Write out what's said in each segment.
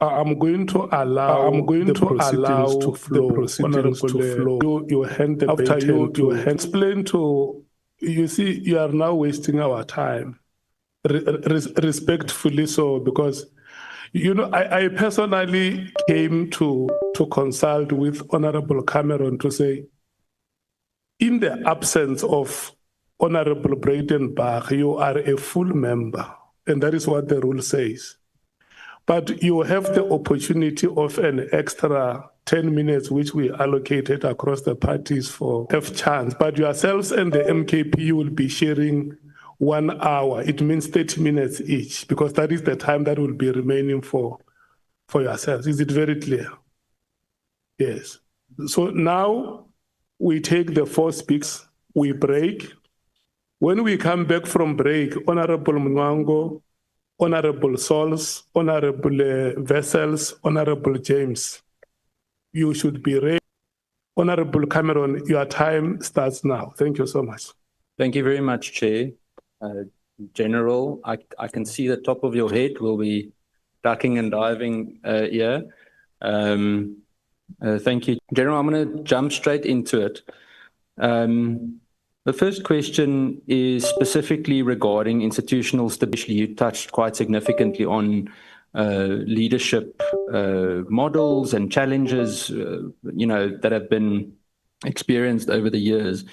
allow the proceedings to flow. Honorable, you hand the baton to explain to. You see, you are now wasting our time. Respectfully so, because you know, I personally came to consult with Honorable Cameron to say, in the absence of Honorable Breitenbach, you are a full member, and that is what the rule says. But you have the opportunity of an extra 10 minutes, which we allocated across the parties for have chance. But yourselves and the MKP will be sharing 1 hour. It means 30 minutes each, because that is the time that will be remaining for yourselves. Is it very clear? Yes. So now we take the 4 speaks, we break. When we come back from break, Honorable Mwango, Honorable Souls, Honorable Vessels, Honorable James, you should be ready. Honorable Cameron, your time starts now. Thank you so much. Thank you very much, Chair. General, I can see the top of your head. We'll be ducking and diving here. Thank you. General, I'm going to jump straight into it. The first question is specifically regarding institutional stability. You touched quite significantly on leadership models and challenges, that have been experienced over the years.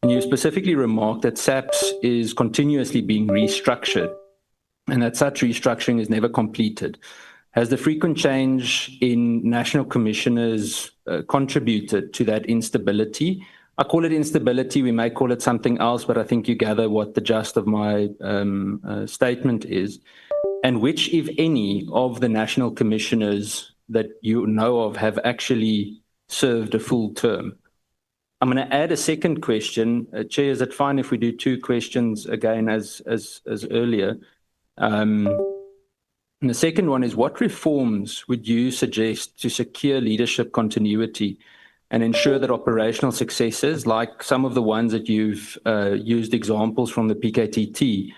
And you specifically remarked that SAPS is continuously being restructured and that such restructuring is never completed. Has the frequent change in national commissioners contributed to that instability? I call it instability. We may call it something else, but I think you gather what the gist of my statement is. And which, if any, of the national commissioners that you know of have actually served a full term? I'm going to add a second question. Chair, is it fine if we do 2 questions again as earlier? And the second one is, what reforms would you suggest to secure leadership continuity and ensure that operational successes, like some of the ones that you've used examples from the PKTT,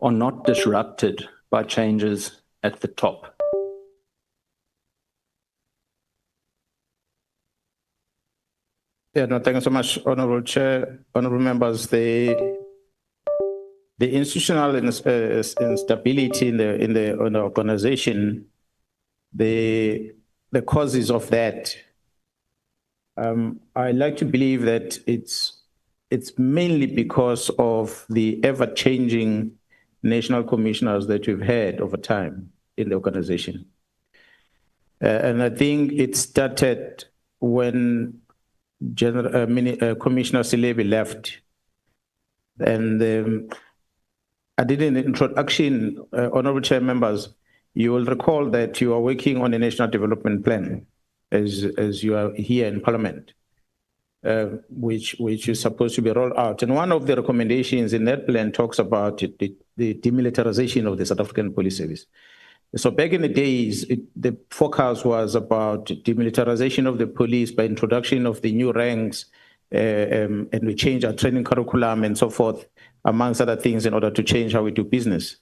are not disrupted by changes at the top? Yeah, no, thank you so much, Honorable Chair, honorable members. The institutional instability in the organization, the causes of that, I like to believe that it's mainly because of the ever-changing national commissioners that we've had over time in the organization. And I think it started when Commissioner Silebi left. And I did an introduction, Honorable Chair members, you will recall that you are working on a national development plan as you are here in Parliament, which is supposed to be rolled out. And one of the recommendations in that plan talks about the demilitarization of the South African Police Service. So back in the days, the focus was about demilitarization of the police by introduction of the new ranks, and we changed our training curriculum and so forth, amongst other things, in order to change how we do business.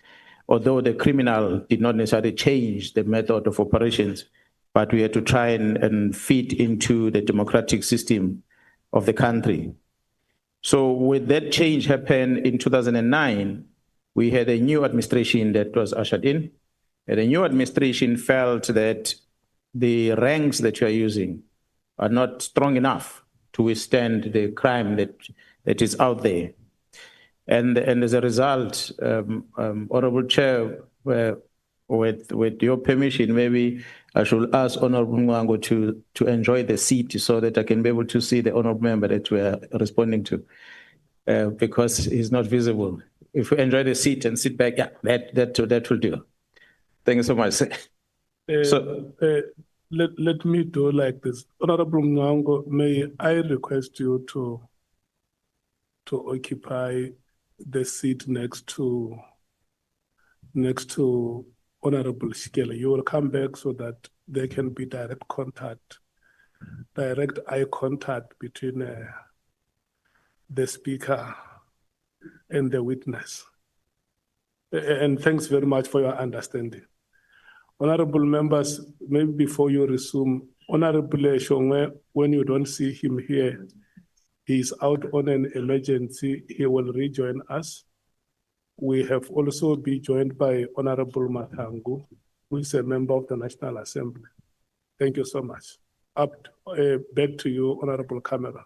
Although the criminal did not necessarily change the method of operations, but we had to try and fit into the democratic system of the country. So with that change happened in 2009, we had a new administration that was ushered in. And the new administration felt that the ranks that you are using are not strong enough to withstand the crime that is out there. And as a result, Honorable Chair, with your permission, maybe I should ask Honorable Mwango to enjoy the seat so that I can be able to see the Honorable Member that we are responding to, because he's not visible. If we enjoy the seat and sit back, yeah, that will do. Thank you so much. Let me do like this. Honorable Mwango, may I request you to occupy the seat next to Honorable Shikela. You will come back so that there can be direct eye contact between the speaker and the witness. And thanks very much for your understanding. Honorable members, maybe before you resume, Honorable Shongwe, when you don't see him here, he's out on an emergency. He will rejoin us. We have also been joined by Honorable Matangu, who is a member of the National Assembly. Thank you so much. Back to you, Honorable Cameron.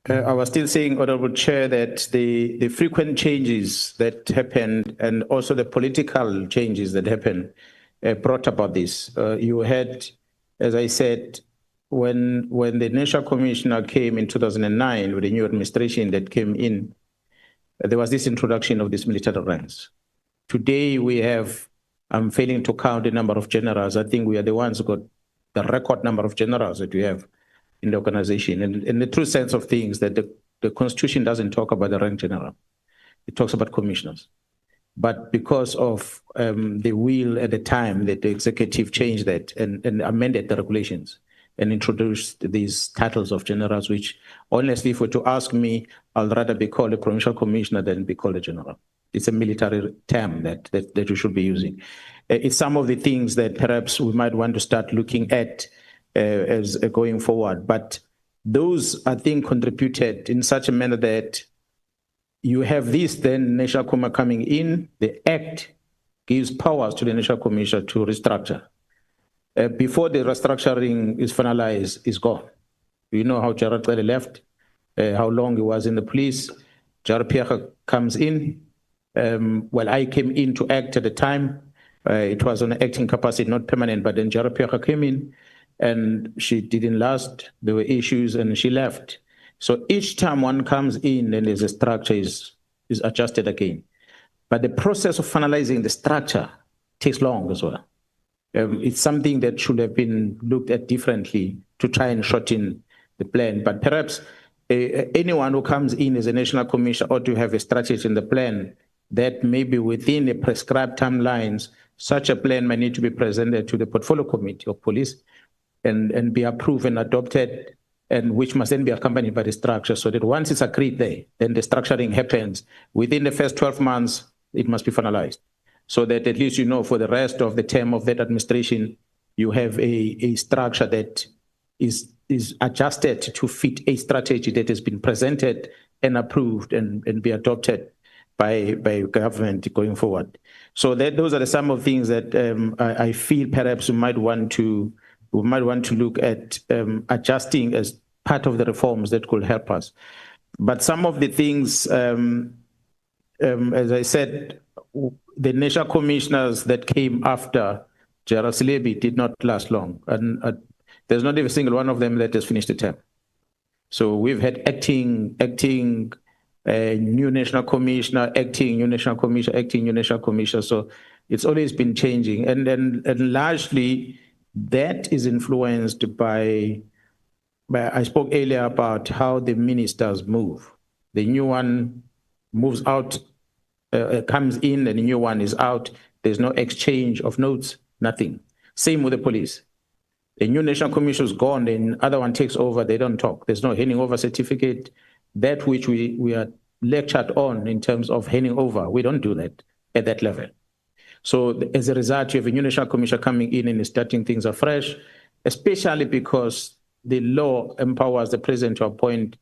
I was still saying, Honorable Chair, that the frequent changes that happened and also the political changes that happened brought about this. You had, as I said, when the National Commissioner came in 2009 with the new administration that came in, there was this introduction of these military ranks. Today we have, I'm failing to count the number of generals. I think we are the ones who got the record number of generals that we have in the organization. And in the true sense of things, that the Constitution doesn't talk about the rank general. It talks about commissioners. But because of the will at the time that the executive changed that and amended the regulations and introduced these titles of generals, which honestly, if you were to ask me, I'll rather be called a provincial commissioner than be called a general. It's a military term that you should be using. It's some of the things that perhaps we might want to start looking at as going forward. But those, I think, contributed in such a manner that you have this then National Commission coming in. The Act gives powers to the National Commission to restructure. Before the restructuring is finalized, it's gone. You know how Gerard Cele left, how long he was in the police. Gerard Pierre comes in. Well, I came in to act at the time. It was on an acting capacity, not permanent, but then Gerard Pierre came in. And she didn't last. There were issues and she left. So each time one comes in and there's a structure is adjusted again. But the process of finalizing the structure takes long as well. It's something that should have been looked at differently to try and shorten the plan. But perhaps anyone who comes in as a national commissioner ought to have a strategy in the plan that maybe within the prescribed timelines, such a plan may need to be presented to the portfolio committee of police and be approved and adopted, and which must then be accompanied by the structure, so that once it's agreed there, then the structuring happens. Within the first 12 months, it must be finalized, so that at least you know for the rest of the term of that administration, you have a structure that is adjusted to fit a strategy that has been presented and approved and be adopted by government going forward. So those are some of the things that I feel perhaps we might want to look at adjusting as part of the reforms that could help us. But some of the things, as I said, the national commissioners that came after Gerard Cele did not last long. And there's not even a single one of them that has finished the term. So we've had acting new national commissioner, acting new national commissioner, acting new national commissioner. So it's always been changing. And largely, that is influenced by, I spoke earlier about how the ministers move. The new one moves out, comes in, and the new one is out. There's no exchange of notes, nothing. Same with the police. The new national commission is gone, the other one takes over, they don't talk. There's no handing over certificate. That which we are lectured on in terms of handing over, we don't do that at that level. So as a result, you have a new national commission coming in and starting things afresh, especially because the law empowers the president to appoint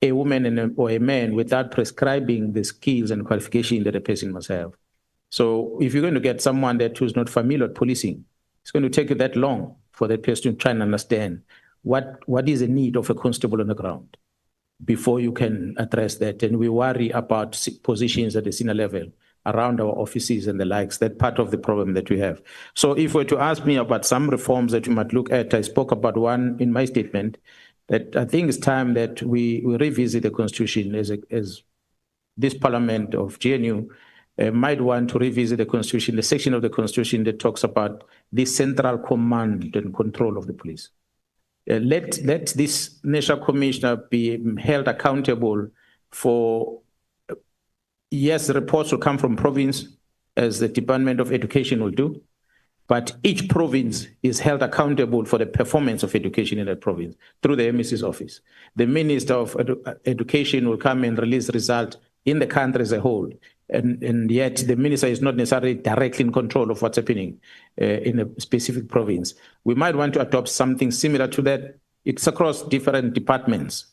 a woman or a man without prescribing the skills and qualification that a person must have. So if you're going to get someone who's not familiar with policing, it's going to take you that long for that person to try and understand what is the need of a constable on the ground before you can address that. And we worry about positions at the senior level around our offices and the likes. That's part of the problem that we have. So if you were to ask me about some reforms that you might look at, I spoke about one in my statement, that I think it's time that we revisit the Constitution as this Parliament of GNU might want to revisit the Constitution, the section of the Constitution that talks about the central command and control of the police. Let this national commissioner be held accountable for, yes, reports will come from province, as the Department of Education will do, but each province is held accountable for the performance of education in that province through the MEC's office. The Minister of Education will come and release results in the country as a whole. and yet the minister is not necessarily directly in control of what's happening in a specific province. We might want to adopt something similar to that. It's across different departments,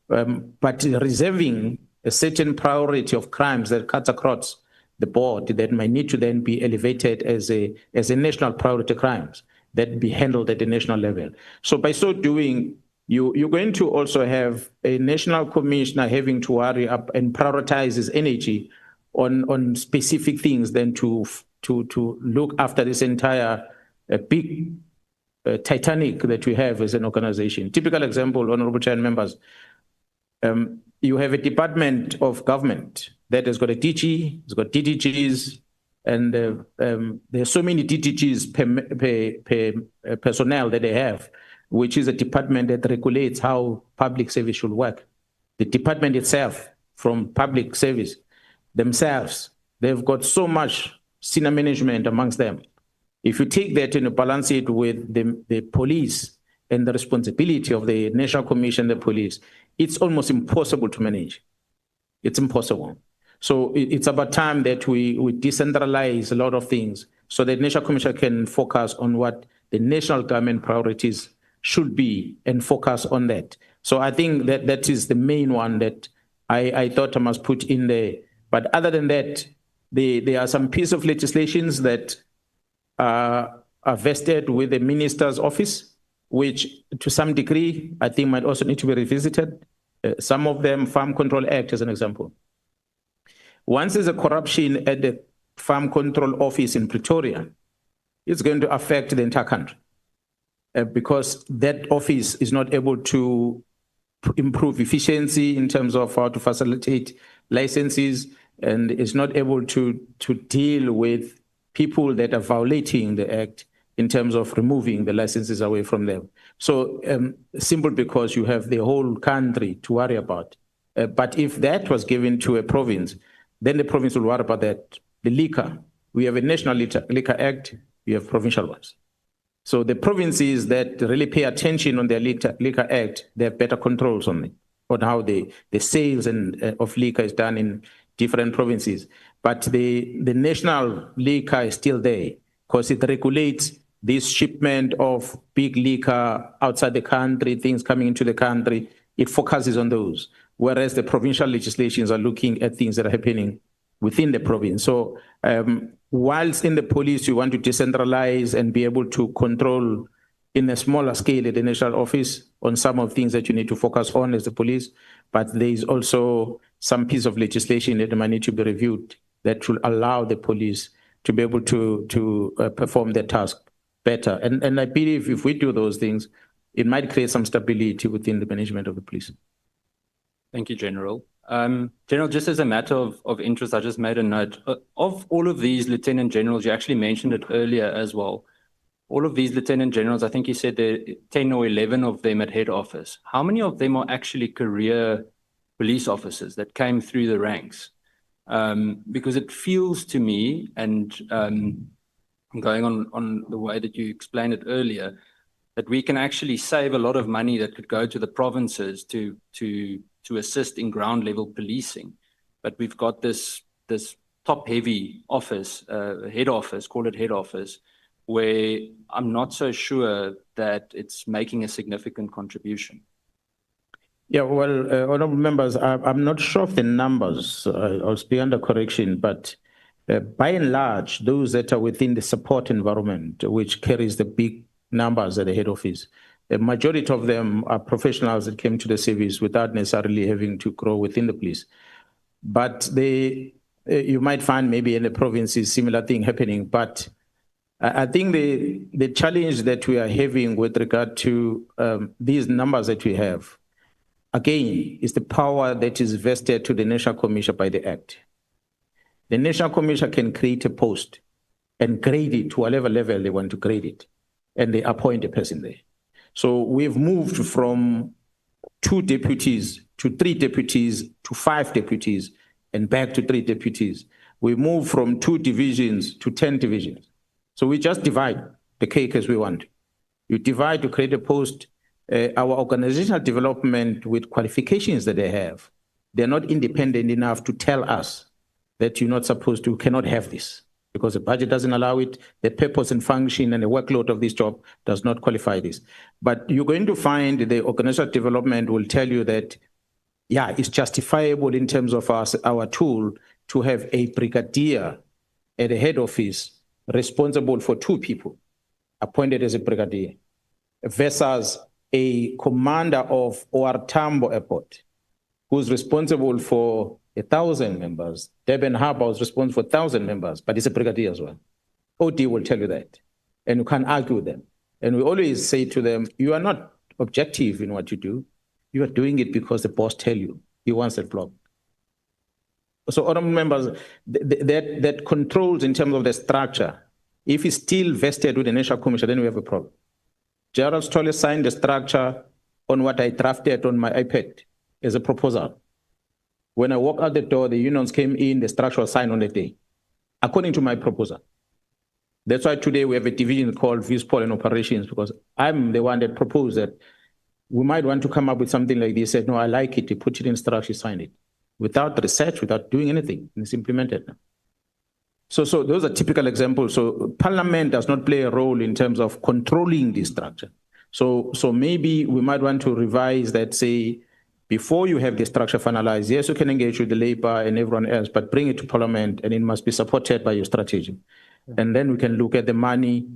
but reserving a certain priority of crimes that cuts across the board that might need to then be elevated as a national priority crimes that be handled at the national level. So by so doing, you're going to also have a national commissioner having to worry up and prioritize his energy on specific things than to look after this entire big Titanic that we have as an organization. Typical example, Honorable Chair and members, you have a department of government that has got a DG, it's got DDGs, and there's so many DDGs per personnel that they have, which is a department that regulates how public service should work. The department itself, from public service themselves, they've got so much senior management amongst them. If you take that and balance it with the police and the responsibility of the National Commission, the police, it's almost impossible to manage. It's impossible. So it's about time that we decentralize a lot of things so that National Commission can focus on what the national government priorities should be and focus on that. So I think that is the main one that I thought I must put in there. But other than that, there are some pieces of legislations that are vested with the minister's office, which to some degree, I think might also need to be revisited. Some of them, Farm Control Act as an example. Once there's a corruption at the Farm Control Office in Pretoria, it's going to affect the entire country because that office is not able to improve efficiency in terms of how to facilitate licenses and is not able to deal with people that are violating the act in terms of removing the licenses away from them. So simple because you have the whole country to worry about. But if that was given to a province, then the province will worry about that. The liquor, we have a National Liquor Act, we have provincial ones. So the provinces that really pay attention on their Liquor Act, they have better controls on it, on how the sales of liquor is done in different provinces. But the national liquor is still there because it regulates this shipment of big liquor outside the country, things coming into the country. It focuses on those, whereas the provincial legislations are looking at things that are happening within the province. So whilst in the police, you want to decentralize and be able to control in a smaller scale at the national office on some of things that you need to focus on as the police, but there is also some piece of legislation that might need to be reviewed that will allow the police to be able to perform their task better. And I believe if we do those things, it might create some stability within the management of the police. Thank you, General. General, just as a matter of interest, I just made a note. Of all of these Lieutenant Generals, you actually mentioned it earlier as well. All of these Lieutenant Generals, I think you said there are 10 or 11 of them at head office. How many of them are actually career police officers that came through the ranks? Because it feels to me, and going on the way that you explained it earlier, that we can actually save a lot of money that could go to the provinces to assist in ground level policing. But we've got this top heavy office, head office, call it head office, where I'm not so sure that it's making a significant contribution. Yeah, well, honorable members, I'm not sure of the numbers. I'll speak under correction, but by and large, those that are within the support environment, which carries the big numbers at the head office, the majority of them are professionals that came to the service without necessarily having to grow within the police. But you might find maybe in the provinces similar thing happening. But I think the challenge that we are having with regard to these numbers that we have, again, is the power that is vested to the National Commission by the Act. The National Commission can create a post and grade it to whatever level they want to grade it, and they appoint a person there. So we've moved from 2 deputies to 3 deputies to 5 deputies and back to 3 deputies. We moved from 2 divisions to 10 divisions. So we just divide the cake as we want. You divide to create a post. Our organizational development with qualifications that they have, they're not independent enough to tell us that you're not supposed to, cannot have this because the budget doesn't allow it, the purpose and function and the workload of this job does not qualify this. But you're going to find the organizational development will tell you that, yeah, it's justifiable in terms of our tool to have a brigadier at the head office responsible for 2 people appointed as a brigadier versus a commander of OR Tambo Airport who's responsible for 1,000 members. Durban Harbour is responsible for 1,000 members, but it's a brigadier as well. OD will tell you that, and you can't argue with them. And we always say to them, you are not objective in what you do. You are doing it because the boss tell you he wants that block. So honorable members, that controls in terms of the structure. If it's still vested with the National Commission, then we have a problem. Gerald Stolle signed the structure on what I drafted on my iPad as a proposal. When I walked out the door, the unions came in, the structure was signed on the day, according to my proposal. That's why today we have a division called Vispol and Operations, because I'm the one that proposed that we might want to come up with something like this. Said, no, I like it. You put it in structure, sign it. Without research, without doing anything, it's implemented now. So those are typical examples. So Parliament does not play a role in terms of controlling this structure. So maybe we might want to revise that, say, before you have the structure finalized, yes, you can engage with the labor and everyone else, but bring it to Parliament and it must be supported by your strategy. Yeah. And then we can look at the money,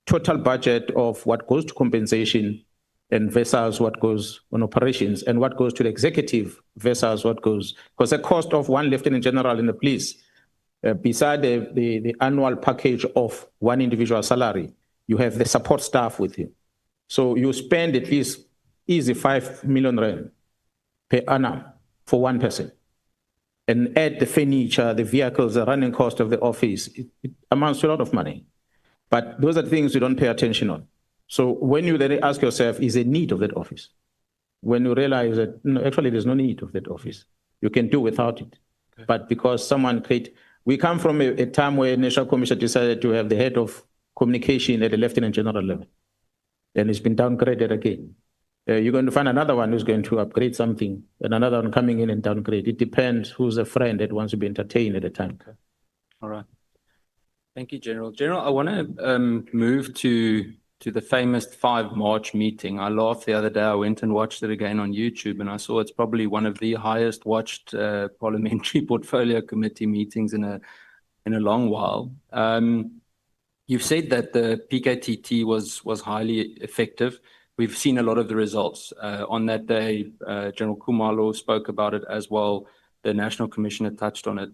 total budget of what goes to compensation and versus what goes on operations and what goes to the executive versus what goes, because the cost of one lieutenant general in the police, beside the annual package of one individual salary, you have the support staff with you. So you spend at least easy 5 million rand per annum for one person. And add the furniture, the vehicles, the running cost of the office, it amounts to a lot of money. But those are the things you don't pay attention on. So when you then ask yourself, is there need of that office? When you realize that, no, actually there's no need of that office. You can do without it. Okay. But because someone created, we come from a time where National Commission decided to have the head of communication at the lieutenant general level. And it's been downgraded again. You're going to find another one who's going to upgrade something and another one coming in and downgrade. It depends who's a friend that wants to be entertained at the time. Okay. All right. Thank you, General. General, I want to move to the famous 5 March meeting. I laughed the other day. I went and watched it again on YouTube, and I saw it's probably one of the highest watched parliamentary portfolio committee meetings in a long while. You've said that the PKTT was highly effective. We've seen a lot of the results. On that day, General Khumalo spoke about it as well. The National Commissioner touched on it.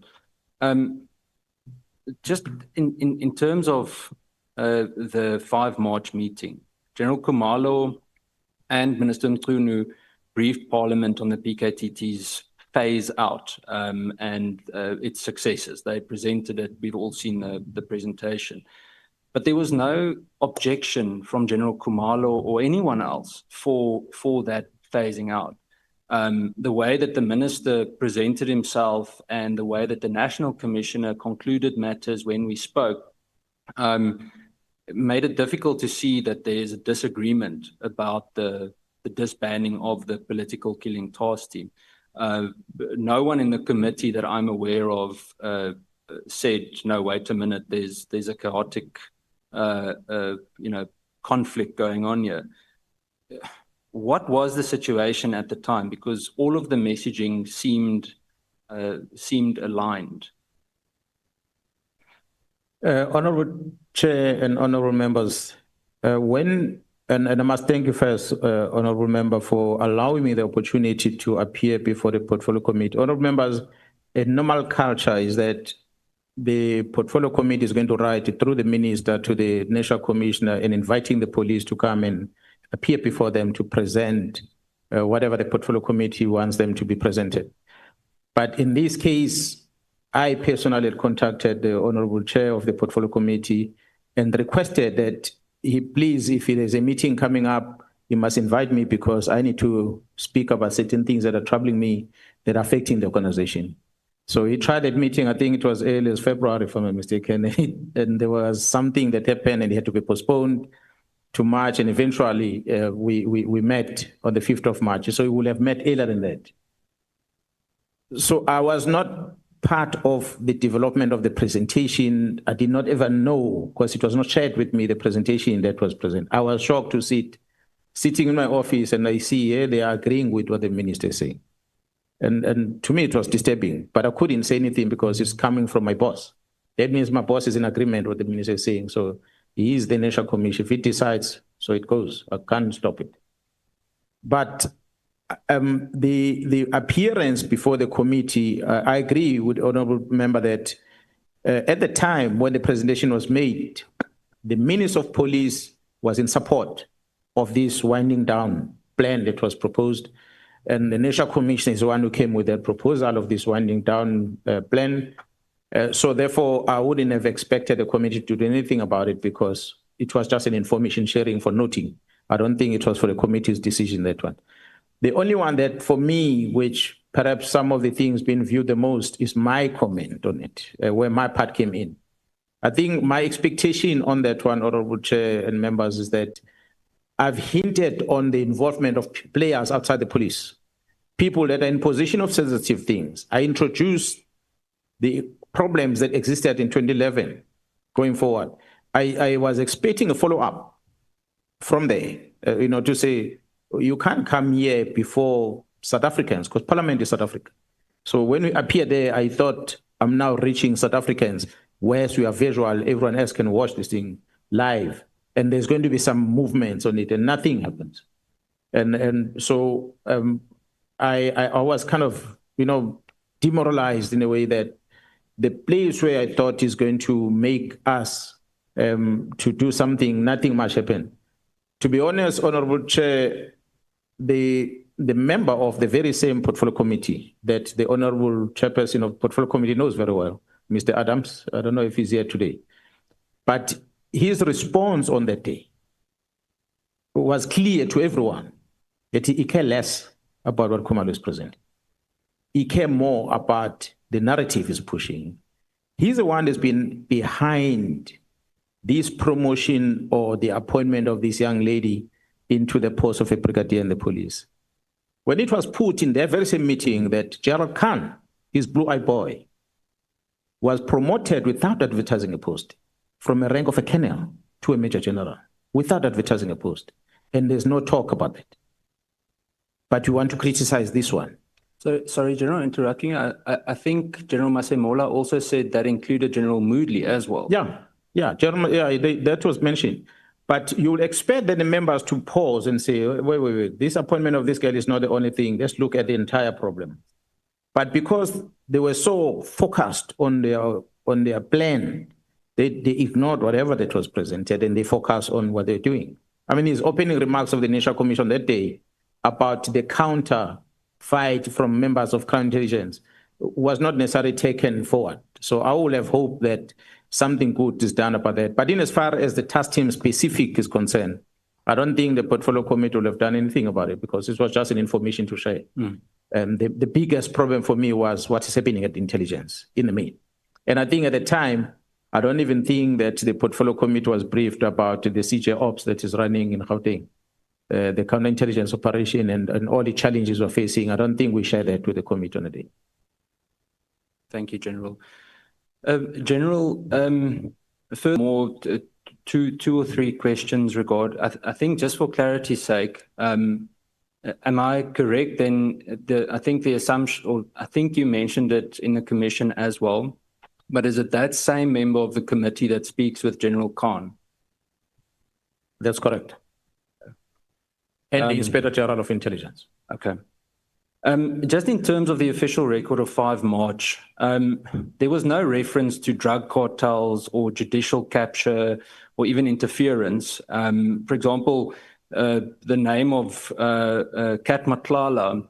Just in terms of the 5 March meeting, General Khumalo and Minister Mchunu briefed Parliament on the PKTT's phase out and its successes. They presented it. We've all seen the presentation. But there was no objection from General Khumalo or anyone else for that phasing out. The way that the minister presented himself and the way that the National Commissioner concluded matters when we spoke made it difficult to see that there is a disagreement about the disbanding of the political killing task team. No one in the committee that I'm aware of said, no, wait a minute, there's a chaotic conflict going on here. What was the situation at the time? Because all of the messaging seemed aligned. Honorable Chair and honorable members, and I must thank you first, honorable member, for allowing me the opportunity to appear before the Portfolio Committee. Honorable members, a normal culture is that the Portfolio Committee is going to write through the minister to the National Commissioner and inviting the police to come and appear before them to present whatever the Portfolio Committee wants them to be presented. But in this case, I personally contacted the Honorable Chair of the Portfolio Committee and requested that he please, if there's a meeting coming up, he must invite me because I need to speak about certain things that are troubling me, that are affecting the organization. So he tried that meeting, I think it was early as February, if I'm not mistaken, and there was something that happened and it had to be postponed to March, and eventually we met on the 5th of March. So we would have met earlier than that. So I was not part of the development of the presentation. I did not ever know, because it was not shared with me, the presentation that was present. I was shocked to sitting in my office and I see here they are agreeing with what the minister is saying. And to me, it was disturbing, but I couldn't say anything because it's coming from my boss. That means my boss is in agreement with what the minister is saying. So he is the National Commission. If it decides, so it goes. I can't stop it. But the appearance before the committee, I agree with the honorable member that at the time when the presentation was made, the Minister of Police was in support of this winding down plan that was proposed. And the National Commission is the one who came with that proposal of this winding down plan. So therefore, I wouldn't have expected the committee to do anything about it because it was just an information sharing for noting. I don't think it was for the committee's decision, that one. The only one that for me, which perhaps some of the things being viewed the most, is my comment on it, where my part came in. I think my expectation on that one, Honorable Chair and members, is that I've hinted on the involvement of players outside the police, people that are in position of sensitive things. I introduced the problems that existed in 2011 going forward. I was expecting a follow-up from there, to say, you can't come here before South Africans, because Parliament is South Africa. So when we appear there, I thought I'm now reaching South Africans, whereas we are visual, everyone else can watch this thing live. And there's going to be some movements on it, and nothing happens. And so I was kind of, demoralized in a way that the place where I thought is going to make us to do something, nothing much happened. To be honest, Honorable Chair, the member of the very same portfolio committee that the Honorable Chairperson of portfolio committee knows very well, Mr. Adams, I don't know if he's here today, but his response on that day was clear to everyone that he cared less about what Khumalo is presenting. He cared more about the narrative he's pushing. He's the one that's been behind this promotion or the appointment of this young lady into the post of a brigadier in the police. When it was put in that very same meeting that Gerald Khan, his blue-eyed boy, was promoted without advertising a post from a rank of a colonel to a major general, without advertising a post. And there's no talk about that. But you want to criticize this one. So, sorry, General, interrupting. I think General Masemola also said that included General Moodley as well. That was mentioned. But you would expect that the members to pause and say, wait, this appointment of this girl is not the only thing. Let's look at the entire problem. But because they were so focused on their plan, they ignored whatever that was presented and they focused on what they're doing. I mean, his opening remarks of the National Commission that day about the counter fight from members of Crown Intelligence was not necessarily taken forward. So I would have hoped that something good is done about that. But in as far as the task team specific is concerned, I don't think the portfolio committee will have done anything about it because it was just an information to share. The biggest problem for me was what is happening at intelligence in the main. And I think at the time, I don't even think that the portfolio committee was briefed about the CJ Ops that is running in Gauteng, the counterintelligence operation and all the challenges we're facing. I don't think we share that with the committee on the day. Thank you, General. General, furthermore, two or three questions regard. I think just for clarity's sake, am I correct then? I think the assumption, or I think you mentioned it in the commission as well, but is it that same member of the committee that speaks with General Khan? That's correct. And the Inspector General of Intelligence. Okay. Just in terms of the official record of 5 March, there was no reference to drug cartels or judicial capture or even interference. For example, the name of Kat Matlala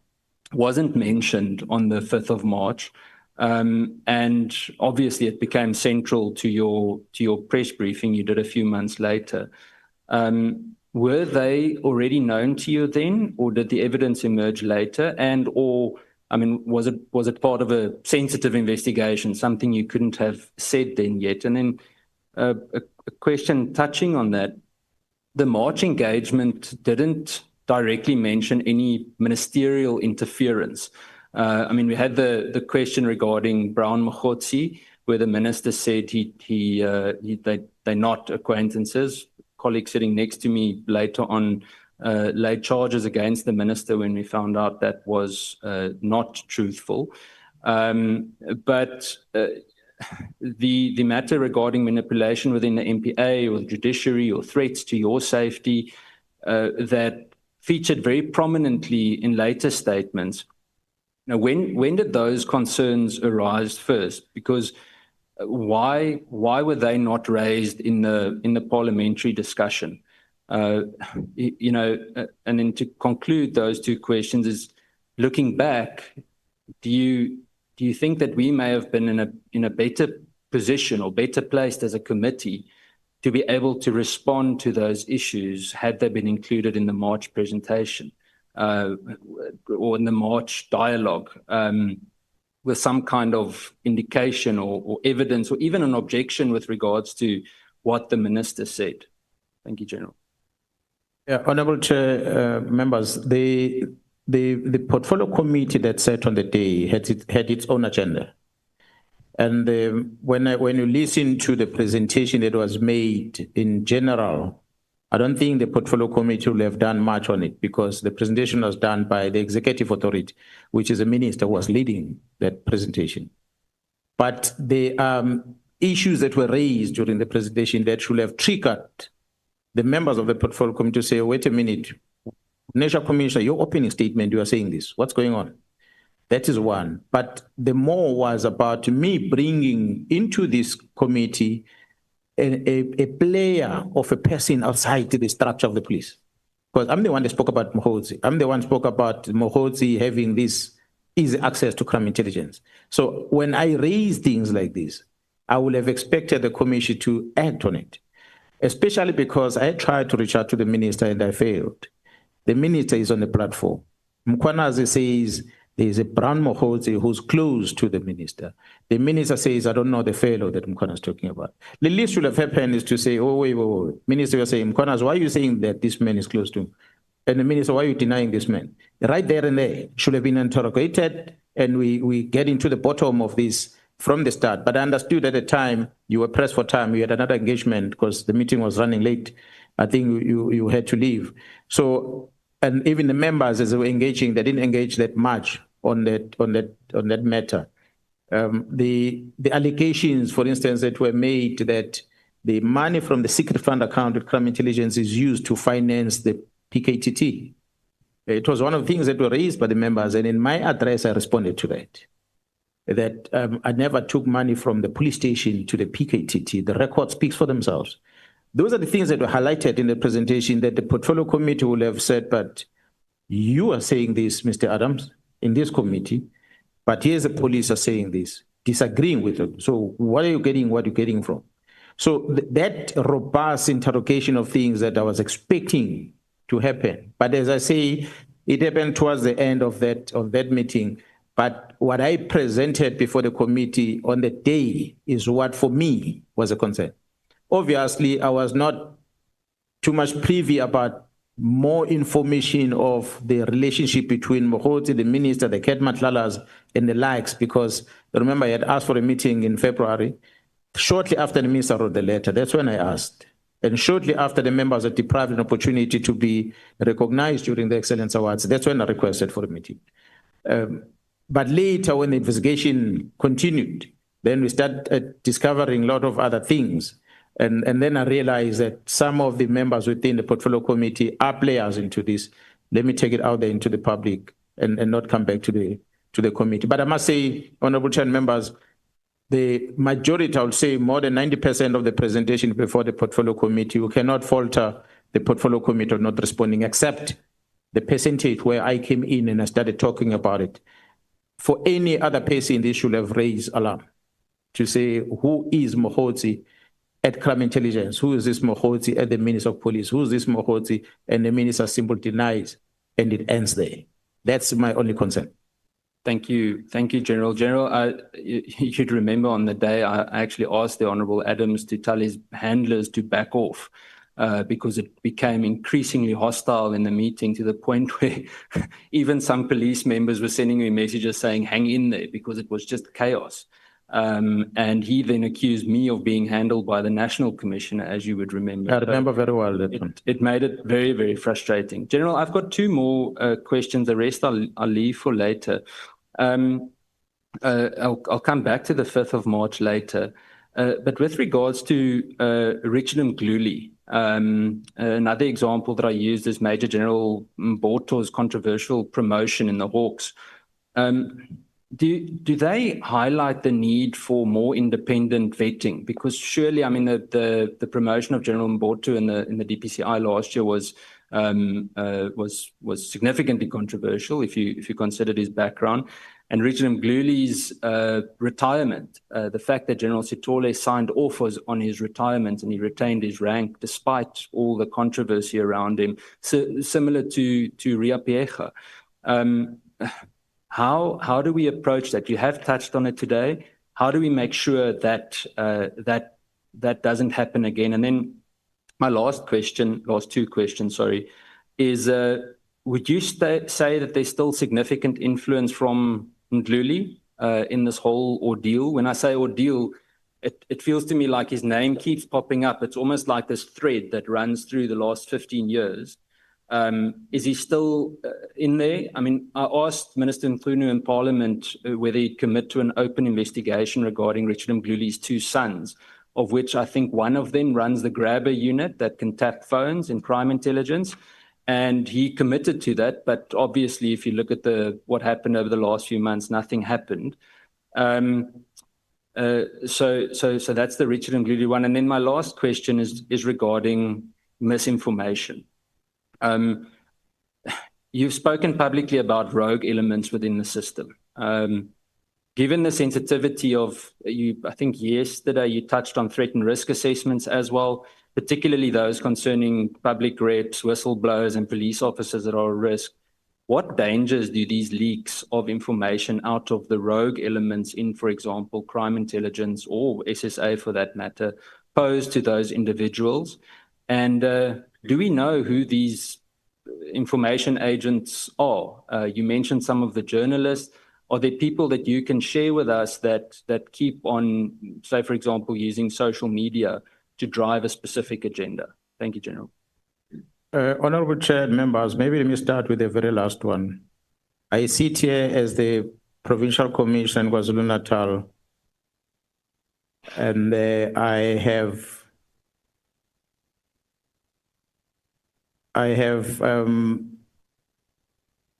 wasn't mentioned on the 5th of March. And obviously it became central to your press briefing you did a few months later. Were they already known to you then, or did the evidence emerge later? Was it part of a sensitive investigation, something you couldn't have said then yet? And then a question touching on that, the March engagement didn't directly mention any ministerial interference. I mean, we had the question regarding Brown Mkwanazi, where the minister said they're not acquaintances. Colleague sitting next to me later on laid charges against the minister when we found out that was not truthful. But the matter regarding manipulation within the MPA or the judiciary or threats to your safety that featured very prominently in later statements. Now, when did those concerns arise first? Because why were they not raised in the parliamentary discussion? And then to conclude those two questions is, looking back, do you think that we may have been in a better position or better placed as a committee to be able to respond to those issues had they been included in the March presentation or in the March dialogue with some kind of indication or evidence or even an objection with regards to what the minister said? Thank you, General. Yeah, Honourable Chair, members, the portfolio committee that sat on the day had its own agenda. And when you listen to the presentation that was made in general, I don't think the portfolio committee will have done much on it, because the presentation was done by the executive authority, which is the minister who was leading that presentation. But the issues that were raised during the presentation that should have triggered the members of the portfolio committee to say, wait a minute, National Commissioner, your opening statement, you are saying this, what's going on? That is one. But the more was about me bringing into this committee a player of a person outside the structure of the police. Because I'm the one that spoke about Mkwanazi. I'm the one who spoke about Mkwanazi having this easy access to crime intelligence. So when I raise things like this, I would have expected the commission to act on it, especially because I tried to reach out to the minister and I failed. The minister is on the platform. Mkwanazi says there is a Brown Mkwanazi who's close to the minister. The minister says, I don't know the fellow that Mkwanazi is talking about. The least should have happened is to say, oh, wait. Minister, you're saying, Mkwanazi, why are you saying that this man is close to him? And the minister, why are you denying this man? Right there and there should have been interrogated, and we get into the bottom of this from the start. But I understood at the time you were pressed for time. You had another engagement because the meeting was running late. I think you had to leave. So, and even the members, as they were engaging, they didn't engage that much on that matter. The allegations, for instance, that were made that the money from the secret fund account with crime intelligence is used to finance the PKTT. It was one of the things that were raised by the members, and in my address, I responded to that. That I never took money from the police station to the PKTT. The record speaks for themselves. Those are the things that were highlighted in the presentation that the portfolio committee will have said, but you are saying this, Mr. Adams, in this committee, but here's the police are saying this, disagreeing with them. So what are you getting from? So that robust interrogation of things that I was expecting to happen. But as I say, it happened towards the end of that meeting. But what I presented before the committee on the day is what for me was a concern. Obviously, I was not too much privy about more information of the relationship between Mkwanazi, the minister, the Kedmatlalas, and the likes, because remember, I had asked for a meeting in February. Shortly after the minister wrote the letter, that's when I asked. And shortly after the members are deprived an opportunity to be recognized during the Excellence Awards, that's when I requested for a meeting. But later, when the investigation continued, then we started discovering a lot of other things. And then I realized that some of the members within the portfolio committee are players into this. Let me take it out there into the public and not come back to the committee. But I must say, Honorable Chair members, the majority, I would say more than 90% of the presentation before the portfolio committee, you cannot falter the portfolio committee of not responding, except the percentage where I came in and I started talking about it. For any other person, they should have raised alarm to say, who is Mkwanazi at crime intelligence? Who is this Mkwanazi at the Minister of Police? Who is this Mkwanazi? And the minister simply denies, and it ends there. That's my only concern. Thank you, General. General, you should remember on the day I actually asked the Honourable Adams to tell his handlers to back off because it became increasingly hostile in the meeting to the point where even some police members were sending me messages saying, hang in there, because it was just chaos. And he then accused me of being handled by the National Commissioner, as you would remember. I remember very well that one. It made it very, very frustrating. General, I've got two more questions. The rest I'll leave for later. I'll come back to the 5th of March later. But with regards to Richard Mgluli, another example that I used is Major General Mboto's controversial promotion in the Hawks. Do they highlight the need for more independent vetting? Because surely, I mean, the promotion of General Mboto in the DPCI last year was significantly controversial if you considered his background. And Richard Mgluli's retirement, the fact that General Sithole signed off on his retirement and he retained his rank despite all the controversy around him, similar to Ria Piecha. How do we approach that? You have touched on it today. How do we make sure that that doesn't happen again? And then my last two questions, is would you say that there's still significant influence from Mgluli in this whole ordeal? When I say ordeal, it feels to me like his name keeps popping up. It's almost like this thread that runs through the last 15 years. Is he still in there? I mean, I asked Minister Mkhunu in Parliament whether he'd commit to an open investigation regarding Richard Mgluli's two sons, of which I think one of them runs the grabber unit that can tap phones in crime intelligence. And he committed to that. But obviously, if you look at what happened over the last few months, nothing happened. So that's the Richard Mgluli one. And then my last question is regarding misinformation. You've spoken publicly about rogue elements within the system. Given the sensitivity of I think yesterday you touched on threat and risk assessments as well, particularly those concerning public reps, whistleblowers, and police officers that are at risk. What dangers do these leaks of information out of the rogue elements in, for example, crime intelligence or SSA for that matter, pose to those individuals? And do we know who these information agents are? You mentioned some of the journalists. Are there people that you can share with us that keep on, say, for example, using social media to drive a specific agenda? Thank you, General. Honorable Chair and members, maybe let me start with the very last one. I sit here as the Provincial Commissioner in KwaZulu-Natal, and I have I've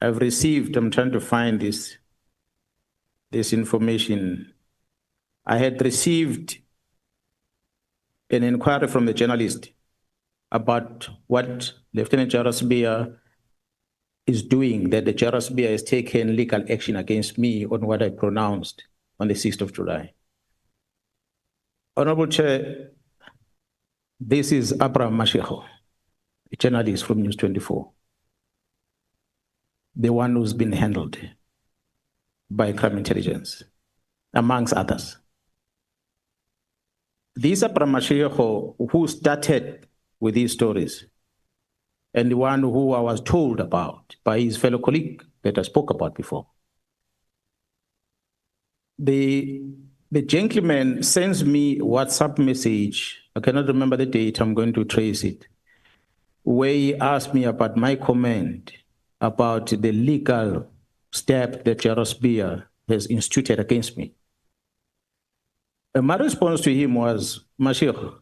received, I'm trying to find this information. I had received an inquiry from the journalist about what Lieutenant General Sibia is doing, that the General Sibia has taken legal action against me on what I pronounced on the 6th of July. Honorable Chair, this is Abraham Mashego, a journalist from News 24, the one who's been handled by crime intelligence, amongst others. This Abraham Mashego, who started with these stories, and the one who I was told about by his fellow colleague that I spoke about before. The gentleman sends me a WhatsApp message, I cannot remember the date, I'm going to trace it, where he asked me about my comment about the legal step that General Sibia has instituted against me. And my response to him was, Mashego,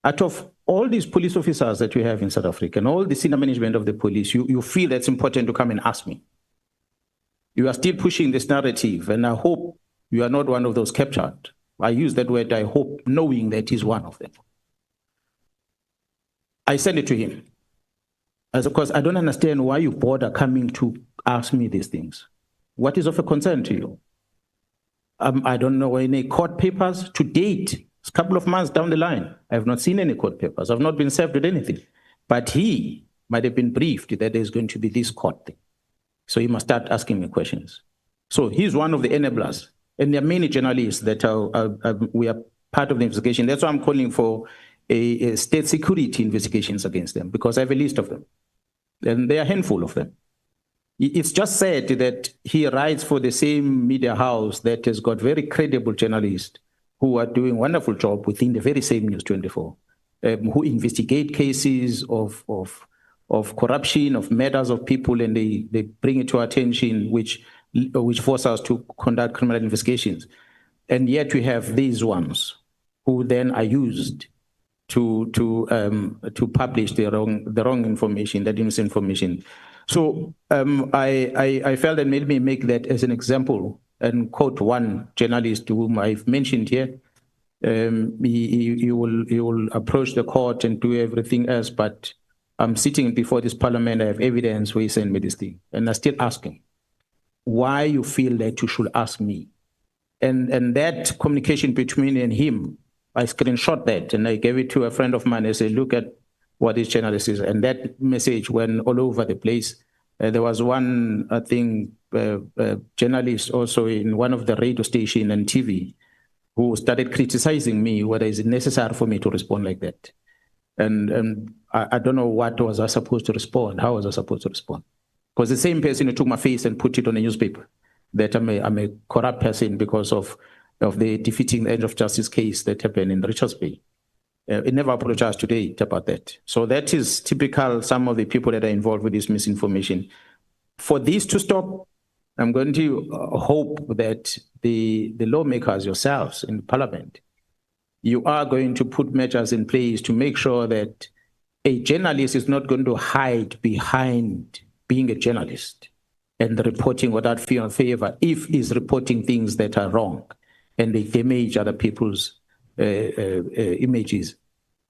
out of all these police officers that you have in South Africa and all the senior management of the police, you feel that's important to come and ask me. You are still pushing this narrative, and I hope you are not one of those captured. I use that word, I hope, knowing that he's one of them. I sent it to him. As of course, I don't understand why you bother coming to ask me these things. What is of a concern to you? I don't know any court papers to date. It's a couple of months down the line. I have not seen any court papers. I've not been served with anything. But he might have been briefed that there's going to be this court thing. So he must start asking me questions. So he's one of the enablers. And there are many journalists that we are part of the investigation. That's why I'm calling for a state security investigations against them, because I have a list of them. And there are a handful of them. It's just said that he writes for the same media house that has got very credible journalists who are doing a wonderful job within the very same News 24, who investigate cases of corruption, of matters of people, and they bring it to our attention, which force us to conduct criminal investigations. And yet we have these ones who then are used to publish the wrong information, that misinformation. So I felt and made me make that as an example and quote one journalist whom I've mentioned here. He will approach the court and do everything else, but I'm sitting before this parliament, I have evidence where he sent me this thing. And I still ask him, why you feel that you should ask me? And that communication between me and him, I screenshot that and I gave it to a friend of mine. I said, look at what this journalist is. And that message went all over the place. There was one, I think, journalist also in one of the radio station and TV who started criticizing me whether it's necessary for me to respond like that. And I don't know what was I supposed to respond. How was I supposed to respond? Because the same person who took my face and put it on a newspaper that I'm a corrupt person because of the defeating the end of justice case that happened in Richards Bay. It never apologized today about that. So that is typical, some of the people that are involved with this misinformation. For this to stop, I'm going to hope that the lawmakers yourselves in Parliament, you are going to put measures in place to make sure that a journalist is not going to hide behind being a journalist and reporting without fear or favor if he's reporting things that are wrong and they damage other people's images.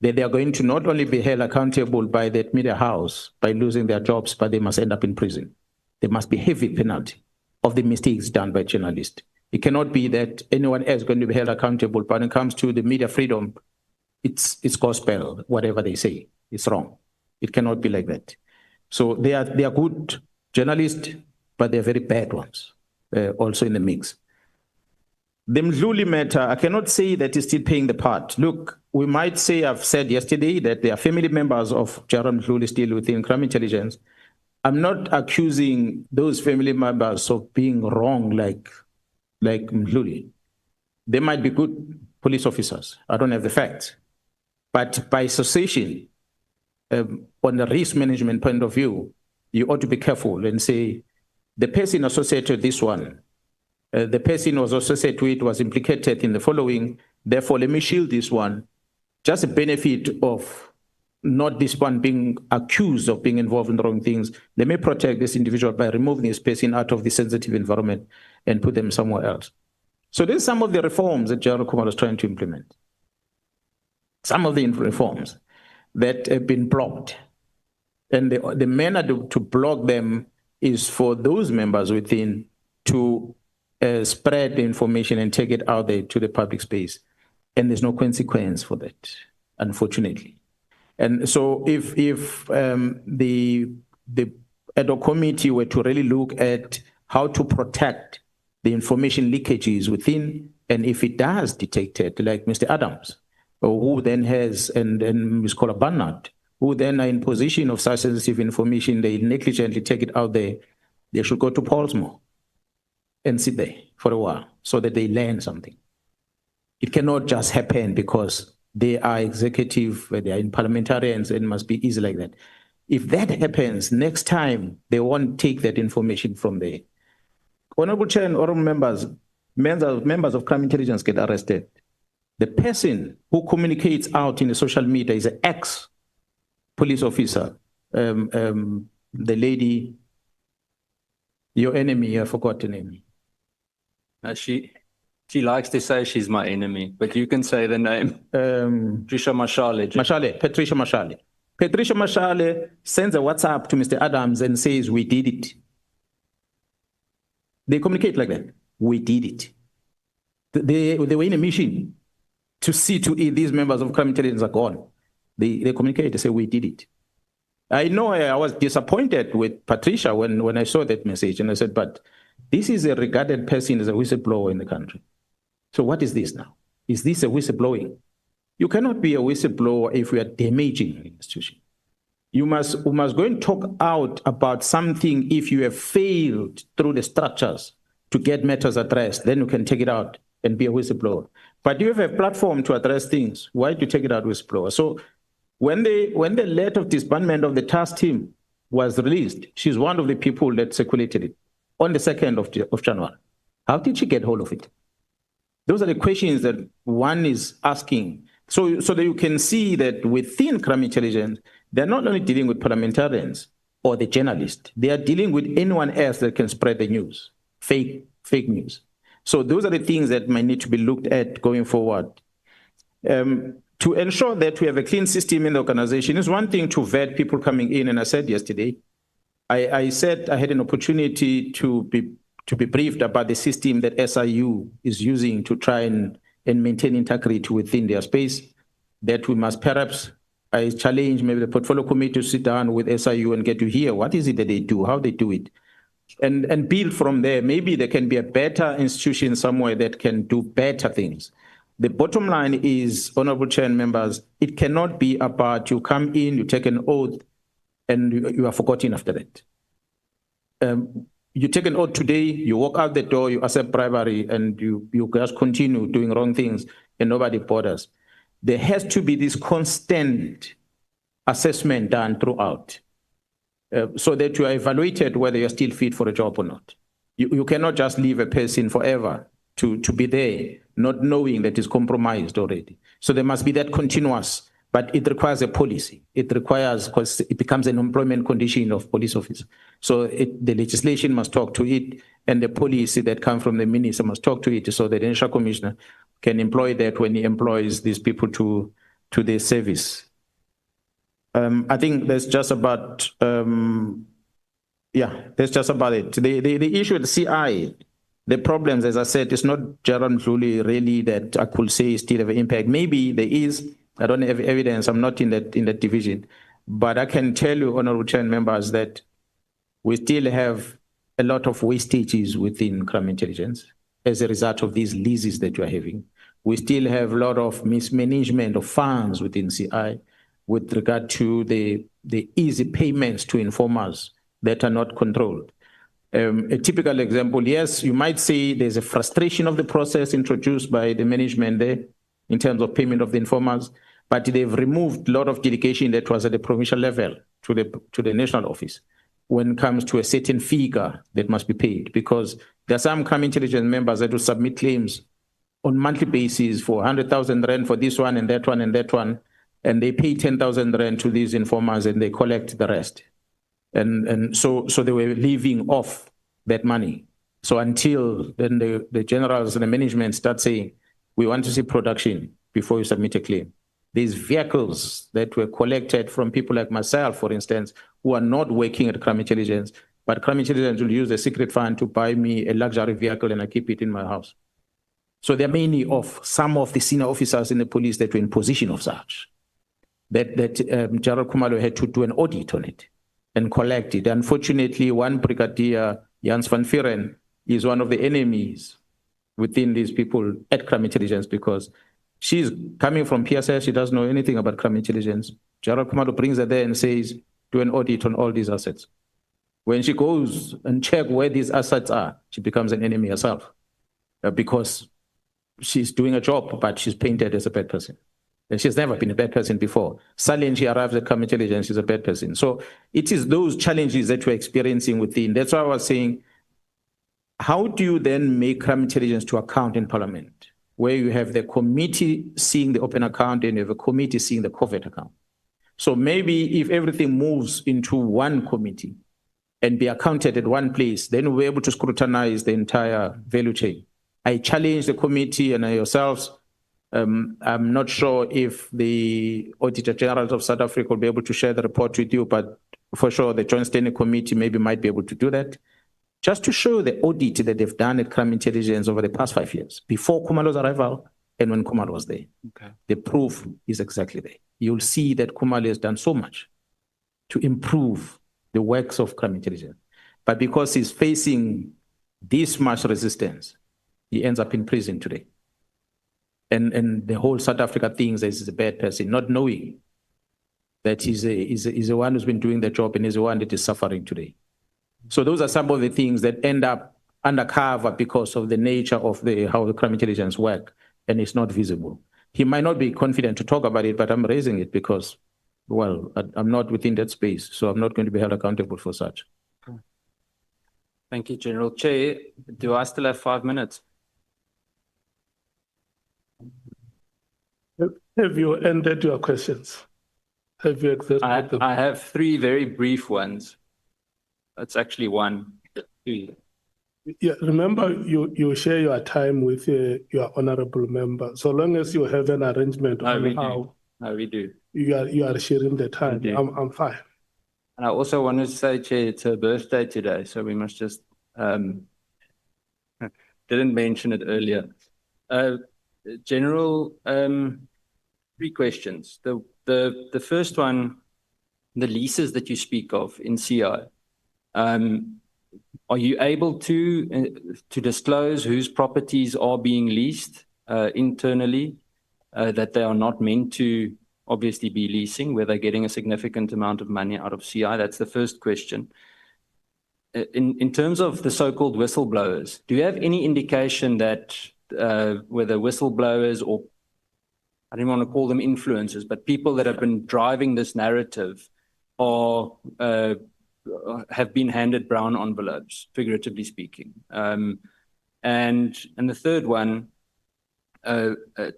That they are going to not only be held accountable by that media house by losing their jobs, but they must end up in prison. There must be heavy penalty of the mistakes done by journalists. It cannot be that anyone else is going to be held accountable, but when it comes to the media freedom, it's gospel, whatever they say. It's wrong. It cannot be like that. So they are good journalists, but they're very bad ones also in the mix. The Mdluli matter, I cannot say that he's still paying the part. Look, we might say, I've said yesterday that there are family members of Gerald Mdluli still within crime intelligence. I'm not accusing those family members of being wrong like Mdluli. They might be good police officers. I don't have the facts. But by association, on the risk management point of view, you ought to be careful and say, the person associated with this one, the person was associated with was implicated in the following, therefore let me shield this one. Just a benefit of not this one being accused of being involved in the wrong things. Let me protect this individual by removing this person out of the sensitive environment and put them somewhere else. So there's some of the reforms that Gerald Kumar is trying to implement. Some of the reforms that have been blocked. And the manner to block them is for those members within to spread the information and take it out there to the public space. And there's no consequence for that, unfortunately. And so if the ad hoc committee were to really look at how to protect the information leakages within, and if it does detect it, like Mr. Adams, who then has, and Ms. Kola Barnard, who then are in possession of such sensitive information, they negligently take it out there, they should go to Paulsmoor and sit there for a while so that they learn something. It cannot just happen because they are executive, they are in parliamentarians, and it must be easy like that. If that happens, next time they won't take that information from there. Honorable Chair and honorable members of crime intelligence get arrested. The person who communicates out in the social media is an ex-police officer. The lady, your enemy, I forgot the name. She likes to say she's my enemy, but you can say the name. Patricia Mashale. Patricia Mashale. Patricia Mashale sends a WhatsApp to Mr. Adams and says, we did it. They communicate like that. We did it. They were in a mission to see to it these members of crime intelligence are gone. They communicate, they say, we did it. I know I was disappointed with Patricia when I saw that message, and I said, but this is a regarded person as a whistleblower in the country. So what is this now? Is this a whistleblowing? You cannot be a whistleblower if we are damaging an institution. You must go and talk out about something if you have failed through the structures to get matters addressed, then you can take it out and be a whistleblower. But you have a platform to address things. Why do you take it out whistleblower? So when the letter of disbandment of the task team was released, she's one of the people that circulated it on the 2nd of January. How did she get hold of it? Those are the questions that one is asking. So that you can see that within crime intelligence, they're not only dealing with parliamentarians or the journalist, they are dealing with anyone else that can spread the news, fake news. So those are the things that might need to be looked at going forward. To ensure that we have a clean system in the organization is one thing to vet people coming in. And I said yesterday, I said I had an opportunity to be briefed about the system that SIU is using to try and maintain integrity within their space, that we must perhaps, I challenge maybe the portfolio committee to sit down with SIU and get to hear what is it that they do, how they do it, and build from there. Maybe there can be a better institution somewhere that can do better things. The bottom line is, Honorable Chair and members, it cannot be about you come in, you take an oath, and you are forgotten after that. You take an oath today, you walk out the door, you accept bribery, and you just continue doing wrong things, and nobody bothers. There has to be this constant assessment done throughout, so that you are evaluated whether you're still fit for a job or not. You cannot just leave a person forever to be there, not knowing that it's compromised already. So there must be that continuous, but it requires a policy. It requires, because it becomes an employment condition of police officers. So the legislation must talk to it, and the policy that comes from the minister must talk to it, so that the national commissioner can employ that when he employs these people to their service. I think that's just about, that's just about it. The issue with the CI, the problems, as I said, it's not Gerald Mdluli really that I could say still have an impact. Maybe there is. I don't have evidence. I'm not in that division. But I can tell you, Honorable Chair and members, that we still have a lot of wastages within crime intelligence as a result of these leases that you are having. We still have a lot of mismanagement of funds within CI with regard to the easy payments to informers that are not controlled. A typical example, yes, you might say there's a frustration of the process introduced by the management there in terms of payment of the informers, but they've removed a lot of delegation that was at the provincial level to the national office when it comes to a certain figure that must be paid, because there are some crime intelligence members that will submit claims on monthly basis for 100,000 rand for this one and that one and that one, and they pay 10,000 rand to these informers and they collect the rest. And so they were living off that money. So until then the generals and the management start saying, we want to see production before you submit a claim. These vehicles that were collected from people like myself, for instance, who are not working at crime intelligence, but crime intelligence will use a secret fund to buy me a luxury vehicle and I keep it in my house. So there are many of some of the senior officers in the police that were in position of such, that Gerald Khumalo had to do an audit on it and collect it. Unfortunately, one brigadier, Jans van Vieren, is one of the enemies within these people at crime intelligence, because she's coming from PSS, she doesn't know anything about crime intelligence. Gerald Khumalo brings her there and says, do an audit on all these assets. When she goes and check where these assets are, she becomes an enemy herself, because she's doing a job, but she's painted as a bad person. And she's never been a bad person before. Suddenly she arrives at crime intelligence, she's a bad person. So it is those challenges that we're experiencing within. That's why I was saying, how do you then make crime intelligence to account in Parliament, where you have the committee seeing the open account and you have a committee seeing the covert account? So maybe if everything moves into one committee and be accounted at one place, then we'll be able to scrutinize the entire value chain. I challenge the committee and yourselves. I'm not sure if the Auditor General of South Africa will be able to share the report with you, but for sure the Joint Standing Committee maybe might be able to do that, just to show the audit that they've done at crime intelligence over the past 5 years, before Khumalo's arrival and when Khumalo was there. Okay. The proof is exactly there. You'll see that Khumalo has done so much to improve the works of crime intelligence. But because he's facing this much resistance, he ends up in prison today. and the whole South Africa thinks that he's a bad person, not knowing that he's the one who's been doing the job and is the one that is suffering today. So those are some of the things that end up undercover because of the nature of how the crime intelligence work, and it's not visible. He might not be confident to talk about it, but I'm raising it because, well, I'm not within that space, so I'm not going to be held accountable for such. Thank you, General. Chair, do I still have 5 minutes? Have you ended your questions? Have you exhausted them? I have 3 very brief ones. That's actually 1. 2. Yeah, remember you share your time with your honorable member. So long as you have an arrangement on how we do. You are sharing the time. I'm fine. And I also want to say, Chair, it's her birthday today, so we must just didn't mention it earlier. General, 3 questions. The first one, the leases that you speak of in CI. Are you able to disclose whose properties are being leased internally, that they are not meant to obviously be leasing, where they're getting a significant amount of money out of CI? That's the first question. In terms of the so-called whistleblowers, do you have any indication that whether whistleblowers or, I don't want to call them influencers, but people that have been driving this narrative are have been handed brown envelopes, figuratively speaking? And the third one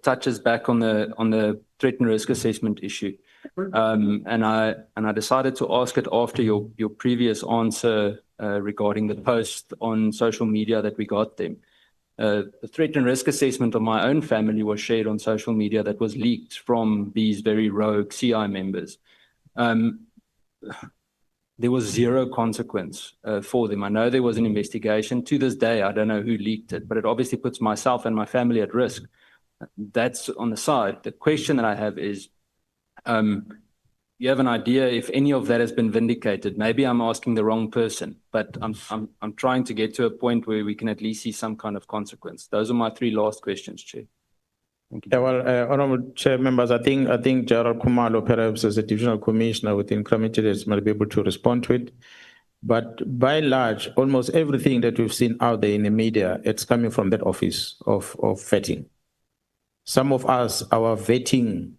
touches back on the threat and risk assessment issue. And I decided to ask it after your previous answer regarding the post on social media that we got them. The threat and risk assessment of my own family was shared on social media that was leaked from these very rogue CI members. There was 0 consequence for them. I know there was an investigation. To this day, I don't know who leaked it, but it obviously puts myself and my family at risk. That's on the side. The question that I have is, you have an idea if any of that has been vindicated? Maybe I'm asking the wrong person, but I'm trying to get to a point where we can at least see some kind of consequence. Those are my 3 last questions, Chair. Thank you. Yeah, well, Honorable Chair members, I think Gerald Kumalo, perhaps as a divisional commissioner within crime intelligence, might be able to respond to it. But by and large, almost everything that we've seen out there in the media, it's coming from that office of vetting. Some of us, our vetting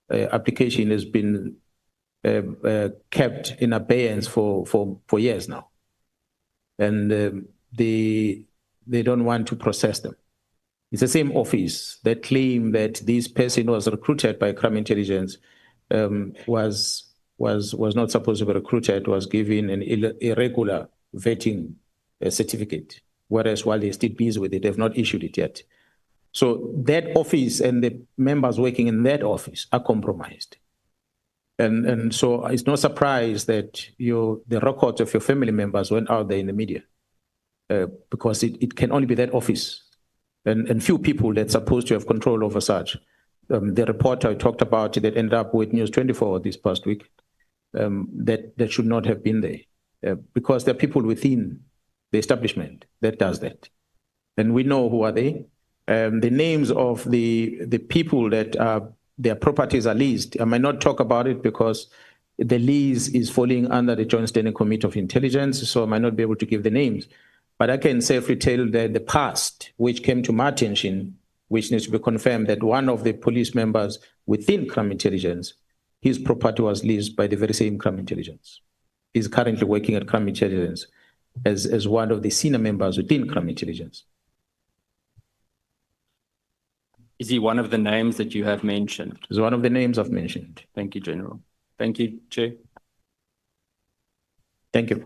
application has been kept in abeyance for years now, and they don't want to process them. It's the same office that claim that this person was recruited by crime intelligence, was not supposed to be recruited, was given an irregular vetting certificate, whereas while they're still busy with it, they've not issued it yet. So that office and the members working in that office are compromised. And so it's no surprise that the records of your family members went out there in the media, because it can only be that office and few people that's supposed to have control over such. The reporter I talked about that ended up with News 24 this past week, that should not have been there, because there are people within the establishment that does that. And we know who are they. The names of the people that their properties are leased, I might not talk about it because the lease is falling under the Joint Standing Committee of Intelligence, so I might not be able to give the names. But I can safely tell that the past, which came to my attention, which needs to be confirmed, that one of the police members within crime intelligence, his property was leased by the very same crime intelligence. He's currently working at crime intelligence as one of the senior members within crime intelligence. Is he one of the names that you have mentioned? He's one of the names I've mentioned. Thank you, General. Thank you, Chair. Thank you.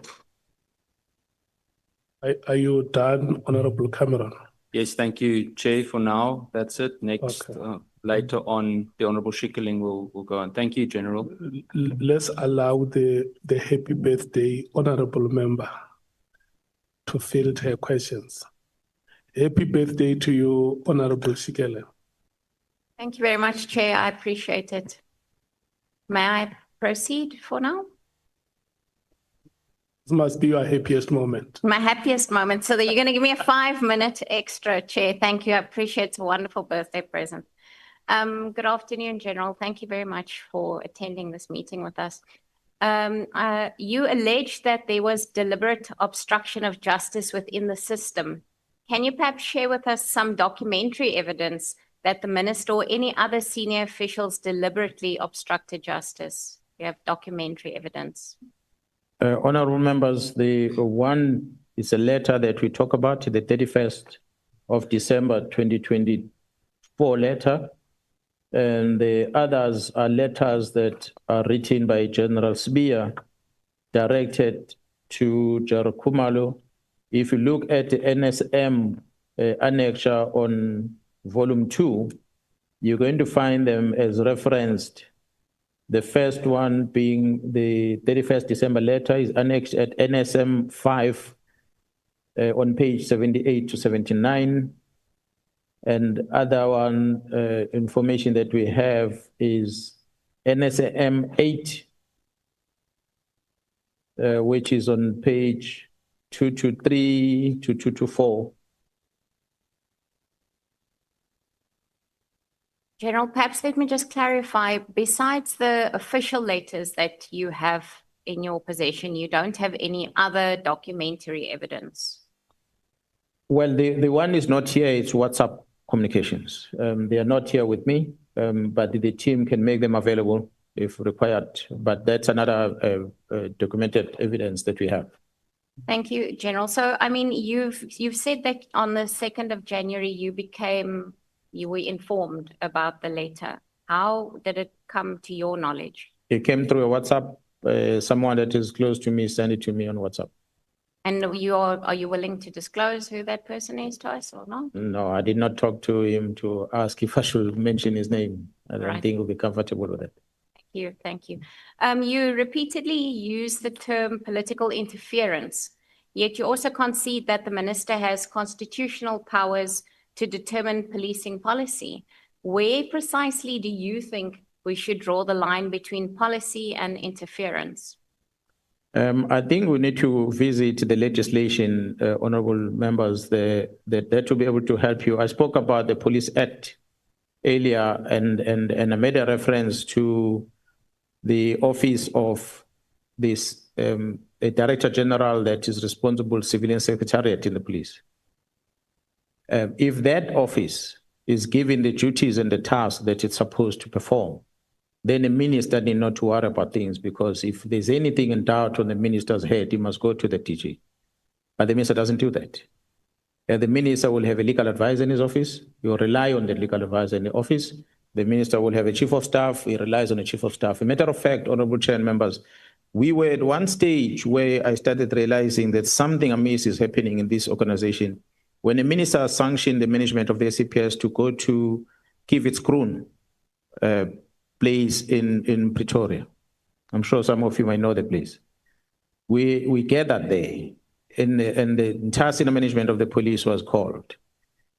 Are you done, Honorable Cameron? Yes, thank you, Chair. For now, that's it. Next, Okay. later on, the Honorable Schikkeling will go on. Thank you, General. Let's allow the happy birthday honorable member to field her questions. Happy birthday to you, Honorable Schikkeling. Thank you very much, Chair. I appreciate it. May I proceed for now? This must be your happiest moment. My happiest moment. So that you're going to give me a 5-minute extra, Chair. Thank you. I appreciate it. It's a wonderful birthday present. Good afternoon, General. Thank you very much for attending this meeting with us. You allege that there was deliberate obstruction of justice within the system. Can you perhaps share with us some documentary evidence that the minister or any other senior officials deliberately obstructed justice? You have documentary evidence. Honorable members, the one is a letter that we talk about, the 31st of December 2024 letter. And the others are letters that are written by General Sbiya, directed to General Khumalo. If you look at the NSM annexure on volume 2, you're going to find them as referenced. The first one being the 31st December letter is annexed at NSM 5 on page 78 to 79. And other one information that we have is NSM 8, which is on page 223 to 224. General, perhaps let me just clarify, besides the official letters that you have in your possession, you don't have any other documentary evidence? Well, the one is not here, it's WhatsApp communications. They are not here with me, but the team can make them available if required. But that's another documented evidence that we have. Thank you, General. So, I mean, you've said that on the 2nd of January, you were informed about the letter. How did it come to your knowledge? It came through a WhatsApp. Someone that is close to me sent it to me on WhatsApp. And are you willing to disclose who that person is to us or not? No, I did not talk to him to ask if I should mention his name. I don't think he'll be comfortable with it. Thank you. You repeatedly use the term political interference, yet you also concede that the minister has constitutional powers to determine policing policy. Where precisely do you think we should draw the line between policy and interference? I think we need to visit the legislation, honorable members, that will be able to help you. I spoke about the Police Act earlier, and I made a reference to the office of this a Director General that is responsible civilian secretariat in the police. If that office is given the duties and the tasks that it's supposed to perform, then the minister need not to worry about things, because if there's anything in doubt on the minister's head, he must go to the DG. But the minister doesn't do that. The minister will have a legal advisor in his office. He will rely on the legal advisor in the office. The minister will have a chief of staff. He relies on a chief of staff. A matter of fact, honorable chair and members, we were at one stage where I started realizing that something amiss is happening in this organization. When the minister sanctioned the management of the SCPS to go to Kivitskroon, place in Pretoria. I'm sure some of you might know the place. We gathered there, and the entire senior management of the police was called.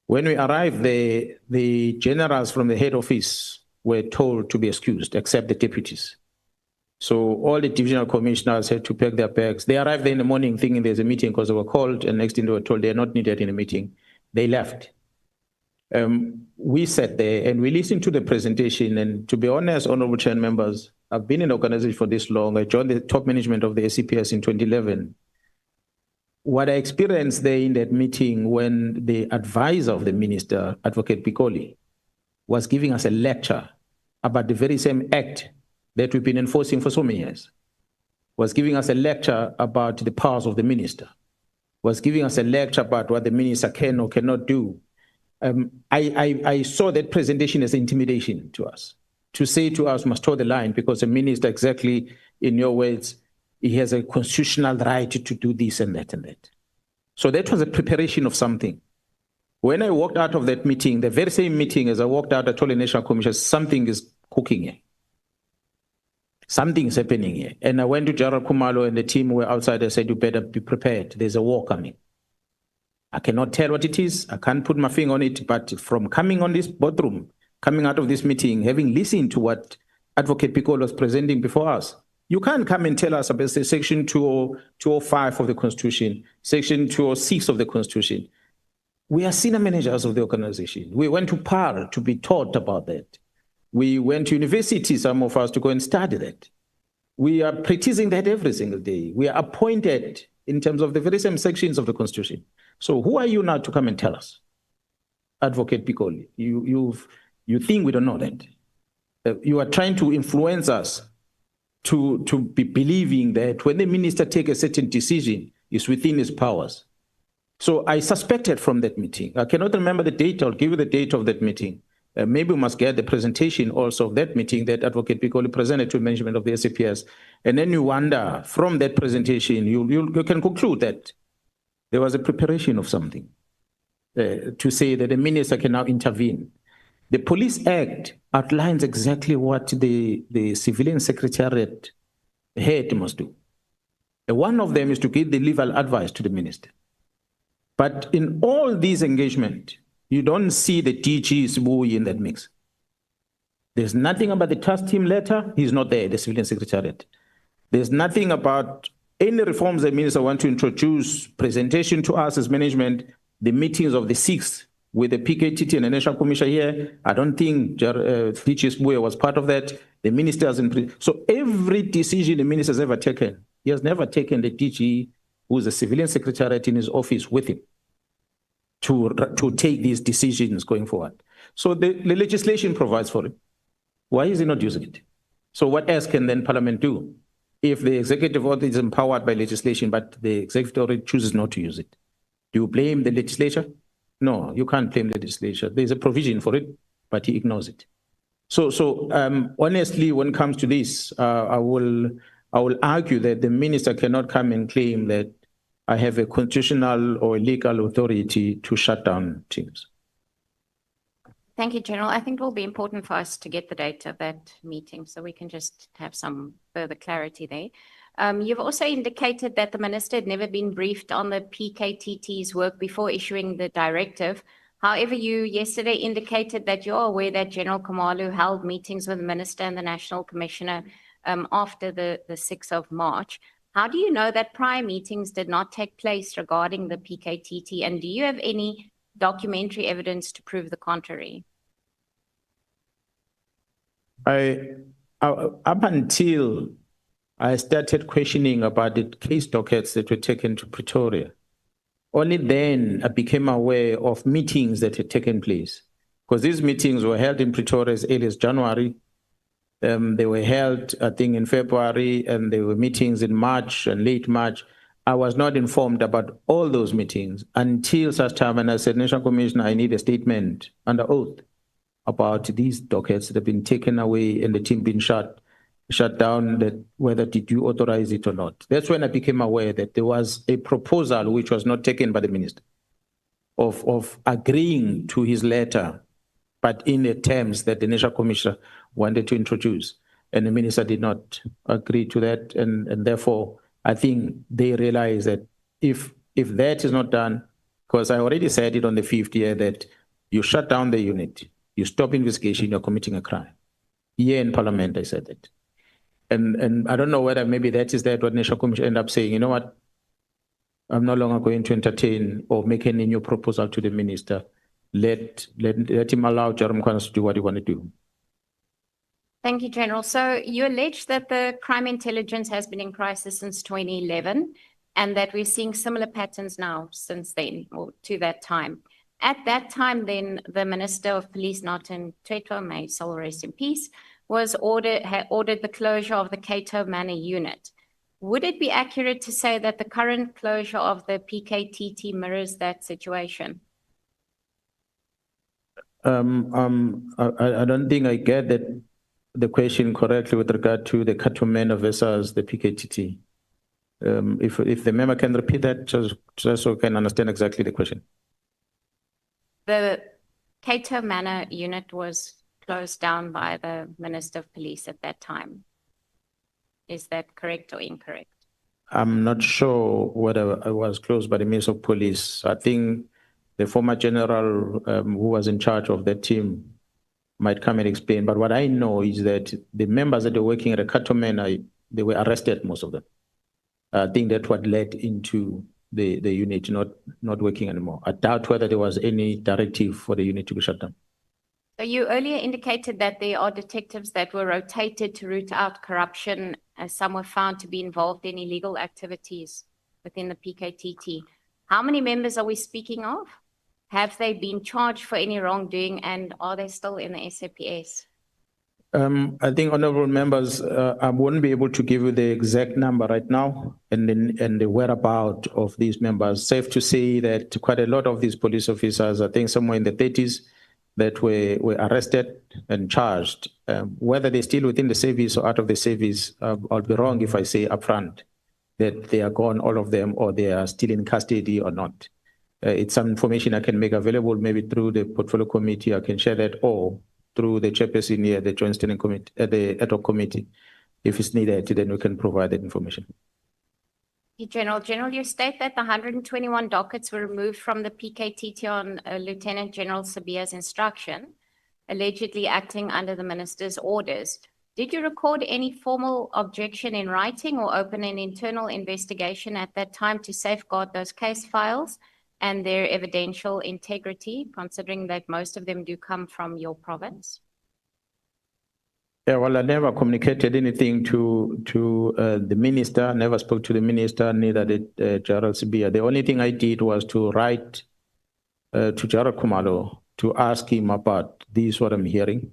When we arrived there, the generals from the head office were told to be excused, except the deputies. So all the divisional commissioners had to pack their bags. They arrived there in the morning thinking there's a meeting because they were called, and next thing they were told they're not needed in a meeting. They left. We sat there and we listened to the presentation, and to be honest, honorable chair and members, I've been in the organization for this long. I joined the top management of the SCPS in 2011. What I experienced there in that meeting, when the advisor of the minister, Advocate Pikoli, was giving us a lecture about the very same act that we've been enforcing for so many years, was giving us a lecture about the powers of the minister, was giving us a lecture about what the minister can or cannot do. I saw that presentation as intimidation to us, to say to us, must toe the line, because the minister, exactly in your words, he has a constitutional right to do this and that and that. So that was a preparation of something. When I walked out of that meeting, the very same meeting, as I walked out, I told the National Commission, something is cooking here. Something is happening here. And I went to General Khumalo and the team were outside. I said, you better be prepared. There's a war coming. I cannot tell what it is. I can't put my finger on it. But from coming on this boardroom, coming out of this meeting, having listened to what Advocate Pikoli was presenting before us, you can't come and tell us about Section 205 of the Constitution, Section 206 of the Constitution. We are senior managers of the organization. We went to PAR to be taught about that. We went to university, some of us, to go and study that. We are practicing that every single day. We are appointed in terms of the very same sections of the Constitution. So who are you now to come and tell us? Advocate Piccoli, you think we don't know that? You are trying to influence us to be believing that when the minister takes a certain decision, it's within his powers. So I suspected from that meeting. I cannot remember the date. I'll give you the date of that meeting. Maybe we must get the presentation also of that meeting that Advocate Piccoli presented to management of the SAPS. And then you wonder, from that presentation, you can conclude that there was a preparation of something to say that the minister can now intervene. The Police Act outlines exactly what the civilian secretariat head must do. One of them is to give the legal advice to the minister. But in all these engagements, you don't see the DG's buoy in that mix. There's nothing about the task team letter. He's not there, the civilian secretariat. There's nothing about any reforms the minister wants to introduce, presentation to us as management, the meetings of the 6th with the PKTT and the National Commission here. I don't think DG's buoy was part of that. The minister hasn't. So every decision the minister has ever taken, he has never taken the DG, who's a civilian secretariat in his office, with him to take these decisions going forward. So the legislation provides for it. Why is he not using it? So what else can then Parliament do if the executive order is empowered by legislation, but the executive order chooses not to use it? Do you blame the legislature? No, you can't blame the legislature. There's a provision for it, but he ignores it. So honestly, when it comes to this, I will argue that the minister cannot come and claim that I have a constitutional or legal authority to shut down teams. Thank you, General. I think it will be important for us to get the date of that meeting so we can just have some further clarity there. You've also indicated that the minister had never been briefed on the PKTT's work before issuing the directive. However, you yesterday indicated that you're aware that General Khumalo held meetings with the minister and the National Commissioner after the 6th of March. How do you know that prior meetings did not take place regarding the PKTT? And do you have any documentary evidence to prove the contrary? Up until I started questioning about the case dockets that were taken to Pretoria, only then I became aware of meetings that had taken place. Because these meetings were held in Pretoria as early as January. They were held, I think, in February, and there were meetings in March and late March. I was not informed about all those meetings until such time, and I said, National Commissioner, I need a statement under oath about these dockets that have been taken away and the team being shut down, that whether did you authorize it or not. That's when I became aware that there was a proposal which was not taken by the minister of agreeing to his letter, but in the terms that the National Commissioner wanted to introduce. And the minister did not agree to that. And therefore, I think they realize that if that is not done, because I already said it on the 5th year, that you shut down the unit, you stop investigation, you're committing a crime. Here in Parliament, I said that. And I don't know whether maybe that is what National Commission end up saying, you know what, I'm no longer going to entertain or make any new proposal to the minister. Let him allow Jerome Mkwanazi to do what he wants to do. Thank you, General. So you allege that the crime intelligence has been in crisis since 2011 and that we're seeing similar patterns now since then, or to that time. At that time, then, the Minister of Police, Nathi Mthethwa, may his soul rest in peace, had ordered the closure of the Cato Manor unit. Would it be accurate to say that the current closure of the PKTT mirrors that situation? I don't think I get the question correctly with regard to the Cato Manor versus the PKTT. If the member can repeat that, just so we can understand exactly the question. The Cato Manor unit was closed down by the Minister of Police at that time. Is that correct or incorrect? I'm not sure whether it was closed by the Minister of Police. I think the former general who was in charge of that team might come and explain. But what I know is that the members that were working at the Cato Manor, they were arrested, most of them. I think that's what led into the unit not working anymore. I doubt whether there was any directive for the unit to be shut down. So you earlier indicated that there are detectives that were rotated to root out corruption, as some were found to be involved in illegal activities within the PKTT. How many members are we speaking of? Have they been charged for any wrongdoing, and are they still in the SAPS? I think, honorable members, I won't be able to give you the exact number right now and the whereabout of these members. Safe to say that quite a lot of these police officers, I think somewhere in the 30s, that were arrested and charged. Whether they're still within the service or out of the service, I'll be wrong if I say upfront that they are gone, all of them, or they are still in custody or not. It's some information I can make available, maybe through the portfolio committee. I can share that, or through the chairperson here, the Joint Standing Committee, the ad hoc committee. If it's needed, then we can provide that information. General, you state that the 121 dockets were removed from the PKTT on Lieutenant General Sibiya's instruction, allegedly acting under the minister's orders. Did you record any formal objection in writing or open an internal investigation at that time to safeguard those case files and their evidential integrity, considering that most of them do come from your province? Yeah, well, I never communicated anything to the minister, never spoke to the minister, neither did General Sibiya. The only thing I did was to write to Gerald Khumalo to ask him about this, what I'm hearing,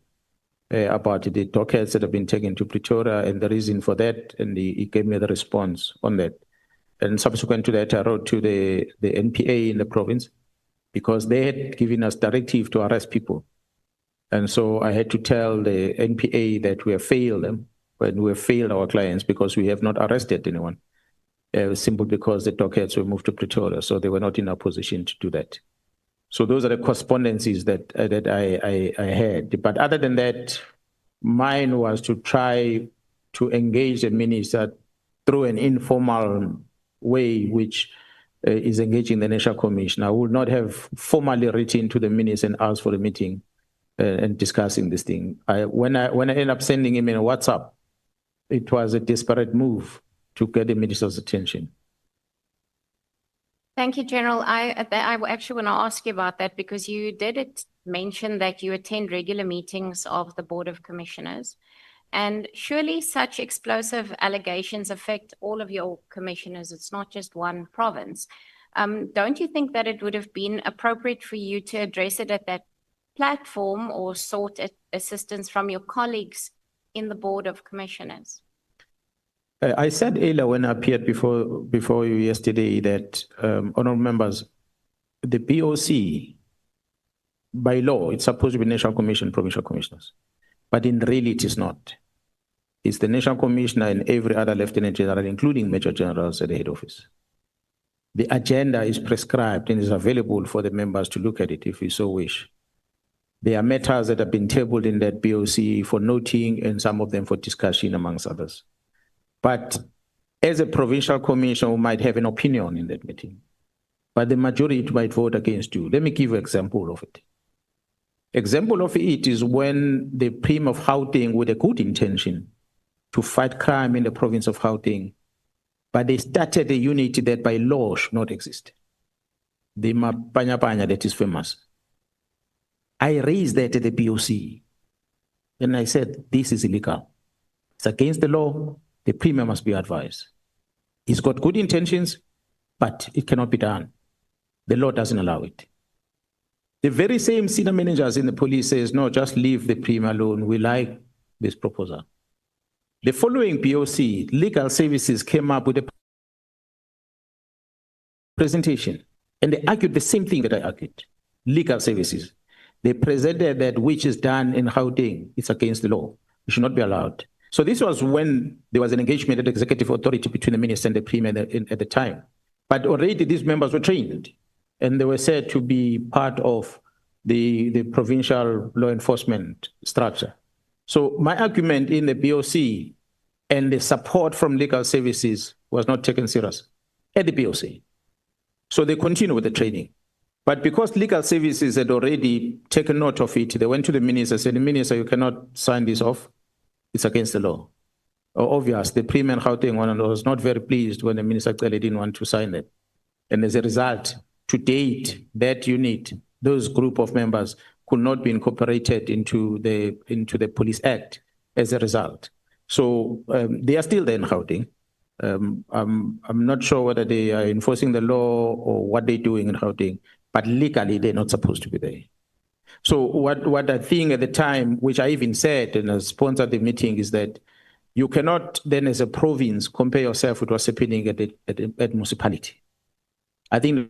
about the dockets that have been taken to Pretoria and the reason for that, and he gave me the response on that. And subsequent to that, I wrote to the NPA in the province, because they had given us directive to arrest people. And so I had to tell the NPA that we have failed them, when we have failed our clients, because we have not arrested anyone, simply because the dockets were moved to Pretoria, so they were not in a position to do that. So those are the correspondences that I had. But other than that, mine was to try to engage the minister through an informal way, which is engaging the National Commission. I would not have formally written to the minister and asked for a meeting and discussing this thing. When I ended up sending him in a WhatsApp, it was a desperate move to get the minister's attention. Thank you, General. I actually want to ask you about that, because you did mention that you attend regular meetings of the Board of Commissioners, and surely such explosive allegations affect all of your commissioners. It's not just one province. Don't you think that it would have been appropriate for you to address it at that platform or sought assistance from your colleagues in the Board of Commissioners? I said earlier when I appeared before you yesterday that, honorable members, the BOC, by law, it's supposed to be National Commission, Provincial Commissioners. But in reality, it is not. It's the National Commissioner and every other Lieutenant General, including Major Generals at the head office. The agenda is prescribed and is available for the members to look at it if we so wish. There are matters that have been tabled in that BOC for noting, and some of them for discussion, amongst others. But as a provincial commissioner, we might have an opinion in that meeting, but the majority might vote against you. Let me give you an example of it. Example of it is when the Prim of Gauteng, with a good intention to fight crime in the province of Gauteng, but they started a unit that by law should not exist. The Mapanya that is famous. I raised that at the BOC, and I said, this is illegal. It's against the law. The Premier must be advised. He's got good intentions, but it cannot be done. The law doesn't allow it. The very same senior managers in the police says, no, just leave the Premier alone. We like this proposal. The following BOC, legal services came up with a presentation, and they argued the same thing that I argued. Legal services. They presented that which is done in Gauteng, it's against the law. It should not be allowed. So this was when there was an engagement at the executive authority between the minister and the Premier at the time. But already these members were trained, and they were said to be part of the provincial law enforcement structure. So my argument in the BOC and the support from legal services was not taken serious at the BOC. So they continue with the training. But because legal services had already taken note of it, they went to the minister, said, Minister, you cannot sign this off. It's against the law. Obvious, the Premier and Gauteng one was not very pleased when the Minister clearly didn't want to sign that. And as a result, to date, that unit, those group of members could not be incorporated into the Police Act as a result. So they are still there in Gauteng. I'm not sure whether they are enforcing the law or what they're doing in Gauteng, but legally they're not supposed to be there. So what I think at the time, which I even said and I sponsored the meeting, is that you cannot then as a province compare yourself with what's happening at municipality. I think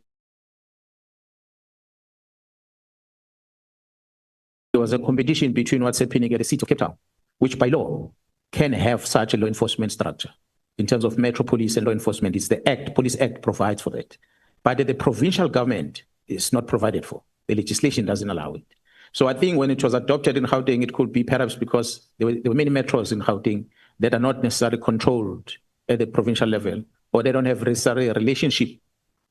there was a competition between what's happening at the city of Cape Town, which by law can have such a law enforcement structure. In terms of Metro Police and law enforcement, it's the Act, Police Act provides for that. But the provincial government is not provided for. The legislation doesn't allow it. So I think when it was adopted in Gauteng, it could be perhaps because there were many metros in Gauteng that are not necessarily controlled at the provincial level, or they don't have necessarily a relationship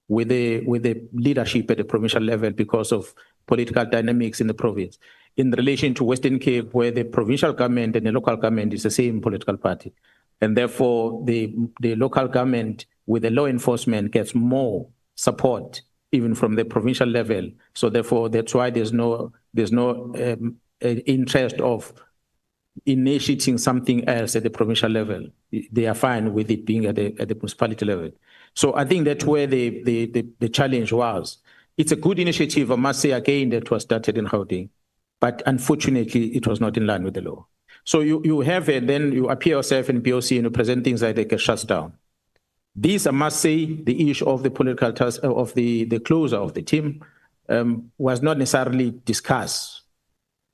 with the leadership at the provincial level because of political dynamics in the province. In relation to Western Cape, where the provincial government and the local government is the same political party, and therefore the local government with the law enforcement gets more support even from the provincial level. So therefore, that's why there's no interest of initiating something else at the provincial level. They are fine with it being at the municipality level. So I think that's where the challenge was. It's a good initiative, I must say again, that was started in Gauteng, but unfortunately, it was not in line with the law. So you have it, then you appear yourself in POC and you present things like they get shut down. This, I must say, the issue of the political task of the closure of the team was not necessarily discussed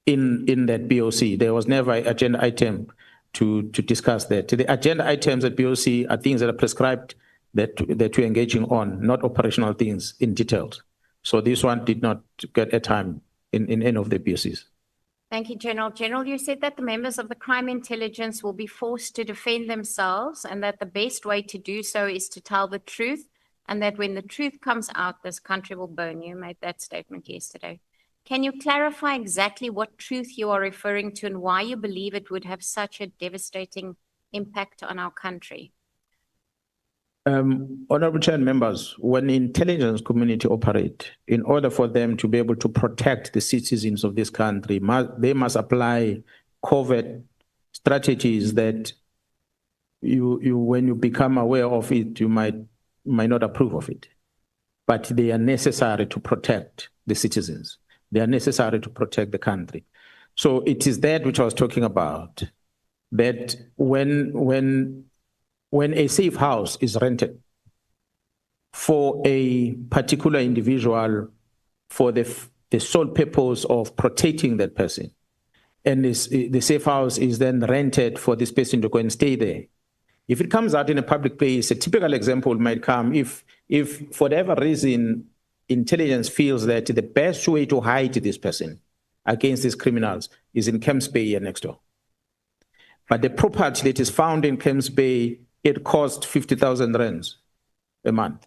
in that POC. There was never an agenda item to discuss that. The agenda items at POC are things that are prescribed that we're engaging on, not operational things in details. So this one did not get a time in any of the POCs. Thank you, General. General, you said that the members of the crime intelligence will be forced to defend themselves and that the best way to do so is to tell the truth, and that when the truth comes out, this country will burn. You made that statement yesterday. Can you clarify exactly what truth you are referring to and why you believe it would have such a devastating impact on our country? Honorable Chair and members, when the intelligence community operate, in order for them to be able to protect the citizens of this country, they must apply covert strategies that when you become aware of it, you might not approve of it. But they are necessary to protect the citizens. They are necessary to protect the country. So it is that which I was talking about, that when a safe house is rented for a particular individual for the sole purpose of protecting that person, and the safe house is then rented for this person to go and stay there. If it comes out in a public place, a typical example might come if for whatever reason, intelligence feels that the best way to hide this person against these criminals is in Camps Bay here next door. But the property that is found in Camps Bay, it costs 50,000 rands a month.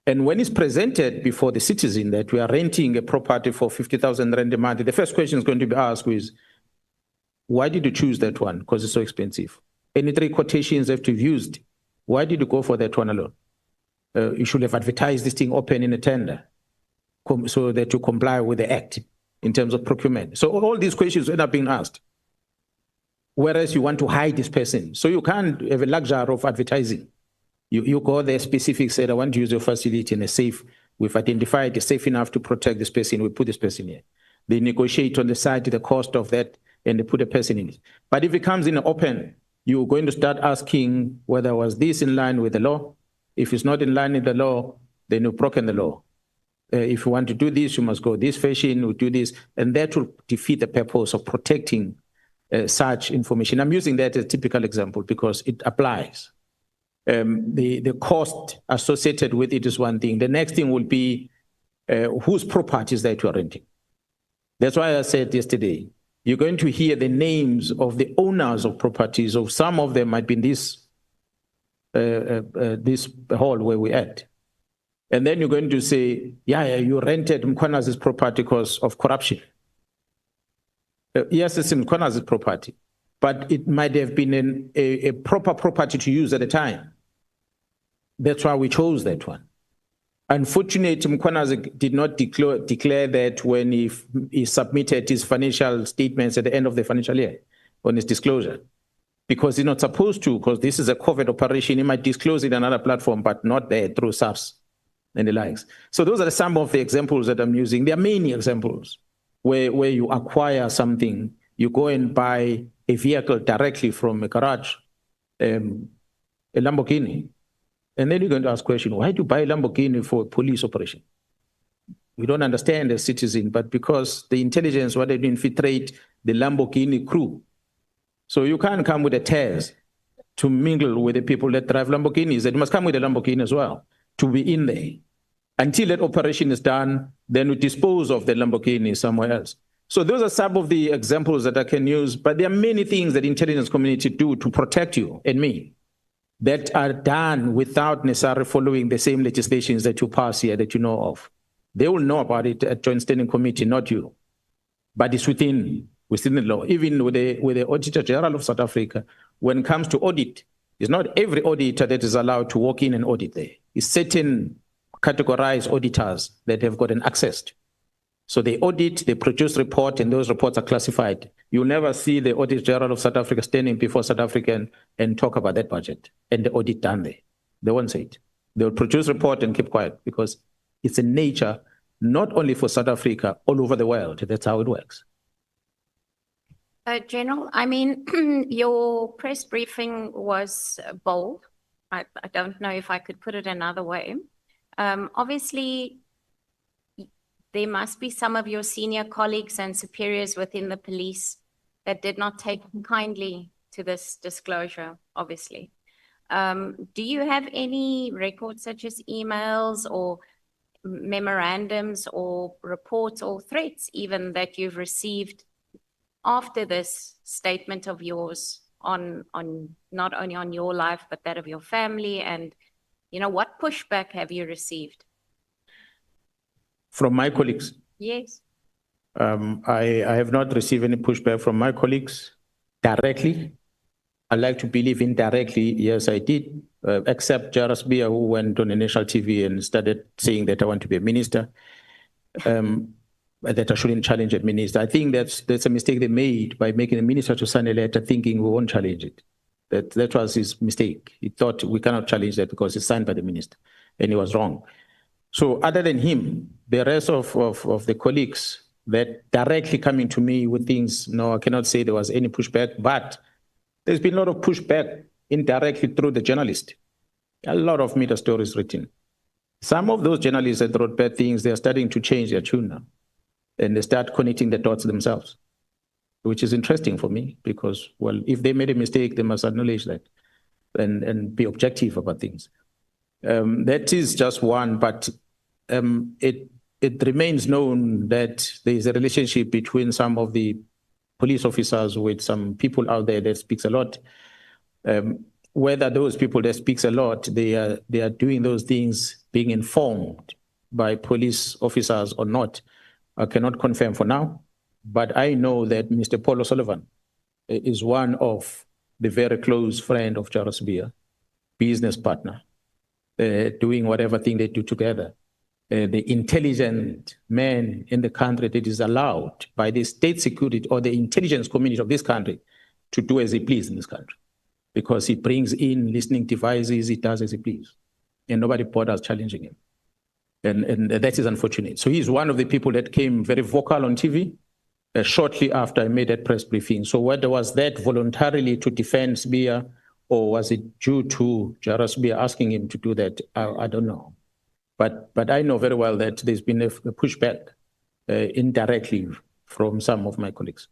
And when it's presented before the citizen that we are renting a property for 50,000 rand a month, the first question is going to be asked is, why did you choose that one? Because it's so expensive. Any 3 quotations that you've used, why did you go for that one alone? You should have advertised this thing open in a tender so that you comply with the act in terms of procurement. So all these questions end up being asked. Whereas you want to hide this person. So you can't have a luxury of advertising. You go there specific, said, I want to use your facility in a safe. We've identified it's safe enough to protect this person. We put this person here. They negotiate on the side the cost of that and they put a person in it. But if it comes in open, you're going to start asking whether was this in line with the law. If it's not in line with the law, then you've broken the law. If you want to do this, you must go this fashion, you do this. And that will defeat the purpose of protecting such information. I'm using that as a typical example because it applies. The cost associated with it is one thing. The next thing will be whose property is that you are renting. That's why I said yesterday, you're going to hear the names of the owners of properties, of some of them might be in this hall where we're at. And then you're going to say, yeah, you rented Mkwanazi's property because of corruption. Yes, it's Mkwanazi's property, but it might have been a proper property to use at the time. That's why we chose that one. Unfortunately, Mkwanazi did not declare that when he submitted his financial statements at the end of the financial year on his disclosure, because he's not supposed to, because this is a covert operation. He might disclose it on another platform, but not there through SARS and the likes. So those are some of the examples that I'm using. There are many examples where you acquire something, you go and buy a vehicle directly from a garage, a Lamborghini. And then you're going to ask question, why do you buy a Lamborghini for a police operation? We don't understand as citizen, but because the intelligence wanted to infiltrate the Lamborghini crew. So you can't come with a test to mingle with the people that drive Lamborghinis. They must come with a Lamborghini as well to be in there. Until that operation is done, then we dispose of the Lamborghini somewhere else. So those are some of the examples that I can use, but there are many things that the intelligence community do to protect you and me that are done without necessarily following the same legislations that you pass here that you know of. They will know about it at Joint Standing Committee, not you. But it's within the law. Even with the Auditor General of South Africa, when it comes to audit, it's not every auditor that is allowed to walk in and audit there. It's certain categorized auditors that have gotten access to. So they audit, they produce report, and those reports are classified. You'll never see the Auditor General of South Africa standing before South Africa and talk about that budget and the audit done there. They won't say it. They'll produce report and keep quiet because it's a nature, not only for South Africa, all over the world. That's how it works. General, I mean, your press briefing was bold. I don't know if I could put it another way. Obviously, there must be some of your senior colleagues and superiors within the police that did not take kindly to this disclosure, obviously. Do you have any records such as emails or memorandums or reports or threats even that you've received after this statement of yours on not only on your life, but that of your family? And, you know, what pushback have you received? From my colleagues? Yes. I have not received any pushback from my colleagues directly. I like to believe indirectly, yes, I did, except Jairus Bia, who went on a national TV and started saying that I want to be a minister, that I shouldn't challenge a minister. I think that's a mistake they made by making a minister to sign a letter thinking we won't challenge it. That was his mistake. He thought we cannot challenge that because it's signed by the minister, and he was wrong. So other than him, the rest of the colleagues that directly coming to me with things, no, I cannot say there was any pushback, but there's been a lot of pushback indirectly through the journalist. A lot of media stories written. Some of those journalists that wrote bad things, they're starting to change their tune now. And they start connecting the dots themselves, which is interesting for me because, well, if they made a mistake, they must acknowledge that and be objective about things. That is just one, but it remains known that there is a relationship between some of the police officers with some people out there that speaks a lot. Whether those people that speaks a lot, they are doing those things being informed by police officers or not, I cannot confirm for now. But I know that Mr. Paul O'Sullivan is one of the very close friend of Jairus Bia, business partner, doing whatever thing they do together. The intelligent man in the country that is allowed by the state security or the intelligence community of this country to do as he please in this country. Because he brings in listening devices, he does as he please. And nobody bothers challenging him. And that is unfortunate. So he's one of the people that came very vocal on TV shortly after I made that press briefing. So whether was that voluntarily to defend Bia or was it due to Jairus Bia asking him to do that? I don't know. But I know very well that there's been a pushback indirectly from some of my colleagues.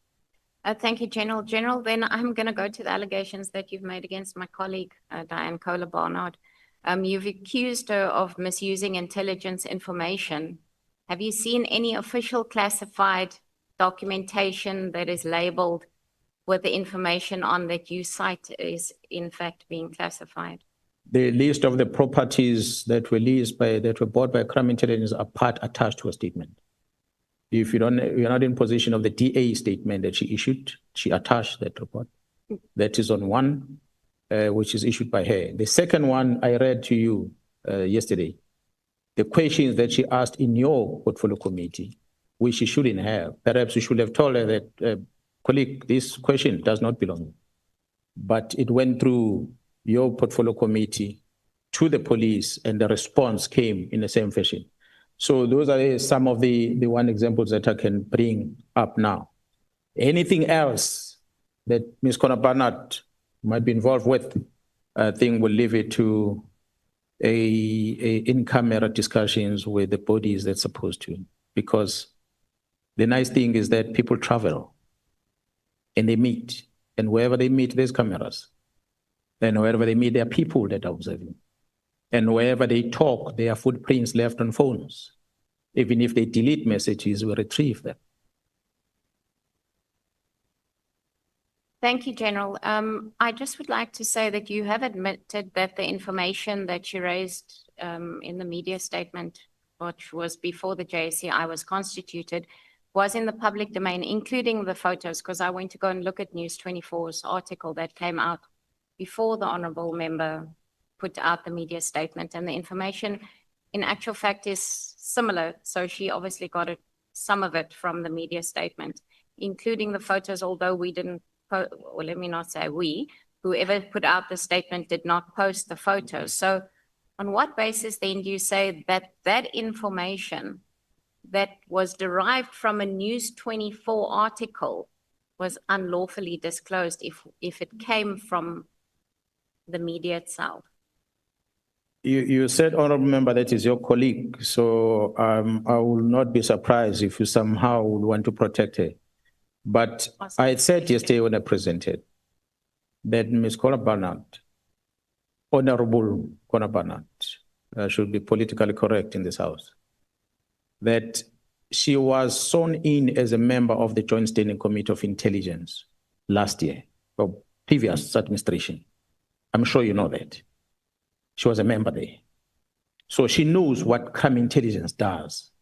Thank you, General. General, then I'm going to go to the allegations that you've made against my colleague, Diane Kohler-Barnard. You've accused her of misusing intelligence information. Have you seen any official classified documentation that is labeled with the information on that you cite is in fact being classified? The list of the properties that were bought by crime intelligence are part attached to a statement. If you're not in possession of the DA statement that she issued, she attached that report. That is on one, which is issued by her. The second one I read to you yesterday. the questions that she asked in your portfolio committee, which she shouldn't have. Perhaps you should have told her that, colleague, this question does not belong. But it went through your portfolio committee to the police, and the response came in the same fashion. So those are some of the one examples that I can bring up now. Anything else that Ms. Barnard might be involved with, I think we'll leave it to a in-camera discussions with the bodies that's supposed to, because the nice thing is that people travel and they meet, and wherever they meet, there's cameras. And wherever they meet, there are people that are observing. And wherever they talk, there are footprints left on phones. Even if they delete messages, we retrieve them. Thank you, General. I just would like to say that you have admitted that the information that you raised in the media statement, which was before the JSCI was constituted, was in the public domain, including the photos, because I went to go and look at News 24's article that came out before the honorable member put out the media statement, and the information in actual fact is similar. So she obviously got some of it from the media statement, including the photos, although we didn't, or let me not say we, whoever put out the statement did not post the photos. So on what basis then do you say that that information that was derived from a News 24 article was unlawfully disclosed if it came from the media itself? You said, honorable member, that is your colleague. So I will not be surprised if you somehow would want to protect her. But Awesome. I said yesterday when I presented that Ms. Barnard, Honorable Barnard, should be politically correct in this house, that she was sworn in as a member of the Joint Standing Committee of Intelligence last year, or previous administration. I'm sure you know that. She was a member there. So she knows what crime intelligence does.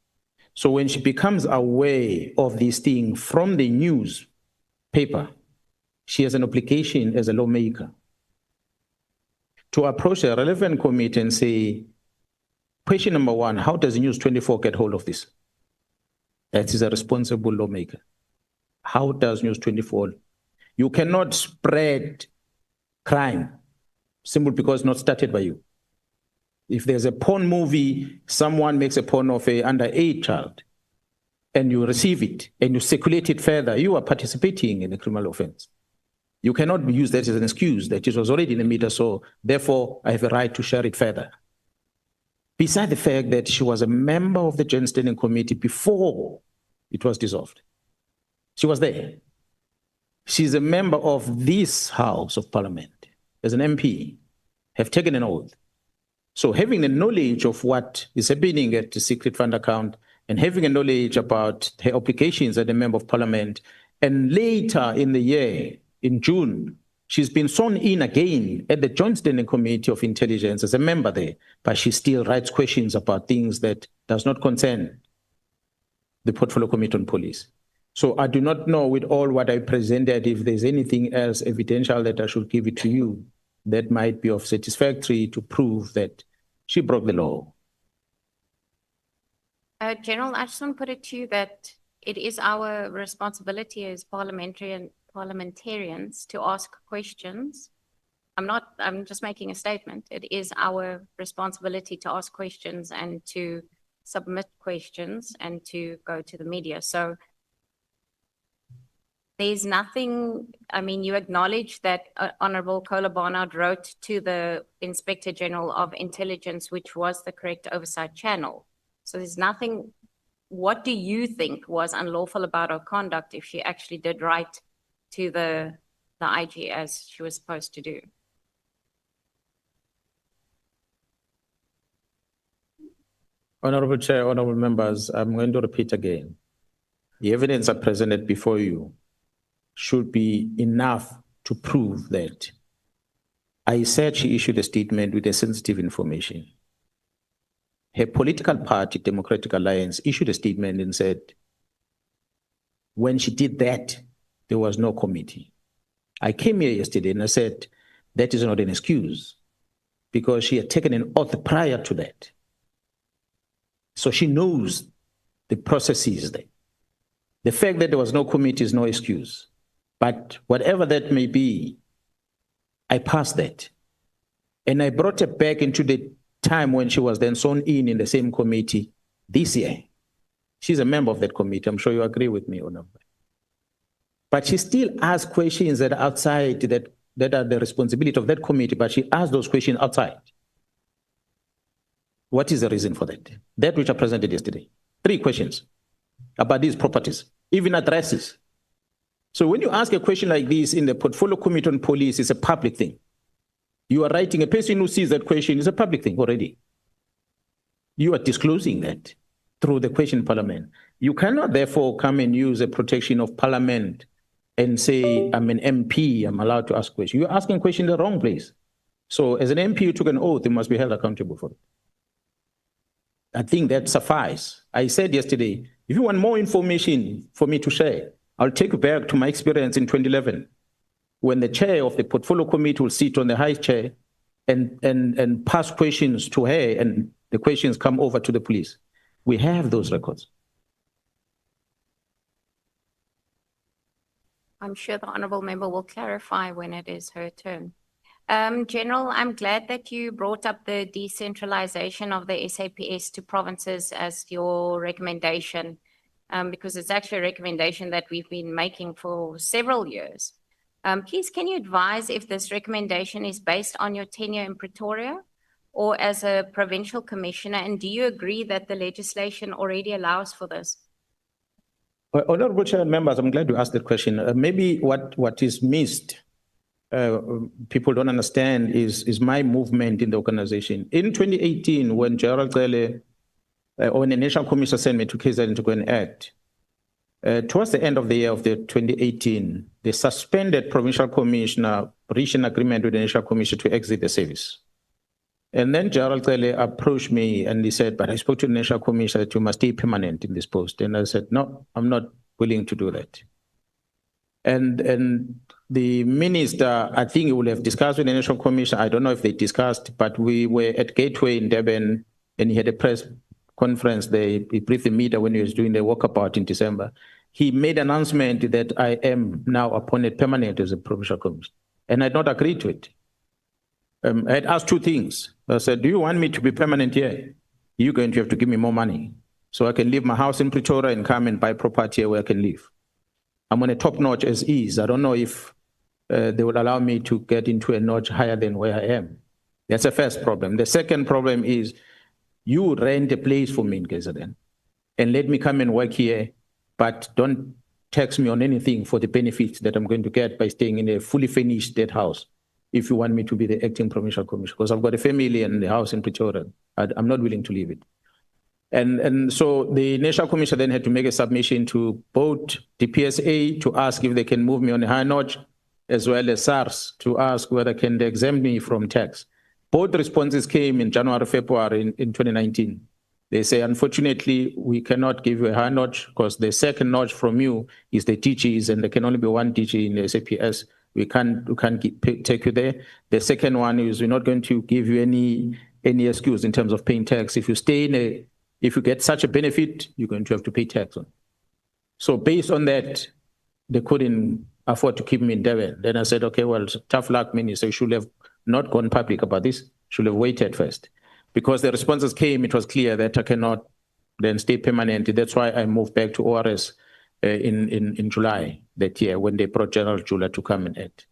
So when she becomes aware of this thing from the newspaper, she has an obligation as a lawmaker to approach a relevant committee and say, question number one, how does News 24 get hold of this? That is a responsible lawmaker. How does News 24? You cannot spread crime simply because it's not started by you. If there's a porn movie, someone makes a porn of an underage child, and you receive it and you circulate it further, you are participating in a criminal offense. You cannot use that as an excuse that it was already in the media, so therefore I have a right to share it further. Besides the fact that she was a member of the Joint Standing Committee before it was dissolved. She was there. She's a member of this House of Parliament as an MP, have taken an oath. So having the knowledge of what is happening at the secret fund account and having a knowledge about her obligations as a member of parliament, and later in the year, in June, she's been sworn in again at the Joint Standing Committee of Intelligence as a member there, but she still writes questions about things that does not concern the Portfolio Committee on Police. So I do not know with all what I presented, if there's anything else evidential that I should give it to you that might be of satisfactory to prove that she broke the law. General, I just want to put it to you that it is our responsibility as parliamentarians to ask questions. I'm just making a statement. It is our responsibility to ask questions and to submit questions and to go to the media. So there's nothing, I mean, you acknowledge that Honorable Barnard wrote to the Inspector General of Intelligence, which was the correct oversight channel. So there's nothing, what do you think was unlawful about her conduct if she actually did write to the IG as she was supposed to do? Honorable Chair, honorable members, I'm going to repeat again. The evidence I presented before you should be enough to prove that I said she issued a statement with a sensitive information. Her political party, Democratic Alliance, issued a statement and said, when she did that, there was no committee. I came here yesterday and I said, that is not an excuse because she had taken an oath prior to that. So she knows the processes there. The fact that there was no committee is no excuse. But whatever that may be, I passed that. And I brought her back into the time when she was then sworn in the same committee this year. She's a member of that committee. I'm sure you agree with me, Honorable. But she still asks questions that are outside, that are the responsibility of that committee, but she asks those questions outside. What is the reason for that? That which I presented yesterday. 3 questions about these properties, even addresses. So when you ask a question like this in the Portfolio Committee on Police, it's a public thing. You are writing, a person who sees that question is a public thing already. You are disclosing that through the question in Parliament. You cannot therefore come and use a protection of Parliament and say, I'm an MP, I'm allowed to ask questions. You're asking questions in the wrong place. So as an MP, you took an oath, you must be held accountable for it. I think that suffices. I said yesterday, if you want more information for me to share, I'll take you back to my experience in 2011, when the chair of the Portfolio Committee will sit on the high chair and pass questions to her, and the questions come over to the police. We have those records. I'm sure the honourable member will clarify when it is her turn. General, I'm glad that you brought up the decentralization of the SAPS to provinces as your recommendation, because it's actually a recommendation that we've been making for several years. Please, can you advise if this recommendation is based on your tenure in Pretoria or as a provincial commissioner? And do you agree that the legislation already allows for this? Honorable Chair and members, I'm glad you asked that question. Maybe what is missed, people don't understand, is my movement in the organization. In 2018, when Gerald Cele, when the National Commission sent me to KZN to go and act, towards the end of the year of the 2018, the suspended provincial commissioner reached an agreement with the National Commission to exit the service. And then Gerald Cele approached me and he said, but I spoke to the National Commission that you must stay permanent in this post. And I said, no, I'm not willing to do that. And the minister, I think he would have discussed with the National Commission. I don't know if they discussed, but we were at Gateway in Durban and he had a press conference there. He briefed the media when he was doing the walkabout in December. He made an announcement that I am now appointed permanent as a provincial commissioner. And I had not agreed to it. I had asked 2 things. I said, do you want me to be permanent here? You're going to have to give me more money so I can leave my house in Pretoria and come and buy property here where I can live. I'm on a top notch as is. I don't know if they would allow me to get into a notch higher than where I am. That's the first problem. The second problem is you rent a place for me in KZN and let me come and work here, but don't tax me on anything for the benefits that I'm going to get by staying in a fully furnished state house. If you want me to be the acting provincial commissioner, because I've got a family and the house in Pretoria, I'm not willing to leave it. And so the National Commission then had to make a submission to both the PSA to ask if they can move me on a high notch, as well as SARS to ask whether can they exempt me from tax. Both responses came in January, February in 2019. They say, unfortunately, we cannot give you a high notch because the second notch from you is the DGs, and there can only be 1 DG in the SAPS. We can't take you there. The second one is we're not going to give you any excuse in terms of paying tax. If you stay if you get such a benefit, you're going to have to pay tax on. So based on that, they couldn't afford to keep me in Durban. Then I said, okay, well, tough luck, Minister. You should have not gone public about this. Should have waited first. Because the responses came, it was clear that I cannot then stay permanent. That's why I moved back to ORS in July that year when they brought General Jula to come and act.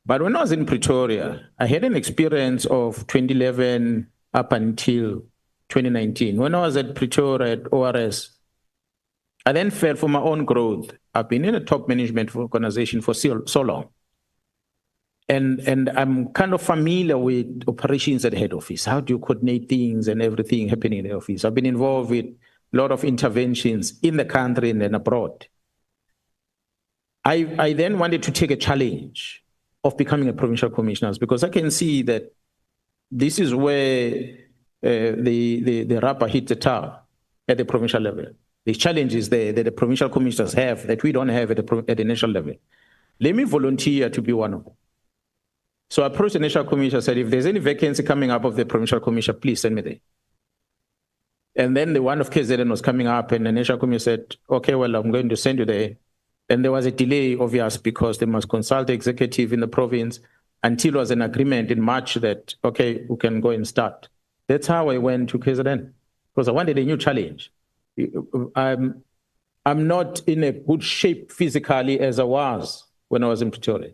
But when I was in Pretoria, I had an experience of 2011 up until 2019. When I was at Pretoria at ORS, I then felt for my own growth. I've been in a top management organization for so long. And I'm kind of familiar with operations at head office. How do you coordinate things and everything happening in the office? I've been involved with a lot of interventions in the country and then abroad. I then wanted to take a challenge of becoming a provincial commissioner because I can see that this is where the rubber hits the tar at the provincial level. The challenges there that the provincial commissioners have that we don't have at the national level. Let me volunteer to be one of them. So I approached the National Commission and said, if there's any vacancy coming up of the Provincial Commission, please send me there. And then the one of KZN was coming up, and the National Commission said, okay, well, I'm going to send you there. And there was a delay, obvious, because they must consult the executive in the province until there was an agreement in March that, okay, we can go and start. That's how I went to KZN, because I wanted a new challenge. I'm not in a good shape physically as I was when I was in Pretoria.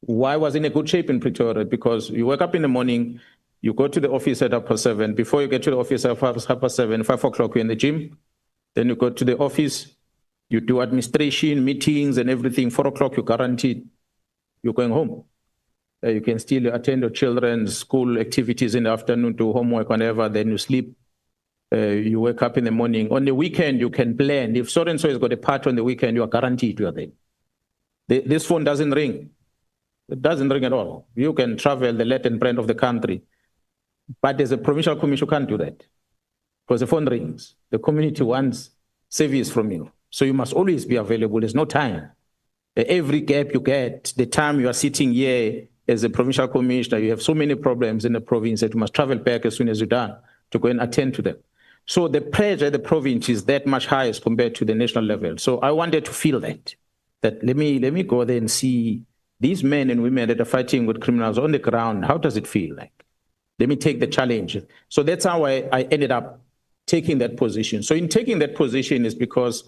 Why was I in a good shape in Pretoria? Because you wake up in the morning, you go to the office at 7:30. Before you get to the office at 7:30, 5 o'clock, you're in the gym. Then you go to the office, you do administration, meetings and everything. 4 o'clock, you're guaranteed you're going home. You can still attend your children's school activities in the afternoon, do homework, whatever, then you sleep. You wake up in the morning. On the weekend, you can plan. If so-and-so has got a party on the weekend, you are guaranteed you are there. This phone doesn't ring. It doesn't ring at all. You can travel the length and breadth of the country. But as a provincial commission, you can't do that. Because the phone rings. The community wants service from you. So you must always be available. There's no time. Every gap you get, the time you are sitting here as a provincial commissioner, you have so many problems in the province that you must travel back as soon as you're done to go and attend to them. So the pressure at the province is that much higher as compared to the national level. So I wanted to feel that let me go there and see these men and women that are fighting with criminals on the ground. How does it feel like? Let me take the challenge. So that's how I ended up taking that position. So in taking that position is because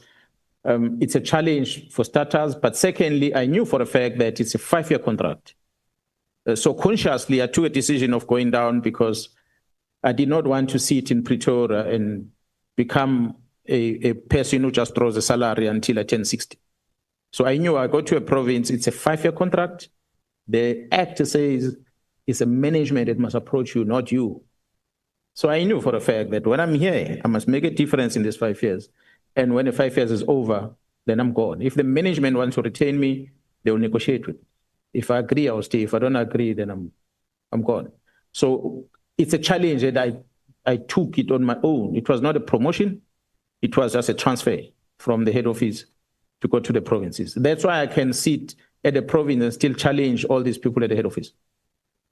it's a challenge for starters, but secondly, I knew for a fact that it's a 5-year contract. So consciously, I took a decision of going down because I did not want to sit in Pretoria and become a person who just throws a salary until I turn 60. So I knew I go to a province, it's a 5-year contract. The act says it's a management that must approach you, not you. So I knew for a fact that when I'm here, I must make a difference in these 5 years. And when the 5 years is over, then I'm gone. If the management wants to retain me, they will negotiate with me. If I agree, I'll stay. If I don't agree, then I'm gone. So it's a challenge that I took it on my own. It was not a promotion. It was just a transfer from the head office to go to the provinces. That's why I can sit at the province and still challenge all these people at the head office,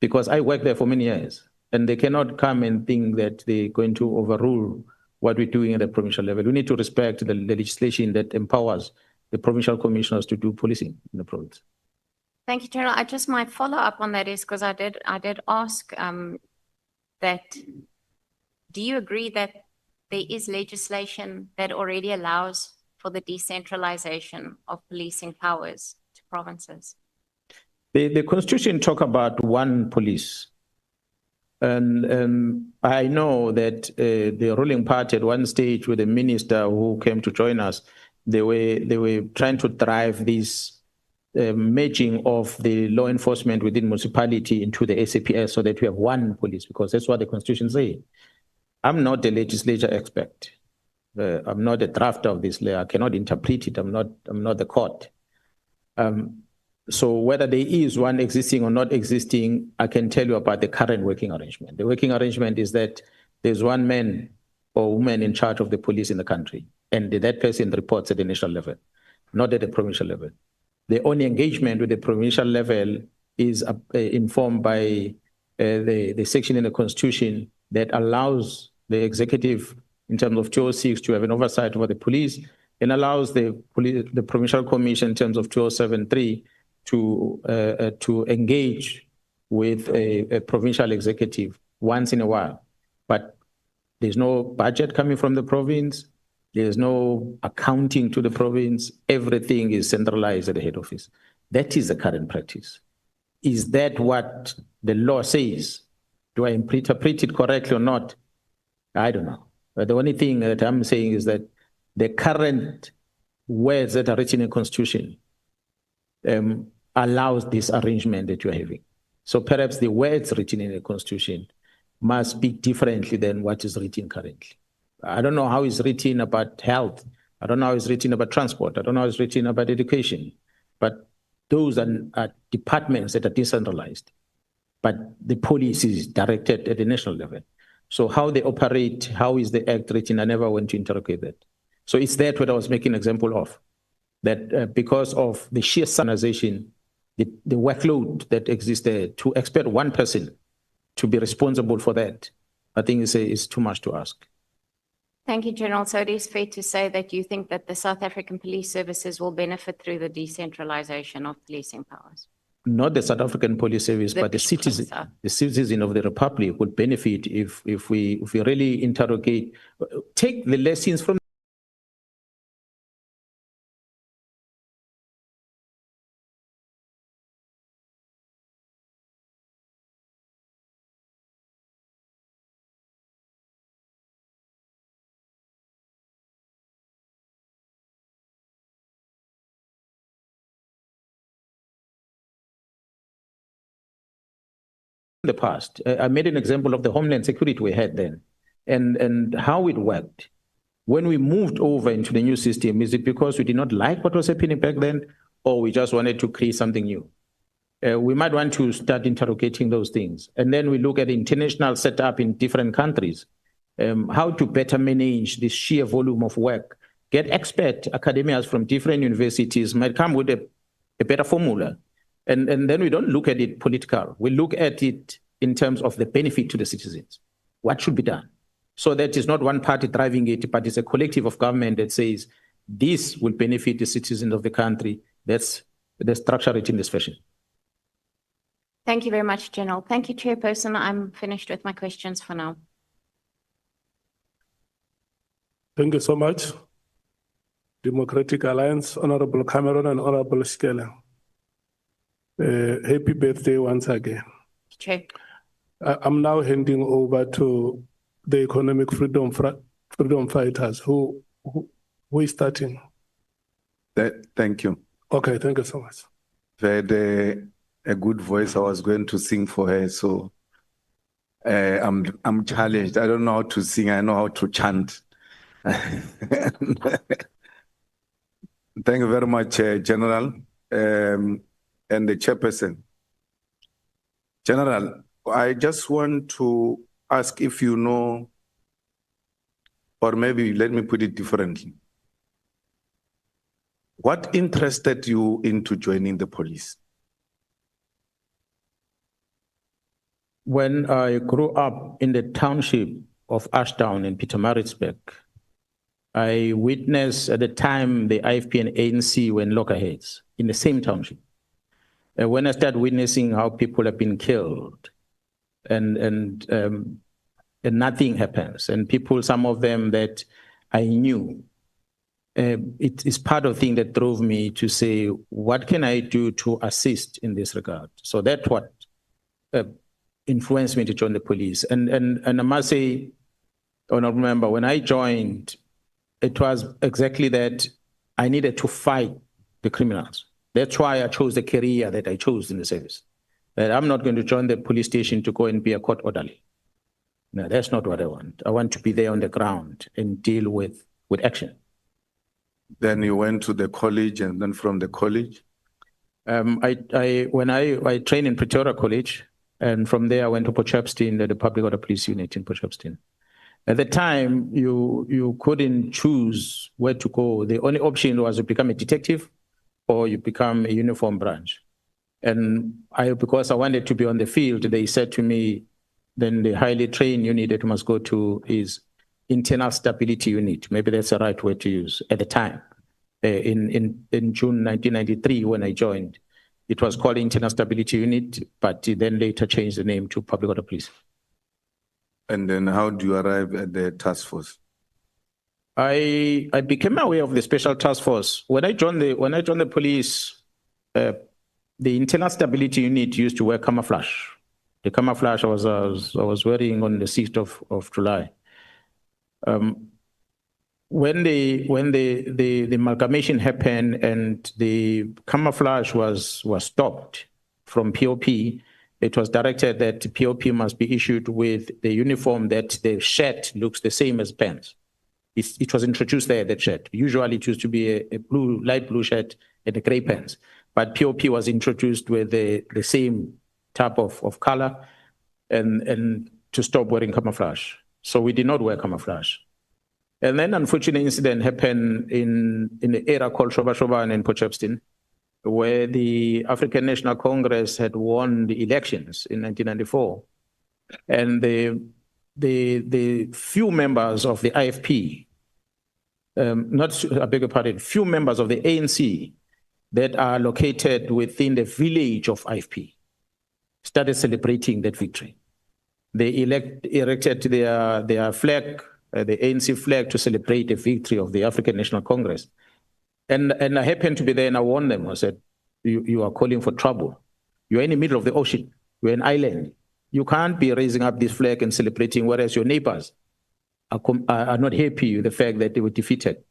because I worked there for many years, and they cannot come and think that they're going to overrule what we're doing at the provincial level. We need to respect the legislation that empowers the provincial commissioners to do policing in the province. Thank you, General. I just might follow up on that is because I did ask that, do you agree that there is legislation that already allows for the decentralization of policing powers to provinces? The Constitution talks about one police. And I know that the ruling party at one stage with the minister who came to join us, they were trying to drive this merging of the law enforcement within municipality into the SAPS so that we have one police, because that's what the Constitution says. I'm not a legislature expert. I'm not a drafter of this law. I cannot interpret it. I'm not the court. So whether there is one existing or not existing, I can tell you about the current working arrangement. The working arrangement is that there's one man or woman in charge of the police in the country, and that person reports at the national level, not at the provincial level. The only engagement with the provincial level is informed by the section in the Constitution that allows the executive, in terms of 206, to have an oversight over the police, and allows the provincial commission in terms of 207(3) to engage with a provincial executive once in a while. But there's no budget coming from the province. There's no accounting to the province. Everything is centralized at the head office. That is the current practice. Is that what the law says? Do I interpret it correctly or not? I don't know. But the only thing that I'm saying is that the current words that are written in the Constitution allows this arrangement that you're having. So perhaps the words written in the Constitution must speak differently than what is written currently. I don't know how it's written about health. I don't know how it's written about transport. I don't know how it's written about education. But those are departments that are decentralized. But the police is directed at the national level. So how they operate, how is the act written, I never went to interrogate that. So it's that what I was making an example of, that because of the sheer organization, the workload that exists there, to expect one person to be responsible for that, I think is too much to ask. Thank you, General. So it is fair to say that you think that the South African police services will benefit through the decentralization of policing powers? Not the South African Police Service, but the citizen of the Republic would benefit if we really interrogate, take the lessons from the past. I made an example of the Homeland Security we had then and how it worked. When we moved over into the new system, is it because we did not like what was happening back then, or we just wanted to create something new? We might want to start interrogating those things. And then we look at the international setup in different countries, how to better manage this sheer volume of work. Get expert academics from different universities might come with a better formula. And then we don't look at it political. We look at it in terms of the benefit to the citizens. What should be done? So that it's not one party driving it, but it's a collective of government that says this will benefit the citizens of the country. That's structure it in this fashion. Thank you very much, General. Thank you, Chairperson. I'm finished with my questions for now. Thank you so much. Democratic Alliance, Honorable Cameron and Honorable Skele. Happy birthday once again. Chair. I'm now handing over to the economic freedom fighters. Who is starting? Thank you. Okay, thank you so much. She had a good voice. I was going to sing for her, so I'm challenged. I don't know how to sing. I know how to chant. Thank you very much, General, and the Chairperson. General, I just want to ask if you know, or maybe let me put it differently. What interested you into joining the police? When I grew up in the township of Ashdown in Pietermaritzburg, I witnessed at the time the IFP and ANC were in loggerheads in the same township. When I started witnessing how people have been killed and nothing happens, and people, some of them that I knew, it is part of the thing that drove me to say, what can I do to assist in this regard? So that's what influenced me to join the police. And I must say, honorable member, when I joined, it was exactly that I needed to fight the criminals. That's why I chose the career that I chose in the service. That I'm not going to join the police station to go and be a court orderly. No, that's not what I want. I want to be there on the ground and deal with action. Then you went to the college, and then from the college? I trained in Pretoria College, and from there I went to Potchefstroom, the Public Order Police Unit in Potchefstroom. At the time, you couldn't choose where to go. The only option was to become a detective or you become a uniform branch. And because I wanted to be on the field, they said to me, then the highly trained unit that you must go to is internal stability unit. Maybe that's the right word to use at the time. In June 1993, when I joined, it was called internal stability unit, but then later changed the name to Public Order Police. And then how do you arrive at the task force? I became aware of the special task force. When I joined the police, the internal stability unit used to wear camouflage. The camouflage I was wearing on the 6th of July. When the amalgamation happened and the camouflage was stopped from POP, it was directed that POP must be issued with the uniform that the shirt looks the same as pants. It was introduced there, that shirt. Usually it used to be a light blue shirt and a gray pants. But POP was introduced with the same type of color and to stop wearing camouflage. So we did not wear camouflage. And then unfortunate incident happened in the area called Shoba in Potchefstroom, where the African National Congress had won the elections in 1994. And the the few members of the IFP, I beg your pardon, few members of the ANC that are located within the village of IFP started celebrating that victory. They erected their flag, the ANC flag, to celebrate the victory of the African National Congress. And I happened to be there, and I warned them. I said, you are calling for trouble. You're in the middle of the ocean. You're an island. You can't be raising up this flag and celebrating, whereas your neighbors are not happy with the fact that they were defeated.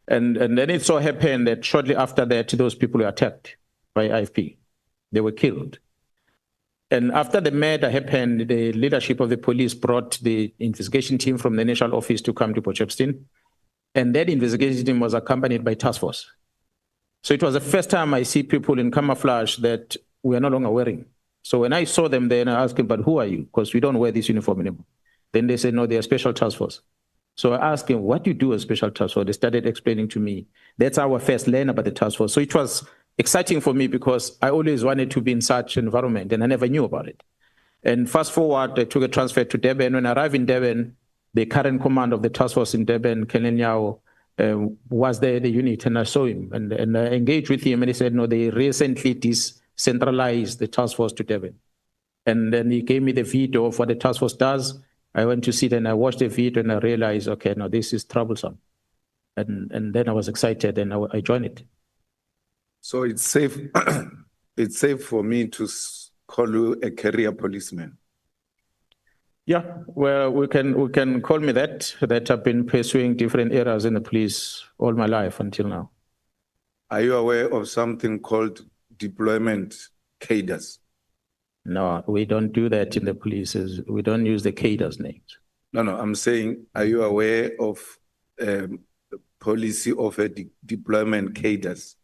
And then it so happened that shortly after that, those people were attacked by IFP. They were killed. And after the murder happened, the leadership of the police brought the investigation team from the national office to come to Potchefstroom. And that investigation team was accompanied by task force. So it was the first time I see people in camouflage that we are no longer wearing. So when I saw them there, and I asked them, but who are you? Because we don't wear this uniform anymore. Then they said, no, they are special task force. So I asked them, what do you do as special task force? They started explaining to me. That's how I first learned about the task force. So it was exciting for me because I always wanted to be in such an environment and I never knew about it. And fast forward, I took a transfer to Durban. When I arrived in Durban, the current command of the task force in Durban, Kellen Yao, was there, the unit, and I saw him and I engaged with him, and he said, no, they recently decentralized the task force to Durban. And then he gave me the video of what the task force does. I went to sit and I watched the video and I realized, okay, no, this is troublesome. And then I was excited and I joined it. So it's safe, it's safe for me to call you a career policeman. Yeah, well, we can call me that I've been pursuing different areas in the police all my life until now. Are you aware of something called deployment cadres? No, we don't do that in the police. We don't use the cadres names. No, I'm saying, are you aware of policy of a deployment cadres?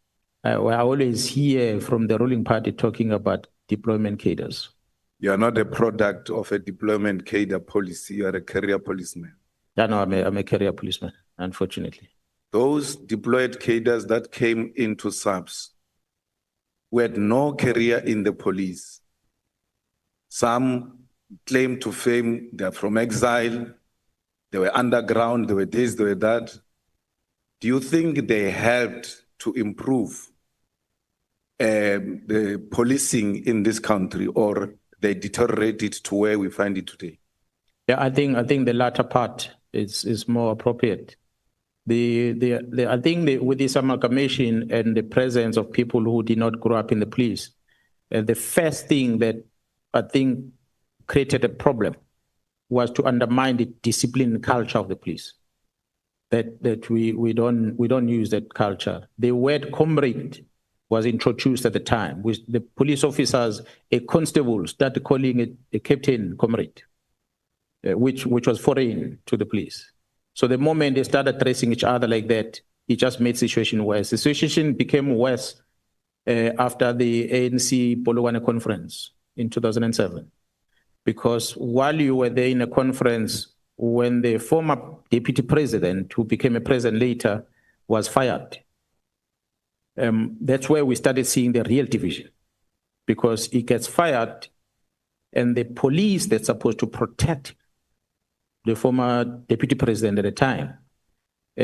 Well, I always hear from the ruling party talking about deployment cadres. You are not a product of a deployment cadre policy. You are a career policeman. Yeah, no, I'm a career policeman, unfortunately. Those deployed cadres that came into SAPS who had no career in the police. Some claim to fame, they're from exile, they were underground, they were this, they were that. Do you think they helped to improve the policing in this country, or they deteriorated to where we find it today? Yeah, I think the latter part is more appropriate. I think with this amalgamation and the presence of people who did not grow up in the police, the first thing that I think created a problem was to undermine the discipline culture of the police. That we don't use that culture. The word comrade was introduced at the time, with the police officers, a constable started calling it a captain comrade, which was foreign to the police. So the moment they started addressing each other like that, it just made the situation worse. The situation became worse after the ANC Polokwane conference in 2007. Because while you were there in a conference, when the former deputy president, who became a president later, was fired, that's where we started seeing the real division. Because he gets fired, and the police that's supposed to protect the former deputy president at the time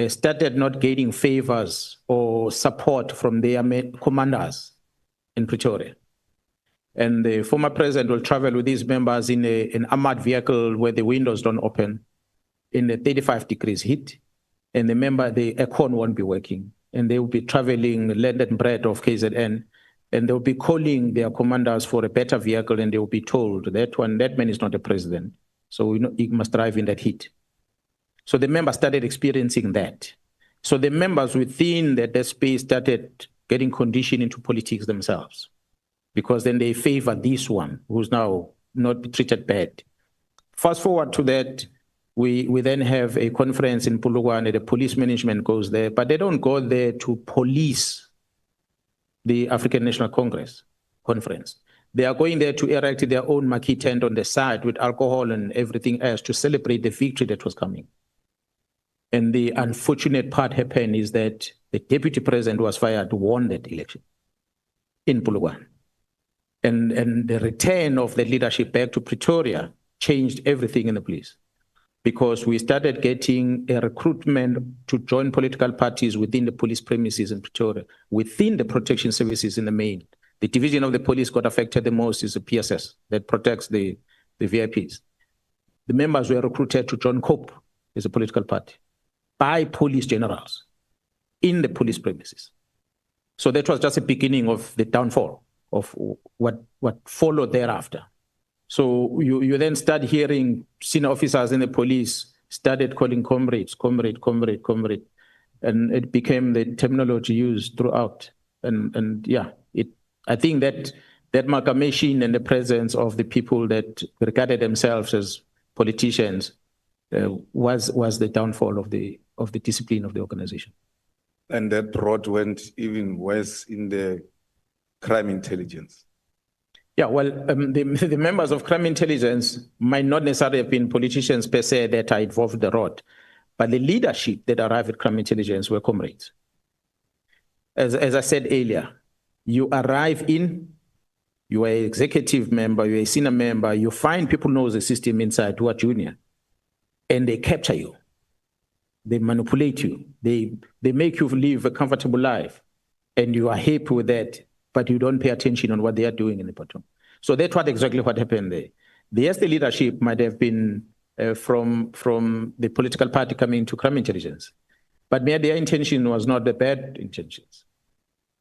started not getting favors or support from their commanders in Pretoria. And the former president will travel with his members in an armored vehicle where the windows don't open in the 35 degrees heat. And the aircon won't be working. And they will be traveling landed bread of KZN. And they'll be calling their commanders for a better vehicle. And they will be told that man is not a president. So he must drive in that heat. So the members started experiencing that. So the members within that space started getting conditioned into politics themselves, because then they favor this one who's now not treated bad. Fast forward to that, we then have a conference in Polokwane, the police management goes there, but they don't go there to police the African National Congress conference. They are going there to erect their own marquee tent on the side with alcohol and everything else to celebrate the victory that was coming. And the unfortunate part happened is that the deputy president was fired, won that election in Polokwane. And the return of the leadership back to Pretoria changed everything in the police, because we started getting a recruitment to join political parties within the police premises in Pretoria, within the protection services in the main. The division of the police got affected the most is the PSS that protects the VIPs. The members were recruited to join COPE as a political party by police generals in the police premises. So that was just the beginning of the downfall of what followed thereafter. So you then start hearing senior officers in the police started calling comrades, comrade, and it became the terminology used throughout. And yeah, I think that amalgamation and the presence of the people that regarded themselves as politicians was the downfall of the discipline of the organization. And that road went even worse in the crime intelligence. Yeah, well, the members of crime intelligence might not necessarily have been politicians per se that are involved in the road, but the leadership that arrived at crime intelligence were comrades. As I said earlier, you arrive in, you are an executive member, you're a senior member, you find people know the system inside who are junior, and they capture you. They manipulate you. They make you live a comfortable life, and you are happy with that, but you don't pay attention on what they are doing in the bottom. So that's exactly what happened there. Yes, the leadership might have been from the political party coming to crime intelligence, but their intention was not the bad intentions.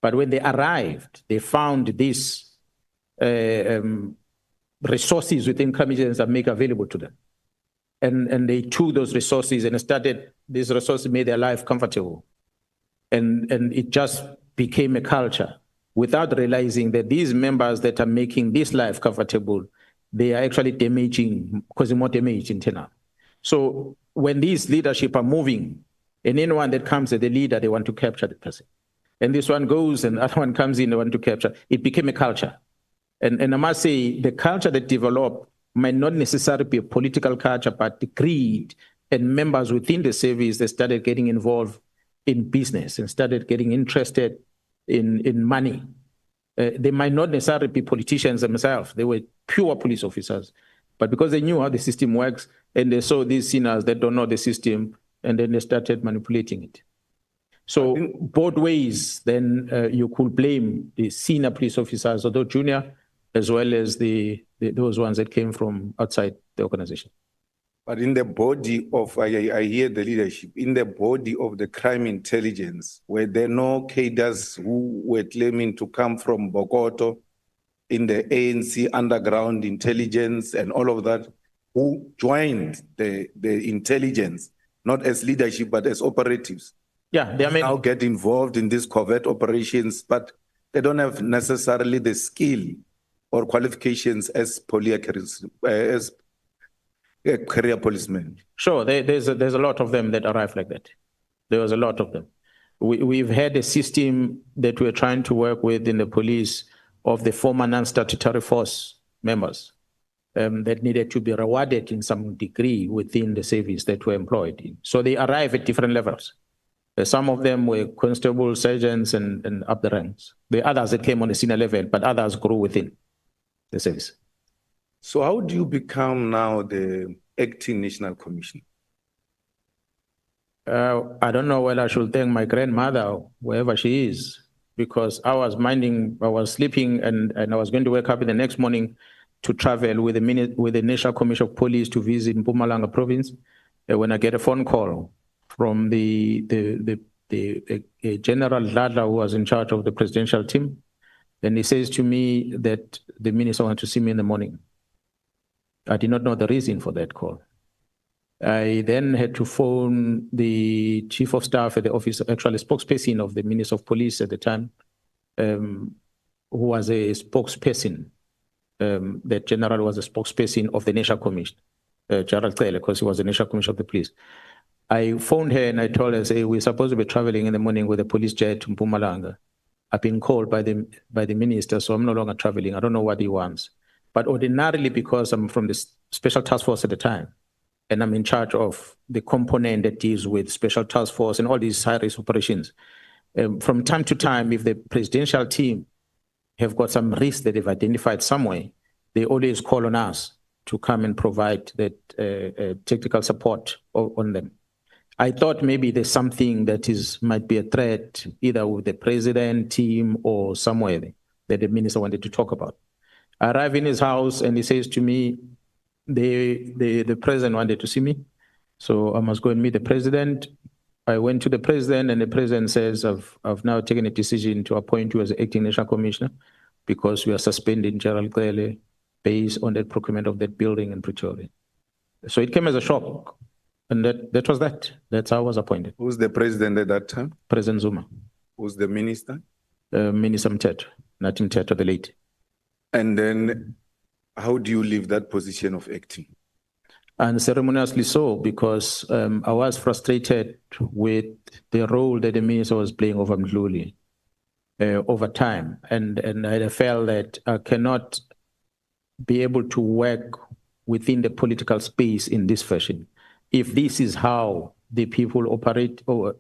But when they arrived, they found these resources within crime intelligence that make available to them. And they took those resources and these resources made their life comfortable. And it just became a culture without realizing that these members that are making this life comfortable, they are actually causing more damage internal. So when these leadership are moving, and anyone that comes as the leader, they want to capture the person. And this one goes and other one comes in, they want to capture. It became a culture. And I must say, the culture that developed might not necessarily be a political culture, but the greed and members within the service that started getting involved in business and started getting interested in money. They might not necessarily be politicians themselves. They were pure police officers. But because they knew how the system works and they saw these sinners that don't know the system, and then they started manipulating it. So both ways, then you could blame the senior police officers, although junior, as well as those ones that came from outside the organization. But in the body of, I hear the leadership, in the body of the crime intelligence, were there no cadres who were claiming to come from Bokoto, in the ANC underground intelligence and all of that, who joined the intelligence, not as leadership, but as operatives? Yeah, they now get involved in these covert operations, but they don't have necessarily the skill or qualifications as career policemen. Sure, there's a lot of them that arrive like that. There was a lot of them. We've had a system that we're trying to work with in the police of the former non-statutory force members that needed to be rewarded in some degree within the service that were employed in. So they arrive at different levels. Some of them were constables, sergeants, and up the ranks. The others that came on a senior level, but others grew within the service. So how do you become now the acting national commissioner? I don't know whether I should thank my grandmother, wherever she is, because I was sleeping and I was going to wake up in the next morning to travel with the National Commission of Police to visit Mpumalanga province. When I get a phone call from the General Ladla, who was in charge of the presidential team, and he says to me that the minister wants to see me in the morning. I did not know the reason for that call. I then had to phone the chief of staff at the office, actually spokesperson of the Minister of Police at the time, who was a spokesperson. That general was a spokesperson of the National Commission, Gerald Cele, because he was the National Commission of the Police. I phoned her and I told her, say, we're supposed to be traveling in the morning with a police jet to Mpumalanga. I've been called by the minister, so I'm no longer traveling. I don't know what he wants. But ordinarily, because I'm from the Special Task Force at the time, and I'm in charge of the component that deals with Special Task Force and all these high-risk operations, from time to time, if the presidential team have got some risks that they've identified somewhere, they always call on us to come and provide that technical support on them. I thought maybe there's something that might be a threat, either with the president team or somewhere that the minister wanted to talk about. I arrive in his house and he says to me, the president wanted to see me, so I must go and meet the president. I went to the president and the president says, I've now taken a decision to appoint you as the acting national commissioner because we are suspending Gerald Clele based on the procurement of that building in Pretoria. So it came as a shock. And that was that. That's how I was appointed. Who's the president at that time? President Zuma. Who's the minister? Minister Mteto, Nathi Mteto, the late. And then how do you leave that position of acting? And ceremoniously so, because I was frustrated with the role that the minister was playing over Mdluli over time. And I felt that I cannot be able to work within the political space in this fashion. If this is how the people operate or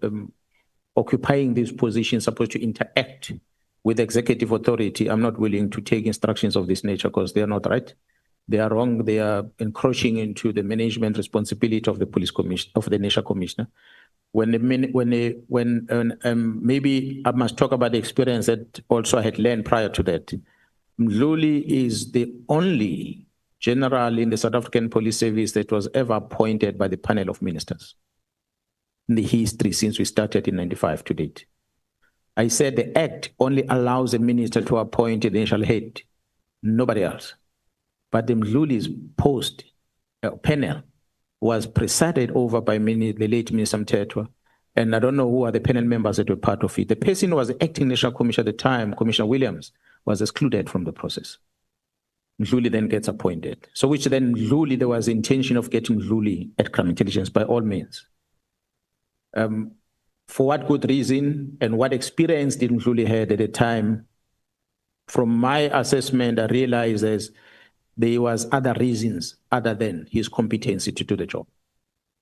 occupying these positions supposed to interact with executive authority, I'm not willing to take instructions of this nature because they are not right. They are wrong. They are encroaching into the management responsibility of the police commission, of the national commissioner. Maybe I must talk about the experience that also I had learned prior to that. Mdluli is the only general in the South African Police Service that was ever appointed by the panel of ministers in the history since we started in 95 to date. I said the act only allows a minister to appoint the national head, nobody else. But the Mdluli's post panel was presided over by the late Minister Mteto, and I don't know who are the panel members that were part of it. The person who was the acting national commissioner at the time, Commissioner Williams, was excluded from the process. Mdluli then gets appointed. So which then Mdluli, there was the intention of getting Mdluli at crime intelligence by all means. For what good reason and what experience did Mdluli had at the time? From my assessment, I realized there was other reasons other than his competency to do the job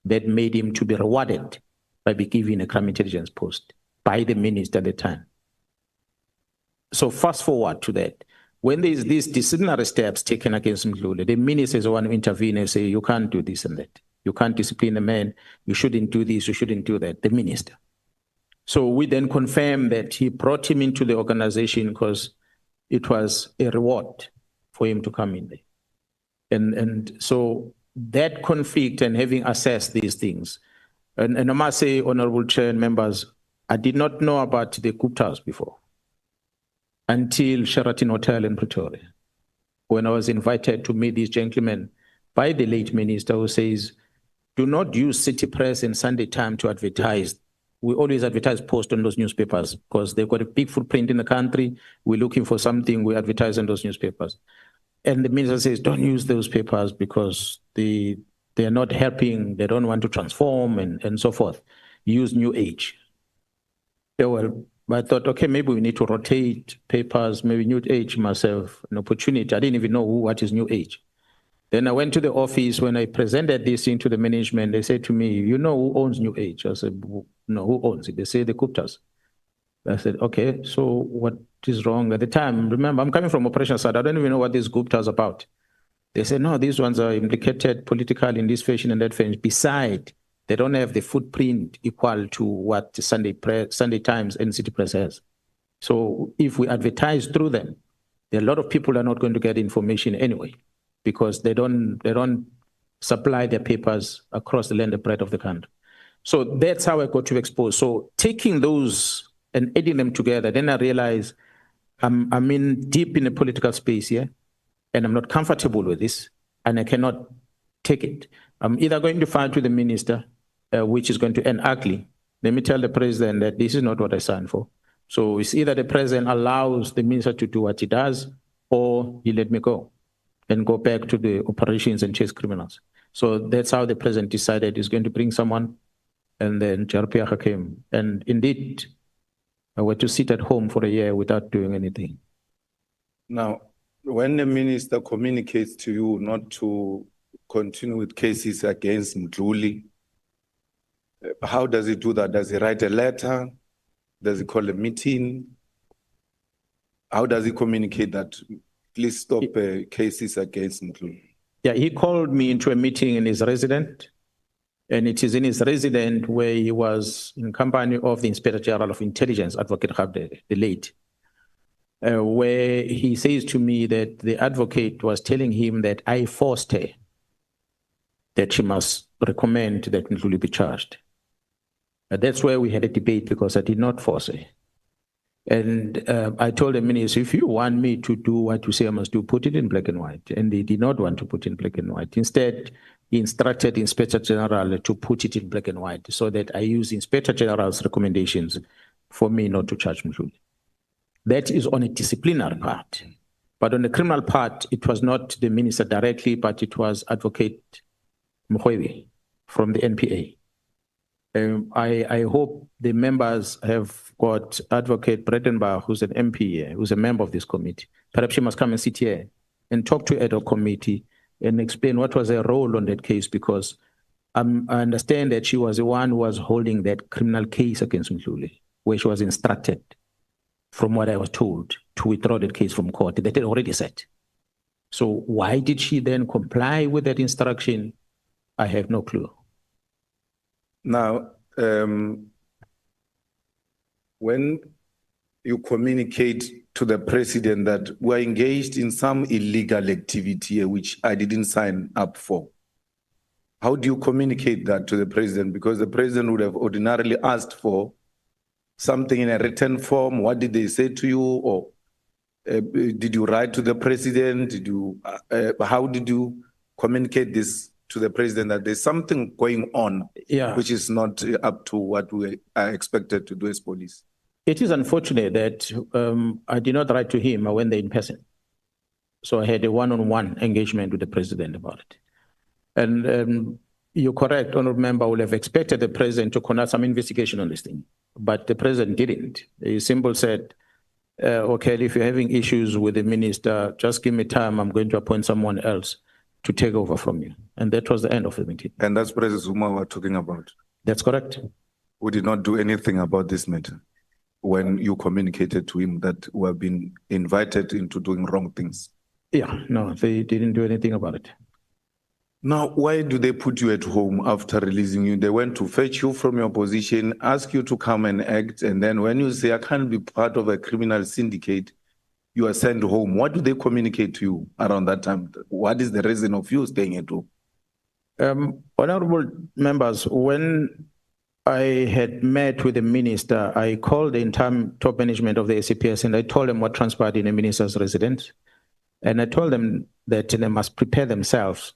that made him to be rewarded by being given a crime intelligence post by the minister at the time. So fast forward to that. When there is these disciplinary steps taken against Mdluli, the ministers want to intervene and say, you can't do this and that. You can't discipline the man. You shouldn't do this. You shouldn't do that. The minister. So we then confirmed that he brought him into the organization because it was a reward for him to come in there. And so that conflict and having assessed these things, and I must say, Honorable Chair and members, I did not know about the Guptas before until Sheraton Hotel in Pretoria, when I was invited to meet these gentlemen by the late minister who says, do not use City Press and Sunday Times to advertise. We always advertise post on those newspapers because they've got a big footprint in the country. We're looking for something, we advertise on those newspapers. And the minister says, don't use those papers because they are not helping, they don't want to transform and so forth. Use New Age. Well, I thought, okay, maybe we need to rotate papers, maybe New Age must have an opportunity. I didn't even know what is New Age. Then I went to the office. When I presented this into the management, they said to me, you know who owns New Age? I said, no, who owns it? They say the Guptas. I said, okay, so what is wrong? At the time, remember, I'm coming from operations side. I don't even know what this Guptas about. They said, no, these ones are implicated politically in this fashion and that fashion. Besides, they don't have the footprint equal to what Sunday Times and City Press has. So if we advertise through them, a lot of people are not going to get information anyway, because they don't supply their papers across the land and breadth of the country. So that's how I got to expose. So taking those and adding them together, then I realized I'm in deep in the political space here, and I'm not comfortable with this, and I cannot take it. I'm either going to fight with the minister, which is going to end ugly. Let me tell the president that this is not what I signed for. So it's either the president allows the minister to do what he does, or he let me go and go back to the operations and chase criminals. So that's how the president decided he's going to bring someone, and then Jarpiaga came. And indeed, I went to sit at home for a year without doing anything. Now, when the minister communicates to you not to continue with cases against Mdluli, how does he do that? Does he write a letter? Does he call a meeting? How does he communicate that? Please stop cases against Mdluli. Yeah, he called me into a meeting in his residence, and it is in his residence where he was in company of the Inspector General of Intelligence, Advocate Khabde, the late, where he says to me that the advocate was telling him that I forced her, that she must recommend that Mdluli be charged. That's where we had a debate because I did not force her. And I told the minister, if you want me to do what you say I must do, put it in black and white. And they did not want to put in black and white. Instead, he instructed the Inspector General to put it in black and white so that I use Inspector General's recommendations for me not to charge Mdluli. That is on a disciplinary part. But on the criminal part, it was not the minister directly, but it was Advocate Mkwanazi from the NPA. I hope the members have got Advocate Bredenbach, who's an MP here, who's a member of this committee. Perhaps she must come and sit here and talk to ad hoc committee and explain what was her role on that case, because I understand that she was the one who was holding that criminal case against Mdluli, where she was instructed, from what I was told, to withdraw that case from court. That had already said. So why did she then comply with that instruction? I have no clue. Now, when you communicate to the president that we're engaged in some illegal activity here, which I didn't sign up for, how do you communicate that to the president? Because the president would have ordinarily asked for something in a written form. What did they say to you? Or did you write to the president? How did you communicate this to the president that there's something going on, which is not up to what we are expected to do as police? It is unfortunate that I did not write to him. I went there in person. So I had a one-on-one engagement with the president about it. And you're correct, honorable member, would have expected the president to conduct some investigation on this thing. But the president didn't. He simply said, okay, if you're having issues with the minister, just give me time. I'm going to appoint someone else to take over from you. And that was the end of the meeting. And that's President Zuma we're talking about? That's correct. We did not do anything about this matter when you communicated to him that we have been invited into doing wrong things? Yeah, no, they didn't do anything about it. Now, why do they put you at home after releasing you? They went to fetch you from your position, ask you to come and act, and then when you say, I can't be part of a criminal syndicate, you are sent home. What do they communicate to you around that time? What is the reason of you staying at home? Honorable members, when I had met with the minister, I called the entire top management of the SAPS and I told them what transpired in the minister's residence. And I told them that they must prepare themselves,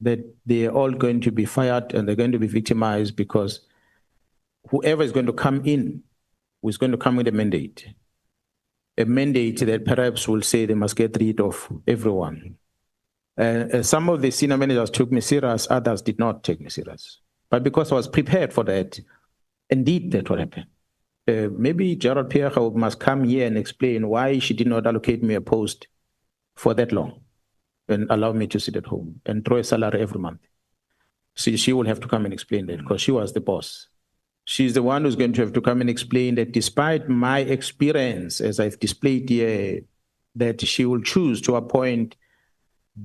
that they are all going to be fired and they're going to be victimized because whoever is going to come in is going to come with a mandate that perhaps will say they must get rid of everyone. Some of the senior managers took me serious, others did not take me serious. But because I was prepared for that, indeed that will happen. Maybe Gerald Pierre must come here and explain why she did not allocate me a post for that long and allow me to sit at home and draw a salary every month. See, she will have to come and explain that because she was the boss. She's the one who's going to have to come and explain that despite my experience, as I've displayed here, that she will choose to appoint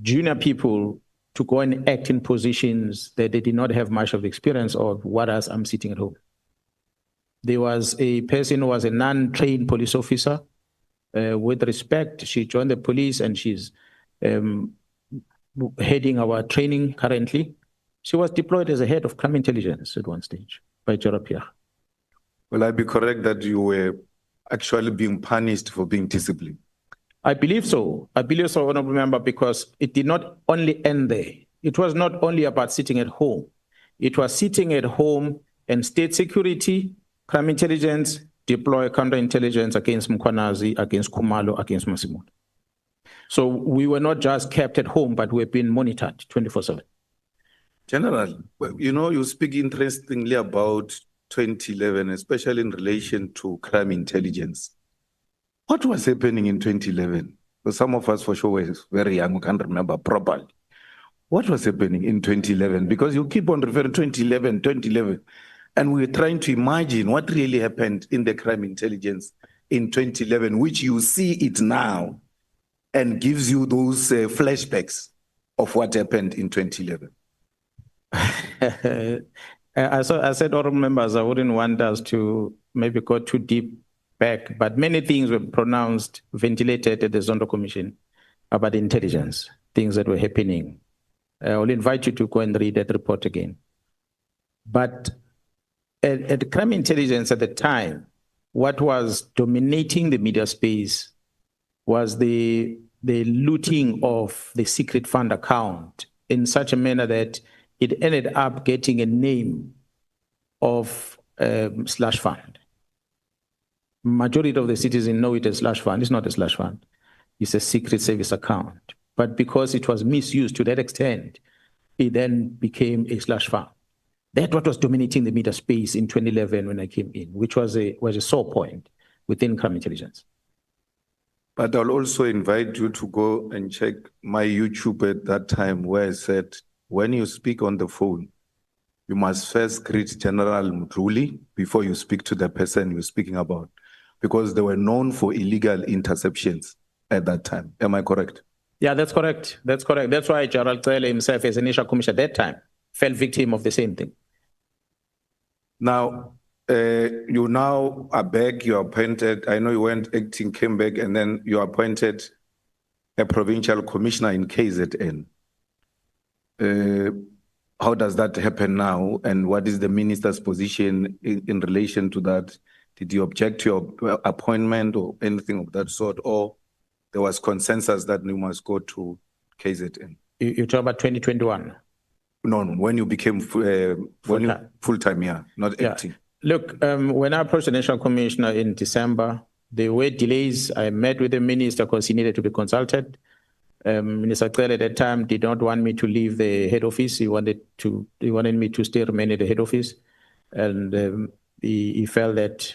junior people to go and act in positions that they did not have much of experience of, whereas I'm sitting at home. There was a person who was a non-trained police officer. With respect, she joined the police and she's heading our training currently. She was deployed as a head of crime intelligence at one stage by Gerald Pierre. Will I be correct that you were actually being punished for being disciplined? I believe so. I believe so, honorable member, because it did not only end there. It was not only about sitting at home. It was sitting at home and state security, crime intelligence, deploy counterintelligence against Mkwanazi, against Kumalo, against Massimo. So we were not just kept at home, but we've been monitored 24/7. General, you know, you speak interestingly about 2011, especially in relation to crime intelligence. What was happening in 2011? Because some of us for sure were very young, we can't remember properly. What was happening in 2011? Because you keep on referring to 2011, and we're trying to imagine what really happened in the crime intelligence in 2011, which you see it now and gives you those flashbacks. of what happened in 2011? I said, honorable members, I wouldn't want us to maybe go too deep back, but many things were pronounced, ventilated at the Zondo Commission about intelligence, things that were happening. I will invite you to go and read that report again. But at crime intelligence at the time, what was dominating the media space was the looting of the secret fund account in such a manner that it ended up getting a name of slush fund. Majority of the citizens know it as slush fund. It's not a slush fund. It's a secret service account. But because it was misused to that extent, it then became a slush fund. That's what was dominating the media space in 2011 when I came in, which was a sore point within crime intelligence. But I'll also invite you to go and check my YouTube at that time, where I said, when you speak on the phone, you must first greet General Mdluli before you speak to the person you're speaking about, because they were known for illegal interceptions at that time. Am I correct? Yeah, that's correct. That's correct. That's why Gerald Cele himself, as initial commissioner at that time, fell victim of the same thing. Now, you now are back, you're appointed. I know you went acting, came back, and then you appointed a provincial commissioner in KZN. How does that happen now? And what is the minister's position in relation to that? Did you object to your appointment or anything of that sort? Or there was consensus that you must go to KZN? You talk about 2021? No, when you became full-time, yeah, not acting. Look, when I approached the National Commissioner in December, there were delays. I met with the minister because he needed to be consulted. Minister Cele at that time did not want me to leave the head office. He wanted me to still remain at the head office. And he felt that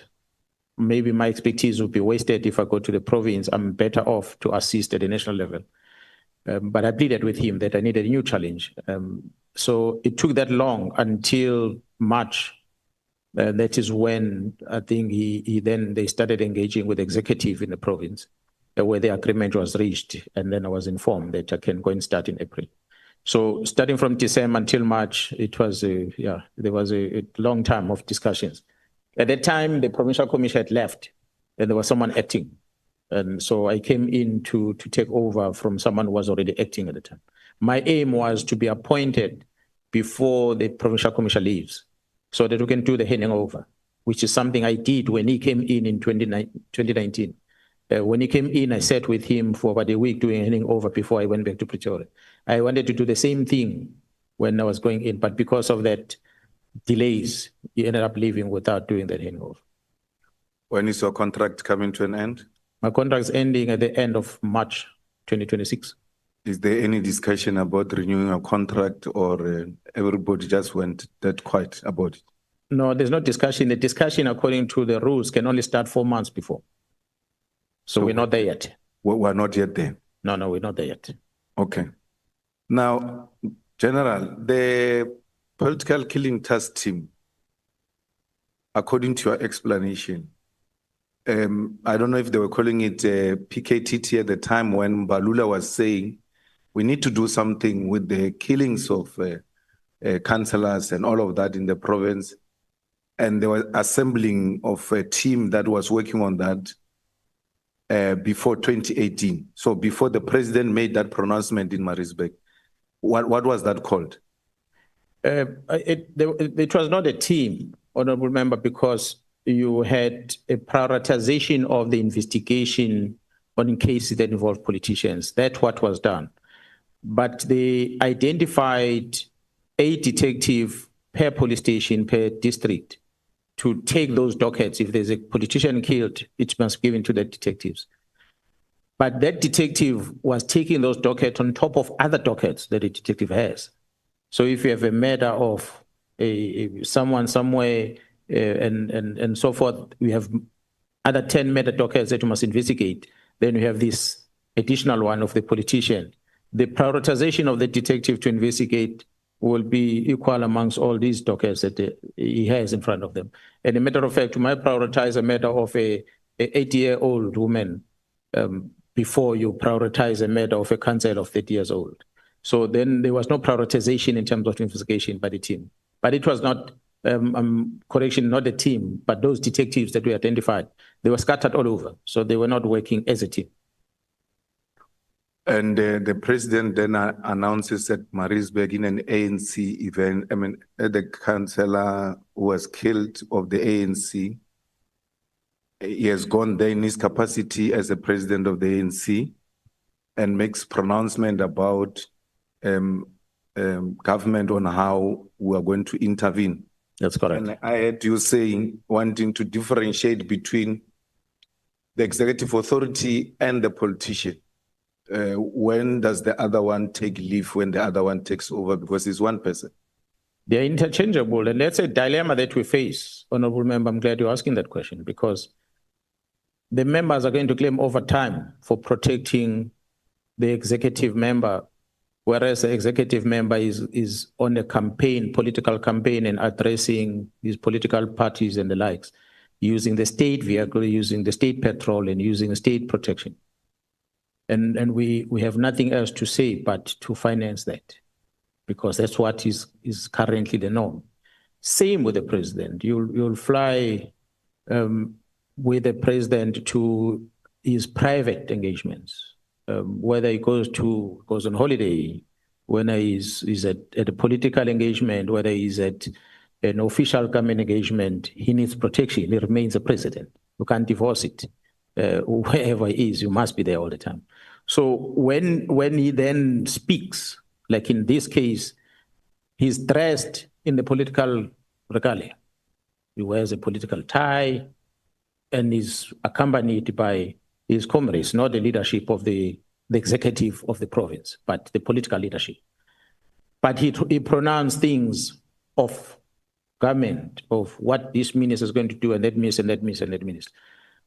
maybe my expertise would be wasted if I go to the province. I'm better off to assist at the national level. But I pleaded with him that I needed a new challenge. So it took that long until March. That is when I think they started engaging with the executive in the province, where the agreement was reached, and then I was informed that I can go and start in April. So starting from December until March, it was there was a long time of discussions. At that time, the provincial commission had left, and there was someone acting, and so I came in to take over from someone who was already acting at the time. My aim was to be appointed before the provincial commission leaves, so that we can do the handing over, which is something I did when he came in 2019. When he came in, I sat with him for about a week doing handing over before I went back to Pretoria. I wanted to do the same thing when I was going in, but because of that delays, he ended up leaving without doing that handing over. When is your contract coming to an end? My contract is ending at the end of March 2026. Is there any discussion about renewing a contract, or everybody just went that quiet about it? No, there's no discussion. The discussion, according to the rules, can only start 4 months before. So we're not there yet. We're not yet there? No, we're not there yet. Okay. Now, General, the political killing task team, according to your explanation, I don't know if they were calling it PKTT at the time when Balula was saying, we need to do something with the killings of councillors and all of that in the province. And they were assembling of a team that was working on that before 2018. So before the president made that pronouncement in Maritzburg, what was that called? It was not a team, honorable member, because you had a prioritization of the investigation on cases that involved politicians. That's what was done. But they identified a detective per police station, per district, to take those dockets. If there's a politician killed, it must be given to the detectives. But that detective was taking those dockets on top of other dockets that the detective has. So if you have a murder of someone somewhere and so forth, we have other 10 murder dockets that you must investigate. Then we have this additional one of the politician. The prioritization of the detective to investigate will be equal amongst all these dockets that he has in front of them. And a matter of fact, you might prioritize a matter of a 80-year-old woman before you prioritize a matter of a council of 30 years old. So then there was no prioritization in terms of investigation by the team. But it was not, correction, not the team, but those detectives that we identified, they were scattered all over. So they were not working as a team. And the president then announces at Maritzburg in an ANC event, the councillor who was killed of the ANC, he has gone there in his capacity as the president of the ANC and makes pronouncement about government on how we are going to intervene. That's correct. And I heard you saying, wanting to differentiate between the executive authority and the politician. When does the other one take leave when the other one takes over? Because it's one person. They're interchangeable. And that's a dilemma that we face, Honorable Member. I'm glad you're asking that question, because the members are going to claim overtime for protecting the executive member, whereas the executive member is on a campaign, political campaign, and addressing these political parties and the likes, using the state vehicle, using the state petrol, and using state protection. And we have nothing else to say but to finance that, because that's what is currently the norm. Same with the president. You'll fly with the president to his private engagements, whether he goes on holiday, whether he's at a political engagement, whether he's at an official government engagement, he needs protection. He remains a president. You can't divorce it. Wherever he is, you must be there all the time. So when he then speaks, like in this case, he's dressed in the political regalia. He wears a political tie and is accompanied by his comrades, not the leadership of the executive of the province, but the political leadership. But he pronounced things of government, of what this minister is going to do, and that minister, and that minister, and that minister.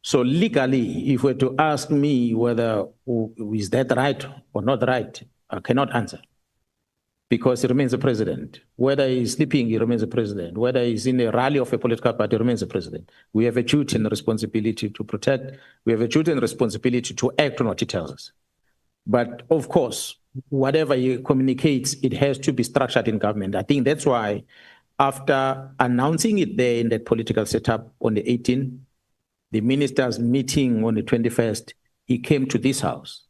So legally, if we're to ask me whether is that right or not right, I cannot answer, because he remains a president. Whether he's sleeping, he remains a president. Whether he's in a rally of a political party, he remains a president. We have a duty and a responsibility to protect. We have a duty and responsibility to act on what he tells us. But of course, whatever he communicates, it has to be structured in government. I think that's why after announcing it there in that political setup on the 18th, the ministers meeting on the 21st, he came to this house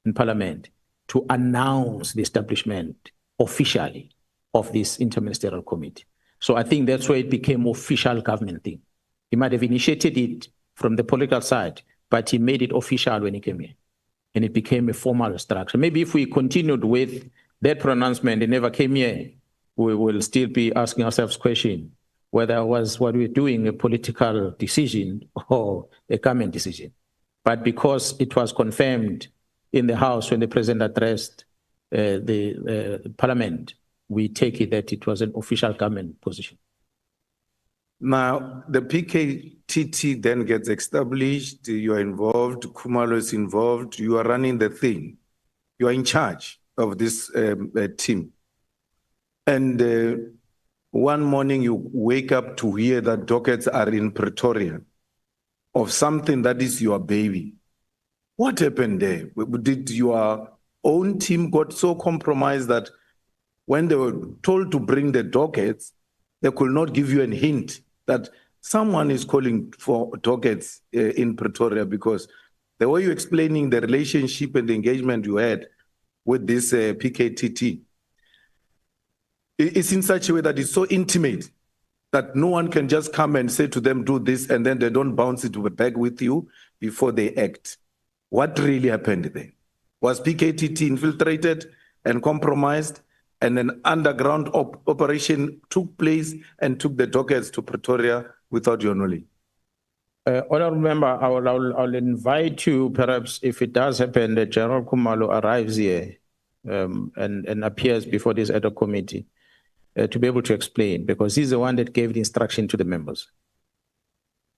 in Parliament to announce the establishment officially of this interministerial committee. So I think that's where it became official government thing. He might have initiated it from the political side, but he made it official when he came here. And it became a formal structure. Maybe if we continued with that pronouncement and never came here, we will still be asking ourselves question whether was what we're doing a political decision or a government decision. But because it was confirmed in the House when the President addressed the Parliament, we take it that it was an official government position. Now, the PKTT then gets established, you are involved, Khumalo is involved, you are running the thing. You are in charge of this team. And one morning you wake up to hear that dockets are in Pretoria of something that is your baby. What happened there? Did your own team got so compromised that when they were told to bring the dockets, they could not give you a hint that someone is calling for dockets in Pretoria? Because the way you're explaining the relationship and the engagement you had with this PKTT, it's in such a way that it's so intimate that no one can just come and say to them, do this, and then they don't bounce it back with you before they act. What really happened there? Was PKTT infiltrated and compromised, and an underground operation took place and took the dockets to Pretoria without your knowledge? Honourable Member, I'll invite you, perhaps, if it does happen, that General Khumalo arrives here and appears before this ad hoc committee to be able to explain, because he's the one that gave the instruction to the members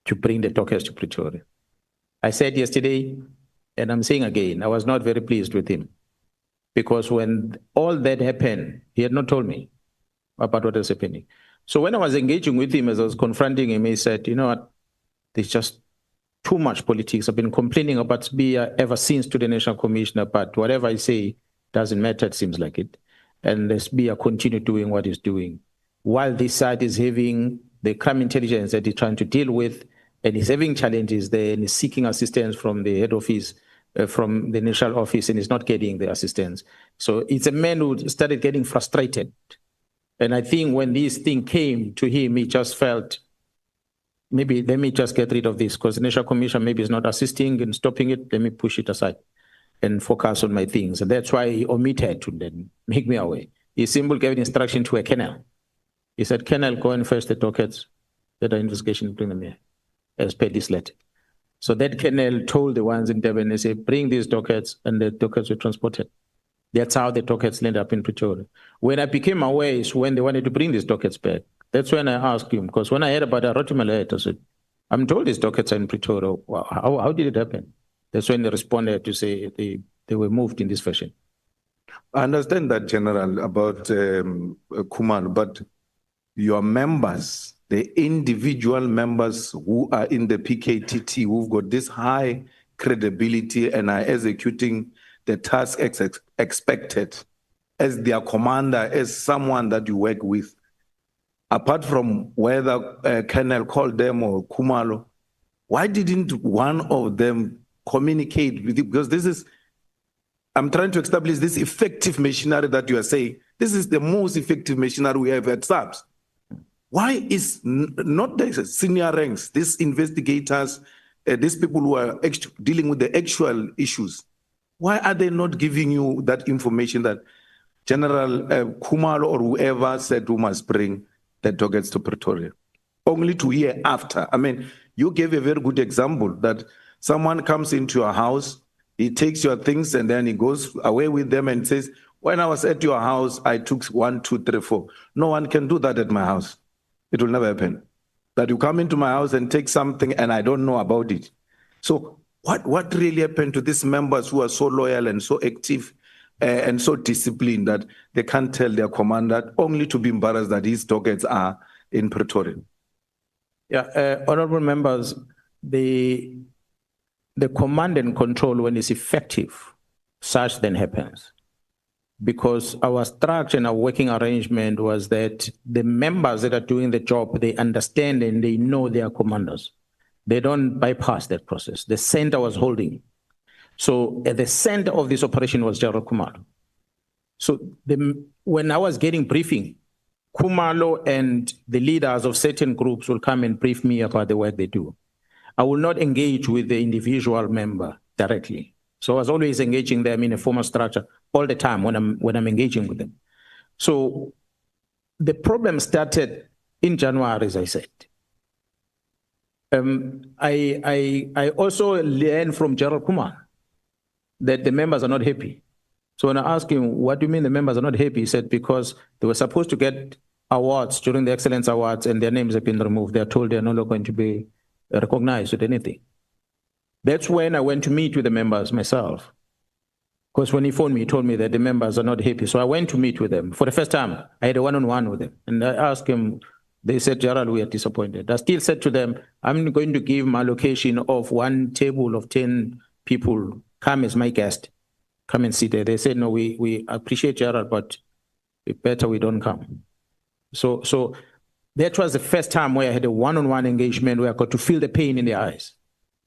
to bring the dockets to Pretoria. I said yesterday, and I'm saying again, I was not very pleased with him, because when all that happened, he had not told me about what was happening. So when I was engaging with him, as I was confronting him, he said, you know what, there's just too much politics. I've been complaining about SBIA ever since to the National Commissioner, but whatever I say, doesn't matter, it seems like it. And the SBIA continue doing what it's doing. While this side is having the crime intelligence that it's trying to deal with, and is having challenges there, and is seeking assistance from the head office, from the initial office, and is not getting the assistance. So it's a man who started getting frustrated. And I think when this thing came to him, he just felt, maybe let me just get rid of this, because the National Commission maybe is not assisting and stopping it. Let me push it aside and focus on my things. And that's why he omitted to then make me away. He simply gave an instruction to a colonel. He said, Colonel, go and fetch the dockets, let the investigation, bring them here, as per this letter. So that colonel told the ones in Durban, they said, bring these dockets, and the dockets were transported. That's how the dockets ended up in Pretoria. When I became aware is when they wanted to bring these dockets back. That's when I asked him, because when I heard about it, I wrote him a letter. I said, I'm told these dockets are in Pretoria. How did it happen? That's when they responded to say they were moved in this fashion. I understand that, General, about Kumalo, but your members, the individual members who are in the PKTT, who've got this high credibility and are executing the task expected as their commander, as someone that you work with, apart from whether Colonel called them or Kumalo, why didn't one of them communicate with you? Because this is, I'm trying to establish this effective machinery that you are saying. This is the most effective machinery we have at SAPS. Why is not the senior ranks, these investigators, these people who are dealing with the actual issues, why are they not giving you that information that General Kumalo or whoever said we must bring the dockets to Pretoria? Only to hear after. I mean, you gave a very good example that someone comes into your house, he takes your things and then he goes away with them and says, when I was at your house, I took 1, 2, 3, 4. No one can do that at my house. It will never happen. That you come into my house and take something and I don't know about it. So what really happened to these members who are so loyal and so active and so disciplined that they can't tell their commander, only to be embarrassed that his dockets are in Pretoria? Yeah, honorable members, the command and control, when it's effective, such then happens. Because our structure and our working arrangement was that the members that are doing the job, they understand and they know their commanders. They don't bypass that process. The center was holding. So at the center of this operation was General Kumalo. So when I was getting briefing, Kumalo and the leaders of certain groups will come and brief me about the work they do. I will not engage with the individual member directly. So I was always engaging them in a formal structure all the time when I'm engaging with them. So the problem started in January, as I said. I also learned from General Kumalo that the members are not happy. So when I asked him, what do you mean the members are not happy? He said, because they were supposed to get awards during the Excellence Awards and their names have been removed. They're told they're no longer going to be recognized with anything. That's when I went to meet with the members myself. Because when he phoned me, he told me that the members are not happy. So I went to meet with them. For the first time, I had a one-on-one with them. And I asked him, they said, Gerald, we are disappointed. I still said to them, I'm going to give my allocation of one table of 10 people. Come as my guest. Come and sit there. They said, no, we appreciate Gerald, but better we don't come. So that was the first time where I had a one-on-one engagement where I got to feel the pain in their eyes.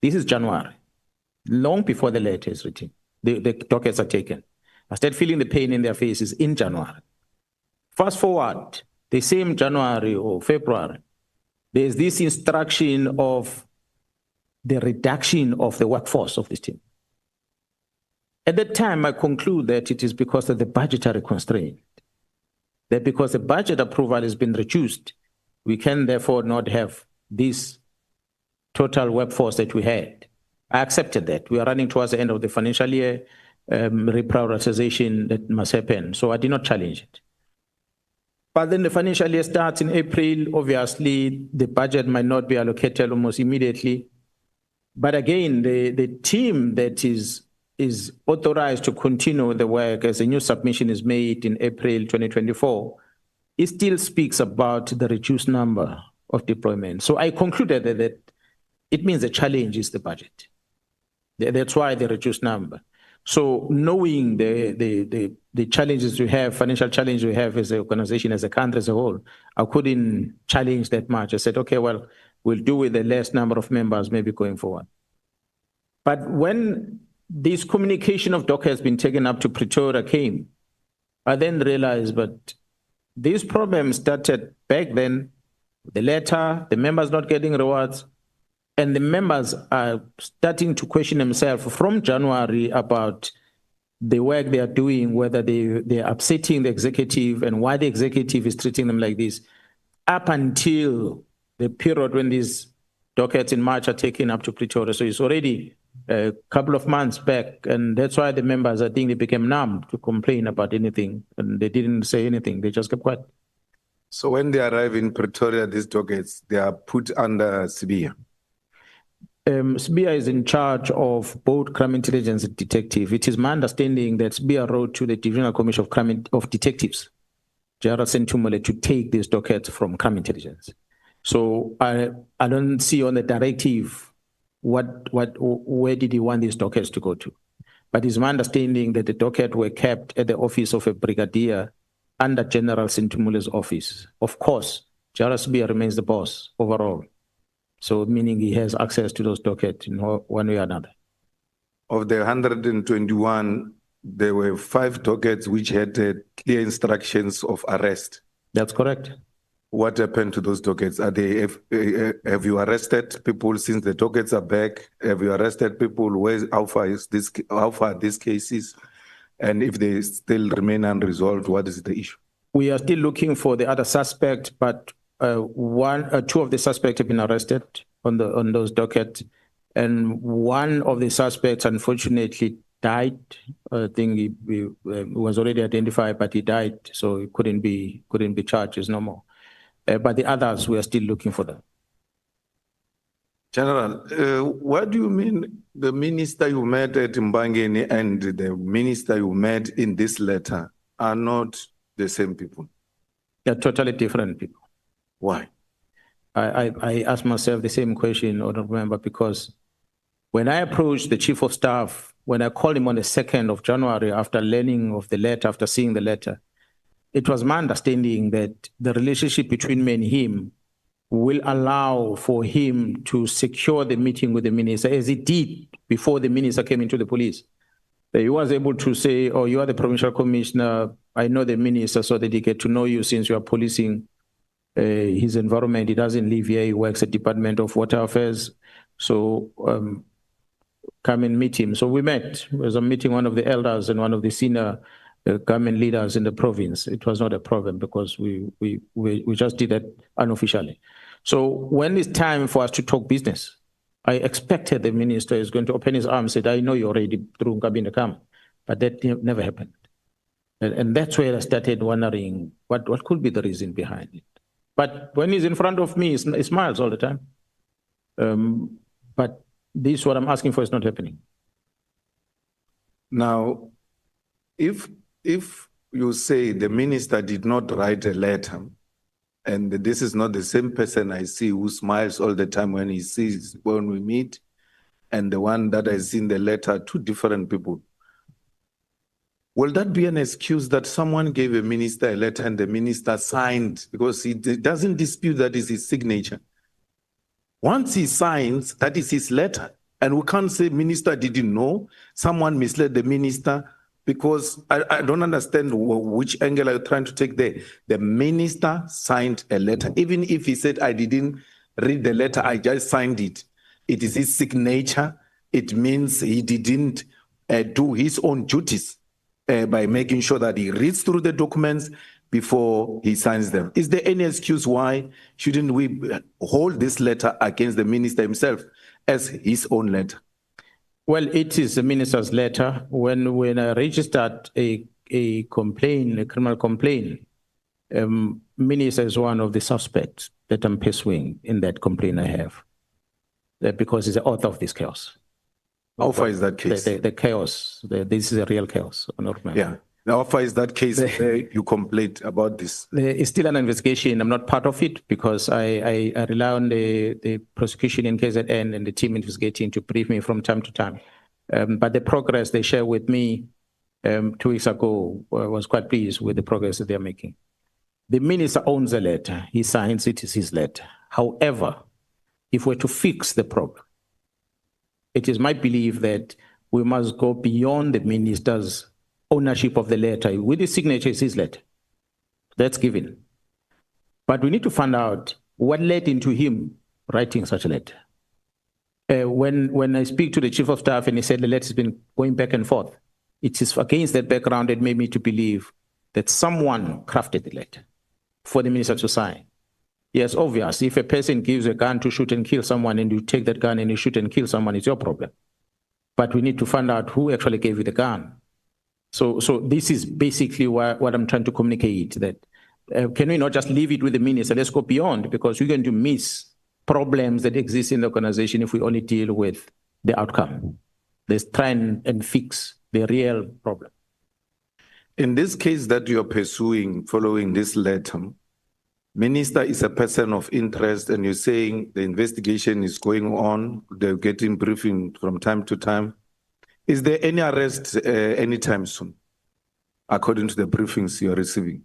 This is January, long before the letter is written. The dockets are taken. I started feeling the pain in their faces in January. Fast forward, the same January or February, there's this instruction of the reduction of the workforce of this team. At that time, I conclude that it is because of the budgetary constraint. That because the budget approval has been reduced, we can therefore not have this total workforce that we had. I accepted that. We are running towards the end of the financial year, reprioritization that must happen. So I did not challenge it. But then the financial year starts in April. Obviously, the budget might not be allocated almost immediately. But again, the team that is authorized to continue the work as a new submission is made in April 2024, it still speaks about the reduced number of deployments. So I concluded that it means the challenge is the budget. That's why the reduced number. So knowing the challenges we have, financial challenges we have as an organization, as a country as a whole, I couldn't challenge that much. I said, okay, well, we'll do with the less number of members maybe going forward. But when this communication of DOC has been taken up to Pretoria came, I then realized, but these problems started back then, the letter, the members not getting rewards, and the members are starting to question themselves from January about the work they are doing, whether they are upsetting the executive and why the executive is treating them like this, up until the period when these dockets in March are taken up to Pretoria. So it's already a couple of months back, and that's why the members, I think, they became numb to complain about anything, and they didn't say anything. They just kept quiet. So when they arrive in Pretoria, these dockets, they are put under Sibia. Sibia is in charge of both crime intelligence and detective. It is my understanding that Sibia wrote to the Divisional Commission of Crime of Detectives, Jara Sentumole, to take these dockets from crime intelligence. So I don't see on the directive where did he want these dockets to go to. But it's my understanding that the docket were kept at the office of a brigadier under General Sentumule's office. Of course, Jara Sibia remains the boss overall. So meaning he has access to those dockets in one way or another. Of the 121, there were 5 dockets which had clear instructions of arrest. That's correct. What happened to those dockets? Are they? Have you arrested people since the dockets are back? Have you arrested people? How far are these cases? And if they still remain unresolved, what is the issue? We are still looking for the other suspect, but 2 of the suspects have been arrested on those dockets, and one of the suspects unfortunately died. I think he was already identified, but he died, so he couldn't be charged no more. But the others, we are still looking for them. General, what do you mean the minister you met at Mbangeni and the minister you met in this letter are not the same people? They're totally different people. Why? I asked myself the same question, Honorable Member, because when I approached the Chief of Staff, when I called him on the 2nd of January after learning of the letter, after seeing the letter, it was my understanding that the relationship between me and him will allow for him to secure the meeting with the minister, as he did before the minister came into the police. He was able to say, oh, you are the provincial commissioner, I know the minister, so that he get to know you since you are policing his environment. He doesn't live here, he works at Department of Water Affairs. So come and meet him. So we met. It was a meeting, one of the elders and one of the senior government leaders in the province. It was not a problem because we just did that unofficially. So when it's time for us to talk business, I expected the minister is going to open his arms and say, I know you're already through Nkabinde Kam, but that never happened. And that's where I started wondering what could be the reason behind it. But when he's in front of me, he smiles all the time. But this, what I'm asking for, is not happening. Now, if you say the minister did not write a letter, and this is not the same person I see who smiles all the time when we meet, and the one that I see in the letter, 2 different people, will that be an excuse that someone gave a minister a letter and the minister signed? Because he doesn't dispute that is his signature. Once he signs, that is his letter. And we can't say minister didn't know, someone misled the minister, because I don't understand which angle are you trying to take there. The minister signed a letter. Even if he said, I didn't read the letter, I just signed it. It is his signature. It means he didn't do his own duties by making sure that he reads through the documents before he signs them. Is there any excuse why shouldn't we hold this letter against the minister himself as his own letter? Well, it is the minister's letter. When I registered a complaint, a criminal complaint, minister is one of the suspects that I'm pursuing in that complaint I have, because he's the author of this chaos. How far is that case? The chaos. This is a real chaos. Yeah. Now, how far is that case you complained about this? It's still an investigation. I'm not part of it because I rely on the prosecution in KZN and the team investigating to brief me from time to time. But the progress they shared with me 2 weeks ago was quite pleased with the progress that they're making. The minister owns the letter. He signs it, it's his letter. However, if we're to fix the problem, it is my belief that we must go beyond the minister's ownership of the letter. With his signature, it's his letter. That's given. But we need to find out what led into him writing such a letter. When I speak to the chief of staff and he said the letter has been going back and forth, it is against that background that made me to believe that someone crafted the letter for the minister to sign. Yes, obvious. If a person gives a gun to shoot and kill someone and you take that gun and you shoot and kill someone, it's your problem. But we need to find out who actually gave you the gun. So this is basically what I'm trying to communicate, that can we not just leave it with the minister? Let's go beyond, because we're going to miss problems that exist in the organization if we only deal with the outcome. Let's try and fix the real problem. In this case that you're pursuing following this letter, minister is a person of interest and you're saying the investigation is going on, they're getting briefing from time to time. Is there any arrest anytime soon, according to the briefings you're receiving?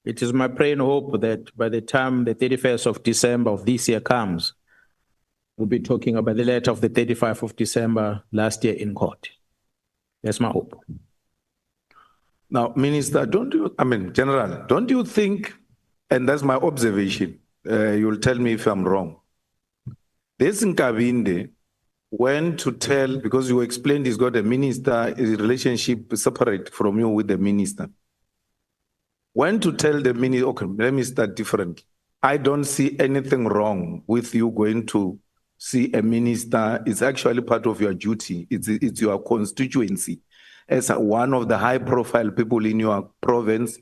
It is my prayer and hope that by the time the 31st of December of this year comes, we'll be talking about the letter of the 35th of December last year in court. That's my hope. Now, Minister, General, don't you think, and that's my observation, you'll tell me if I'm wrong. This Nkabinde went to tell, because you explained he's got a minister, his relationship separate from you with the minister. Went to tell the minister, okay, let me start differently. I don't see anything wrong with you going to see a minister. It's actually part of your duty. It's your constituency. As one of the high-profile people in your province,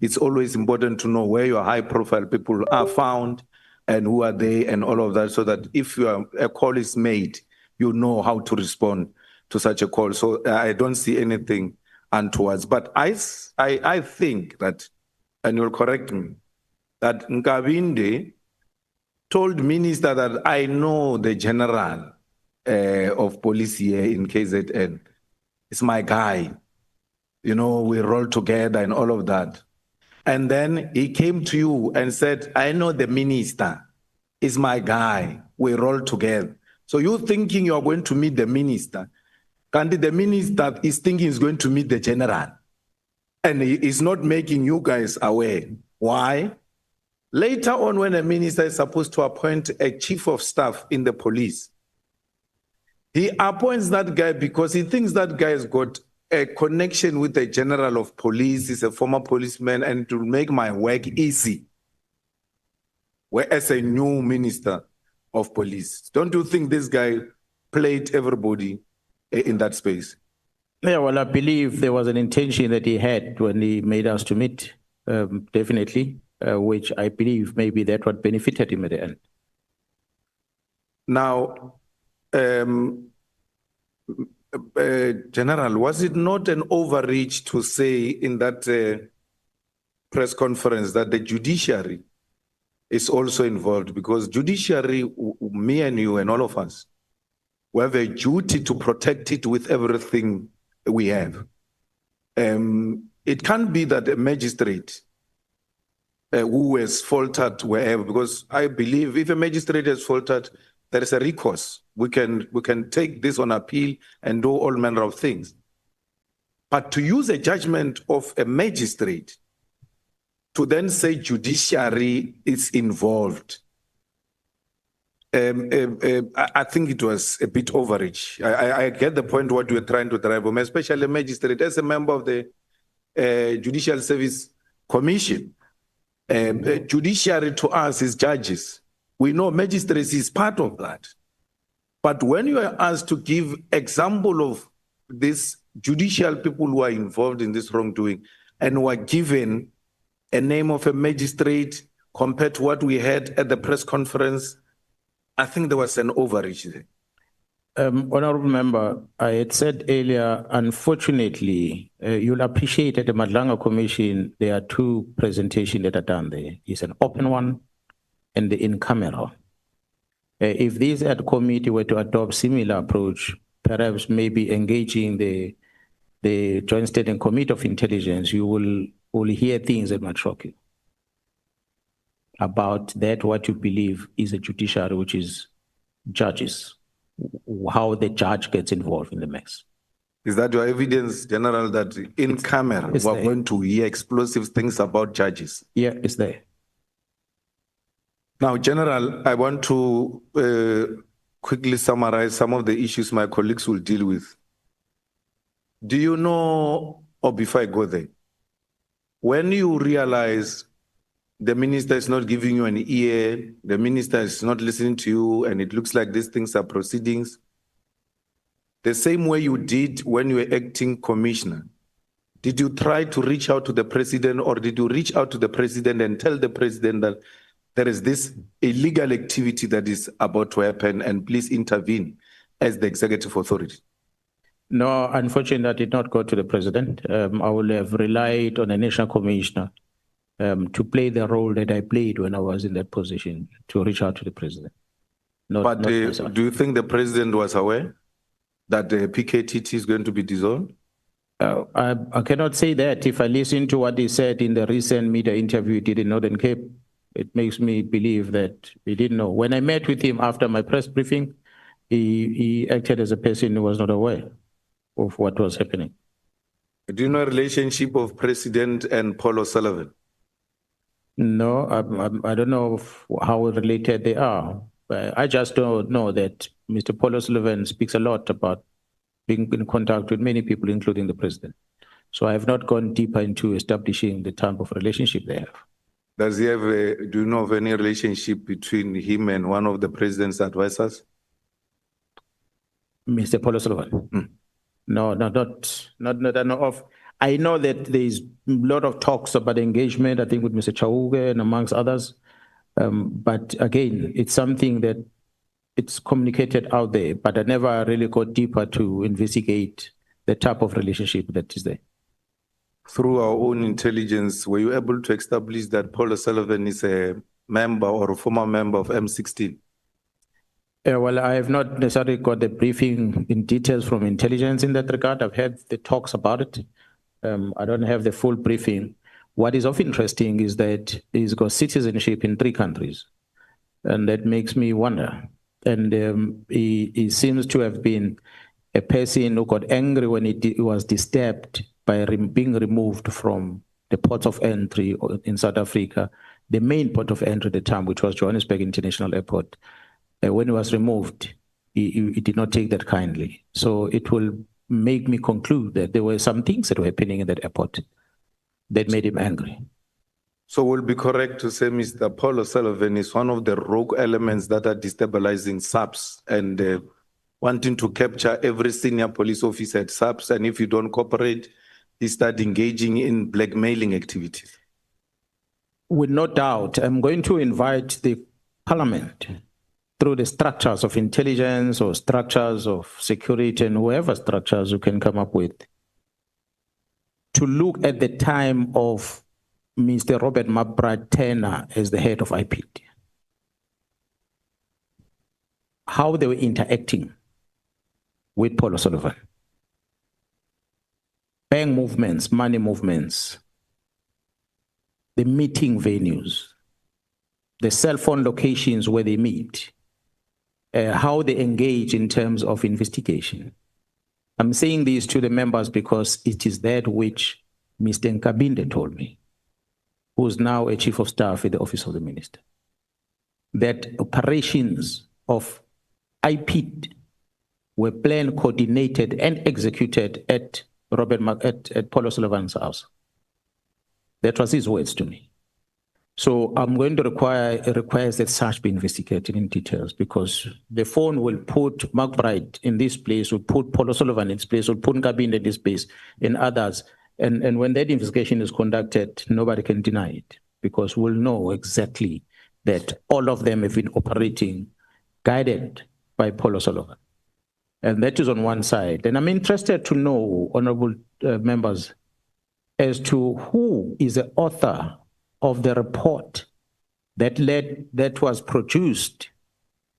it's always important to know where your high-profile people are found and who are they and all of that, so that if a call is made, you know how to respond to such a call. So I don't see anything untoward. But I think that, and you'll correct me, that Nkabinde told minister that I know the general of police here in KZN. It's my guy. You know, we roll together and all of that. And then he came to you and said, I know the minister is my guy. We roll together. So you're thinking you're going to meet the minister. Kandi, the minister is thinking he's going to meet the general. And he is not making you guys aware. Why? Later on, when a minister is supposed to appoint a chief of staff in the police, he appoints that guy because he thinks that guy has got a connection with the general of police. He's a former policeman, and it will make my work easy. Whereas a new minister of police, don't you think this guy played everybody in that space? Yeah, well, I believe there was an intention that he had when he made us to meet, definitely, which I believe maybe that what benefited him at the end. Now, General, was it not an overreach to say in that press conference that the judiciary is also involved? Because judiciary, me and you and all of us, we have a duty to protect it with everything we have. It can't be that a magistrate who has faltered wherever, because I believe if a magistrate has faltered, there is a recourse. We can take this on appeal and do all manner of things. But to use a judgment of a magistrate to then say judiciary is involved, I think it was a bit overreach. I get the point what you're trying to drive home, especially a magistrate as a member of the Judicial Service Commission. Judiciary to us is judges. We know magistrates is part of that. But when you are asked to give example of these judicial people who are involved in this wrongdoing and were given a name of a magistrate compared to what we had at the press conference, I think there was an overreach there. Honorable Member, I had said earlier, unfortunately, you'll appreciate at the Madlanga Commission, there are two presentations that are done there. It's an open one and the in camera. If this committee were to adopt similar approach, perhaps maybe engaging the Joint Standing Committee of Intelligence, you will hear things that might shock you about that, what you believe is a judiciary, which is judges, how the judge gets involved in the mess. Is that your evidence, General, that in camera it's we're there. going to hear explosive things about judges? Yeah, it's there. Now, General, I want to quickly summarize some of the issues my colleagues will deal with. Do you know, or before I go there, when you realize the minister is not giving you an ear, the minister is not listening to you, and it looks like these things are proceedings, the same way you did when you were acting commissioner, did you try to reach out to the president, or did you reach out to the president and tell the president that there is this illegal activity that is about to happen and please intervene as the executive authority? No, unfortunately, I did not go to the president. I will have relied on a national commissioner to play the role that I played when I was in that position, to reach out to the president. But do you think the president was aware that the PKTT is going to be dissolved? I cannot say that. If I listen to what he said in the recent media interview he did in Northern Cape, it makes me believe that he didn't know. When I met with him after my press briefing, he acted as a person who was not aware of what was happening. Do you know the relationship of President and Paul O'Sullivan? No, I don't know how related they are. I just don't know that Mr. Paul O'Sullivan speaks a lot about being in contact with many people, including the president. So I have not gone deeper into establishing the type of relationship they have. Does he have do you know of any relationship between him and one of the president's advisors? Mr. Paul O'Sullivan? No, not I know of. I know that there's a lot of talks about engagement, I think, with Mr. Chauke and amongst others. But again, it's something that it's communicated out there, but I never really got deeper to investigate the type of relationship that is there. Through our own intelligence, were you able to establish that Paul O'Sullivan is a member or a former member of M16? Well, I have not necessarily got the briefing in details from intelligence in that regard. I've heard the talks about it. I don't have the full briefing. What is of interesting is that he's got citizenship in 3 countries, and that makes me wonder. And he seems to have been a person who got angry when he was disturbed by being removed from the ports of entry in South Africa, the main port of entry at the time, which was Johannesburg International Airport. When he was removed, he did not take that kindly. So it will make me conclude that there were some things that were happening in that airport that made him angry. So we'll be correct to say Mr. Paul O'Sullivan is one of the rogue elements that are destabilizing SAPS and wanting to capture every senior police officer at SAPS, and if you don't cooperate, he start engaging in blackmailing activities. With no doubt, I'm going to invite the parliament through the structures of intelligence or structures of security and whoever structures you can come up with, to look at the time of Mr. Robert McBride Turner as the head of IPD. How they were interacting with Paul O'Sullivan. Bank movements, money movements, the meeting venues, the cell phone locations where they meet, how they engage in terms of investigation. I'm saying this to the members because it is that which Mr. Nkabinde told me, who's now a chief of staff at the office of the minister, that operations of IPD were planned, coordinated, and executed at Paul O'Sullivan's house. That was his words to me. So I'm going to require that such be investigated in details, because the phone will put McBride in this place, will put Paul O'Sullivan in this place, will put Nkabinde in this place, and others. And when that investigation is conducted, nobody can deny it, because we'll know exactly that all of them have been operating guided by Paul O'Sullivan. And that is on one side. And I'm interested to know, honorable members, as to who is the author of the report that was produced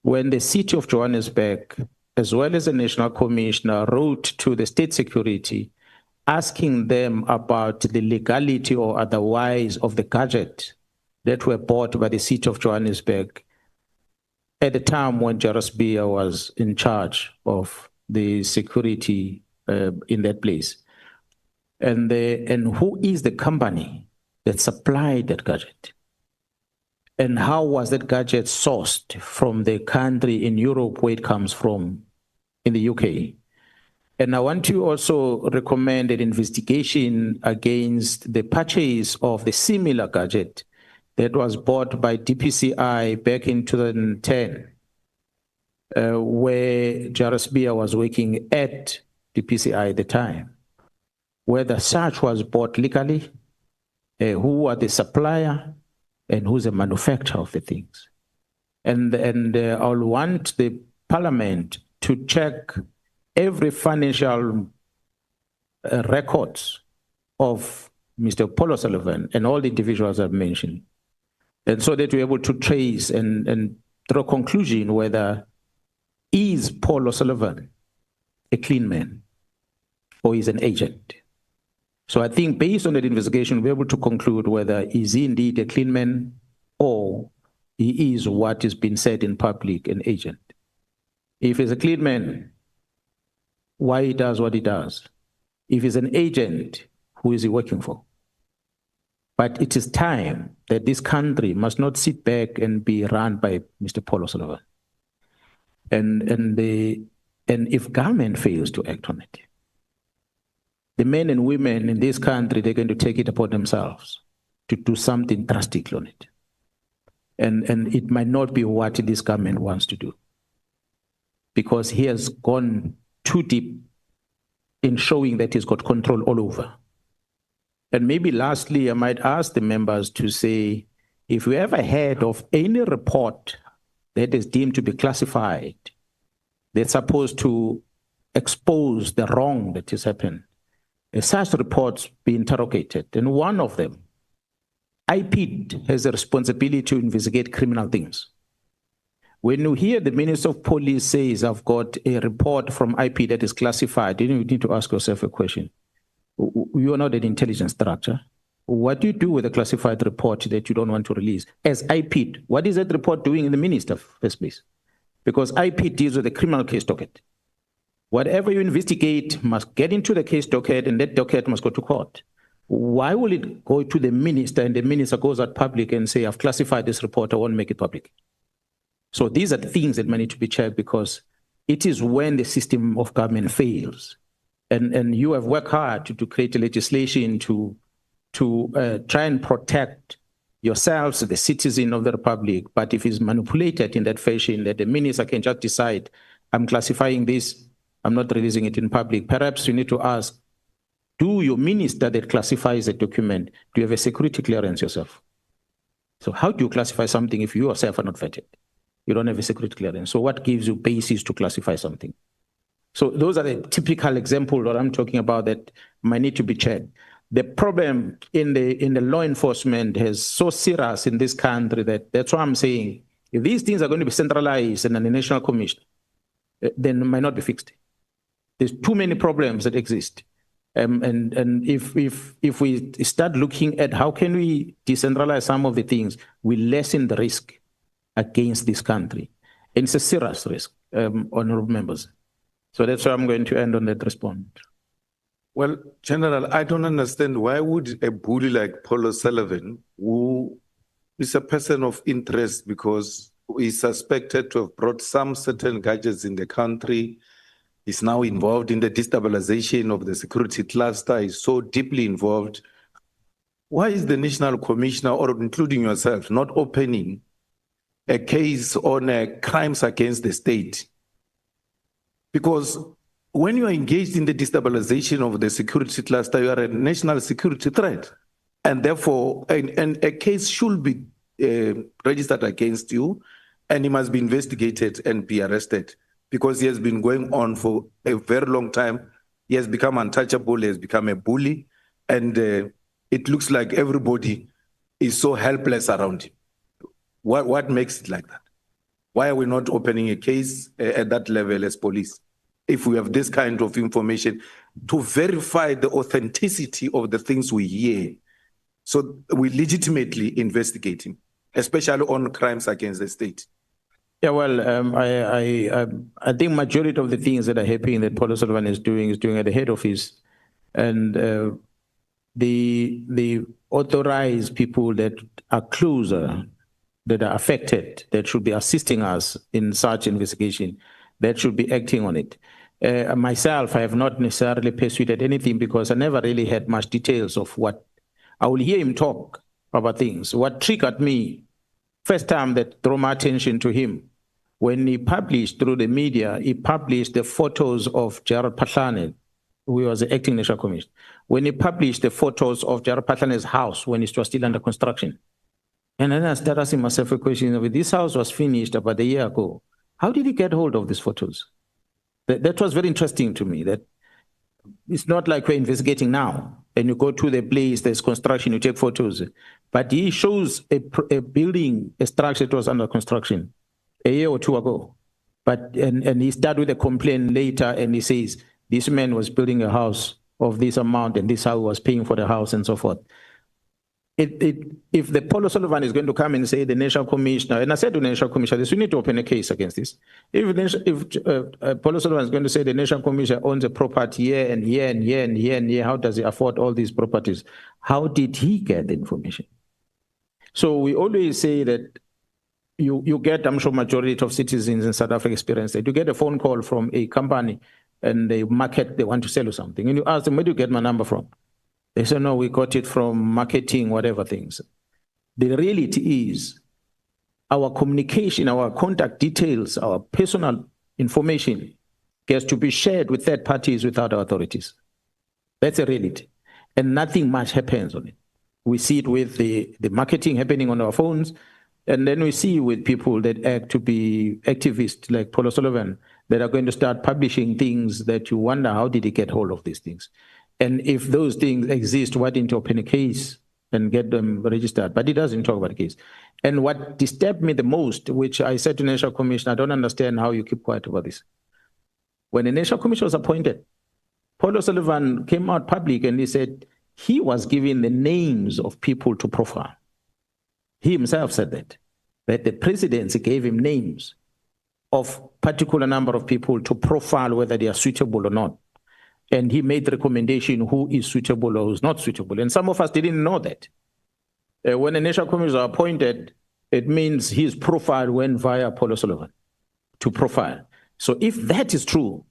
when the city of Johannesburg as well as the National Commissioner, wrote to the State Security asking them about the legality or otherwise of the gadget that were bought by the city of Johannesburg at the time when Jairus Bia was in charge of the security in that place. And who is the company that supplied that gadget? And how was that gadget sourced from the country in Europe where it comes from, in the UK? And I want to also recommend an investigation against the purchase of the similar gadget that was bought by DPCI back in 2010, where Jairus Bia was working at DPCI at the time. Whether such was bought legally, who are the supplier, and who's the manufacturer of the things. And I'll want the Parliament to check every financial records of Mr. Paul O'Sullivan and all the individuals I've mentioned. And so that we're able to trace and draw a conclusion whether is Paul O'Sullivan a clean man or is an agent. So I think based on that investigation, we're able to conclude whether is he indeed a clean man or he is what is being said in public, an agent. If he's a clean man, why he does what he does? If he's an agent, who is he working for? But it is time that this country must not sit back and be run by Mr. Paul O'Sullivan. And if government fails to act on it, the men and women in this country, they're going to take it upon themselves to do something drastic on it. And it might not be what this government wants to do, because he has gone too deep in showing that he's got control all over. And maybe lastly, I might ask the members to say, if we ever heard of any report that is deemed to be classified, that's supposed to expose the wrong that has happened, such reports be interrogated. And one of them, IP has a responsibility to investigate criminal things. When you hear the Minister of Police says, I've got a report from IP that is classified, then you need to ask yourself a question. You are not an intelligence structure. What do you do with a classified report that you don't want to release? As IP, what is that report doing in the minister first place? Because IP deals with the criminal case docket. Whatever you investigate must get into the case docket, and that docket must go to court. Why will it go to the minister and the minister goes out public and say, I've classified this report, I won't make it public? So these are the things that might need to be checked, because it is when the system of government fails. And you have worked hard to create a legislation to try and protect yourselves, the citizen of the republic. But if it's manipulated in that fashion, that the minister can just decide, I'm classifying this, I'm not releasing it in public. Perhaps you need to ask, do your minister that classifies a document, do you have a security clearance yourself? So how do you classify something if you yourself are not vetted? You don't have a security clearance. So what gives you basis to classify something? So those are the typical examples that I'm talking about that might need to be checked. The problem in the law enforcement is so serious in this country that's why I'm saying, if these things are going to be centralized in a national commission, then it might not be fixed. There's too many problems that exist. And if we start looking at how can we decentralize some of the things, we lessen the risk against this country. And it's a serious risk, honorable members. So that's why I'm going to end on that response. Well, General, I don't understand why would a bully like Paul O'Sullivan, who is a person of interest because he's suspected to have brought some certain gadgets in the country, is now involved in the destabilization of the security cluster, is so deeply involved. Why is the National Commissioner, or including yourself, not opening a case on crimes against the state? Because when you are engaged in the destabilization of the security cluster, you are a national security threat. And therefore, a case should be registered against you, and he must be investigated and be arrested, because he has been going on for a very long time. He has become untouchable, he has become a bully, and it looks like everybody is so helpless around him. What makes it like that? Why are we not opening a case at that level as police? If we have this kind of information to verify the authenticity of the things we hear, so we legitimately investigating, especially on crimes against the state. Yeah, well, I think majority of the things that are happening that Paul O'Sullivan is doing at the head office, and the authorized people that are closer, that are affected, that should be assisting us in such investigation, that should be acting on it. Myself, I have not necessarily pursued anything because I never really had much details of what. I will hear him talk about things. What triggered me, first time that drew my attention to him, when he published through the media, he published the photos of Gerald Patlane, who was the acting national commissioner. When he published the photos of Gerald Patlane's house when it was still under construction. And then I started asking myself a question, this house was finished about a year ago. How did he get hold of these photos? That was very interesting to me, that it's not like we're investigating now and you go to the place, there's construction, you take photos. But he shows a building, a structure that was under construction a year or two ago. And he started with a complaint later and he says, this man was building a house of this amount and this is how he was paying for the house and so forth. If the Paul O'Sullivan is going to come and say the National Commissioner, and I said to the National Commissioner, we need to open a case against this. If Paul O'Sullivan is going to say the National Commissioner owns a property here and here and here and here and here, how does he afford all these properties? How did he get the information? So we always say that you get, I'm sure majority of citizens in South Africa experience that you get a phone call from a company and they market, they want to sell you something. And you ask them, where do you get my number from? They say, no, we got it from marketing, whatever things. The reality is our communication, our contact details, our personal information gets to be shared with third parties without our authorities. That's a reality. And nothing much happens on it. We see it with the marketing happening on our phones. And then we see with people that act to be activists like Paul O'Sullivan that are going to start publishing things that you wonder, how did he get hold of these things? And if those things exist, why didn't you open a case and get them registered? But he doesn't talk about the case. And what disturbed me the most, which I said to the National Commission, I don't understand how you keep quiet about this. When the National Commission was appointed, Paul O'Sullivan came out public and he said he was given the names of people to profile. He himself said that the presidency gave him names of particular number of people to profile whether they are suitable or not. And he made the recommendation who is suitable or who's not suitable. And some of us didn't know that. When a national commissioner is appointed, it means his profile went via Paul O'Sullivan to profile. So if that is true,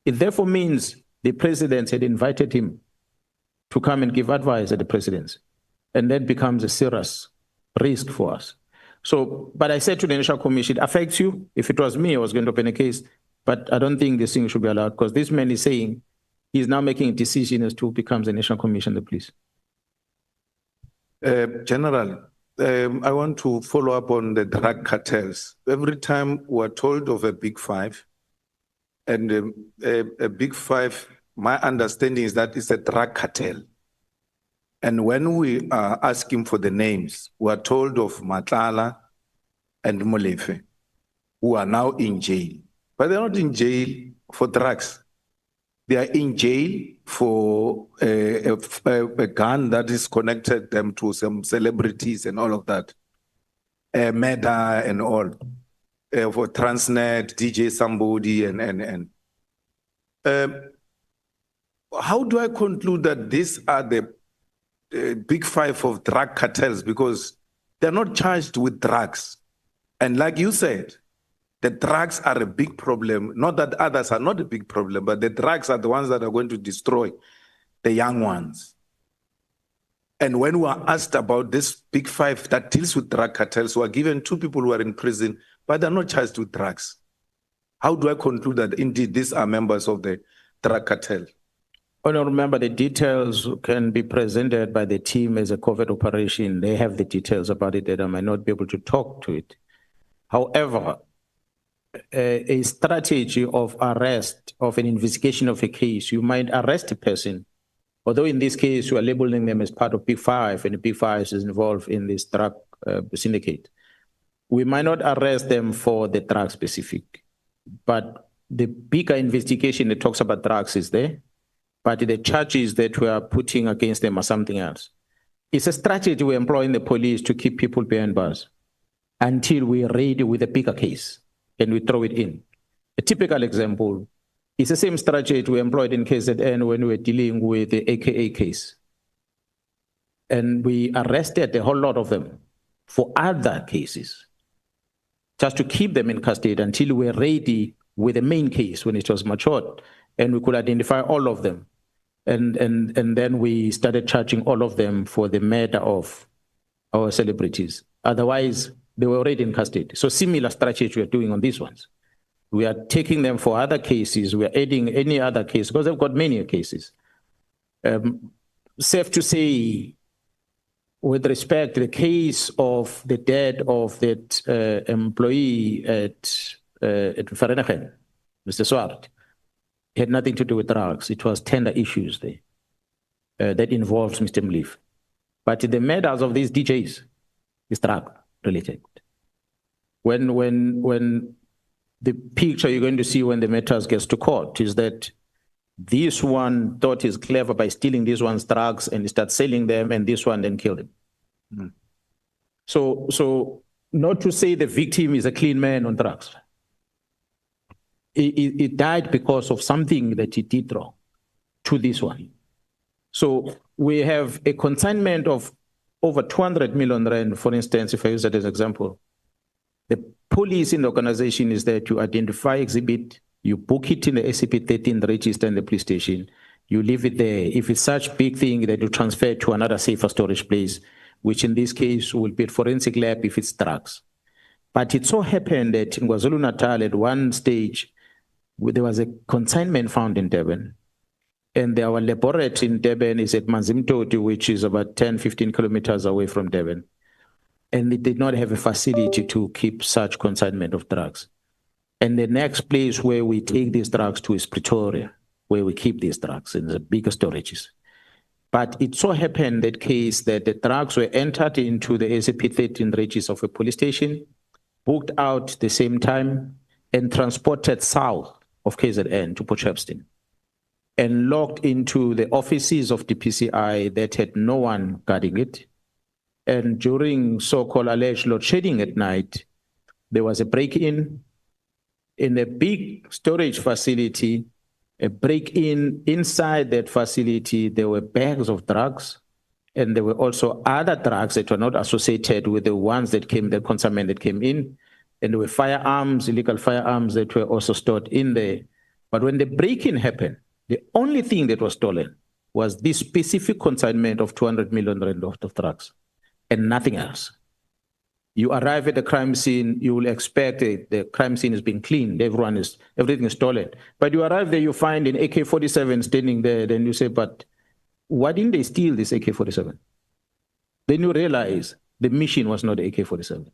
it therefore means the president had invited him to come and give advice at the presidency. And that becomes a serious risk for us. So, but I said to the National Commission, it affects you. If it was me, I was going to open a case, but I don't think this thing should be allowed because this man is saying he's now making a decision as to who becomes the National Commission, the police. General, I want to follow up on the drug cartels. Every time we're told of a big five, and a big five, my understanding is that it's a drug cartel. And when we are asking for the names, we are told of Matlala and Molefe, who are now in jail. But they're not in jail for drugs. They are in jail for a gun that is connected them to some celebrities and all of that. Meta and all. For Transnet, DJ somebody and. How do I conclude that these are the big five of drug cartels? Because they're not charged with drugs. And like you said, the drugs are a big problem. Not that others are not a big problem, but the drugs are the ones that are going to destroy the young ones. And when we are asked about this big five that deals with drug cartels, who are given 2 people who are in prison, but they're not charged with drugs. How do I conclude that indeed these are members of the drug cartel? Honorable Member, the details can be presented by the team as a covert operation. They have the details about it that I might not be able to talk to it. However, a strategy of arrest, of an investigation of a case, you might arrest a person, although in this case you are labeling them as part of Big Five, and the Big Five is involved in this drug syndicate. we might not arrest them for the drug specific, but the bigger investigation that talks about drugs is there, but the charges that we are putting against them are something else. It's a strategy we employ in the police to keep people behind bars until we are ready with a bigger case and we throw it in. A typical example is the same strategy we employed in KZN when we were dealing with the AKA case. And we arrested a whole lot of them for other cases, just to keep them in custody until we were ready with the main case when it was matured and we could identify all of them. And then we started charging all of them for the murder of our celebrities. Otherwise, they were already in custody. So similar strategy we are doing on these ones. We are taking them for other cases. We are adding any other case because they've got many cases. Safe to say, with respect to the case of the death of that employee at Vereeniging, Mr. Swart, had nothing to do with drugs. It was tender issues there that involves Mr. Mleef. But the murders of these DJs is drug related. When the picture you're going to see when the matters gets to court is that this one thought he's clever by stealing this one's drugs and he starts selling them, and this one then killed him. Mm. So not to say the victim is a clean man on drugs. He died because of something that he did wrong to this one. So we have a consignment of over 200 million rand, for instance, if I use that as an example. The police in the organization is there to identify exhibit, you book it in the SCP-13 register in the police station, you leave it there. If it's such big thing that you transfer it to another safer storage place, which in this case will be a forensic lab if it's drugs. But it so happened that in KwaZulu-Natal at one stage, there was a consignment found in Durban. And our laboratory in Durban is at Manzimtoti, which is about 10, 15 kilometers away from Durban. And they did not have a facility to keep such consignment of drugs. And the next place where we take these drugs to is Pretoria, where we keep these drugs in the bigger storages. But it so happened that case that the drugs were entered into the SCP-13 register of a police station, booked out the same time, and transported south of KZN to Port Shepstone, and locked into the offices of the PCI that had no one guarding it. And during so-called alleged load shedding at night, there was a break-in in a big storage facility, a break-in inside that facility. There were bags of drugs, and there were also other drugs that were not associated with the ones that came, the consignment that came in. And there were firearms, illegal firearms that were also stored in there. But when the break-in happened, the only thing that was stolen was this specific consignment of 200 million rand of drugs and nothing else. You arrive at the crime scene, you will expect the crime scene is being cleaned, everything is stolen. But you arrive there, you find an AK-47 standing there, then you say, but why didn't they steal this AK-47? Then you realize the mission was not the AK-47.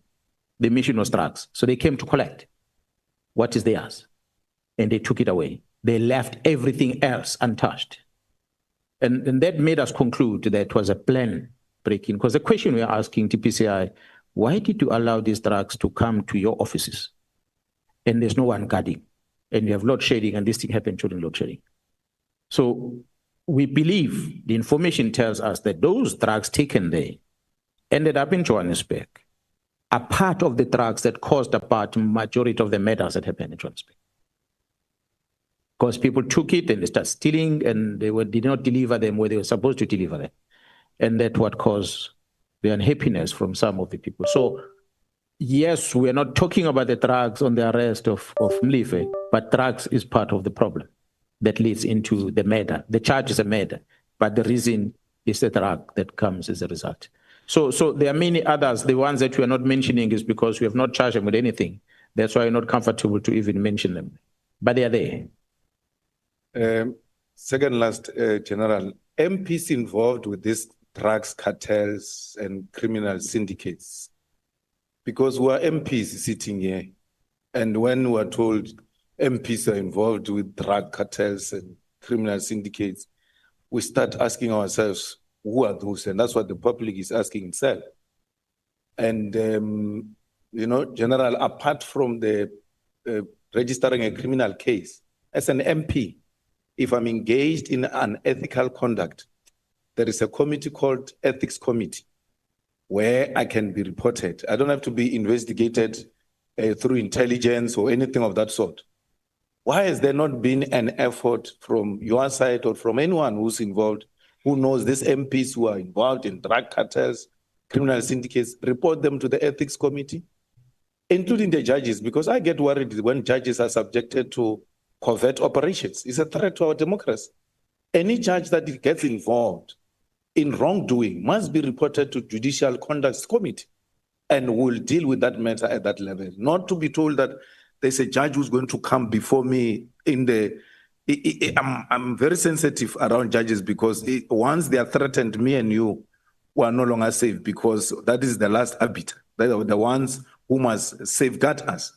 The mission was drugs. So they came to collect what is theirs, and they took it away. They left everything else untouched. And that made us conclude that it was a plan break-in. Because the question we are asking TPCI, why did you allow these drugs to come to your offices? And there's no one guarding. And you have load shedding, and this thing happened during load shedding. So we believe the information tells us that those drugs taken there ended up in Johannesburg, are part of the drugs that caused about majority of the murders that happened in Johannesburg. Because people took it and they started stealing, and they did not deliver them where they were supposed to deliver them. And that's what caused the unhappiness from some of the people. So yes, we're not talking about the drugs on the arrest of Mleef, but drugs is part of the problem that leads into the murder. The charge is a murder, but the reason is the drug that comes as a result. So there are many others. The ones that we are not mentioning is because we have not charged them with anything. That's why we're not comfortable to even mention them. But they are there. Second last, General, MPs involved with these drugs cartels and criminal syndicates, because we are MPs sitting here, and when we are told MPs are involved with drug cartels and criminal syndicates, we start asking ourselves, who are those? And that's what the public is asking itself. And General, apart from the registering a criminal case, as an MP, if I'm engaged in unethical conduct, there is a committee called Ethics Committee where I can be reported. I don't have to be investigated through intelligence or anything of that sort. Why has there not been an effort from your side or from anyone who's involved, who knows these MPs who are involved in drug cartels, criminal syndicates, report them to the Ethics Committee, including the judges? Because I get worried when judges are subjected to covert operations. It's a threat to our democracy. Any judge that gets involved in wrongdoing must be reported to Judicial Conduct Committee and will deal with that matter at that level. Not to be told that there's a judge who's going to come before me in the... I'm very sensitive around judges because once they are threatened, me and you are no longer safe, because that is the last arbiter. They are the ones who must safeguard us.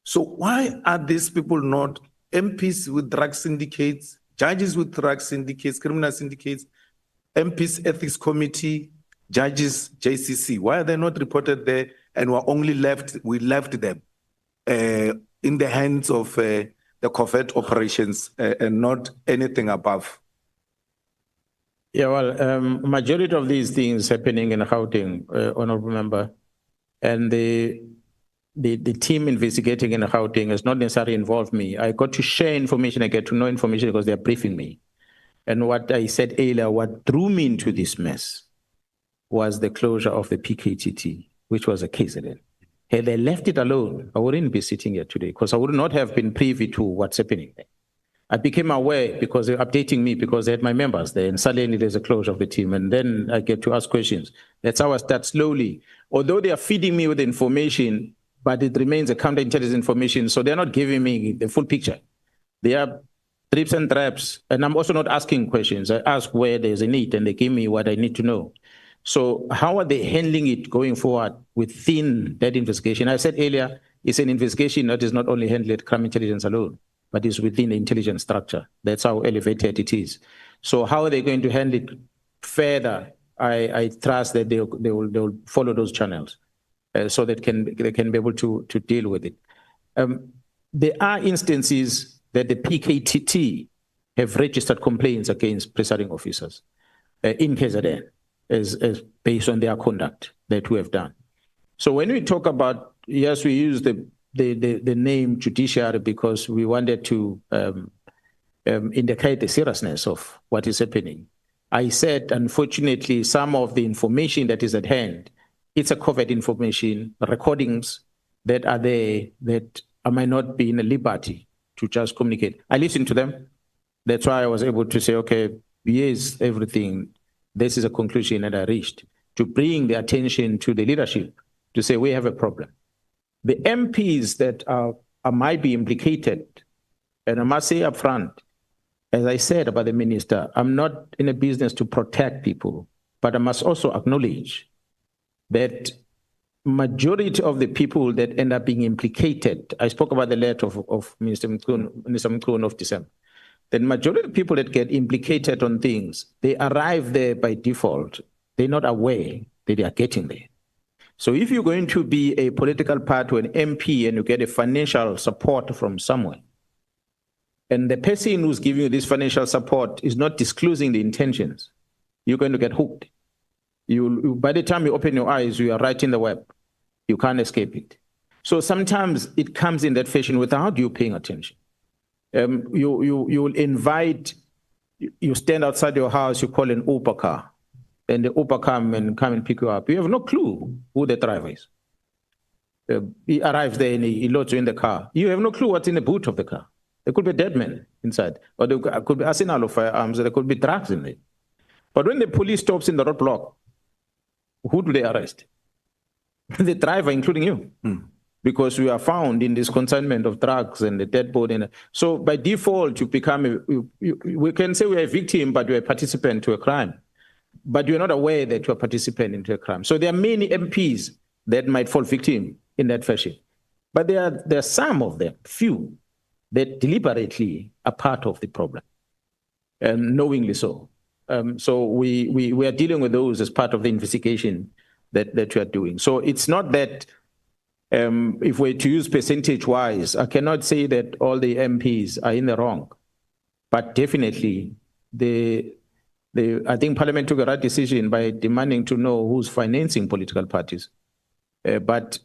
So why are these people not MPs with drug syndicates, judges with drug syndicates, criminal syndicates, MPs Ethics Committee, judges JCC? Why are they not reported there, and we left them in the hands of the covert operations and not anything above? Yeah, well, majority of these things happening in Gauteng, Honorable Member, and the team investigating in Gauteng has not necessarily involved me. I got to share information, I get to know information because they're briefing me. And what I said earlier, what drew me into this mess was the closure of the PKTT, which was a KZN. Had they left it alone, I wouldn't be sitting here today, because I would not have been privy to what's happening there. I became aware because they're updating me, because they had my members there, and suddenly there's a closure of the team, and then I get to ask questions. That's how I start slowly. Although they are feeding me with information, but it remains a counterintelligence information, so they're not giving me the full picture. They are drips and drabs, and I'm also not asking questions. I ask where there's a need, and they give me what I need to know. So how are they handling it going forward within that investigation? I said earlier, it's an investigation that is not only handled at crime intelligence alone, but is within the intelligence structure. That's how elevated it is. So how are they going to handle it further? I trust that they will follow those channels so that they can be able to deal with it. There are instances that the PKTT have registered complaints against presiding officers in KZN as based on their conduct that we have done. So when we talk about, yes, we use the name judiciary because we wanted to indicate the seriousness of what is happening. I said, unfortunately, some of the information that is at hand, it's a covert information, recordings that are there that I might not be in a liberty to just communicate. I listened to them. That's why I was able to say, okay, here's everything. This is a conclusion that I reached, to bring the attention to the leadership to say we have a problem. The MPs that might be implicated, and I must say up front, as I said about the minister, I'm not in a business to protect people, but I must also acknowledge that majority of the people that end up being implicated, I spoke about the letter of Minister Mkwanazi of December, the majority of people that get implicated on things, they arrive there by default. They're not aware that they are getting there. So if you're going to be a political party or an MP and you get a financial support from someone, and the person who's giving you this financial support is not disclosing the intentions, you're going to get hooked. By the time you open your eyes, you are right in the web. You can't escape it. So sometimes it comes in that fashion without you paying attention. You invite, you stand outside your house, you call an Uber car, and the Uber come and pick you up. You have no clue who the driver is. He arrives there and he loads you in the car. You have no clue what's in the boot of the car. There could be a dead man inside, or there could be arsenal of firearms, or there could be drugs in it. But when the police stops in the roadblock, who do they arrest? The driver, including you. Because we are found in this consignment of drugs and the dead body. So by default, you become, we can say we're a victim, but you're a participant to a crime. But you're not aware that you're a participant into a crime. So there are many MPs that might fall victim in that fashion. But there are some of them, few, that deliberately are part of the problem, and knowingly so. So we are dealing with those as part of the investigation that we are doing. So it's not that If we're to use percentage-wise, I cannot say that all the MPs are in the wrong, but definitely I think Parliament took a right decision by demanding to know who's financing political parties. But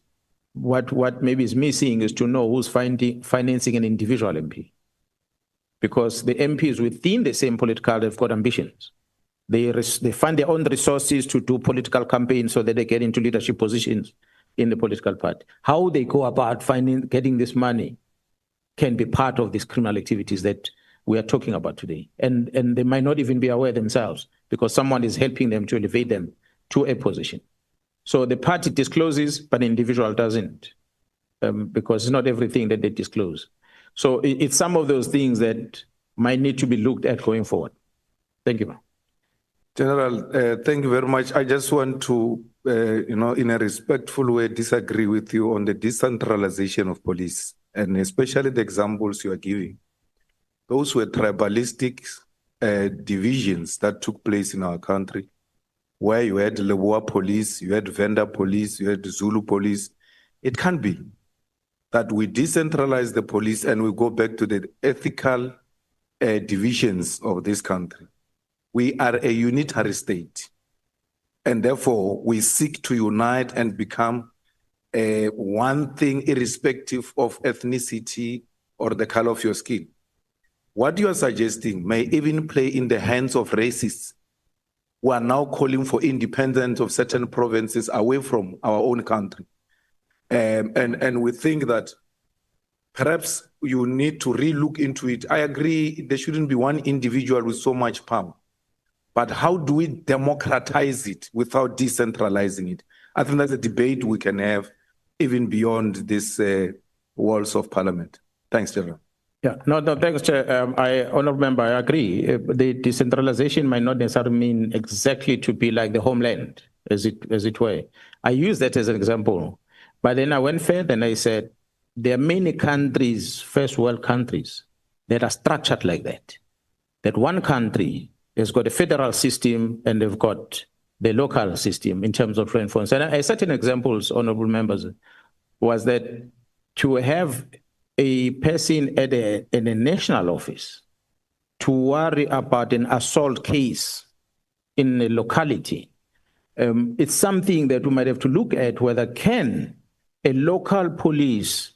what maybe is missing is to know who's financing an individual MP. Because the MPs within the same political, they've got ambitions. They fund their own resources to do political campaigns so that they get into leadership positions in the political party. How they go about getting this money can be part of these criminal activities that we are talking about today. And they might not even be aware themselves because someone is helping them to elevate them to a position. So the party discloses, but the individual doesn't, because it's not everything that they disclose. So it's some of those things that might need to be looked at going forward. Thank you, ma'am. General, thank you very much. I just want to, in a respectful way, disagree with you on the decentralization of police, and especially the examples you are giving. Those were tribalistic divisions that took place in our country, where you had Leboa police, you had Venda police, you had Zulu police. It can't be that we decentralize the police and we go back to the ethical divisions of this country. We are a unitary state, and therefore we seek to unite and become one thing irrespective of ethnicity or the color of your skin. What you are suggesting may even play in the hands of racists who are now calling for independence of certain provinces away from our own country. And we think that perhaps you need to re-look into it. I agree there shouldn't be one individual with so much power. But how do we democratize it without decentralizing it? I think that's a debate we can have even beyond these walls of Parliament. Thanks, General. Yeah, no, thanks, Chair. Honourable Member, I agree. The decentralization might not necessarily mean exactly to be like the homeland, as it were. I use that as an example. But then I went further and I said, there are many countries, first world countries, that are structured like that. That one country has got a federal system and they've got the local system in terms of law enforcement. And certain examples, honourable members, was that to have a person in a national office to worry about an assault case in a locality, it's something that we might have to look at whether can a local police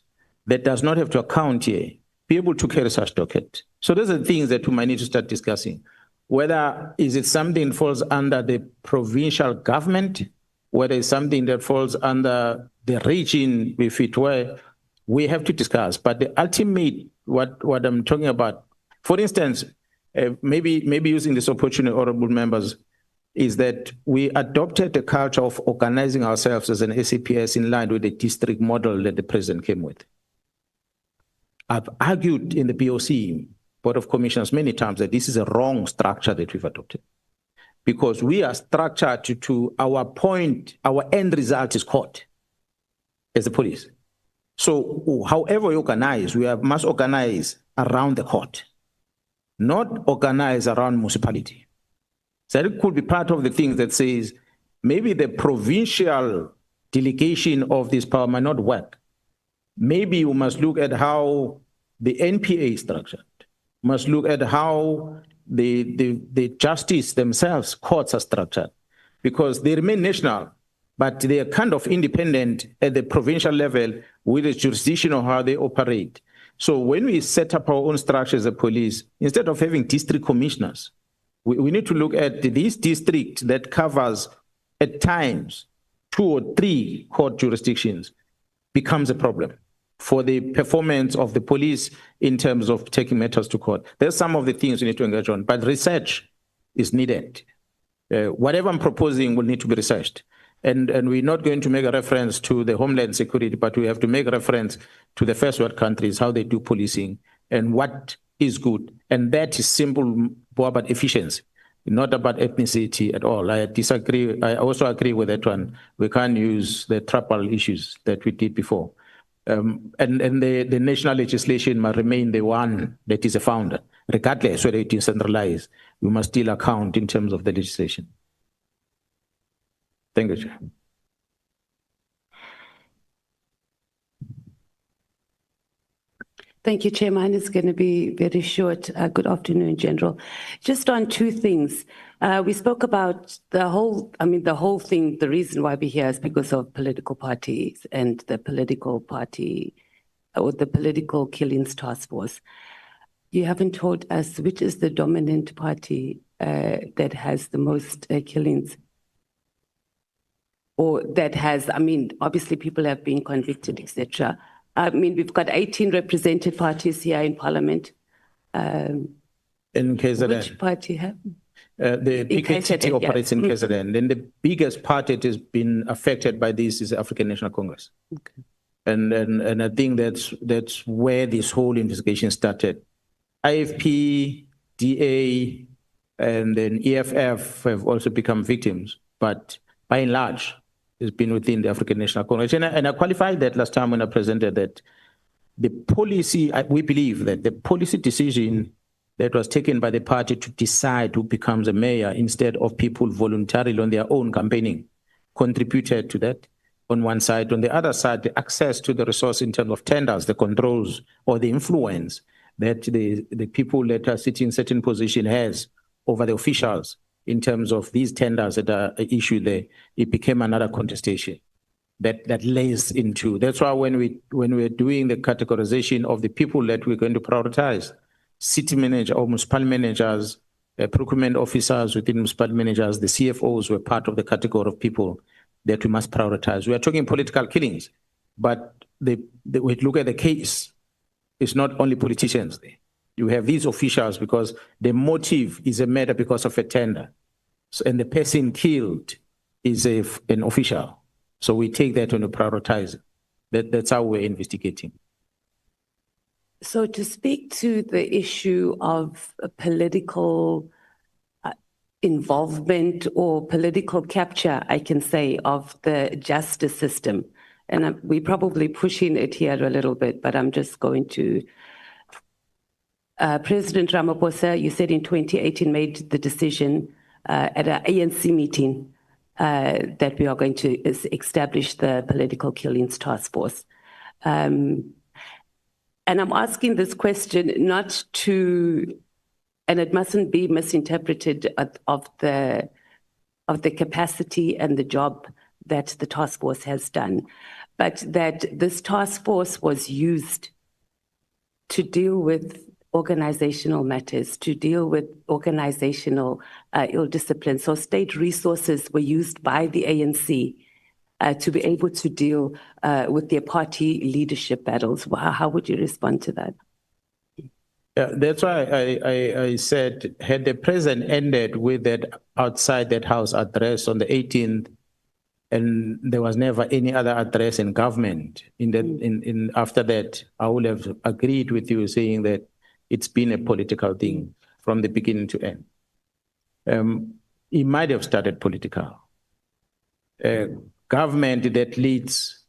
that does not have to account here be able to carry such docket. So those are the things that we might need to start discussing. Whether is it something that falls under the provincial government, whether it's something that falls under the region, if it were, we have to discuss. But the ultimate, what I'm talking about, for instance, maybe using this opportunity, honourable members, is that we adopted the culture of organizing ourselves as an SAPS in line with the district model that the president came with. I've argued in the BOC, Board of Commissioners, many times that this is a wrong structure that we've adopted. Because we are structured to our point, our end result is court as the police. So however we organize, we must organize around the court, not organize around municipality. So it could be part of the things that says maybe the provincial delegation of this power might not work. Maybe we must look at how the NPA is structured, must look at how the justice themselves, courts are structured, because they remain national, but they are kind of independent at the provincial level with the jurisdiction of how they operate. So when we set up our own structures as police, instead of having district commissioners, we need to look at this district that covers at times 2 or 3 court jurisdictions becomes a problem for the performance of the police in terms of taking matters to court. There's some of the things we need to engage on, but research is needed. Whatever I'm proposing will need to be researched. And we're not going to make a reference to the homeland security, but we have to make a reference to the first world countries, how they do policing and what is good. And that is simple about efficiency, not about ethnicity at all. I disagree. I also agree with that one. We can't use the tribal issues that we did before. And the national legislation must remain the one that is a founder, regardless whether it is centralized. We must still account in terms of the legislation. Thank you, Chair. Thank you, Chair. Mine is going to be very short. Good afternoon, General. Just on two things. We spoke about the whole thing. The reason why we're here is because of political parties and the political party or the political killings task force. You haven't told us which is the dominant party that has the most killings, or that has, obviously people have been convicted, etc. We've got 18 represented parties here in Parliament. In KZN. Which party have? The PKTT operates in KZN. Then the biggest party that has been affected by this is the African National Congress. Okay. And I think that's where this whole investigation started. IFP, DA, and then EFF have also become victims, but by and large, it's been within the African National Congress. And I qualified that last time when I presented that the policy, we believe that the policy decision that was taken by the party to decide who becomes a mayor instead of people voluntarily on their own campaigning contributed to that on one side. On the other side, the access to the resource in terms of tenders, the controls or the influence that the people that are sitting in certain position has over the officials in terms of these tenders that are issued there, it became another contestation that lays into. That's why when we're doing the categorization of the people that we're going to prioritize, city manager or municipal managers, procurement officers within municipal managers, the CFOs were part of the category of people that we must prioritize. We are talking political killings, but we look at the case, it's not only politicians there. You have these officials because the motive is a matter because of a tender. So, and the person killed is an official. So we take that and prioritize it. That's how we're investigating. So to speak to the issue of political involvement or political capture, I can say, of the justice system, and we're probably pushing it here a little bit, but I'm just going to... President Ramaphosa, you said in 2018, made the decision at an ANC meeting that we are going to establish the political killings task force. And I'm asking this question not to, and it mustn't be misinterpreted of the capacity and the job that the task force has done, but that this task force was used to deal with organizational matters, to deal with organizational ill discipline. So state resources were used by the ANC to be able to deal with their party leadership battles. How would you respond to that? Yeah, that's why I said, had the president ended with that outside that house address on the 18th, and there was never any other address in government after that, I would have agreed with you saying that it's been a political thing from the beginning to end. It might have started political. Government that leads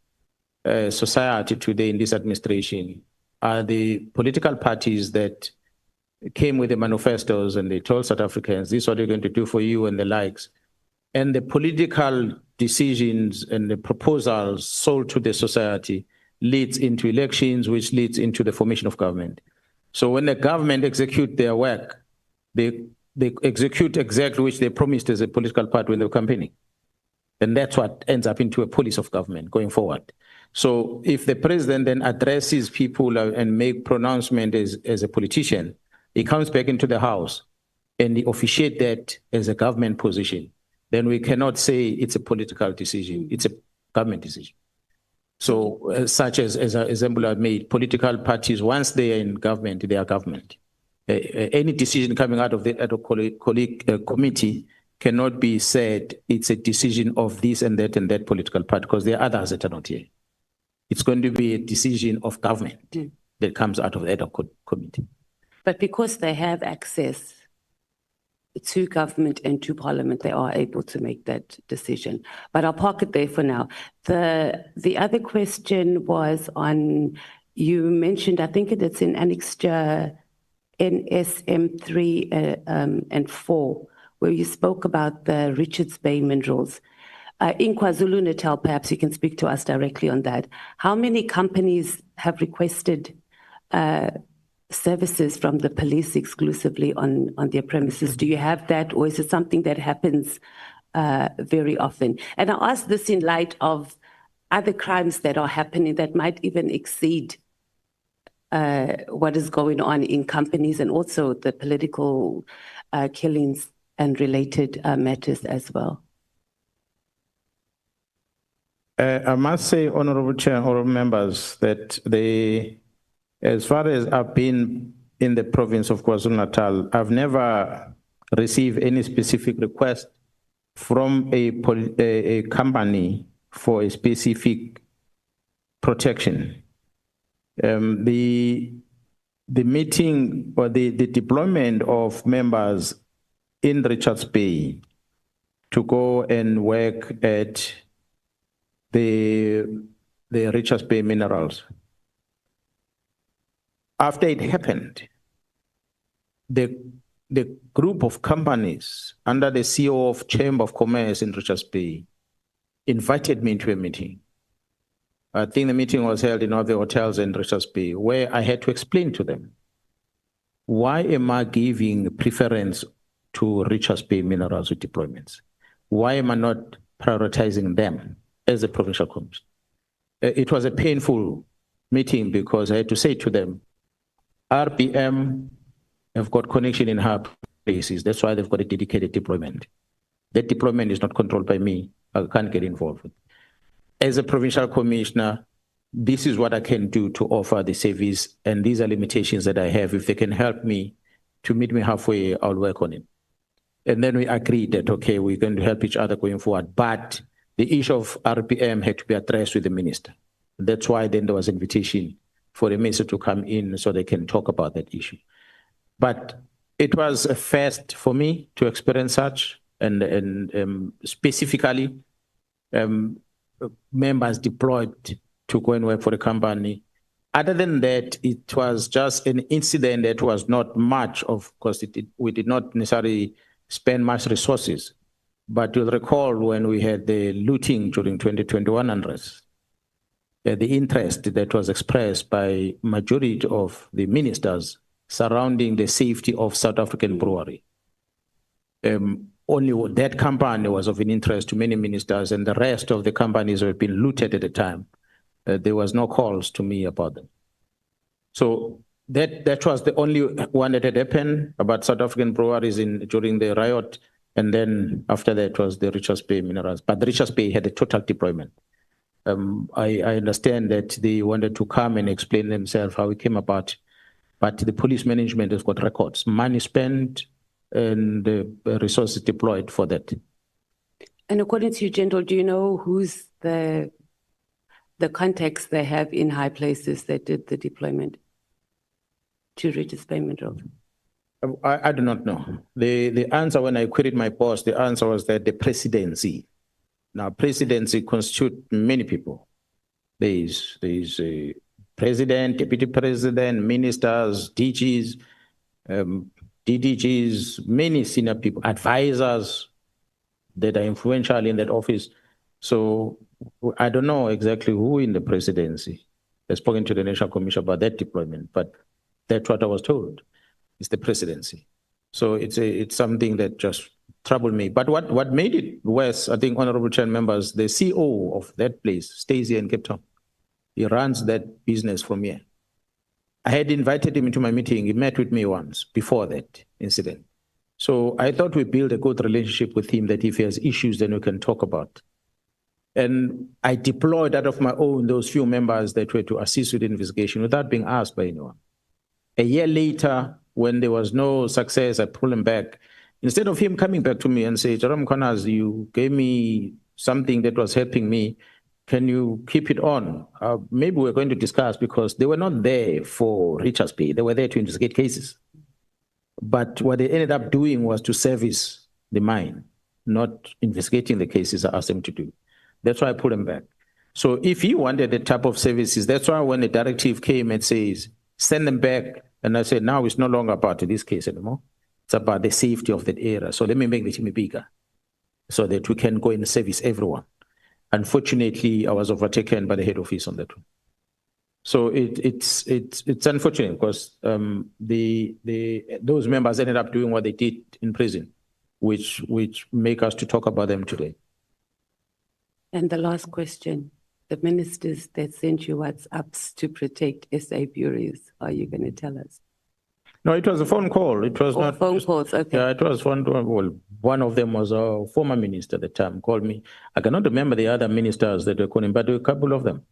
society today in this administration are the political parties that came with the manifestos and they told South Africans, this is what they're going to do for you and the likes. And the political decisions and the proposals sold to the society leads into elections, which leads into the formation of government. So when the government execute their work, they execute exactly which they promised as a political party when they were campaigning. And that's what ends up into a policy of government going forward. So if the president then addresses people and make pronouncement as a politician, he comes back into the house and he officiate that as a government position, then we cannot say it's a political decision. It's a government decision. So such as example I made, political parties, once they are in government, they are government. Any decision coming out of the committee cannot be said it's a decision of this and that political party, because there are others that are not here. It's going to be a decision of government that comes out of the ad hoc committee. But because they have access to government and to parliament, they are able to make that decision. But I'll park it there for now. The other question was on, you mentioned, I think it's in Annexure NSM 3 and 4, where you spoke about the Richards Bay minerals. In KwaZulu-Natal, perhaps you can speak to us directly on that. How many companies have requested services from the police exclusively on their premises? Do you have that, or is it something that happens very often? And I ask this in light of other crimes that are happening that might even exceed what is going on in companies, and also the political killings and related matters as well. I must say, Honorable Chair, honorable members, that as far as I've been in the province of KwaZulu-Natal, I've never received any specific request from a company for a specific protection. The meeting or the deployment of members in Richards Bay to go and work at the Richards Bay minerals. After it happened, the group of companies under the CEO of Chamber of Commerce in Richards Bay invited me into a meeting. I think the meeting was held in one of the hotels in Richards Bay, where I had to explain to them, why am I giving preference to Richards Bay minerals with deployments? Why am I not prioritizing them as a provincial commission? It was a painful meeting because I had to say to them, RPM have got connection in high places. That's why they've got a dedicated deployment. That deployment is not controlled by me. I can't get involved with. As a provincial commissioner, this is what I can do to offer the service, and these are limitations that I have. If they can help me to meet me halfway, I'll work on it. And then we agreed that, okay, we're going to help each other going forward. But the issue of RPM had to be addressed with the minister. That's why then there was an invitation for the minister to come in so they can talk about that issue. But it was a first for me to experience such, and specifically members deployed to go and work for the company. Other than that, it was just an incident that was not much of, because we did not necessarily spend much resources. But you'll recall when we had the looting during 2021 unrest, the interest that was expressed by majority of the ministers surrounding the safety of South African brewery. Only that company was of an interest to many ministers, and the rest of the companies have been looted at the time. There was no calls to me about them. So that was the only one that had happened about South African breweries during the riot. And then after that was the Richards Bay minerals. But the Richards Bay had a total deployment. I understand that they wanted to come and explain themselves how it came about, but the police management has got records, money spent, and resources deployed for that. And according to you, General, do you know who's the contacts they have in high places that did the deployment to Richards Bay minerals? I do not know. The answer when I queried my boss, the answer was that the presidency. Now, presidency constitutes many people. There is a president, deputy president, ministers, DGs, DDGs, many senior people, advisors that are influential in that office. So I don't know exactly who in the presidency has spoken to the National Commission about that deployment, but that's what I was told. It's the presidency. So it's something that just troubled me. But what made it worse, I think, honorable chair members, the CEO of that place stays here in Cape Town. He runs that business from here. I had invited him into my meeting. He met with me once before that incident. So I thought we build a good relationship with him, that if he has issues, then we can talk about. And I deployed out of my own those few members that were to assist with the investigation without being asked by anyone. A year later, when there was no success, I pulled him back. Instead of him coming back to me and say, Mkwanazi, you gave me something that was helping me. Can you keep it on? Maybe we're going to discuss, because they were not there for Richards Bay. They were there to investigate cases. But what they ended up doing was to service the mine, not investigating the cases I asked them to do. That's why I pulled him back. So if he wanted the type of services, that's why when the directive came and says, send them back, and I said, now it's no longer about this case anymore. It's about the safety of that area. So let me make the team bigger so that we can go and service everyone. Unfortunately, I was overtaken by the head office on that one. So it's unfortunate because those members ended up doing what they did in prison, which make us to talk about them today. And the last question, the ministers that sent you WhatsApps to protect SA bureaus, are you going to tell us? No, it was a phone call. It was not phone calls, okay. Yeah, it was one of them was a former minister at the time, called me. I cannot remember the other ministers that were calling, but there were a couple of them.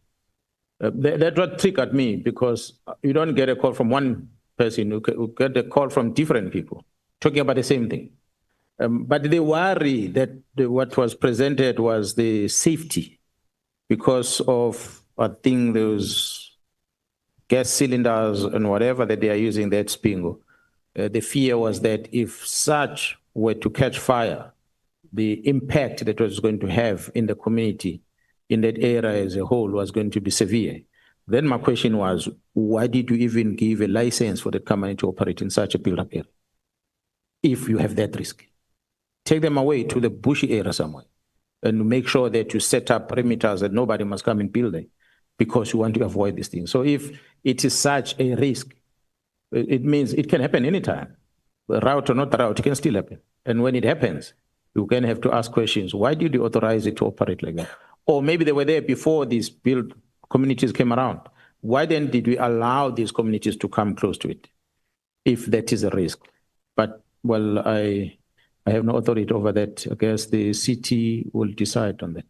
That what triggered me, because you don't get a call from one person, you get a call from different people talking about the same thing. But the worry that what was presented was the safety because of, I think, those gas cylinders and whatever that they are using, that Spingo. The fear was that if such were to catch fire, the impact that it was going to have in the community, in that area as a whole, was going to be severe. Then my question was, why did you even give a license for the company to operate in such a built-up area? If you have that risk, take them away to the bushy area somewhere and make sure that you set up perimeters that nobody must come and build there because you want to avoid this thing. So if it is such a risk, it means it can happen anytime. Route or not route, it can still happen. And when it happens, you can have to ask questions. Why did you authorize it to operate like that? Or maybe they were there before these built communities came around. Why then did we allow these communities to come close to it, if that is a risk? But, well, I have no authority over that. I guess the city will decide on that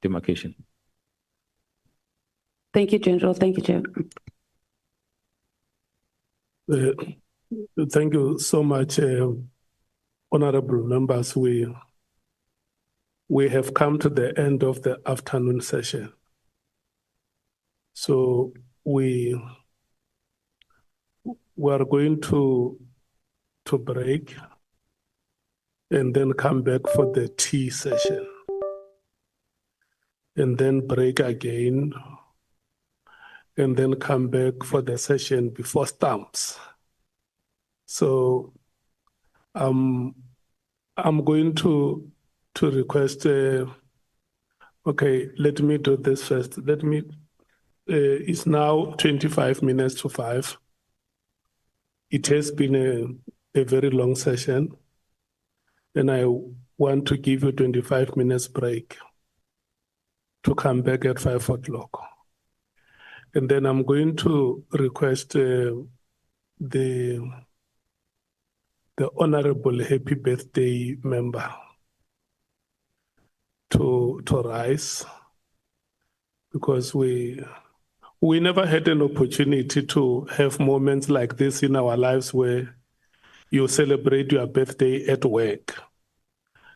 demarcation. Thank you, General. Thank you, Chair. Thank you so much, honorable members. We have come to the end of the afternoon session. So we are going to break and then come back for the tea session. And then break again and then come back for the session before stamps. So I'm going to request, okay, let me do this first. It's now 25 minutes to 5. It has been a very long session, and I want to give you 25 minutes break to come back at 5 o'clock. And then I'm going to request the Honorable Happy Birthday member to rise, because we never had an opportunity to have moments like this in our lives where you celebrate your birthday at work.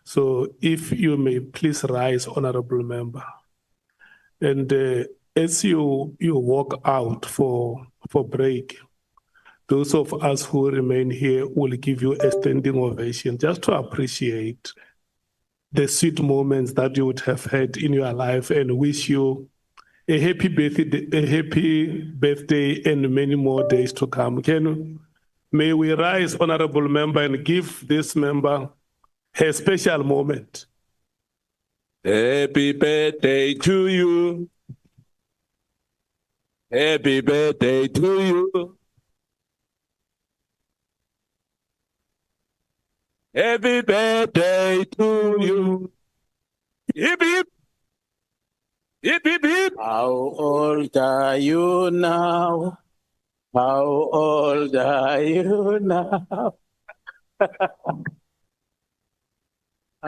So if you may please rise, Honorable member. And as you walk out for break, those of us who remain here will give you a standing ovation just to appreciate the sweet moments that you would have had in your life, and wish you a happy birthday and many more days to come. May we rise, honorable member, and give this member her special moment. Happy birthday to you. Happy birthday to you. Happy birthday to you. Hip, hip. Hip, hip, hip. How old are you now? How old are you now?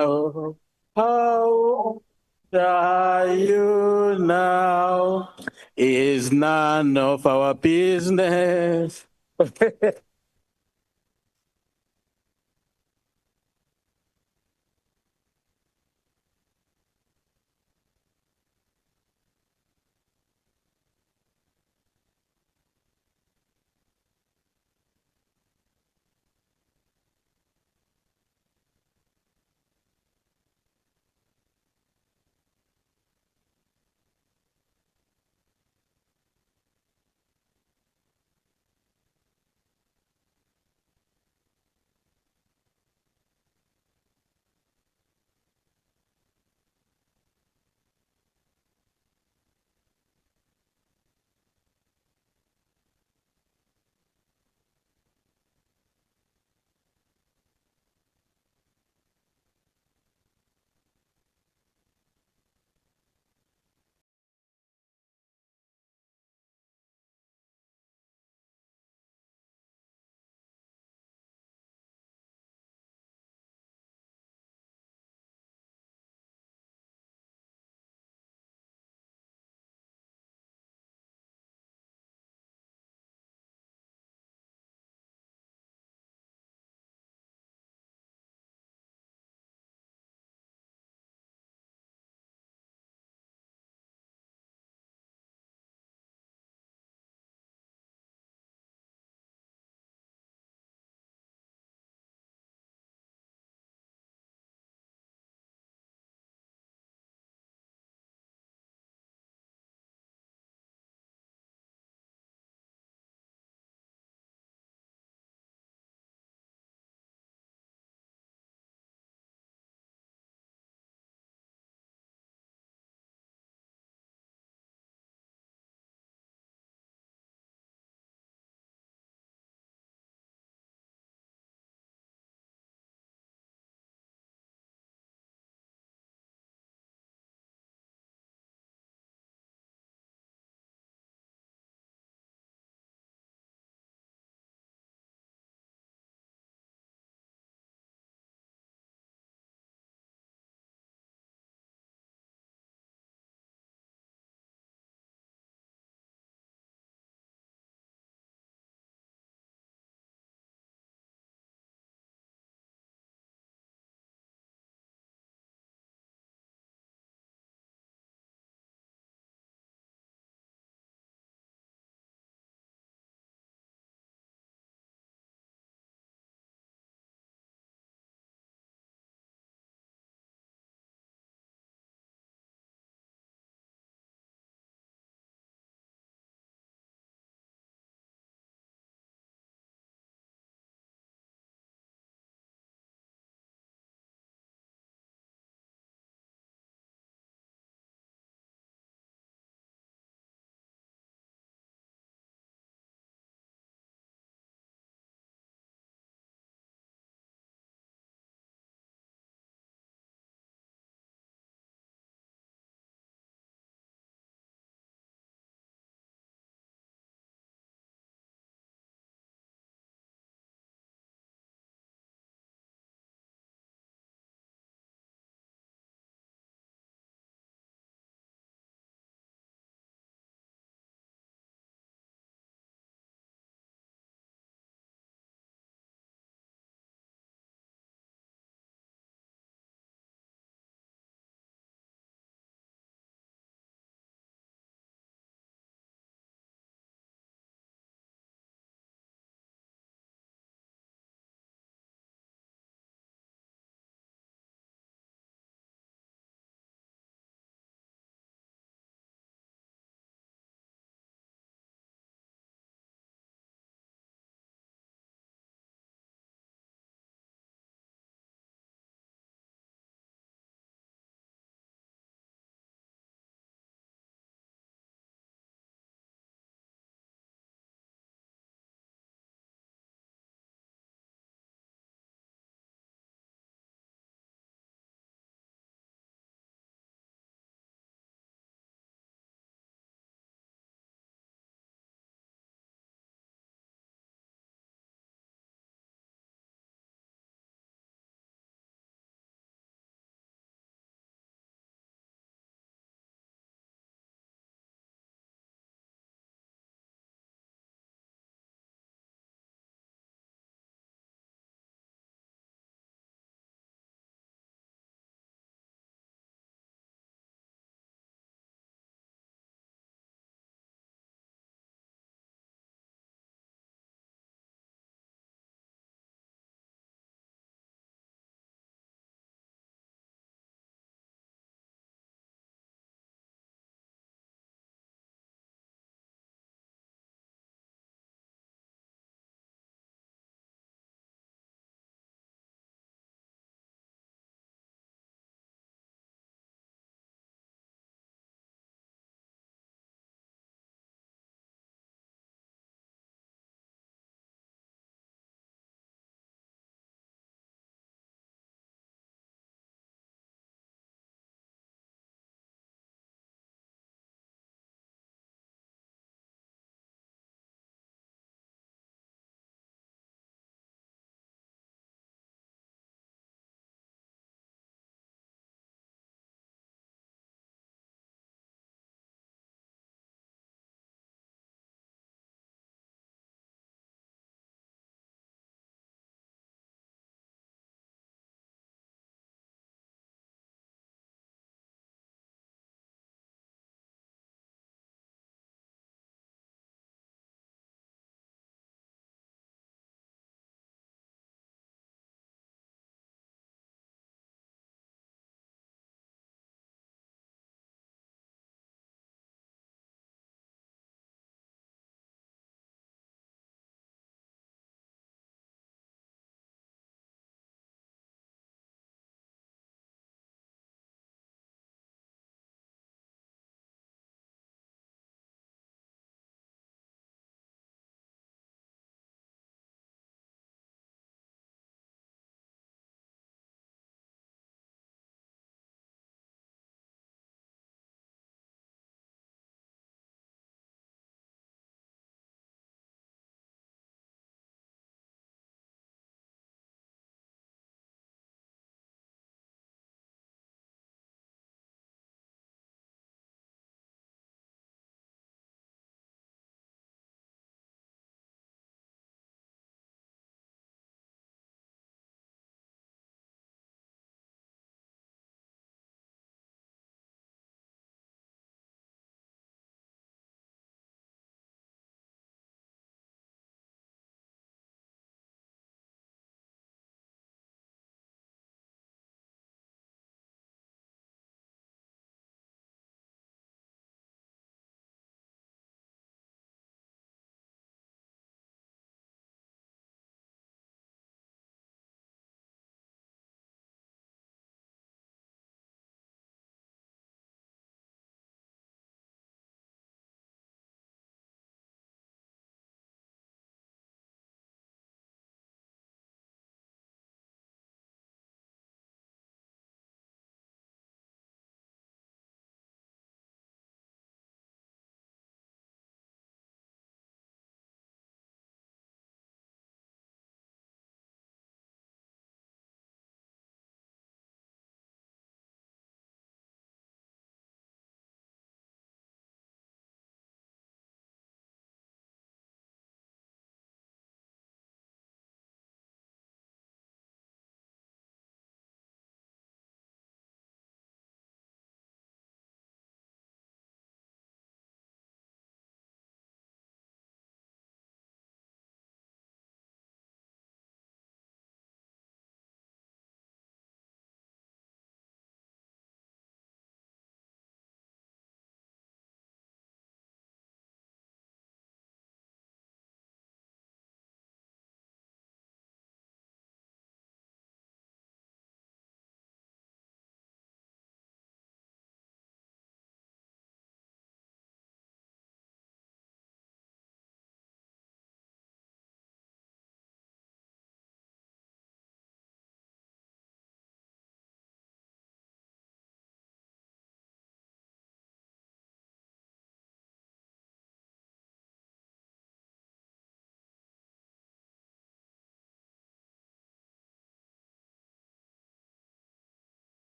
how old are you now? Is none of our business.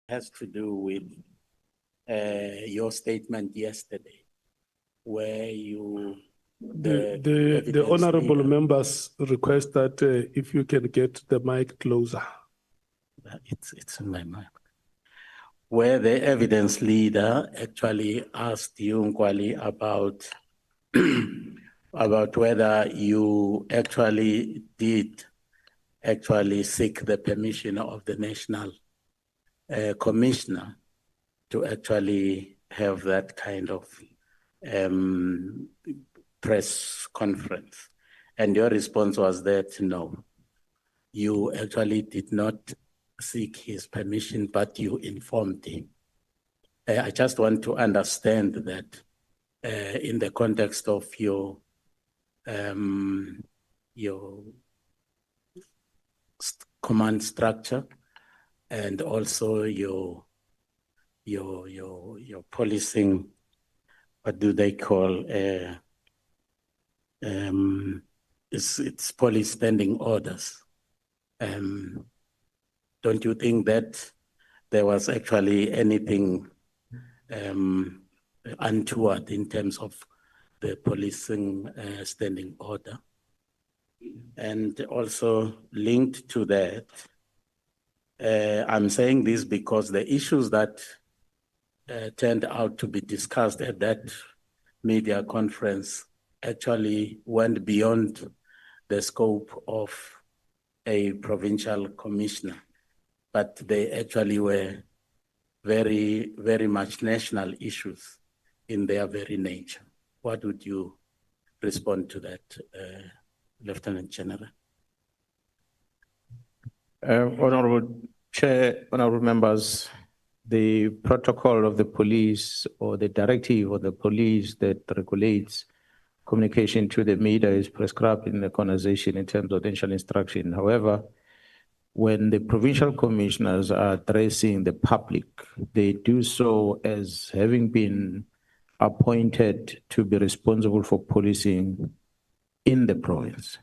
has to do with your statement yesterday, where you The evidence honorable leader- members request that if you can get the mic closer. It's in my mind. Where the evidence leader actually asked you, Nkwali, about about whether you actually did seek the permission of the national commissioner to actually have that kind of press conference. And your response was that no, you actually did not seek his permission, but you informed him. I just want to understand that in the context of your command structure and also your policing, what do they call it's police standing orders. Don't you think that there was actually anything untoward in terms of the policing standing order? And also linked to that, I'm saying this because the issues that turned out to be discussed at that media conference actually went beyond the scope of a provincial commissioner, but they actually were very, very much national issues in their very nature. What would you respond to that, Lieutenant General? Honorable Chair, honorable members, the protocol of the police or the directive of the police that regulates communication to the media is prescribed in the conversation in terms of initial instruction. However, when the provincial commissioners are addressing the public, they do so as having been appointed to be responsible for policing in the province.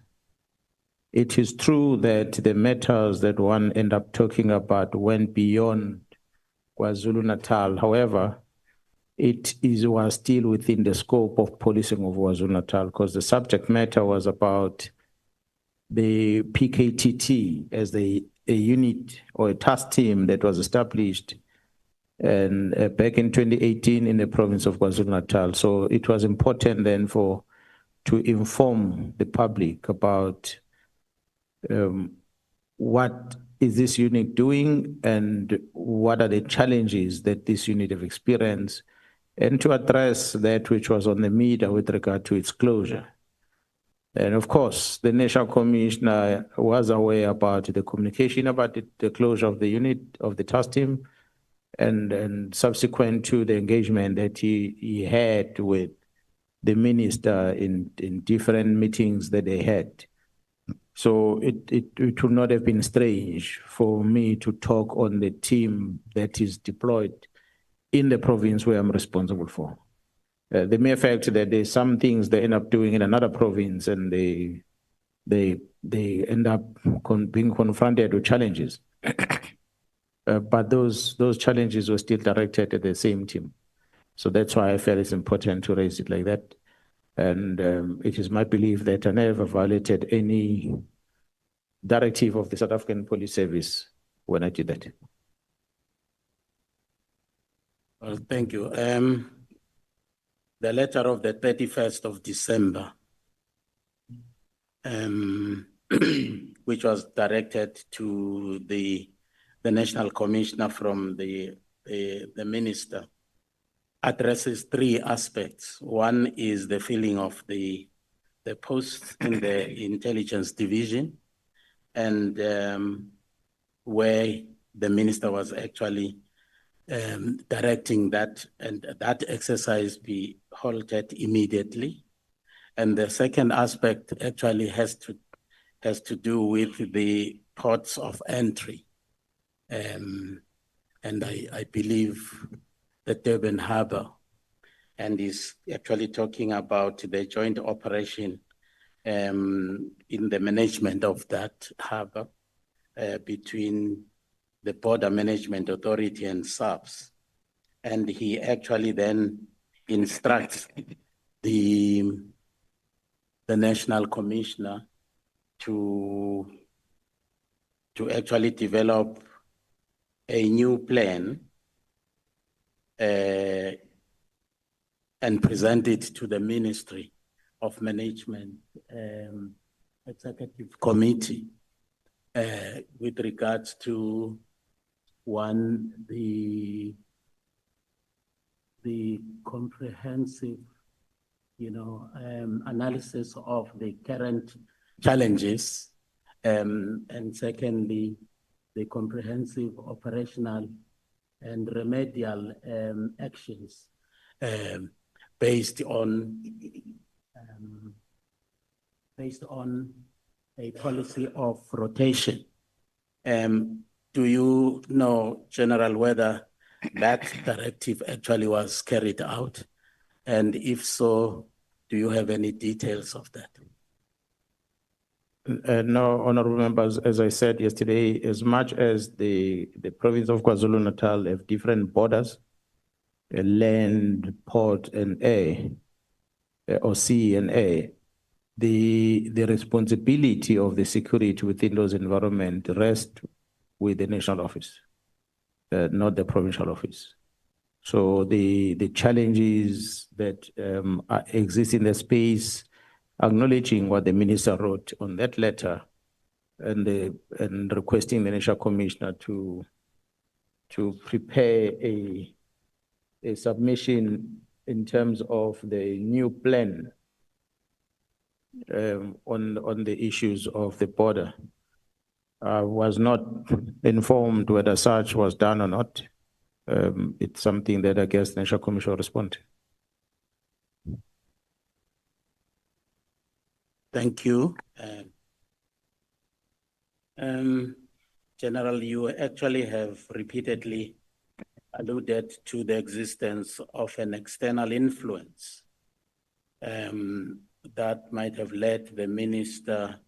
It is true that the matters that one ended up talking about went beyond KwaZulu-Natal. However, was still within the scope of policing of KwaZulu-Natal because the subject matter was about the PKTT as a unit or a task team that was established and back in 2018 in the province of KwaZulu-Natal. So it was important then to inform the public about what is this unit doing and what are the challenges that this unit have experienced, and to address that which was on the media with regard to its closure. And of course, the National Commissioner was aware about the communication about the closure of the unit of the task team and subsequent to the engagement that he had with the minister in different meetings that they had. So it would not have been strange for me to talk on the team that is deployed in the province where I'm responsible for. The mere fact that there's some things they end up doing in another province and they end up being confronted with challenges. But those challenges were still directed at the same team. So that's why I felt it's important to raise it like that. And it is my belief that I never violated any directive of the South African Police Service when I did that. Well, thank you. The letter of the 31st of December, which was directed to the National Commissioner from the Minister, addresses three aspects. One is the filling of the posts in the Intelligence Division, and where the Minister was actually directing that and that exercise be halted immediately. And the second aspect actually has to do with the ports of entry. And I believe the Durban Harbour, and is actually talking about the joint operation in the management of that harbour between the Border Management Authority and SAPS. And he actually then instructs the National Commissioner to actually develop a new plan and present it to the Ministry of Management Executive Committee with regards to one, the comprehensive, analysis of the current challenges, and secondly, the comprehensive operational and remedial actions based on a policy of rotation. Do you know, General, whether that directive actually was carried out? And if so, do you have any details of that? No, honorable members, as I said yesterday, as much as the province of KwaZulu-Natal have different borders, land, port, and air, or sea and air, the responsibility of the security within those environments rests with the national office, not the provincial office. So the challenges that exist in the space, acknowledging what the minister wrote on that letter, and requesting the national commissioner to prepare a submission in terms of the new plan on the issues of the border. Was not informed whether such was done or not. It's something that I guess the National Commission will respond to. Thank you. General, you actually have repeatedly alluded to the existence of an external influence that might have led the Minister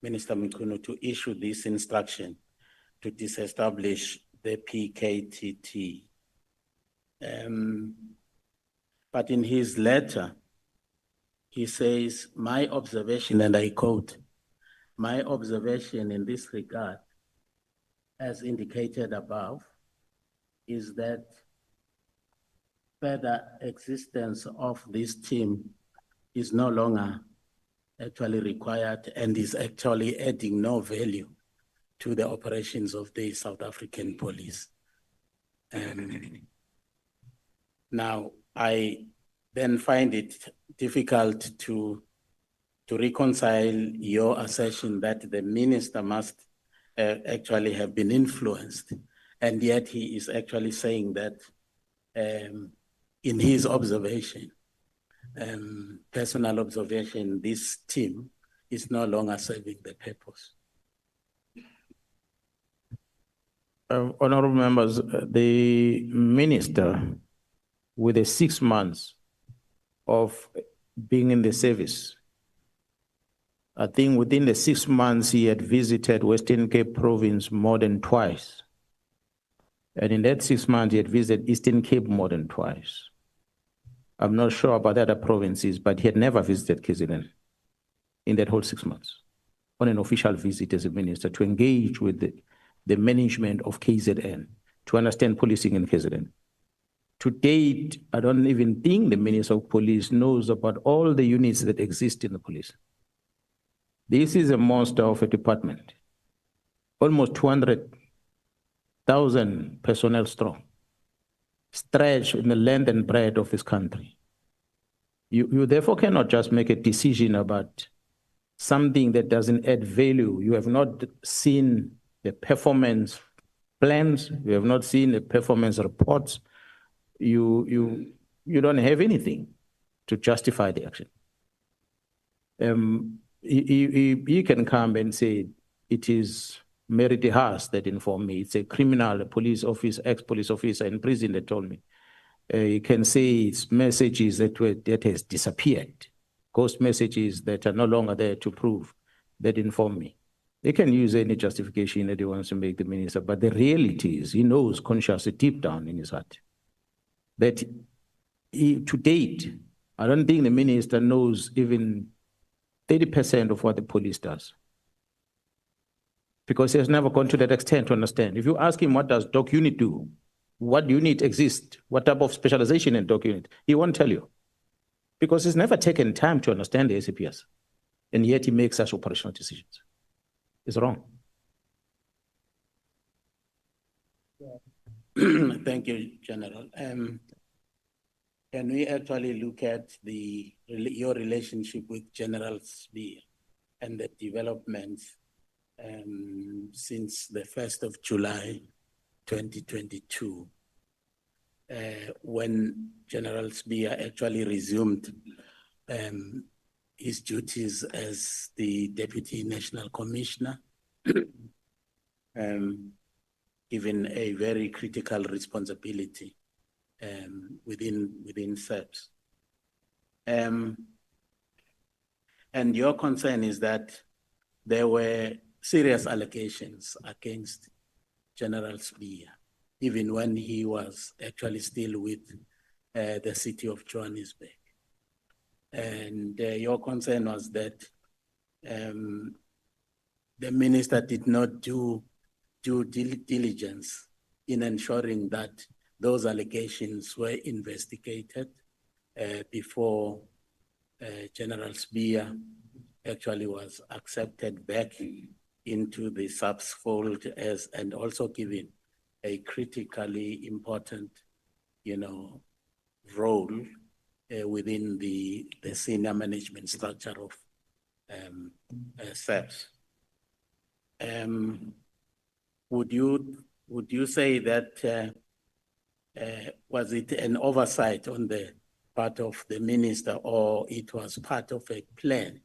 Mkhunu to issue this instruction to disestablish the PKTT. But in his letter, he says, my observation, and I quote, my observation in this regard, as indicated above, is that further existence of this team is no longer actually required and is actually adding no value to the operations of the South African police. Now, I then find it difficult to reconcile your assertion that the minister must actually have been influenced, and yet he is actually saying that in his observation, personal observation, this team is no longer serving the purpose. Honorable members, the minister, with the 6 months of being in the service, I think within the 6 months he had visited Western Cape province more than twice. And in that 6 months, he had visited Eastern Cape more than twice. I'm not sure about the other provinces, but he had never visited KZN in that whole 6 months on an official visit as a minister to engage with the management of KZN, to understand policing in KZN. To date, I don't even think the Minister of Police knows about all the units that exist in the police. This is a monster of a department, almost 200,000 personnel strong, stretched in the length and breadth of this country. You therefore cannot just make a decision about something that doesn't add value. You have not seen the performance plans. You have not seen the performance reports. You don't have anything to justify the action. He can come and say, it is Mary de Haas that informed me. It's a criminal, a police officer, ex-police officer in prison that told me. You can say it's messages that has disappeared, ghost messages that are no longer there to prove that inform me. They can use any justification that he wants to make the minister, but the reality is he knows consciously deep down in his heart that to date, I don't think the minister knows even 30% of what the police does. Because he has never gone to that extent to understand. If you ask him what does doc unit do, what unit exists, what type of specialization in doc unit, he won't tell you. Because he's never taken time to understand the SAPS. And yet he makes such operational decisions. It's wrong. Thank you, General. Can we actually look at your relationship with General Spear and the developments since the 1st of July, 2022, when General Spear actually resumed his duties as the Deputy National Commissioner, given a very critical responsibility within SAPS. And your concern is that there were serious allegations against General Spear, even when he was actually still with the city of Johannesburg. And your concern was that the minister did not do due diligence in ensuring that those allegations were investigated before General Spear actually was accepted back into the SAPS fold and also given a critically important, role within the senior management structure of SAPS. Would you say that was it an oversight on the part of the minister, or it was part of a plan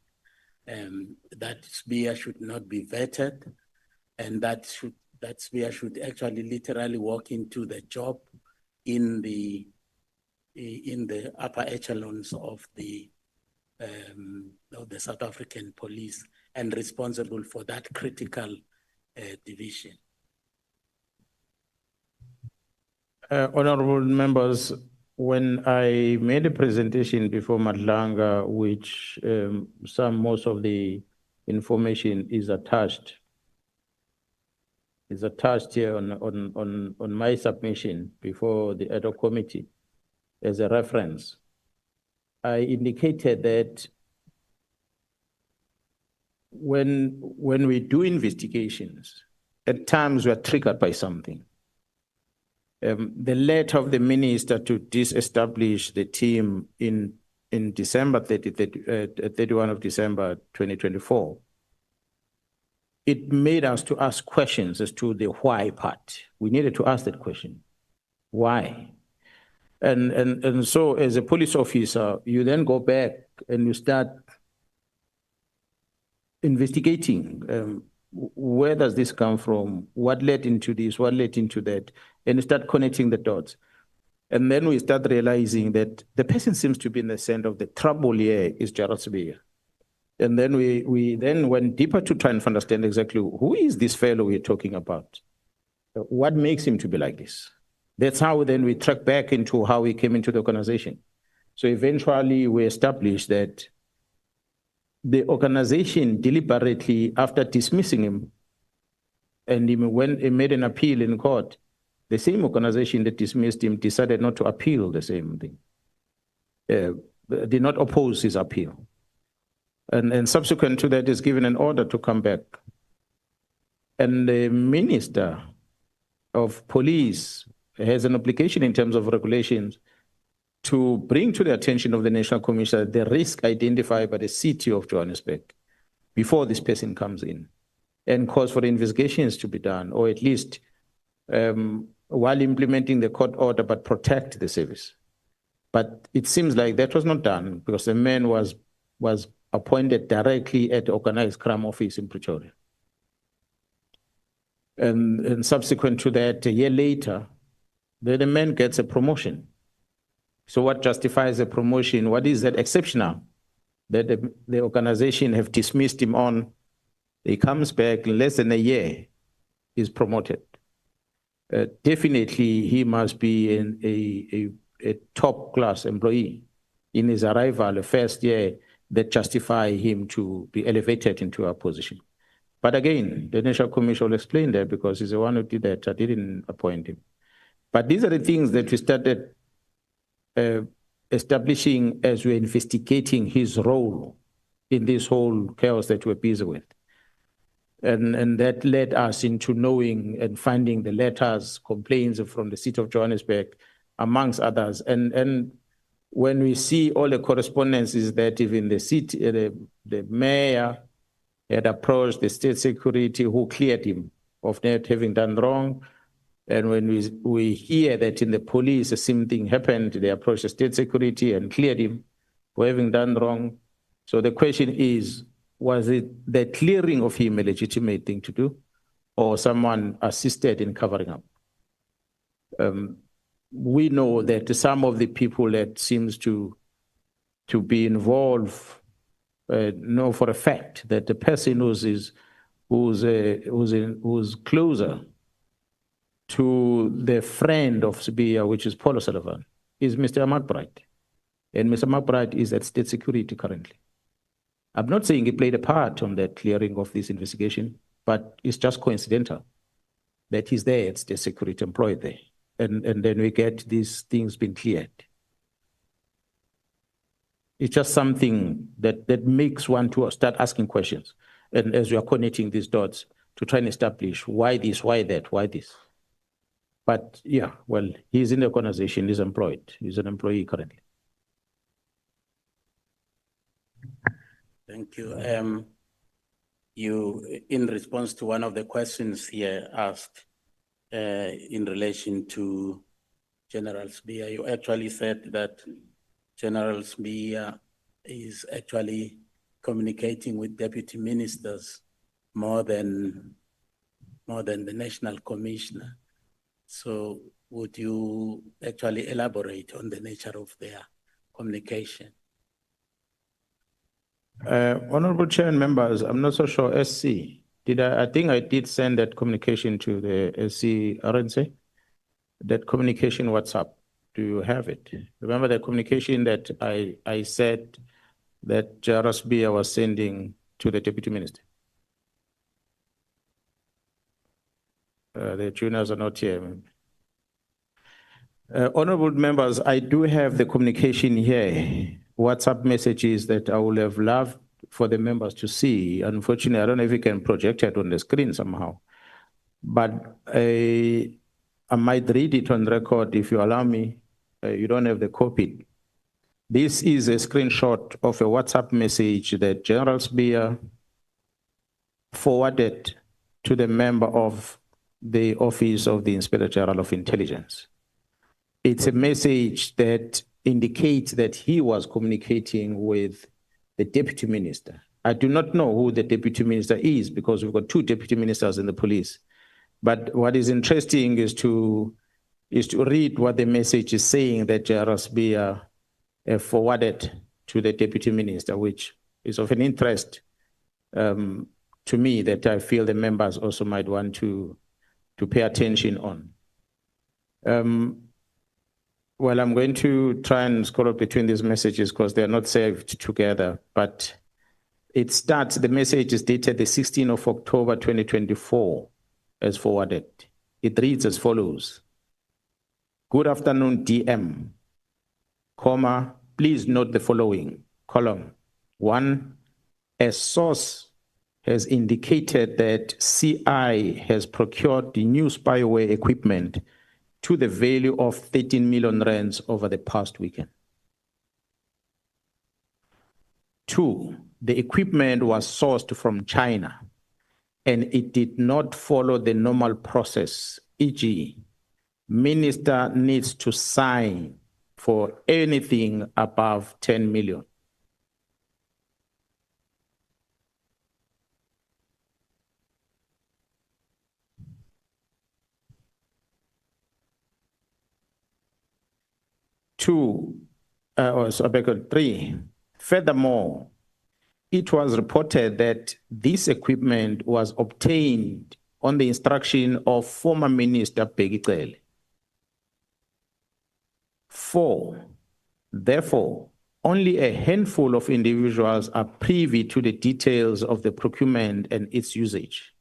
that Spear should not be vetted, and that Spear should actually literally walk into the job in the upper echelons of the South African police and responsible for that critical division? Honorable members, when I made a presentation before Madlanga, which most of the information is attached here on my submission before the ad hoc committee as a reference, I indicated that when we do investigations, at times we are triggered by something. The letter of the minister to disestablish the team in December 31 of December 2024, it made us to ask questions as to the why part. We needed to ask that question. Why? And so as a police officer, you then go back and you start investigating. Where does this come from? What led into this? What led into that? And you start connecting the dots. And then we start realizing that the person seems to be in the center of the trouble here is Gerald Spear. And then we then went deeper to try and understand exactly who is this fellow we're talking about? What makes him to be like this? That's how then we track back into how he came into the organization. So eventually we established that the organization deliberately, after dismissing him, and when he made an appeal in court, the same organization that dismissed him decided not to appeal the same thing, did not oppose his appeal. And subsequent to that is given an order to come back. And the Minister of Police has an obligation in terms of regulations to bring to the attention of the National Commissioner the risk identified by the city of Johannesburg before this person comes in, and cause for the investigations to be done, or at least while implementing the court order, but protect the service. But it seems like that was not done because the man was appointed directly at the organized crime office in Pretoria. And subsequent to that, a year later, the man gets a promotion. So what justifies a promotion? What is that exceptional that the organization have dismissed him on, He comes back in less than a year, is promoted. Definitely, he must be a top-class employee. In his arrival, the first year, that justify him to be elevated into a position. But again, the National Commission will explain that because he's the one who did that. I didn't appoint him. But these are the things that we started establishing as we're investigating his role in this whole chaos that we're busy with. And that led us into knowing and finding the letters, complaints from the city of Johannesburg, amongst others. And when we see all the correspondences that even the city, the mayor had approached the state security who cleared him of not having done wrong. And when we hear that in the police, the same thing happened, they approached the state security and cleared him for having done wrong. So the question is, was it the clearing of him a legitimate thing to do, or someone assisted in covering up? We know that some of the people that seems to be involved know for a fact that the person who's closer to the friend of Sibiya, which is Paul O'Sullivan, is Mr. McBride. And Mr. McBride is at state security currently. I'm not saying he played a part on the clearing of this investigation, but it's just coincidental that he's there at state security, employed there. And then we get these things being cleared. It's just something that makes one to start asking questions. And as we are connecting these dots to try and establish why this, why that, why this. But yeah, well, he's in the organization, he's employed. He's an employee currently. Thank you. You, in response to one of the questions here asked in relation to General Sibiya, you actually said that General Sibiya is actually communicating with deputy ministers more than the National Commissioner. So would you actually elaborate on the nature of their communication? Honorable Chair and members, I'm not so sure. SC, I think I did send that communication to the SC RNC, that communication WhatsApp. Do you have it? Remember the communication that I said that General Sibiya was sending to the Deputy Minister? The juniors are not here. Honorable members, I do have the communication here, WhatsApp messages that I would have loved for the members to see. Unfortunately, I don't know if you can project it on the screen somehow, but I might read it on record if you allow me. You don't have the copy. This is a screenshot of a WhatsApp message that General Sibiya forwarded to the member of the Office of the Inspector General of Intelligence. It's a message that indicates that he was communicating with the Deputy Minister. I do not know who the Deputy Minister is because we've got two Deputy Ministers in the police. But what is interesting is to read what the message is saying that General Sibiya forwarded to the Deputy Minister, which is of an interest to me that I feel the members also might want to pay attention on. Well, I'm going to try and scroll between these messages because they're not saved together, but it starts, the message is dated the 16th of October, 2024, as forwarded. It reads as follows. Good afternoon, DM, comma, please note the following, column. 1, a source has indicated that CI has procured the new spyware equipment to the value of 13 million rands over the past weekend. 2, the equipment was sourced from China and it did not follow the normal process, e.g., minister needs to sign for anything above 10 million. Three, furthermore, it was reported that this equipment was obtained on the instruction of former Minister Peggy Cele. 4, therefore, only a handful of individuals are privy to the details of the procurement and its usage.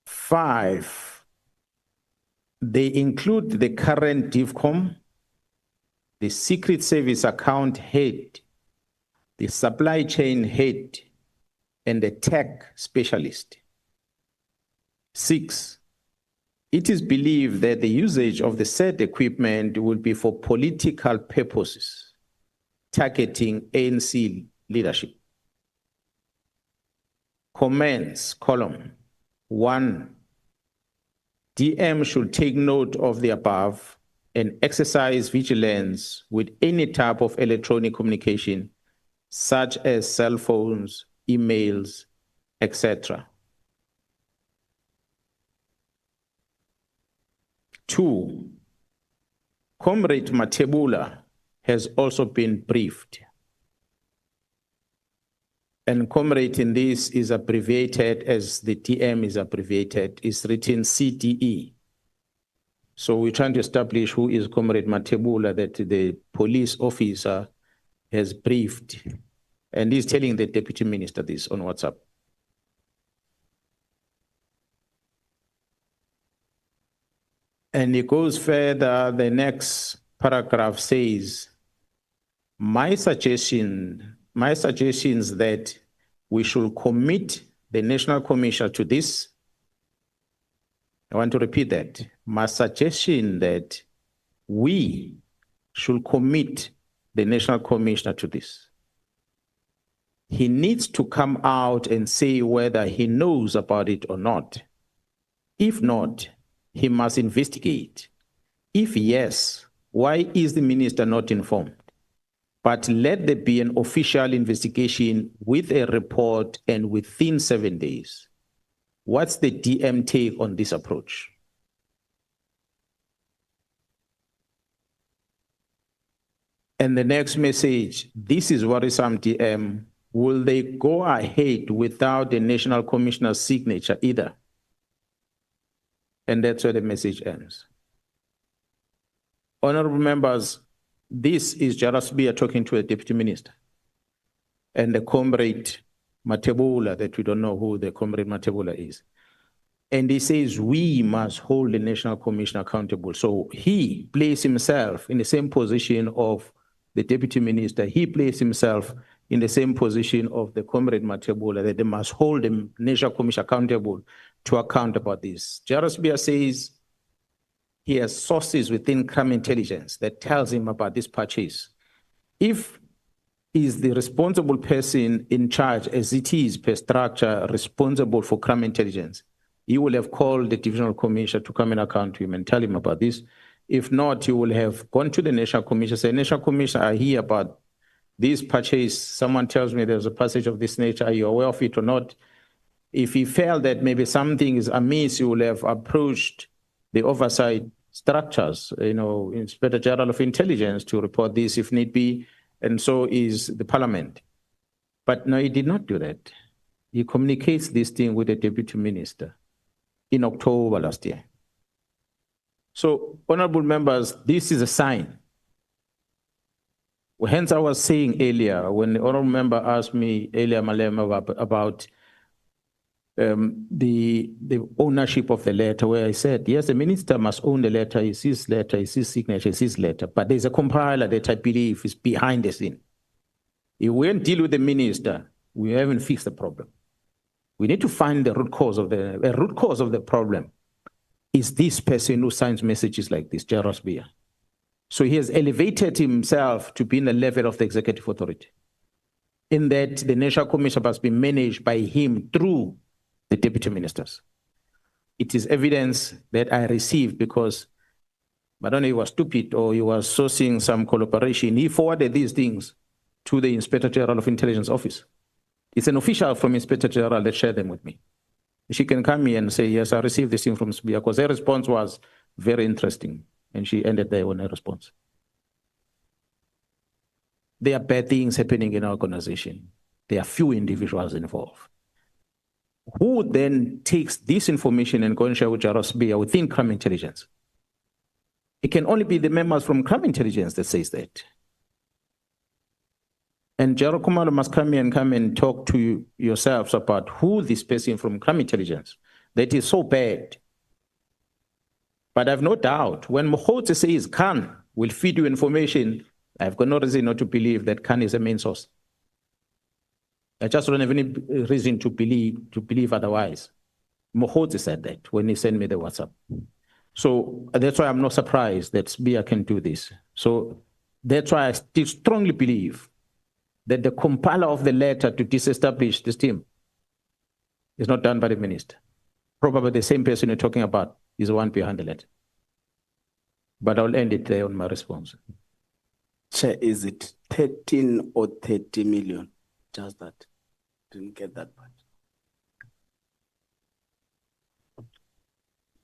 5, they include the current DIVCOM, the Secret Service account head, the supply chain head, and the tech specialist. 6, it is believed that the usage of the said equipment will be for political purposes, targeting ANC leadership. Comments, column 1. DM should take note of the above and exercise vigilance with any type of electronic communication, such as cell phones, emails, etc. 2, Comrade Matebula has also been briefed. And comrade in this is abbreviated as the DM is abbreviated, is written CDE. So we're trying to establish who is Comrade Matebula that the police officer has briefed. And he's telling the deputy minister this on WhatsApp. And it goes further, the next paragraph says, my suggestions that we should commit the National Commissioner to this. I want to repeat that. My suggestion that we should commit the National Commissioner to this. He needs to come out and say whether he knows about it or not. If not, he must investigate. If yes, why is the minister not informed? But let there be an official investigation with a report and within 7 days. What's the DM take on this approach? And the next message, this is worrisome, DM. Will they go ahead without the National Commissioner's signature either? And that's where the message ends. Honorable members, this is Jarasbia talking to a deputy minister. And the comrade Matebula, that we don't know who the comrade Matebula is. And he says, we must hold the National Commissioner accountable. So he placed himself in the same position of the deputy minister. He placed himself in the same position of the comrade Matebula, that they must hold the National Commissioner accountable to account about this. Jarasbia says he has sources within crime intelligence that tells him about this purchase. If is the responsible person in charge, as it is per structure, responsible for crime intelligence, he will have called the divisional commissioner to come and account to him and tell him about this. If not, he will have gone to the National Commissioner, say, National Commissioner, I hear about this purchase. Someone tells me there's a passage of this nature. Are you aware of it or not? If he felt that maybe something is amiss, he will have approached the oversight structures, Inspector General of Intelligence to report this if need be, and so is the Parliament. But no, he did not do that. He communicates this thing with the Deputy Minister in October last year. So, honorable members, this is a sign. Hence, I was saying earlier, when the honorable member asked me earlier, Malema, about the ownership of the letter, where I said, yes, the minister must own the letter, it's his letter, it's his signature, it's his letter, but there's a compiler that I believe is behind the scene. If we don't deal with the minister, we haven't fixed the problem. We need to find the root cause of the problem. Is this person who signs messages like this, Jarasbia? So he has elevated himself to be in the level of the executive authority, in that the National Commission must be managed by him through the deputy ministers. It is evidence that I received because, I don't know, he was stupid or he was sourcing some collaboration. He forwarded these things to the Inspector General of Intelligence Office. It's an official from Inspector General that shared them with me. She can come here and say, yes, I received this thing from Sbia, because her response was very interesting. And she ended there with her response. there are bad things happening in our organization. There are few individuals involved. Who then takes this information and go and share with Jarosbia within crime intelligence? It can only be the members from crime intelligence that says that. And Jaro Kumalo must come and talk to yourselves about who this person from crime intelligence that is so bad. But I've no doubt when Mokhote says Khan will feed you information, I've got no reason not to believe that Khan is a main source. I just don't have any reason to believe otherwise. Mokhote said that when he sent me the WhatsApp. So that's why I'm not surprised that Sbia can do this. So that's why I still strongly believe that the compiler of the letter to disestablish this team is not done by the minister. Probably the same person you're talking about is the one behind the letter. But I'll end it there on my response. Chair, is it 13 or 30 million? Just that. Didn't get that part.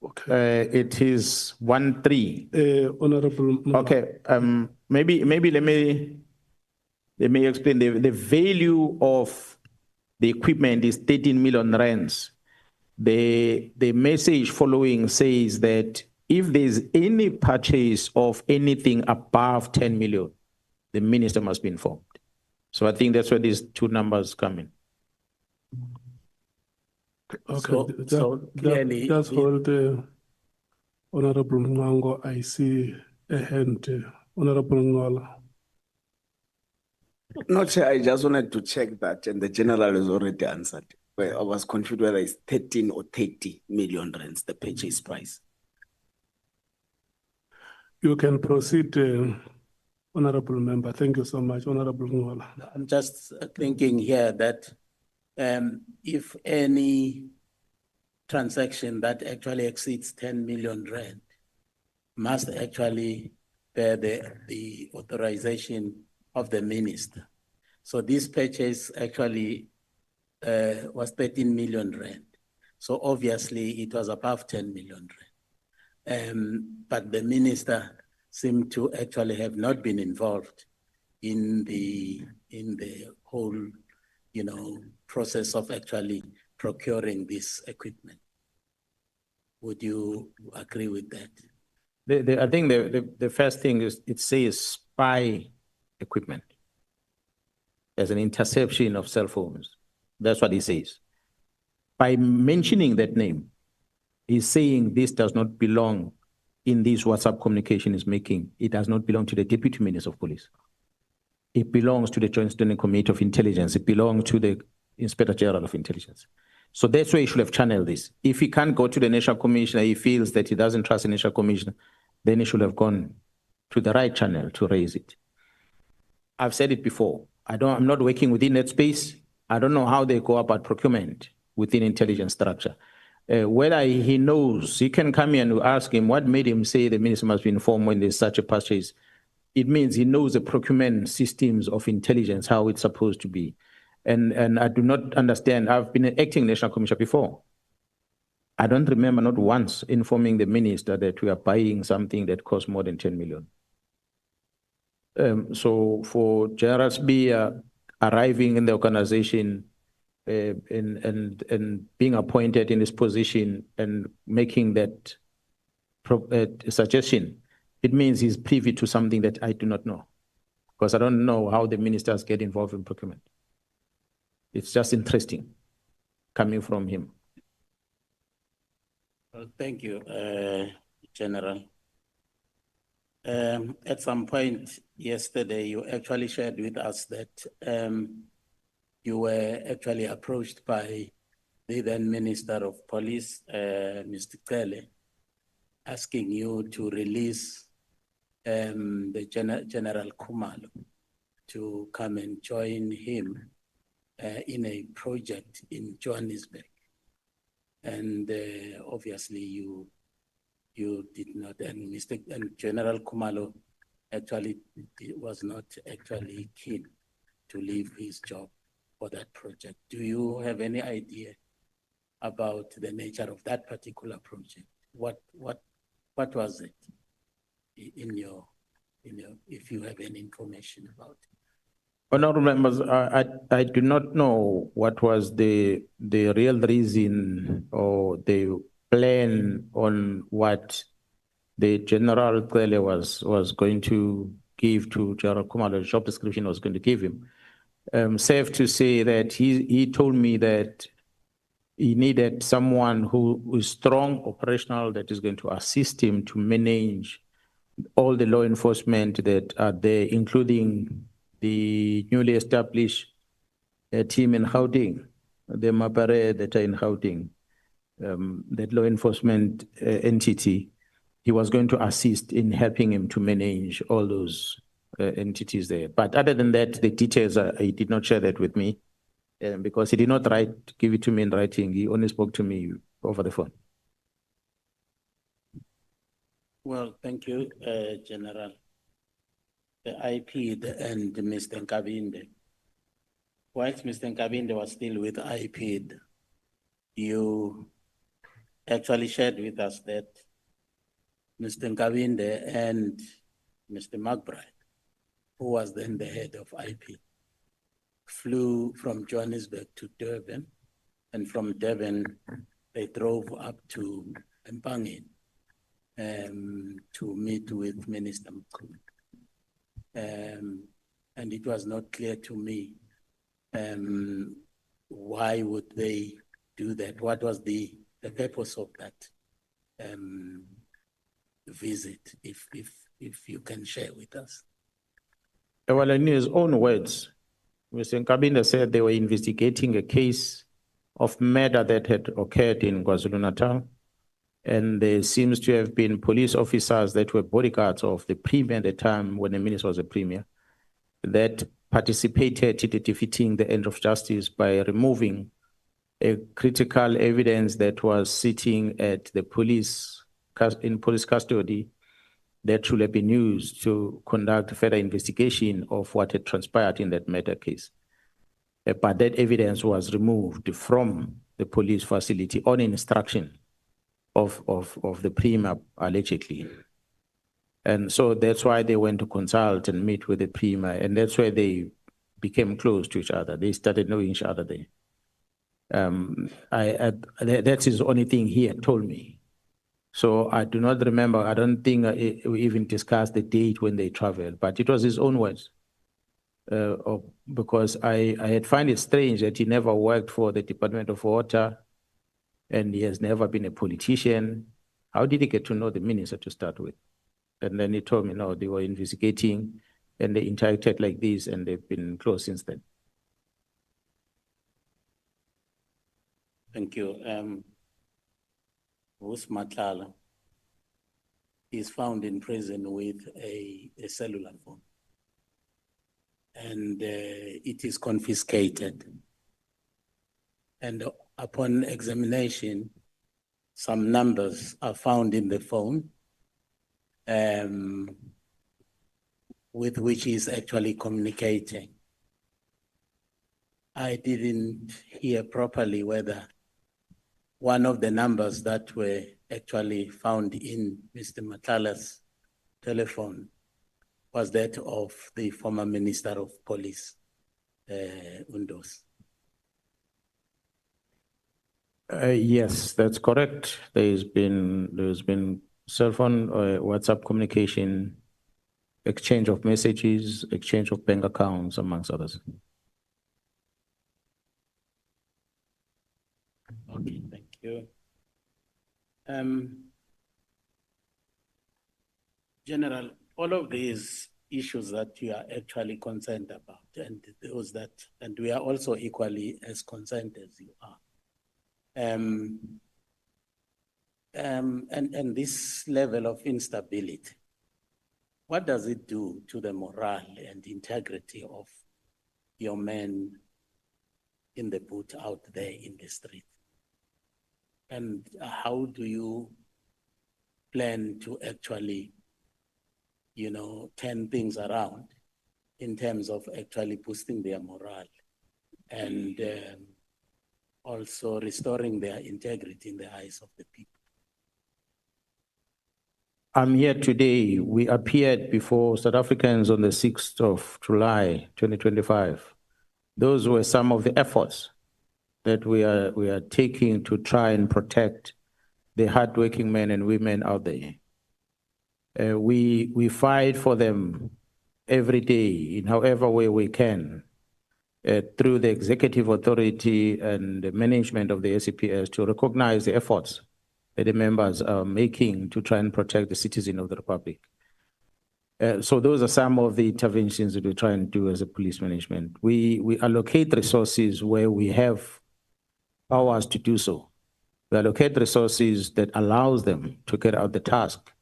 Okay. It is 1-3. Honorable. Okay. Maybe let me explain. The value of the equipment is 13 million rands. The message following says that if there's any purchase of anything above 10 million, the minister must be informed. So I think that's where these two numbers come in. Okay. So clearly, just hold Honorable Mwango. I see a hand. Honorable Ngola. No, Chair, I just wanted to check that, and the general has already answered. Well, I was confused whether it's 13 or 30 million rands, the purchase price. You can proceed, Honorable Member. Thank you so much, Honorable Ngola. I'm just thinking here that if any transaction that actually exceeds 10 million rand must actually bear the authorization of the minister. So this purchase actually was 13 million rand. So obviously it was above 10 million rand. But the minister seemed to actually have not been involved in the whole, process of actually procuring this equipment. Would you agree with that? I think the first thing is it says spy equipment as an interception of cell phones. That's what he says. By mentioning that name, he's saying this does not belong in this WhatsApp communication is making. It does not belong to the Deputy Minister of Police. It belongs to the Joint Standing Committee of Intelligence. It belongs to the Inspector General of Intelligence. So that's where he should have channeled this. If he can't go to the National Commissioner, he feels that he doesn't trust the National Commissioner, then he should have gone to the right channel to raise it. I've said it before. I'm not working within that space. I don't know how they go about procurement within intelligence structure. Whether he knows, he can come here and ask him what made him say the minister must be informed when there's such a purchase. It means he knows the procurement systems of intelligence, how it's supposed to be. And I do not understand. I've been an acting national commissioner before. I don't remember not once informing the minister that we are buying something that costs more than 10 million. So for General Sbia arriving in the organization and being appointed in this position and making that suggestion, it means he's privy to something that I do not know, because I don't know how the ministers get involved in procurement. It's just interesting coming from him. Well, thank you, General. At some point yesterday, you actually shared with us that you were actually approached by the then Minister of Police, Mr. Kele, asking you to release the General Kumalo to come and join him in a project in Johannesburg. And obviously you did not, and General Kumalo actually was not actually keen to leave his job for that project. Do you have any idea about the nature of that particular project? What was it in your, if you have any information about it? Honorable members, I do not know what was the real reason or the plan on what the General Kwele was going to give to General Kumalo, the job description was going to give him. Safe to say that he told me that he needed someone who is strong, operational, that is going to assist him to manage all the law enforcement that are there, including the newly established team in Gauteng, the Mapare that are in Gauteng, that law enforcement entity. He was going to assist in helping him to manage all those entities there. But other than that, the details, he did not share that with me because he did not give it to me in writing. He only spoke to me over the phone. Well, thank you, General. The IP and Mr. Nkabinde. Whilst Mr. Nkabinde was still with IP, you actually shared with us that Mr. Nkabinde and Mr. McBride, who was then the head of IP, flew from Johannesburg to Durban, and from Durban, they drove up to Mpangeni to meet with Minister Mkhulu. And it was not clear to me why would they do that? What was the purpose of that visit, if you can share with us? Well, in his own words, Mr. Nkabinde said they were investigating a case of murder that had occurred in KwaZulu-Natal. And there seems to have been police officers that were bodyguards of the premier at the time when the minister was a premier that participated in defeating the end of justice by removing a critical evidence that was sitting at the police in police custody that should have been used to conduct further investigation of what had transpired in that murder case. But that evidence was removed from the police facility on instruction of the premier, allegedly. And so that's why they went to consult and meet with the premier, and that's why they became close to each other. They started knowing each other there. That's the only thing he had told me. So I do not remember, I don't think we even discussed the date when they traveled, but it was his own words. Because I had find it strange that he never worked for the Department of Water and he has never been a politician. How did he get to know the minister to start with? And then he told me, no, they were investigating and they interacted like this and they've been close since then. Thank you. Who's Matlala is found in prison with a cellular phone. And it is confiscated. And upon examination, some numbers are found in the phone with which he is actually communicating. I didn't hear properly whether one of the numbers that were actually found in Mr. Matlala's telephone was that of the former Minister of Police, Undos. Yes, that's correct. There's been cell phone, WhatsApp communication, exchange of messages, exchange of bank accounts, amongst others. Okay, thank you. General, all of these issues that you are actually concerned about, and those that, and we are also equally as concerned as you are. And this level of instability, what does it do to the morale and integrity of your men in the boot out there in the street? And how do you plan to actually, turn things around in terms of actually boosting their morale and also restoring their integrity in the eyes of the people? I'm here today. We appeared before South Africans on the 6th of July, 2025. Those were some of the efforts that we are taking to try and protect the hardworking men and women out there. We fight for them every day in however way we can through the executive authority and the management of the SAPS to recognize the efforts that the members are making to try and protect the citizen of the Republic. So those are some of the interventions that we try and do as a police management. We allocate resources where we have powers to do so. We allocate resources that allows them to carry out the task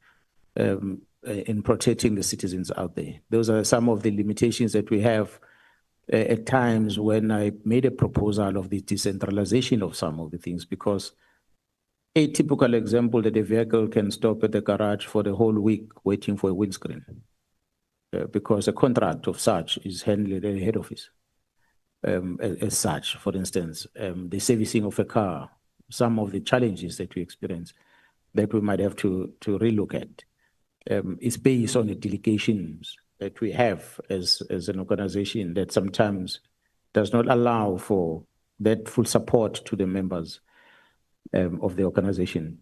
in protecting the citizens out there. Those are some of the limitations that we have at times when I made a proposal of the decentralization of some of the things, because a typical example that a vehicle can stop at the garage for the whole week waiting for a windscreen because a contract of such is handled at the head office. As such, for instance, the servicing of a car, some of the challenges that we experience that we might have to relook at is based on the delegations that we have as an organization that sometimes does not allow for that full support to the members of the organization.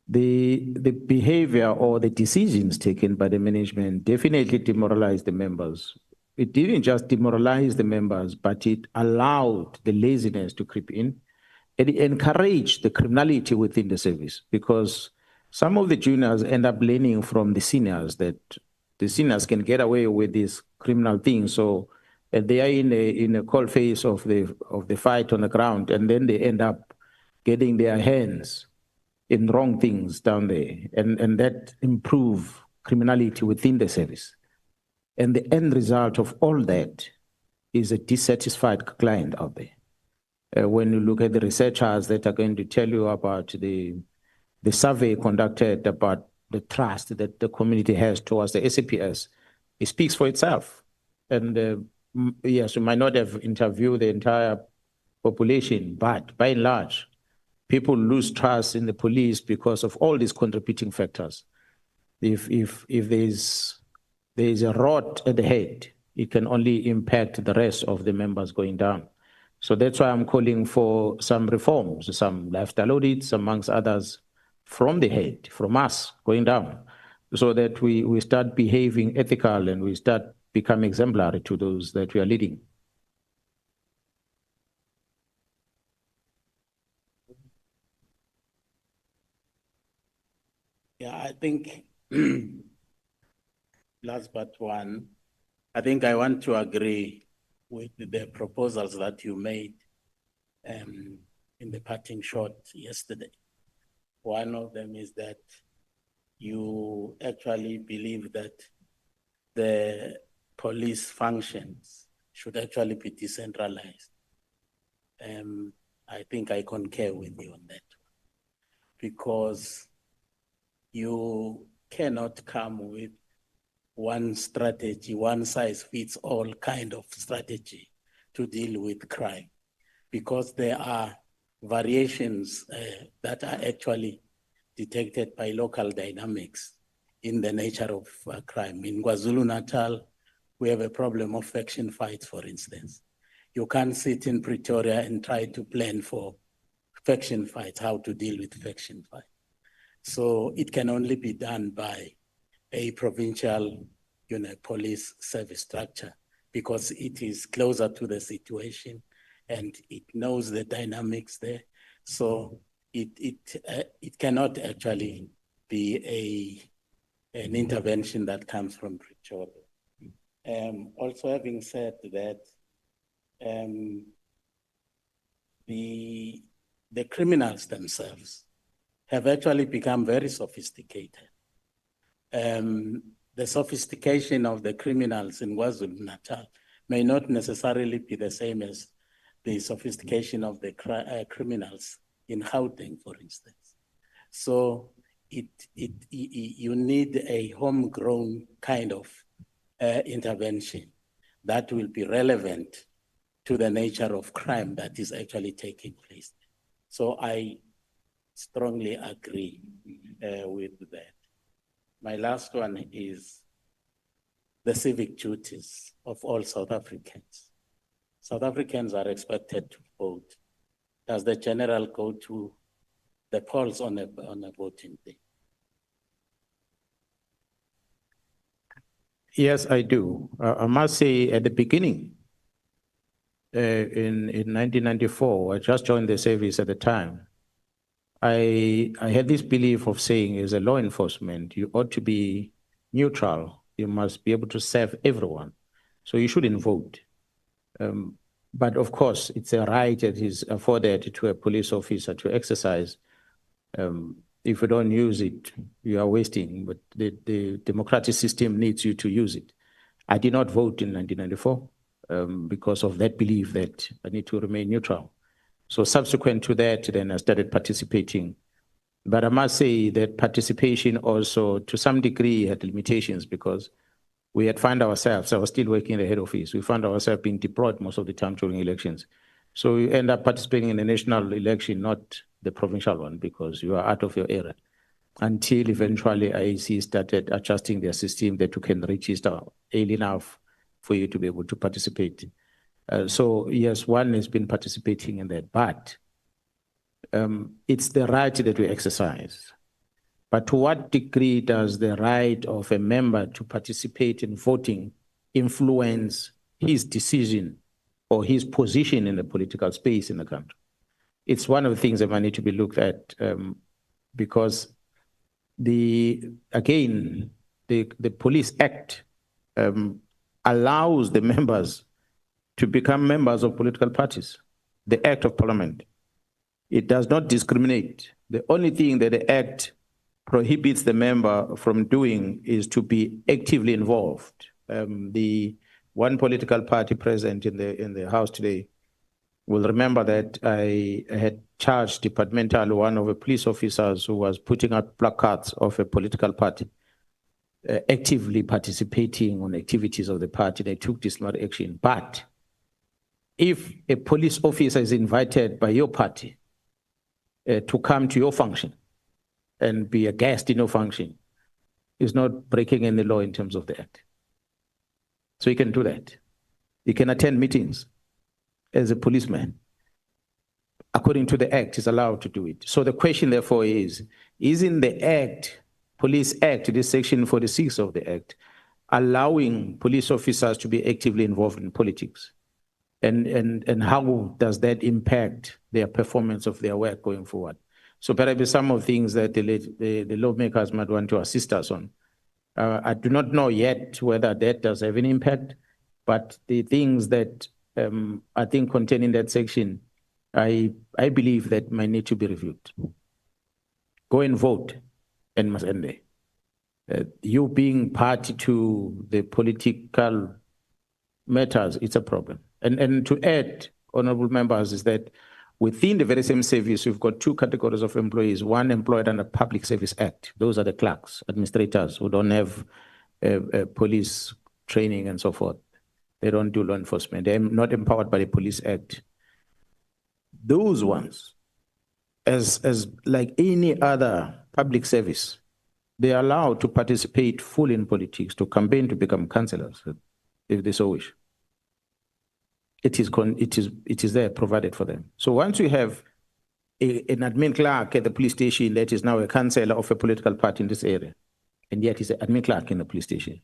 The behavior or the decisions taken by the management definitely demoralized the members. It didn't just demoralize the members, but it allowed the laziness to creep in and it encouraged the criminality within the service, because some of the juniors end up learning from the seniors that the seniors can get away with these criminal things. So they are in a cold phase of the fight on the ground, and then they end up getting their hands in wrong things down there, and that improve criminality within the service. And the end result of all that is a dissatisfied client out there. When you look at the researchers that are going to tell you about the survey conducted about the trust that the community has towards the SAPS, it speaks for itself. And yes, we might not have interviewed the entire population, but by and large, people lose trust in the police because of all these contributing factors. If there's a rot at the head, it can only impact the rest of the members going down. So that's why I'm calling for some reforms, some lifestyle audits, amongst others, from the head, from us going down, so that we start behaving ethical and we start becoming exemplary to those that we are leading. Yeah, I think last but one, I think I want to agree with the proposals that you made in the parting shot yesterday. One of them is that you actually believe that the police functions should actually be decentralized. I think I concur with you on that, because you cannot come with one strategy, one size fits all kind of strategy to deal with crime, because there are variations that are actually detected by local dynamics in the nature of crime. In KwaZulu-Natal, we have a problem of faction fights, for instance. You can't sit in Pretoria and try to plan for faction fights, how to deal with faction fights. So it can only be done by a provincial, police service structure, because it is closer to the situation and it knows the dynamics there. So it cannot actually be an intervention that comes from Pretoria. Also, having said that, the criminals themselves have actually become very sophisticated. The sophistication of the criminals in KwaZulu-Natal may not necessarily be the same as the sophistication of the criminals in Gauteng, for instance. So you need a homegrown kind of intervention that will be relevant to the nature of crime that is actually taking place. So I strongly agree with that. My last one is the civic duties of all South Africans. South Africans are expected to vote. Does the general go to the polls on a voting day? Yes, I do. I must say at the beginning, in 1994, I just joined the service at the time. I had this belief of saying, as a law enforcement, you ought to be neutral. You must be able to serve everyone. So you shouldn't vote. But of course, it's a right that is afforded to a police officer to exercise. If you don't use it, you are wasting, but the democratic system needs you to use it. I did not vote in 1994 because of that belief that I need to remain neutral. So subsequent to that, then I started participating. But I must say that participation also, to some degree, had limitations because we had found ourselves, I was still working in the head office, we found ourselves being deployed most of the time during elections. So you end up participating in the national election, not the provincial one, because you are out of your area. Until eventually IEC started adjusting their system that you can register early enough for you to be able to participate. So yes, one has been participating in that, but it's the right that we exercise. But to what degree does the right of a member to participate in voting influence his decision or his position in the political space in the country? It's one of the things that might need to be looked at because the Police Act allows the members to become members of political parties, the Act of Parliament. It does not discriminate. The only thing that the Act prohibits the member from doing is to be actively involved. The one political party present in the House today will remember that I had charged departmental one of the police officers who was putting up placards of a political party, actively participating on activities of the party. They took disciplinary action. But if a police officer is invited by your party to come to your function and be a guest in your function, is not breaking any law in terms of the Act. So he can do that. He can attend meetings as a policeman. According to the Act, he's allowed to do it. So the question, therefore, is in the Act, Police Act, this section 46 of the Act, allowing police officers to be actively involved in politics? And how does that impact their performance of their work going forward? So perhaps some of the things that the lawmakers might want to assist us on. I do not know yet whether that does have an impact, but the things that I think contained in that section, I believe that might need to be reviewed. Go and vote and must end there. You being party to the political matters, it's a problem. And to add, honorable members, is that within the very same service, we've got two categories of employees, one employed under Public Service Act. Those are the clerks, administrators who don't have police training and so forth. They don't do law enforcement. They're not empowered by the Police Act. Those ones, as like any other public service, they are allowed to participate fully in politics, to campaign to become councillors, if they so wish. It is there provided for them. So once you have an admin clerk at the police station that is now a councillor of a political party in this area, and yet is an admin clerk in the police station,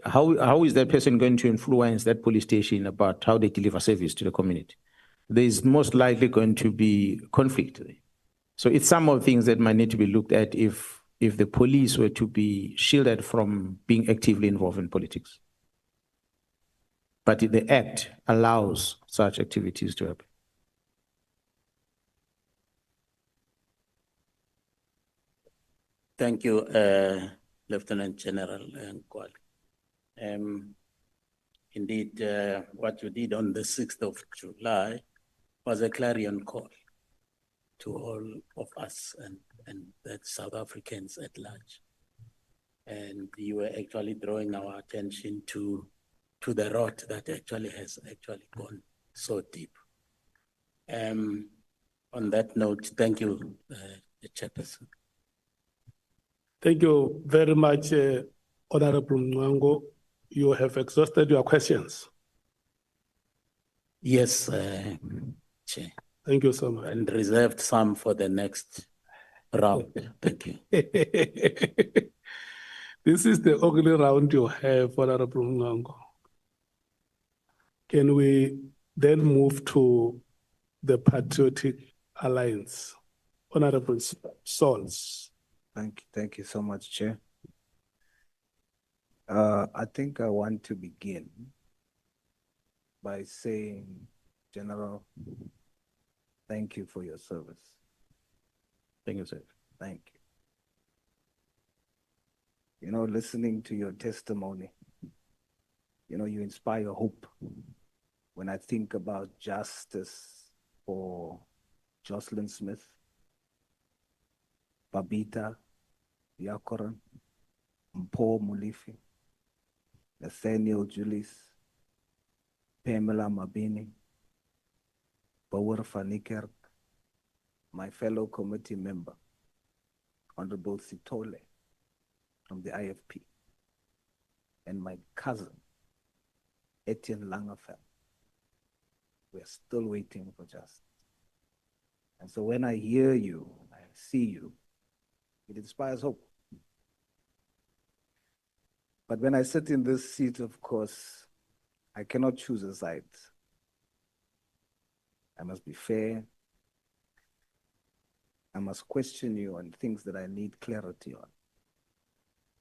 how is that person going to influence that police station about how they deliver service to the community? There is most likely going to be conflict. So it's some of the things that might need to be looked at if the police were to be shielded from being actively involved in politics. But the Act allows such activities to happen. Thank you, Lieutenant General Mkwanazi. Indeed, what you did on the 6th of July was a clarion call to all of us and that South Africans at large. And you were actually drawing our attention to the rot that actually has gone so deep. On that note, thank you, the chairperson. Thank you very much, Honorable Mwango. You have exhausted your questions. Yes, Chair, Thank you so much. and reserved some for the next round. Thank you. This is the only round you have, Honorable Mwango. Can we then move to the Patriotic Alliance? Honorable Sauls. Thank you so much, Chair. I think I want to begin by saying, General, thank you for your service. Thank you, sir. Thank you. You know, listening to your testimony, you know, you inspire hope. When I think about justice for Jocelyn Smith, Babita Yakoran, Mpho Mulifi, Nathaniel Julius, Pamela Mabini, Bauer van Niekerk, my fellow committee member, Honorable Sitole from the IFP, and my cousin, Etienne Langefeld. We are still waiting for justice. And so when I hear you, I see you, it inspires hope. But when I sit in this seat, of course, I cannot choose a side. I must be fair. I must question you on things that I need clarity on.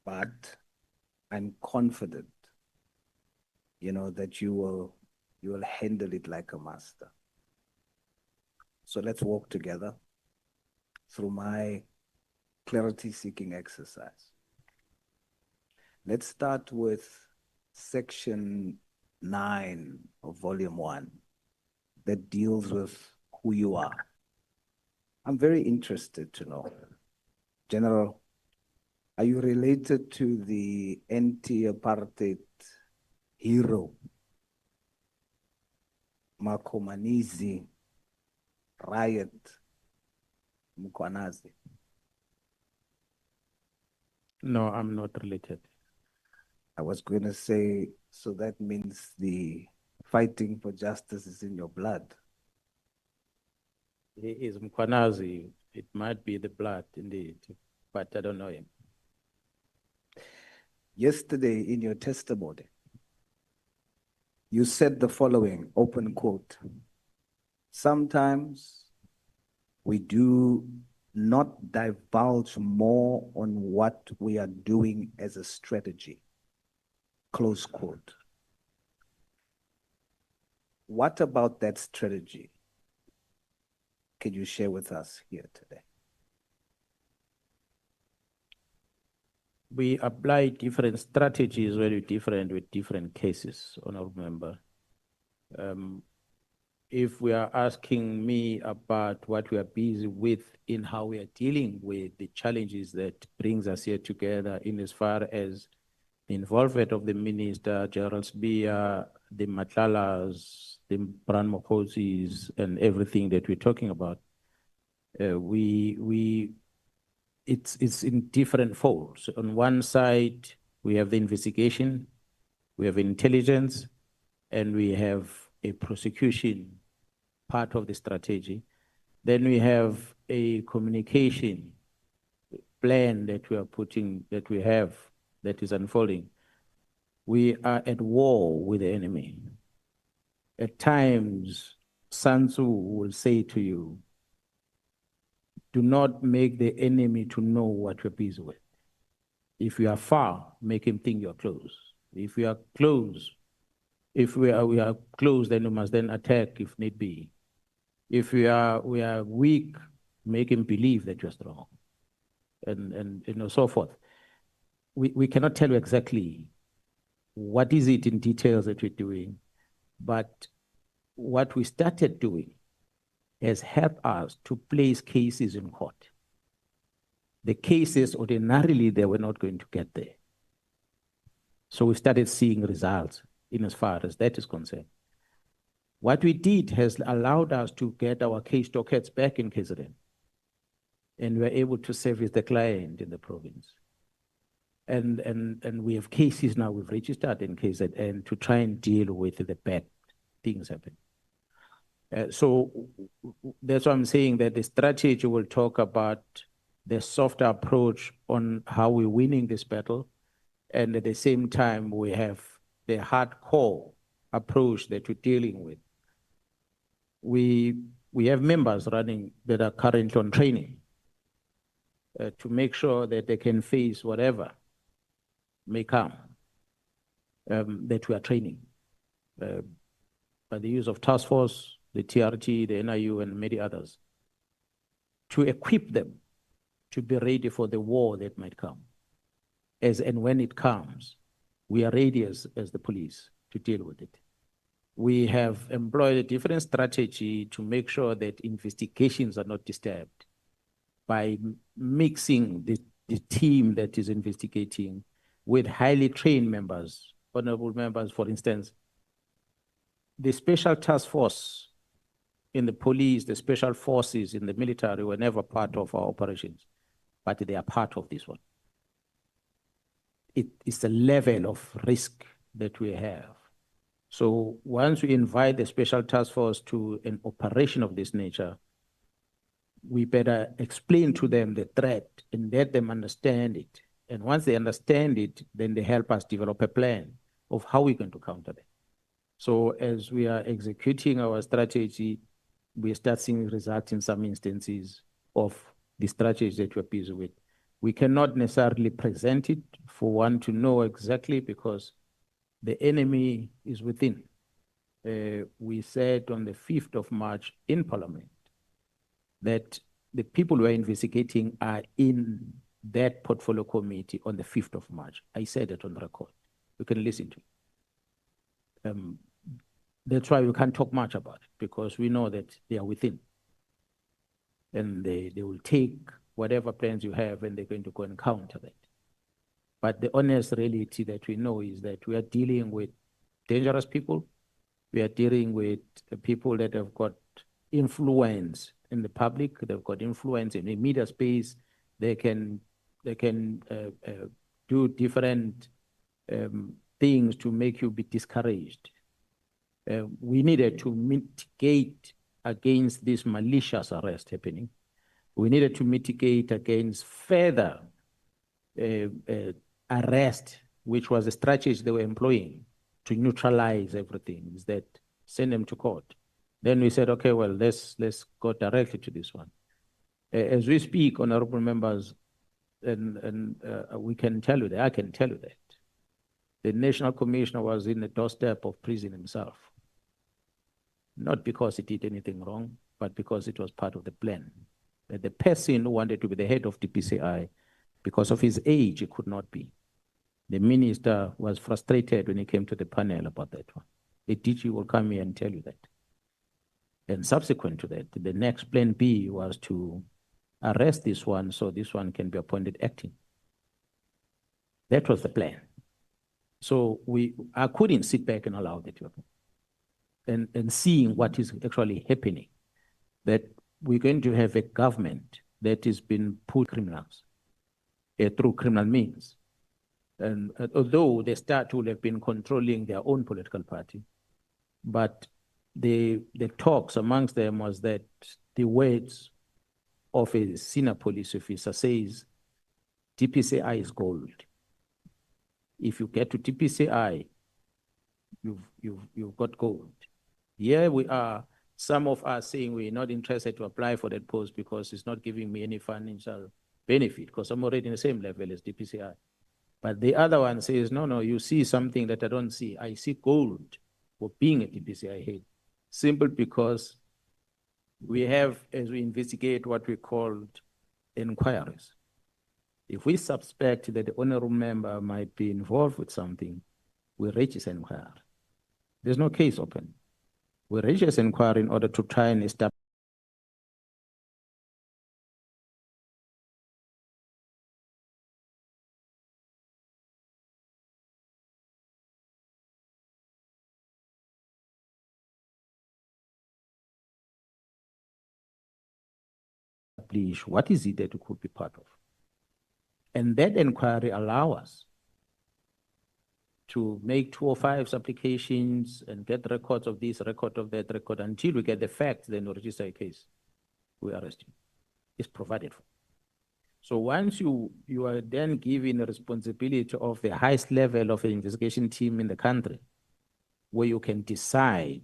But I'm confident, you know, that you will handle it like a master. So let's walk together through my clarity-seeking exercise. Let's start with section 9 of volume 1 that deals with who you are. I'm very interested to know, General, are you related to the anti-apartheid hero, Mkwanazi riot, Mkwanazi? No, I'm not related. I was going to say, so that means the fighting for justice is in your blood. He is Mkwanazi. It might be the blood indeed, but I don't know him. Yesterday in your testimony, you said the following, open quote, sometimes we do not divulge more on what we are doing as a strategy, close quote. What about that strategy can you share with us here today? We apply different strategies very different with different cases, honorable member. If we are asking me about what we are busy with in how we are dealing with the challenges that brings us here together in as far as the involvement of the Minister, General Sbia, the Matlalas, the Bran Mokozis, and everything that we're talking about, it's in different folds. On one side, we have the investigation, we have intelligence, and we have a prosecution part of the strategy. Then we have a communication plan that we are putting, that we have, that is unfolding. We are at war with the enemy. At times, Sun Tzu will say to you, do not make the enemy to know what you're busy with. If you are far, make him think you're close. If we are close, if we are close, then we must then attack if need be. If we are weak, make him believe that you're strong, and you know, so forth. We cannot tell you exactly what is it in details that we're doing, but what we started doing has helped us to place cases in court. The cases ordinarily they were not going to get there. So we started seeing results in as far as that is concerned. What we did has allowed us to get our case dockets back in KZN, and we're able to service the client in the province. And we have cases now, we've registered in KZN to try and deal with the bad things happening. So that's why I'm saying that the strategy will talk about the softer approach on how we're winning this battle. And at the same time, we have the hardcore approach that we're dealing with. We have members running that are currently on training to make sure that they can face whatever may come that we are training by the use of task force, the TRT, the NIU, and many others, to equip them to be ready for the war that might come. As and when it comes, we are ready as the police to deal with it. We have employed a different strategy to make sure that investigations are not disturbed by mixing the team that is investigating with highly trained members, honorable members. For instance, the special task force in the police, the special forces in the military were never part of our operations, but they are part of this one. It is a level of risk that we have. So once we invite the special task force to an operation of this nature, we better explain to them the threat and let them understand it. And once they understand it, then they help us develop a plan of how we're going to counter them. So as we are executing our strategy, we start seeing results in some instances of the strategy that we're busy with. We cannot necessarily present it for one to know exactly because the enemy is within. We said on the 5th of March in Parliament that the people we're investigating are in that portfolio committee on the 5th of March. I said it on record. You can listen to it. That's why we can't talk much about it, because we know that they are within. And they will take whatever plans you have and they're going to go and counter that. But the honest reality that we know is that we are dealing with dangerous people. We are dealing with people that have got influence in the public. They've got influence in the media space. They can do different things to make you be discouraged. We needed to mitigate against this malicious arrest happening. We needed to mitigate against further arrest, which was a strategy they were employing to neutralize everything, is that send them to court. Then we said, okay, well, let's go directly to this one. As we speak, honorable members, and we can tell you that, I can tell you that, the National Commissioner was in the doorstep of prison himself. Not because he did anything wrong, but because it was part of the plan. That the person who wanted to be the head of DPCI, because of his age, he could not be. The minister was frustrated when he came to the panel about that one. The DG will come here and tell you that. And subsequent to that, the next plan B was to arrest this one so this one can be appointed acting. That was the plan. So I couldn't sit back and allow that to happen. And seeing what is actually happening, that we're going to have a government that has been put criminals through criminal means. And although the start will have been controlling their own political party, but the talks amongst them was that the words of a senior police officer says, DPCI is gold. If you get to DPCI, you've got gold. Here we are, some of us saying we're not interested to apply for that post because it's not giving me any financial benefit because I'm already in the same level as DPCI. But the other one says, no, you see something that I don't see. I see gold for being a DPCI head. Simple because we have, as we investigate what we called inquiries, if we suspect that the honorable member might be involved with something, we register an inquiry. There's no case open. We register an inquiry in order to try and establish what is it that we could be part of. And that inquiry allows us to make 205 applications and get records of this, record of that, record until we get the facts, then we register a case. We arrest you. It's provided for. So once you are then given the responsibility of the highest level of the investigation team in the country, where you can decide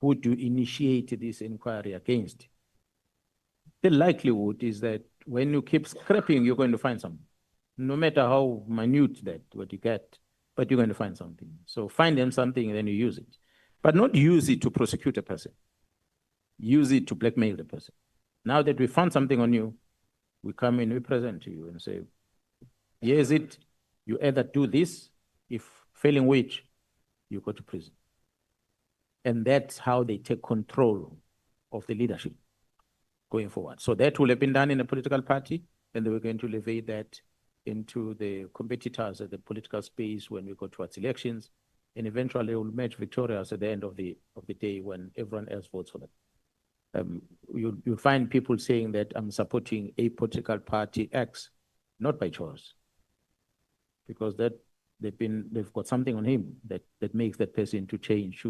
who to initiate this inquiry against, the likelihood is that when you keep scraping, you're going to find something. No matter how minute that what you get, but you're going to find something. So find them something and then you use it. But not use it to prosecute a person. Use it to blackmail the person. Now that we found something on you, we come in, we present to you and say, here's it. You either do this, if failing which, you go to prison. And that's how they take control of the leadership going forward. So that will have been done in a political party, and they were going to elevate that into the competitors at the political space when we go towards elections, and eventually will match victorious at the end of the day when everyone else votes for them. You'll find people saying that I'm supporting a political party X, not by choice, because that they've got something on him that makes that person to change.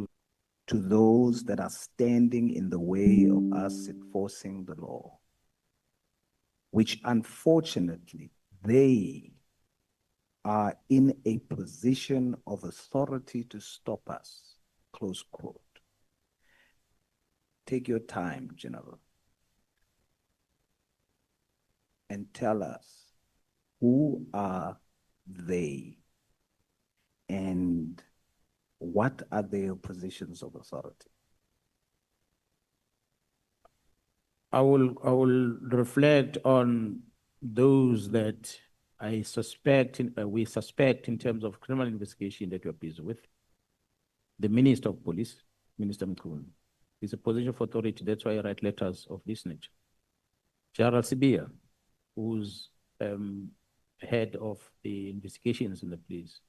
To those that are standing in the way of us enforcing the law, which unfortunately they are in a position of authority to stop us, close quote. Take your time, General, and tell us who are they and what are their positions of authority? I will reflect on those that I suspect, we suspect in terms of criminal investigation that you're busy with. The Minister of Police, Minister Mkwanazi, is a position of authority. That's why I write letters of this nature. General Sibia, who's head of the investigations in the police,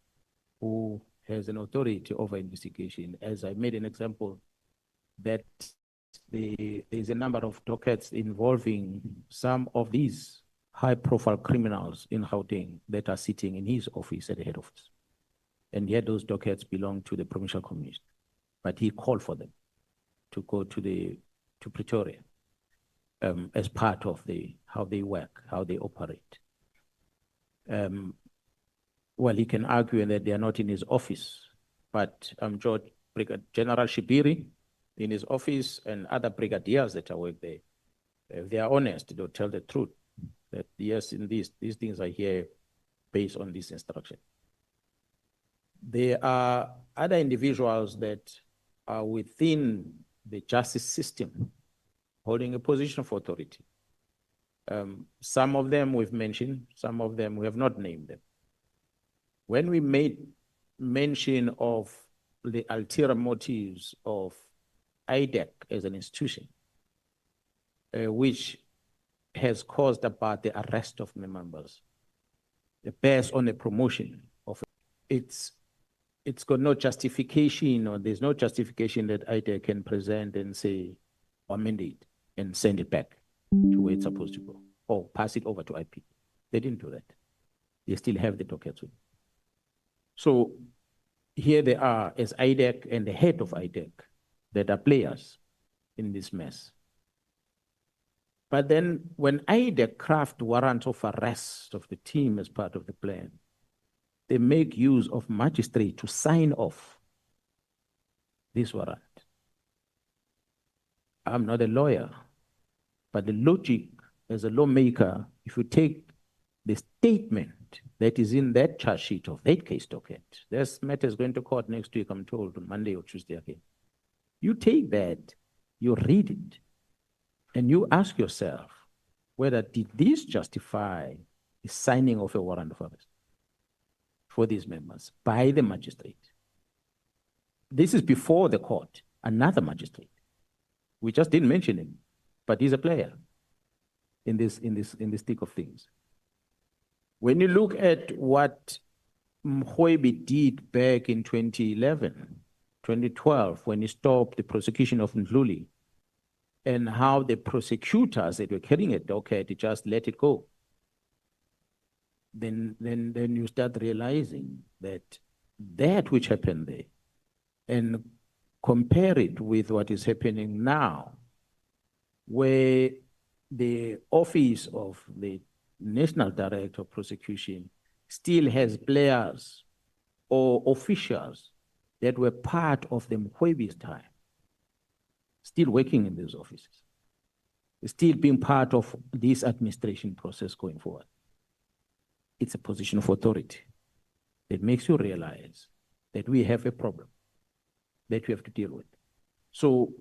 who has an authority over investigation. As I made an example, that there's a number of dockets involving some of these high-profile criminals in Gauteng that are sitting in his office at the head office. And yet those dockets belong to the provincial commission. But he called for them to go to Pretoria as part of how they work, how they operate. Well, he can argue that they are not in his office, but George General Shibiri in his office and other brigadiers that are work there, if they are honest, they'll tell the truth that yes, in these things are here based on this instruction. There are other individuals that are within the justice system holding a position of authority. Some of them we've mentioned, some of them we have not named them. When we made mention of the ulterior motives of IDEC as an institution, which has caused about the arrest of members, based on the promotion of it's got no justification, or there's no justification that IDEC can present and say, or amend it and send it back to where it's supposed to go, or pass it over to IP. They didn't do that. They still have the dockets with them. So here they are as IDEC and the head of IDEC that are players in this mess. But then when IDEC craft warrant of arrest of the team as part of the plan, they make use of magistrate to sign off this warrant. I'm not a lawyer, but the logic as a lawmaker, if you take the statement that is in that charge sheet of that case docket, this matter is going to court next week, I'm told, on Monday or Tuesday again. You take that, you read it, and you ask yourself whether did this justify the signing of a warrant of arrest for these members by the magistrate. This is before the court, another magistrate. We just didn't mention him, but he's a player in this thick of things. When you look at what Mkhwebe did back in 2011, 2012, when he stopped the prosecution of Ndluli, and how the prosecutors that were carrying a docket just let it go. then you start realizing that which happened there, and compare it with what is happening now, where the office of the National Director of Prosecution still has players or officials that were part of the Mkhwebi's time, still working in these offices, still being part of this administration process going forward. It's a position of authority that makes you realize that we have a problem that we have to deal with. So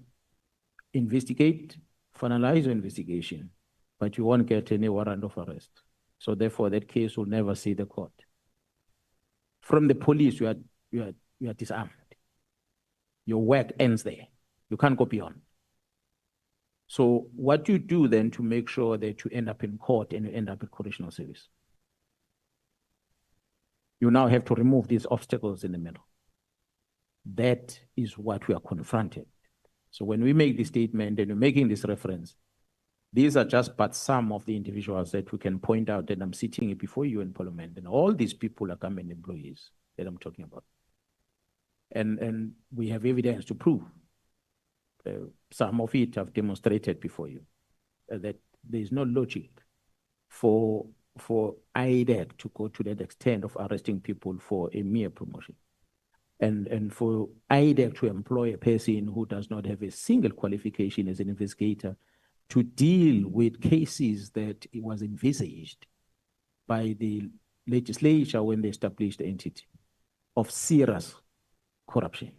investigate, finalize your investigation, but you won't get any warrant of arrest. So therefore, that case will never see the court. From the police, you are disarmed. Your work ends there. You can't go beyond. So what you do then to make sure that you end up in court and you end up in correctional service? You now have to remove these obstacles in the middle. That is what we are confronted. So when we make this statement and we're making this reference, these are just but some of the individuals that we can point out that I'm sitting before you in Parliament, and all these people are government employees that I'm talking about. And we have evidence to prove. Some of it I've demonstrated before you, that there is no logic for IDEC to go to that extent of arresting people for a mere promotion. And for IDEC to employ a person who does not have a single qualification as an investigator to deal with cases that it was envisaged by the legislature when they established the entity of serious corruption.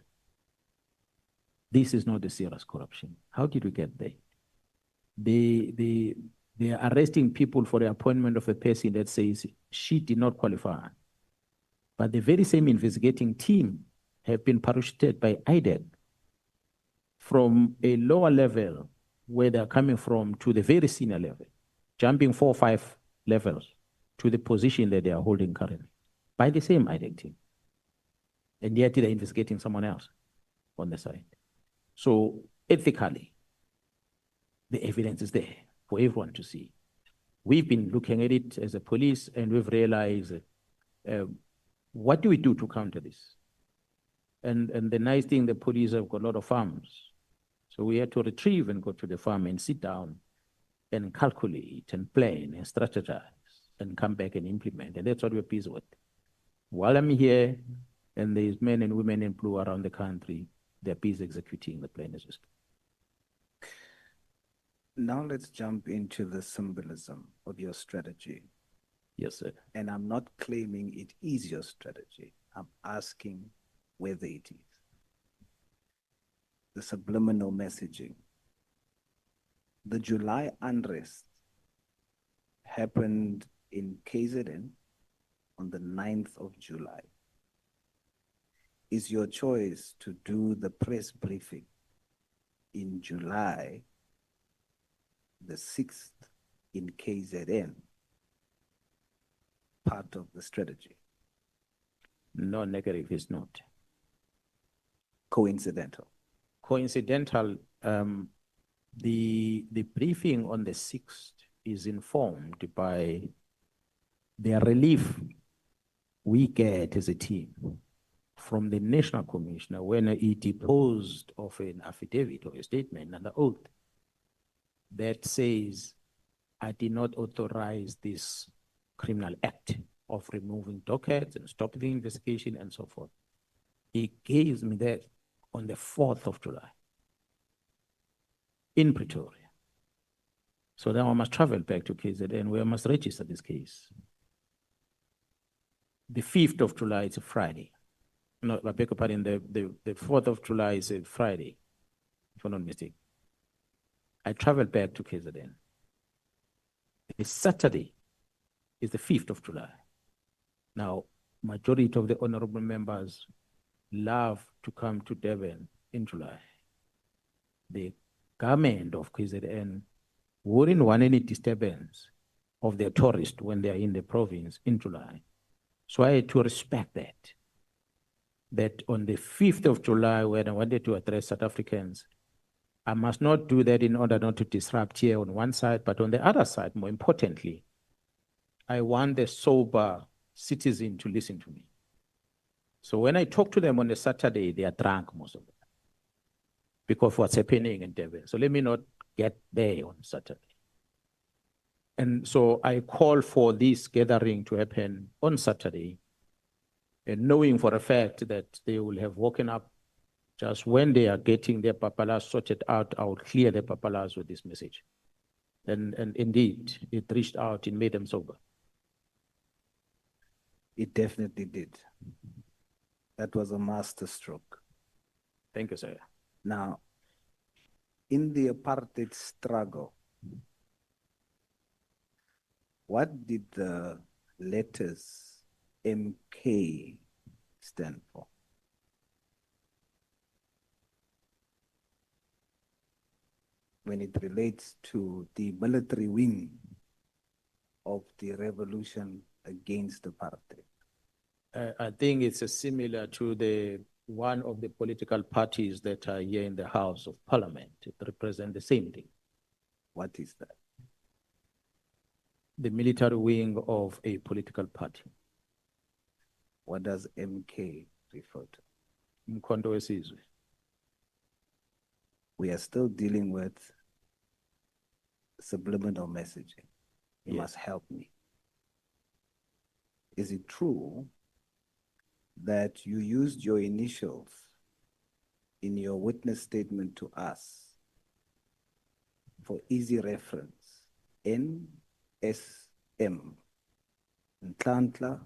This is not a serious corruption. How did we get there? They are arresting people for the appointment of a person that says she did not qualify. But the very same investigating team have been parachuted by IDEC from a lower level where they're coming from to the very senior level, jumping 4 or 5 levels to the position that they are holding currently by the same IDEC team. And yet they're investigating someone else on the side. So ethically, the evidence is there for everyone to see. We've been looking at it as a police, and we've realized what do we do to counter this? And the nice thing, the police have got a lot of farms. So we had to retrieve and go to the farm and sit down and calculate and plan and strategize and come back and implement. And that's what we're busy with. While I'm here, and there's men and women in blue around the country, they're busy executing the plan as we speak. Now let's jump into the symbolism of your strategy. Yes, sir. And I'm not claiming it is your strategy. I'm asking whether it is. The subliminal messaging. The July unrest happened in KZN on the 9th of July. Is your choice to do the press briefing in July the 6th in KZN part of the strategy? No, negative, it's not. Coincidental. Coincidental, the briefing on the 6th is informed by the relief we get as a team from the National Commissioner when he deposed of an affidavit or a statement under oath that says, I did not authorize this criminal act of removing dockets and stopping the investigation and so forth. He gave me that on the 4th of July in Pretoria. So then I must travel back to KZN where I must register this case. The 5th of July is a Friday. No, I beg your pardon, the 4th of July is a Friday, if I'm not mistaken. I traveled back to KZN. The Saturday is the 5th of July. Now, majority of the honorable members love to come to Durban in July. The government of KZN wouldn't want any disturbance of their tourists when they are in the province in July. So I had to respect that on the 5th of July, when I wanted to address South Africans, I must not do that in order not to disrupt here on one side, but on the other side, more importantly, I want the sober citizen to listen to me. So when I talk to them on a Saturday, they are drunk most of the time because of what's happening in Durban. So let me not get there on Saturday. And so I call for this gathering to happen on Saturday, and knowing for a fact that they will have woken up just when they are getting their papalas sorted out, I will clear their papalas with this message. And indeed, it reached out, it made them sober. It definitely did. That was a master stroke. Thank you, sir. Now, in the apartheid struggle, what did the letters MK stand for? When it relates to the military wing of the revolution against apartheid. I think it's similar to the one of the political parties that are here in the House of Parliament. It represents the same thing. What is that? The military wing of a political party. What does MK refer to? Mkhonto wesizwe. We are still dealing with subliminal messaging. You must help me. Is it true that you used your initials in your witness statement to us for easy reference? NSM, Nhlanhla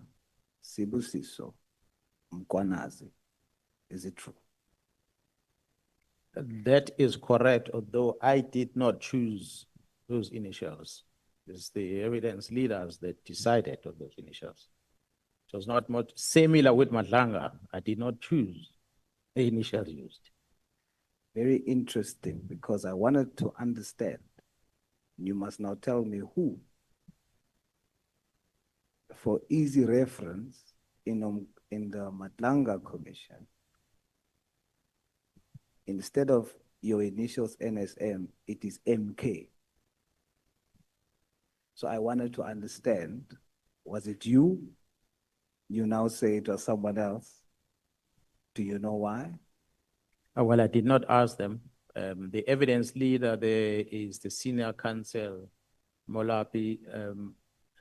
Sibusiso Mkwanazi. Is it true? That is correct, although I did not choose those initials. It's the evidence leaders that decided on those initials. It was not much similar with Madlanga. I did not choose the initials used. Very interesting, because I wanted to understand. You must now tell me who. For easy reference, in the Madlanga Commission, instead of your initials NSM, it is MK. So I wanted to understand, was it you? You now say it was someone else. Do you know why? Well, I did not ask them. The evidence leader there is the senior counsel, Molapi,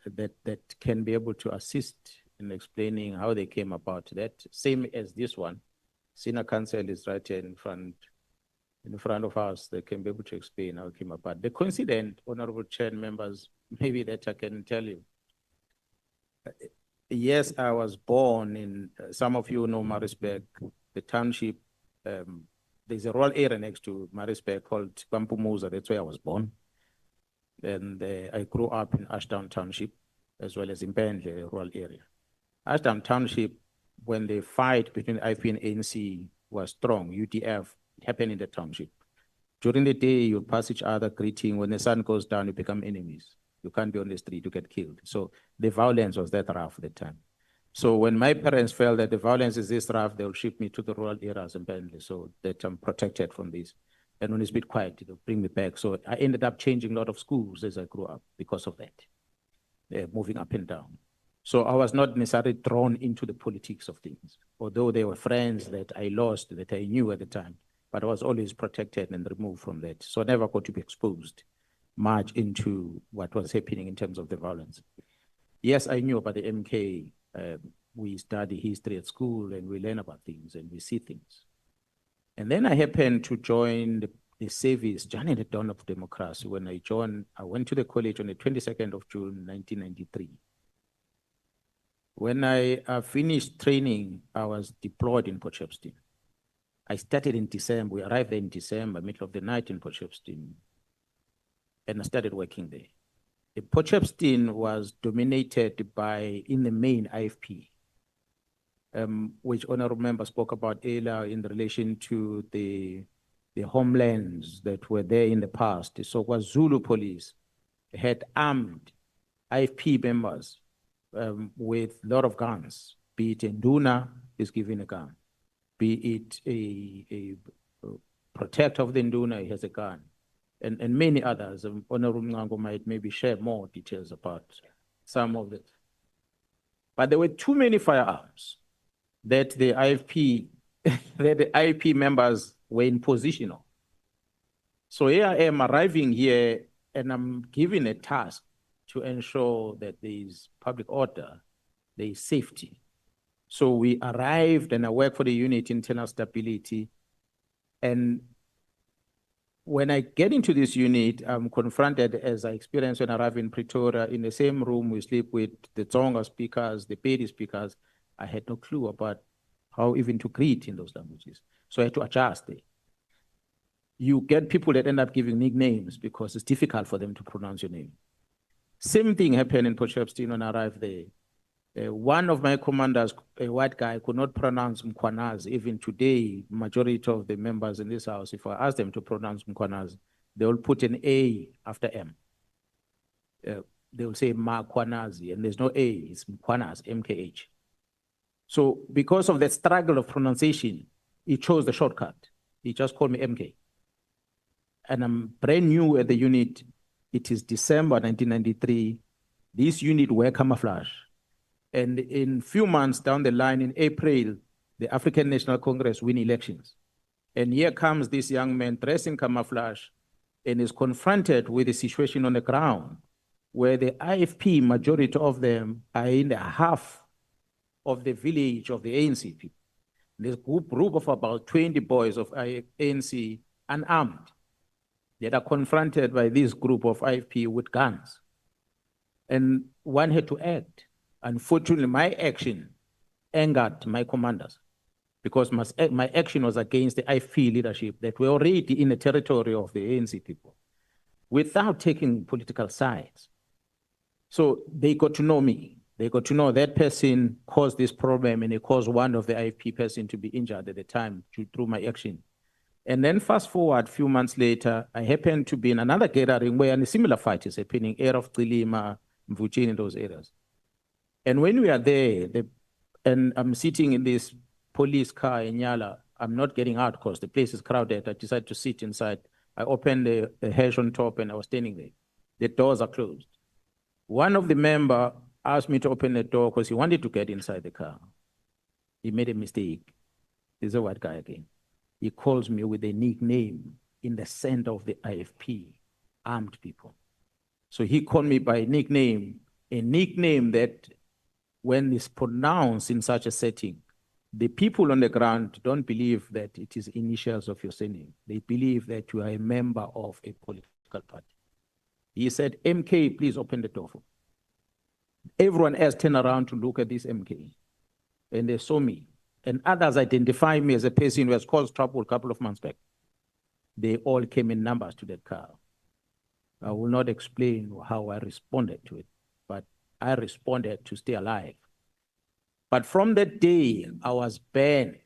that can be able to assist in explaining how they came about that. Same as this one. Senior counsel is right here in front of us. They can be able to explain how it came about. The coincident, honorable chair members, maybe that I can tell you. Yes, I was born in, some of you know Maritzburg, the township. There's a rural area next to Maritzburg called Pampumuza. That's where I was born. And I grew up in Ashdown Township, as well as in Bentley, a rural area. Ashdown Township, when the fight between IFP and ANC was strong, UDF, it happened in the township. During the day, you pass each other greeting. When the sun goes down, you become enemies. You can't be on the street, you get killed. So the violence was that rough at the time. So when my parents felt that the violence is this rough, they'll ship me to the rural areas in Bentley so that I'm protected from this. And when it's a bit quiet, they'll bring me back. So I ended up changing a lot of schools as I grew up because of that, moving up and down. So I was not necessarily drawn into the politics of things, although there were friends that I lost that I knew at the time, but I was always protected and removed from that. So I never got to be exposed much into what was happening in terms of the violence. Yes, I knew about the MK. We study history at school and we learn about things and we see things. And then I happened to join the service, joining the dawn of democracy. When I joined, I went to the college on the 22nd of June, 1993. When I finished training, I was deployed in Port Shepstone. I started in December. We arrived there in December, middle of the night in Port Shepstone, and I started working there. The Port Shepstone was dominated by, in the main, IFP, which honorable member spoke about earlier in relation to the homelands that were there in the past. So it was Zulu police had armed IFP members with a lot of guns, be it Nduna is given a gun, be it a protector of the Nduna, he has a gun, and many others. Honorable Ngango might maybe share more details about some of it. But there were too many firearms that the IFP, that the IFP members were in position of. So here I am arriving here and I'm given a task to ensure that there is public order, there is safety. So we arrived and I work for the unit internal stability. And when I get into this unit, I'm confronted, as I experienced when I arrived in Pretoria, in the same room we sleep with the Tsonga speakers, the Pedi speakers. I had no clue about how even to greet in those languages. So I had to adjust there. You get people that end up giving nicknames because it's difficult for them to pronounce your name. Same thing happened in Port Shepstone when I arrived there. One of my commanders, a white guy, could not pronounce Mkwanazi. Even today, majority of the members in this house, if I ask them to pronounce Mkwanazi, they will put an A after M. They will say Mkwanazi, and there's no A, it's Mkwanazi, MKH. So because of the struggle of pronunciation, he chose the shortcut. He just called me MK. And I'm brand new at the unit. It is December 1993. This unit were camouflage. And in few months down the line, in April, the African National Congress win elections. And here comes this young man dressed in camouflage and is confronted with the situation on the ground, where the IFP, majority of them are in the half of the village of the ANC people. This group of about 20 boys of ANC, unarmed, that are confronted by this group of IFP with guns. And one had to act. Unfortunately, my action angered my commanders because my action was against the IFP leadership that were already in the territory of the ANC people without taking political sides. So they got to know me. They got to know that person caused this problem and it caused one of the IFP person to be injured at the time through my action. And then fast forward a few months later, I happened to be in another gathering where a similar fight is happening, area of Trilima, Mvuchini, in those areas. And when we are there, and I'm sitting in this police car in Nyala, I'm not getting out because the place is crowded. I decided to sit inside. I opened the hatch on top and I was standing there. The doors are closed. One of the members asked me to open the door because he wanted to get inside the car. He made a mistake. He's a white guy again. He calls me with a nickname in the center of the IFP, armed people. So he called me by nickname, a nickname that when it's pronounced in such a setting, the people on the ground don't believe that it is initials of your surname. They believe that you are a member of a political party. He said, MK, please open the door. Everyone else turned around to look at this MK, and they saw me. And others identify me as a person who has caused trouble a couple of months back. They all came in numbers to that car. I will not explain how I responded to it, but I responded to stay alive. But from that day, I was banned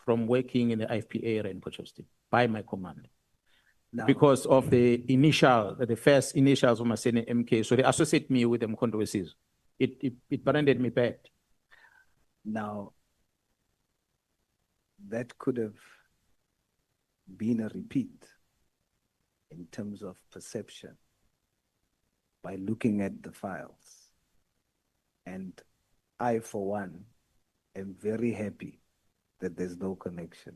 from working in the IFP area in Port Shepstone by my command. Now, because of the first initials of my surname, MK, so they associate me with them controversies. It branded me bad. Now, that could have been a repeat in terms of perception by looking at the files. And I, for one, am very happy that there's no connection.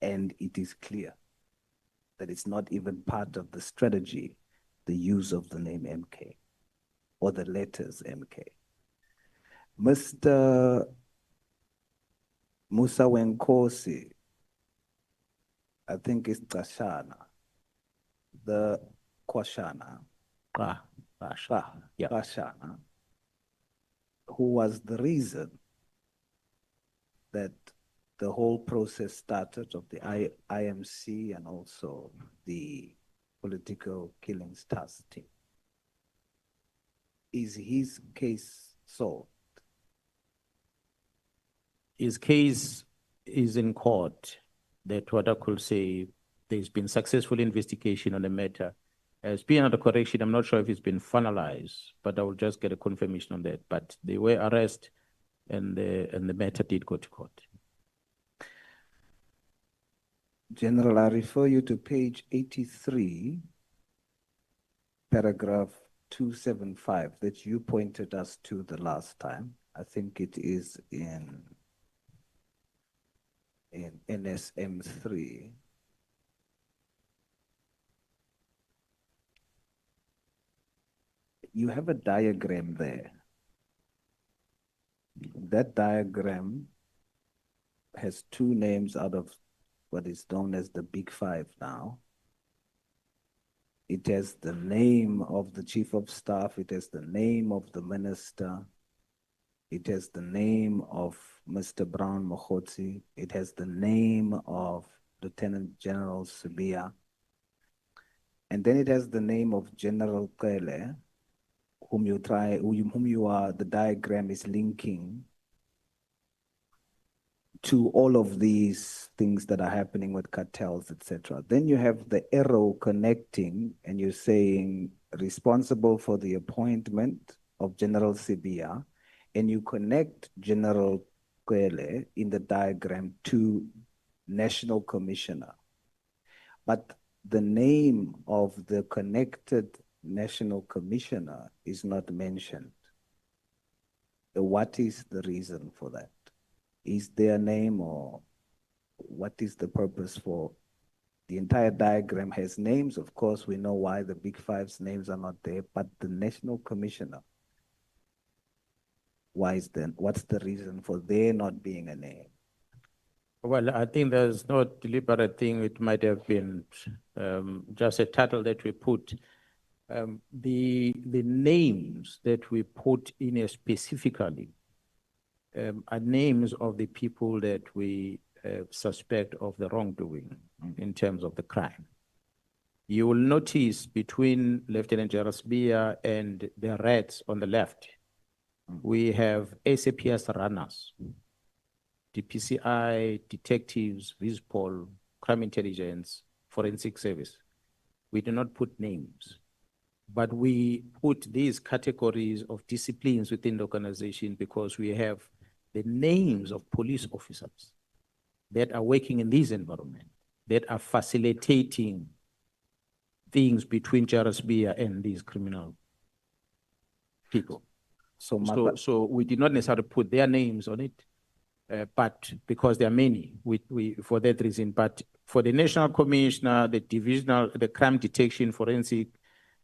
And it is clear that it's not even part of the strategy, the use of the name MK or the letters MK. Mr. Musa Wenkosi, I think it's Tashana, the Kwashana, Kwashana, who was the reason that the whole process started of the IMC and also the political killings task team. Is his case solved? His case is in court. That what I could say, there's been successful investigation on the matter. As being under correction, I'm not sure if it's been finalized, but I will just get a confirmation on that. But they were arrested and the matter did go to court. General, I refer you to page 83, paragraph 275 that you pointed us to the last time. I think it is in NSM 3. You have a diagram there. That diagram has two names out of what is known as the Big Five now. It has the name of the Chief of Staff, it has the name of the Minister, it has the name of Mr. Brown Mokhotsi, it has the name of Lieutenant General Subia, and then it has the name of General Kele, whom the diagram is linking to all of these things that are happening with cartels, etc. Then you have the arrow connecting, and you're saying responsible for the appointment of General Sibia, and you connect General Kwele in the diagram to National Commissioner. But the name of the connected National Commissioner is not mentioned. What is the reason for that? Is their name, or what is the purpose for the entire diagram has names? Of course, we know why the Big Five's names are not there, but the National Commissioner, what's the reason for there not being a name? Well, I think there's no deliberate thing. It might have been just a title that we put. The names that we put in here specifically are names of the people that we suspect of the wrongdoing in terms of the crime. You will notice between Lieutenant General Sibia and the reds on the left, we have SAPS runners, DPCI, detectives, Vispol, crime intelligence, forensic service. We do not put names, but we put these categories of disciplines within the organization because we have the names of police officers that are working in this environment, that are facilitating things between General Sibia and these criminal people. So we did not necessarily put their names on it, but because there are many, we for that reason. But for the National Commissioner, the divisional, the crime detection, forensic,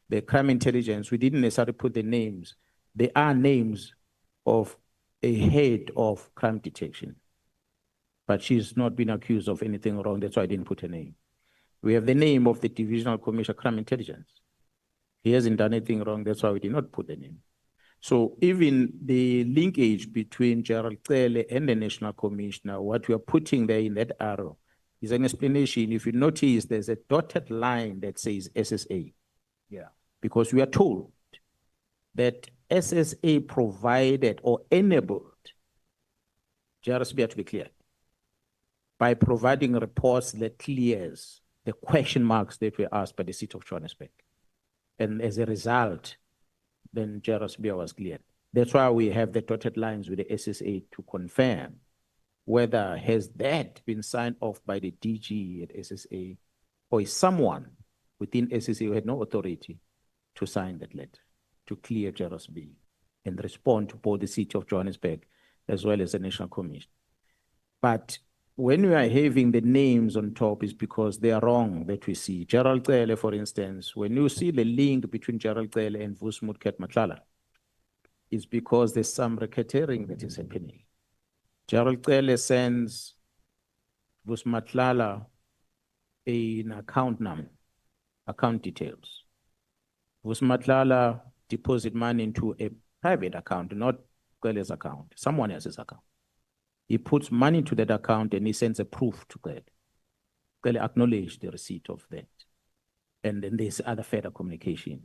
the crime intelligence, we didn't necessarily put the names. There are names of a head of crime detection, but she's not been accused of anything wrong. That's why I didn't put her name. We have the name of the divisional commissioner, crime intelligence. He hasn't done anything wrong. That's why we did not put the name. So even the linkage between General Cele and the National Commissioner, what we are putting there in that arrow is an explanation. If you notice, there's a dotted line that says SSA. Yeah. Because we are told that SSA provided or enabled General Sibia to be cleared by providing reports that clears the question marks that were asked by the City of Johannesburg. And as a result, then General Sibia was cleared. That's why we have the dotted lines with the SSA to confirm whether has that been signed off by the DG at SSA, or is someone within SSA who had no authority to sign that letter to clear General Sibia and respond to both the City of Johannesburg as well as the National Commission. But when we are having the names on top, is because they are wrong that we see. Gerald Cele, for instance, when you see the link between Gerald Cele and Vusmutket Matlala, it's because there's some racketeering that is happening. Gerald Cele sends Vusmatlala an account number, account details. Vusmatlala deposit money into a private account, not Cele's account, someone else's account. He puts money into that account and he sends a proof to Cele. Cele acknowledged the receipt of that. And then there's other further communication.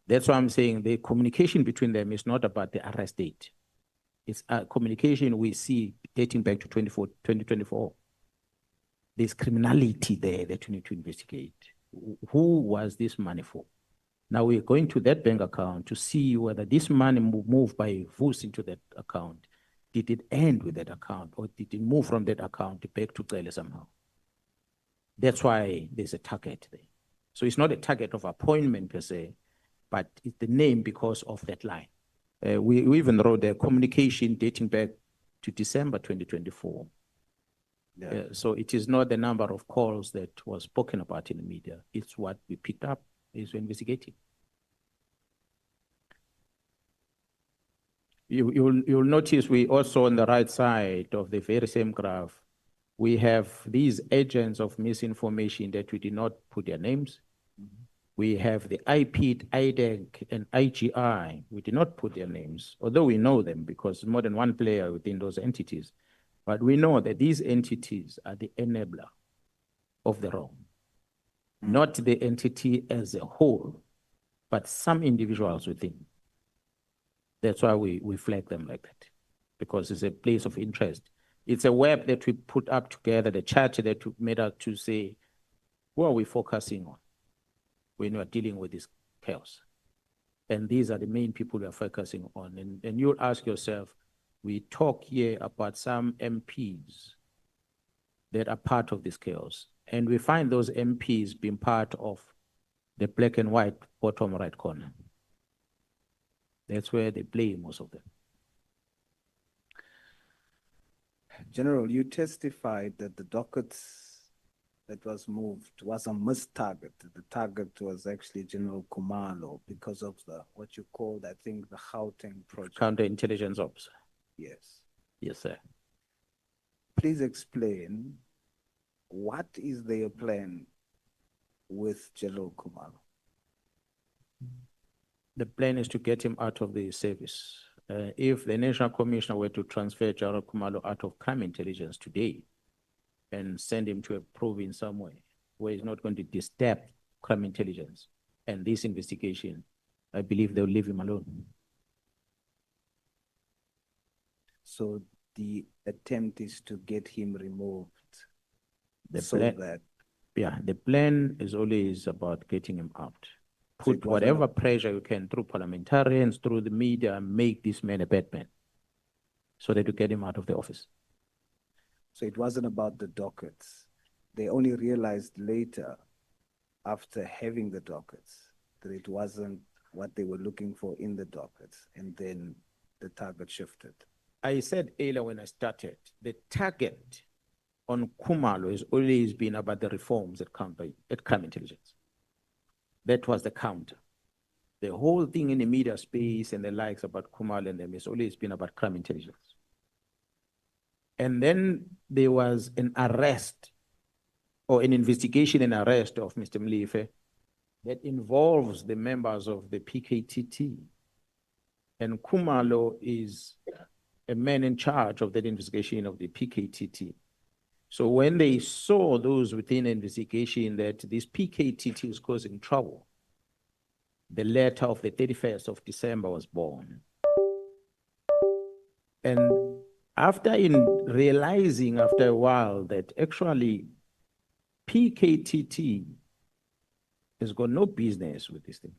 That's why I'm saying the communication between them is not about the arrest date. It's a communication we see dating back to 2024. There's criminality there that you need to investigate. Who was this money for? Now we're going to that bank account to see whether this money moved by Vus into that account. Did it end with that account, or did it move from that account back to Cele somehow? That's why there's a target there. So it's not a target of appointment per se, but it's the name because of that line. We even wrote a communication dating back to December 2024. So it is not the number of calls that was spoken about in the media. It's what we picked up is investigating. You'll notice we also on the right side of the very same graph, we have these agents of misinformation that we did not put their names. We have the IPID, IDEC, and IGI. We did not put their names, although we know them because more than one player within those entities. But we know that these entities are the enabler of the wrong, not the entity as a whole, but some individuals within. That's why we flag them like that, because it's a place of interest. It's a web that we put up together, the chart that we made out to say, who are we focusing on when we are dealing with this chaos? And these are the main people we are focusing on. And you'll ask yourself, we talk here about some MPs that are part of this chaos. And we find those MPs being part of the black and white bottom right corner. That's where they play, most of them. General, you testified that the dockets that was moved was a missed target. The target was actually General Khumalo because of what you called, I think, the Gauteng project. Counterintelligence officer. Yes. Yes, sir. Please explain, what is their plan with General Khumalo? The plan is to get him out of the service. If the National Commissioner were to transfer General Khumalo out of crime intelligence today and send him to a province somewhere where he's not going to disturb crime intelligence and this investigation, I believe they'll leave him alone. So the attempt is to get him removed. The plan is always about getting him out. Put whatever pressure you can through parliamentarians, through the media, and make this man a bad man so that you get him out of the office. So it wasn't about the dockets. They only realized later, after having the dockets, that it wasn't what they were looking for in the dockets, and then the target shifted. I said earlier when I started, the target on Khumalo has always been about the reforms at crime intelligence. That was the counter. The whole thing in the media space and the likes about Khumalo and them has always been about crime intelligence. And then there was an arrest or an investigation and arrest of Mr. Mlife that involves the members of the PKTT. And Khumalo is a man in charge of that investigation of the PKTT. So when they saw those within the investigation that this PKTT is causing trouble, the letter of the 31st of December was born. And after realizing after a while that actually PKTT has got no business with this thing,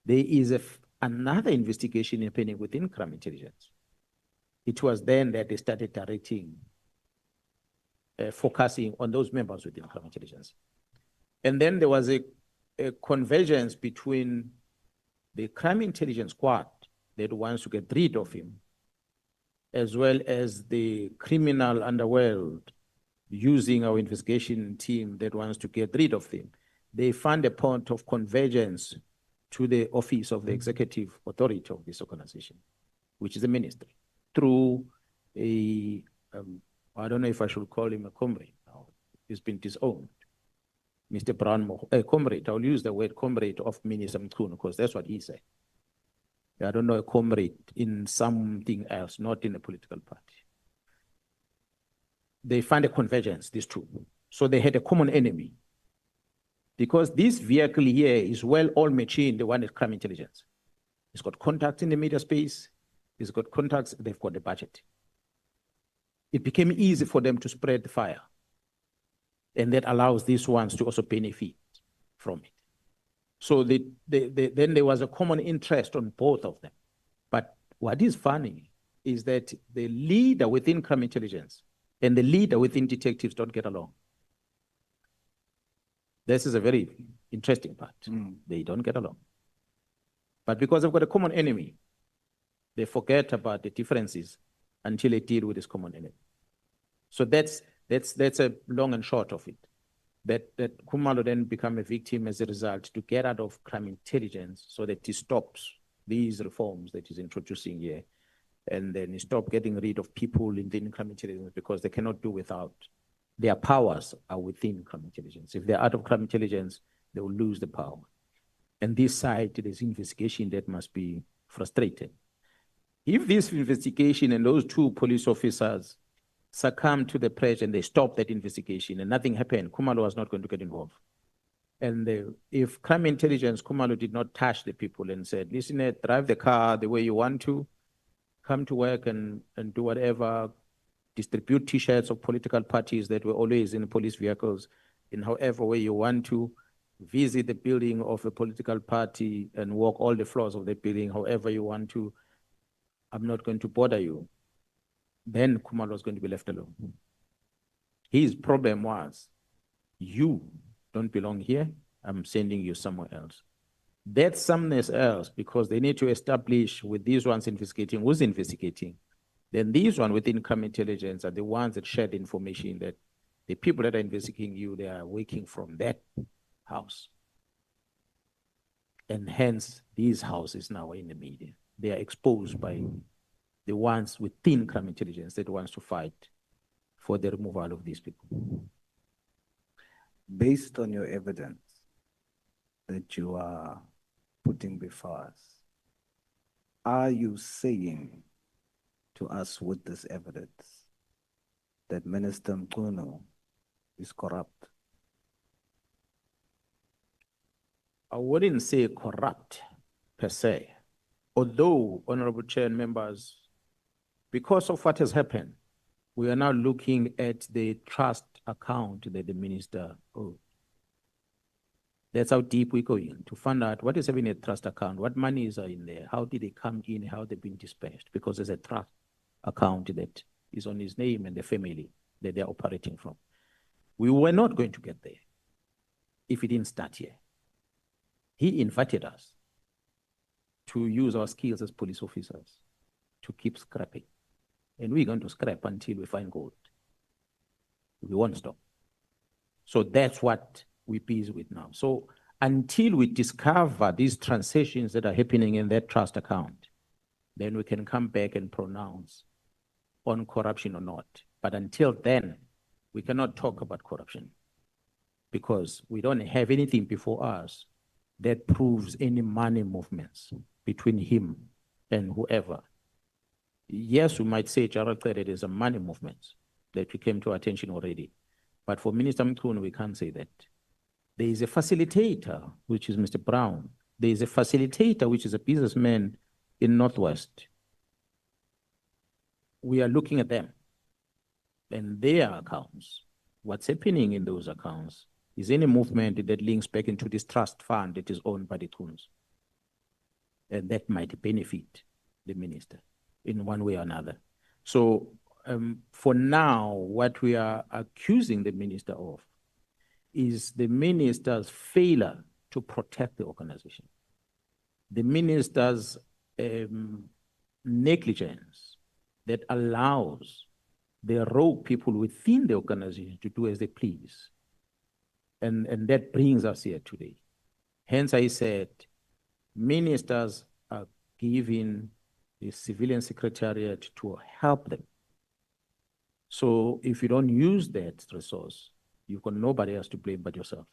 there is another investigation happening within crime intelligence. It was then that they started directing focusing on those members within crime intelligence. And then there was a convergence between the crime intelligence squad that wants to get rid of him, as well as the criminal underworld using our investigation team that wants to get rid of him. They found a point of convergence to the office of the executive authority of this organization, which is the ministry, through a I don't know if I should call him a comrade now. He's been disowned. Mr. Brown, a comrade, I'll use the word comrade of Minister Mkhunu because that's what he said. I don't know a comrade in something else, not in a political party. They find a convergence, these two. So they had a common enemy. Because this vehicle here is well all machine, the one is crime intelligence. It's got contacts in the media space, it's got contacts, they've got the budget. It became easy for them to spread the fire. And that allows these ones to also benefit from it. So then there was a common interest on both of them. But what is funny is that the leader within crime intelligence and the leader within detectives don't get along. This is a very interesting part. They don't get along. But because they've got a common enemy, they forget about the differences until they deal with this common enemy. So that's a long and short of it. That Khumalo then become a victim as a result to get out of crime intelligence so that he stops these reforms that he's introducing here. And then he stop getting rid of people within crime intelligence because they cannot do without. Their powers are within crime intelligence. If they're out of crime intelligence, they will lose the power. And this side, there's investigation that must be frustrated. If this investigation and those two police officers succumb to the pressure and they stop that investigation and nothing happened, Khumalo was not going to get involved. And if crime intelligence, Khumalo did not touch the people and said, listen, drive the car the way you want to, come to work and do whatever, distribute T-shirts of political parties that were always in police vehicles in however way you want to, visit the building of a political party and walk all the floors of the building however you want to, I'm not going to bother you. Then Khumalo was going to be left alone. His problem was, you don't belong here, I'm sending you somewhere else. That's somewhere else because they need to establish with these ones investigating who's investigating. Then these ones within crime intelligence are the ones that share the information that the people that are investigating you, they are working from that house. And hence, these houses now are in the media. They are exposed by the ones within crime intelligence that wants to fight for the removal of these people. Based on your evidence that you are putting before us, are you saying to us with this evidence that Minister Mkwanazi is corrupt? I wouldn't say corrupt per se, although, Honorable Chair and members, because of what has happened, we are now looking at the trust account that the minister owed. That's how deep we go in to find out what is having a trust account, what monies are in there, how did they come in, how they've been dispersed, because there's a trust account that is on his name and the family that they're operating from. We were not going to get there if it didn't start here. He invited us to use our skills as police officers to keep scrapping. And we're going to scrap until we find gold. We won't stop. So that's what we're busy with now. So until we discover these transactions that are happening in that trust account, then we can come back and pronounce on corruption or not. But until then, we cannot talk about corruption because we don't have anything before us that proves any money movements between him and whoever. Yes, we might say, Gerald, that it is a money movement that we came to attention already. But for Minister Mkwanazi, we can't say that. There is a facilitator, which is Mr. Brown. There is a facilitator, which is a businessman in Northwest. We are looking at them and their accounts. What's happening in those accounts is any movement that links back into this trust fund that is owned by the Thuns. And that might benefit the minister in one way or another. So for now, what we are accusing the minister of is the minister's failure to protect the organization. The minister's negligence that allows the rogue people within the organization to do as they please. And that brings us here today. Hence, I said, ministers are given the civilian secretariat to help them. So if you don't use that resource, you've got nobody else to blame but yourself.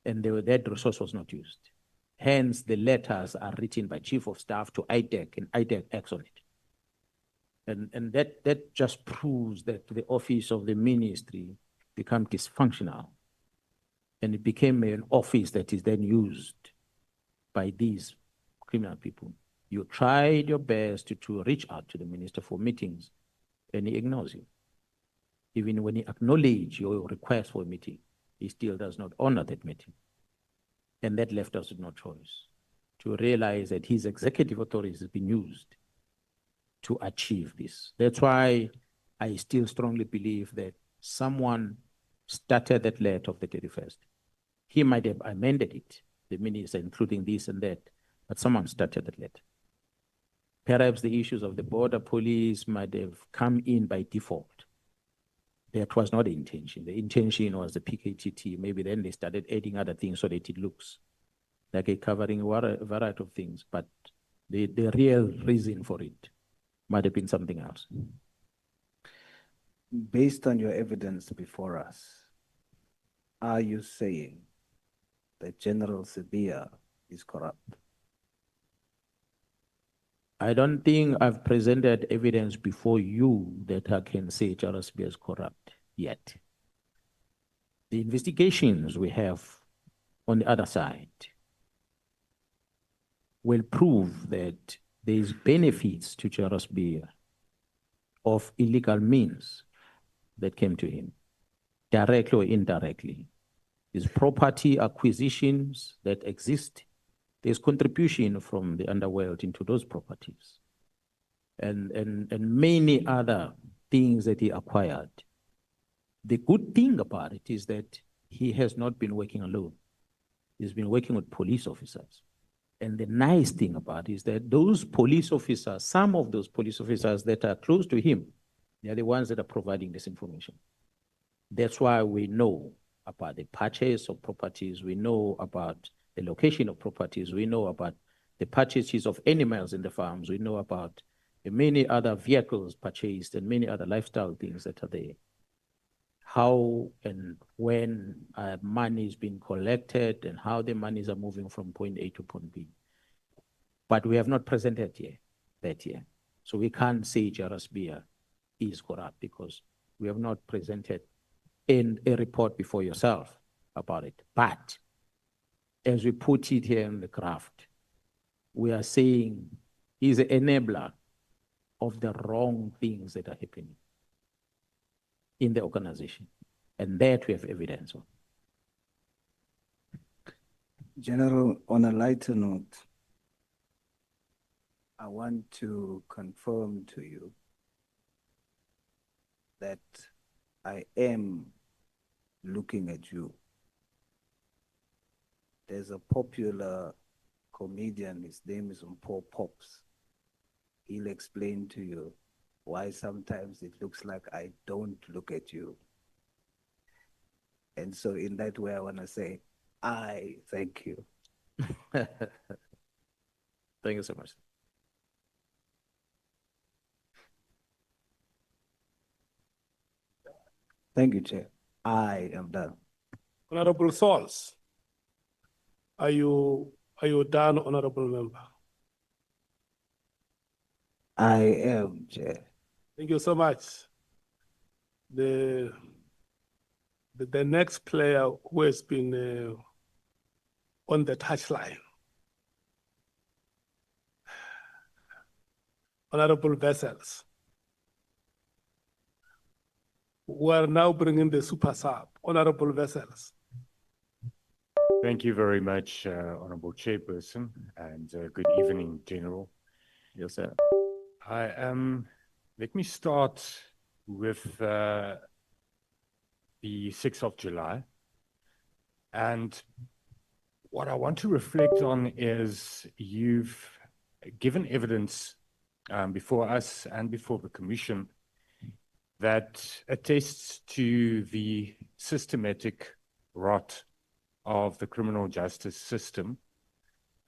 And that resource was not used. Hence, the letters are written by Chief of Staff to IDEC, and IDEC acts on it. And that just proves that the office of the ministry became dysfunctional. And it became an office that is then used by these criminal people. You tried your best to reach out to the minister for meetings, and he ignores you. Even when he acknowledges your request for a meeting, he still does not honor that meeting. And that left us with no choice to realize that his executive authority has been used to achieve this. That's why I still strongly believe that someone started that letter of the 31st. He might have amended it, the minister, including this and that, but someone started it later. Perhaps the issues of the border police might have come in by default. That was not the intention. The intention was the PKTT. Maybe then they started adding other things so that it looks like a covering a variety of things, but the real reason for it might have been something else. Based on your evidence before us, are you saying that General Sibia is corrupt? I don't think I've presented evidence before you that I can say Charles Sibia is corrupt yet. The investigations we have on the other side will prove that there is benefits to Charles Sibia of illegal means that came to him, directly or indirectly. There's property acquisitions that exist. There's contribution from the underworld into those properties. And many other things that he acquired. The good thing about it is that he has not been working alone. He's been working with police officers. And the nice thing about it is that those police officers, some of those police officers that are close to him, they are the ones that are providing this information. That's why we know about the purchase of properties. We know about the location of properties. We know about the purchases of animals in the farms. We know about the many other vehicles purchased and many other lifestyle things that are there. How and when money is being collected and how the monies are moving from point A to point B. But we have not presented that yet. So we can't say Charles Sibia is corrupt because we have not presented in a report before yourself about it. But as we put it here in the craft, we are saying he's an enabler of the wrong things that are happening in the organization. And that we have evidence of. General, on a lighter note, I want to confirm to you that I am looking at you. There's a popular comedian, his name is Paul Pops. He'll explain to you why sometimes it looks like I don't look at you. And so in that way, I want to say, I thank you. Thank you so much. Thank you, Chair. I am done. Honorable Sauls, are you done, honorable member? I am, Chair. Thank you so much. The next player who has been on the touchline, Honorable Vessels. We are now bringing the super sub, Honorable Vessels. Thank you very much, Honorable Chairperson, and good evening, General. Yes, sir. Let me start with the 6th of July. And what I want to reflect on is you've given evidence before us and before the Commission that attests to the systematic rot of the criminal justice system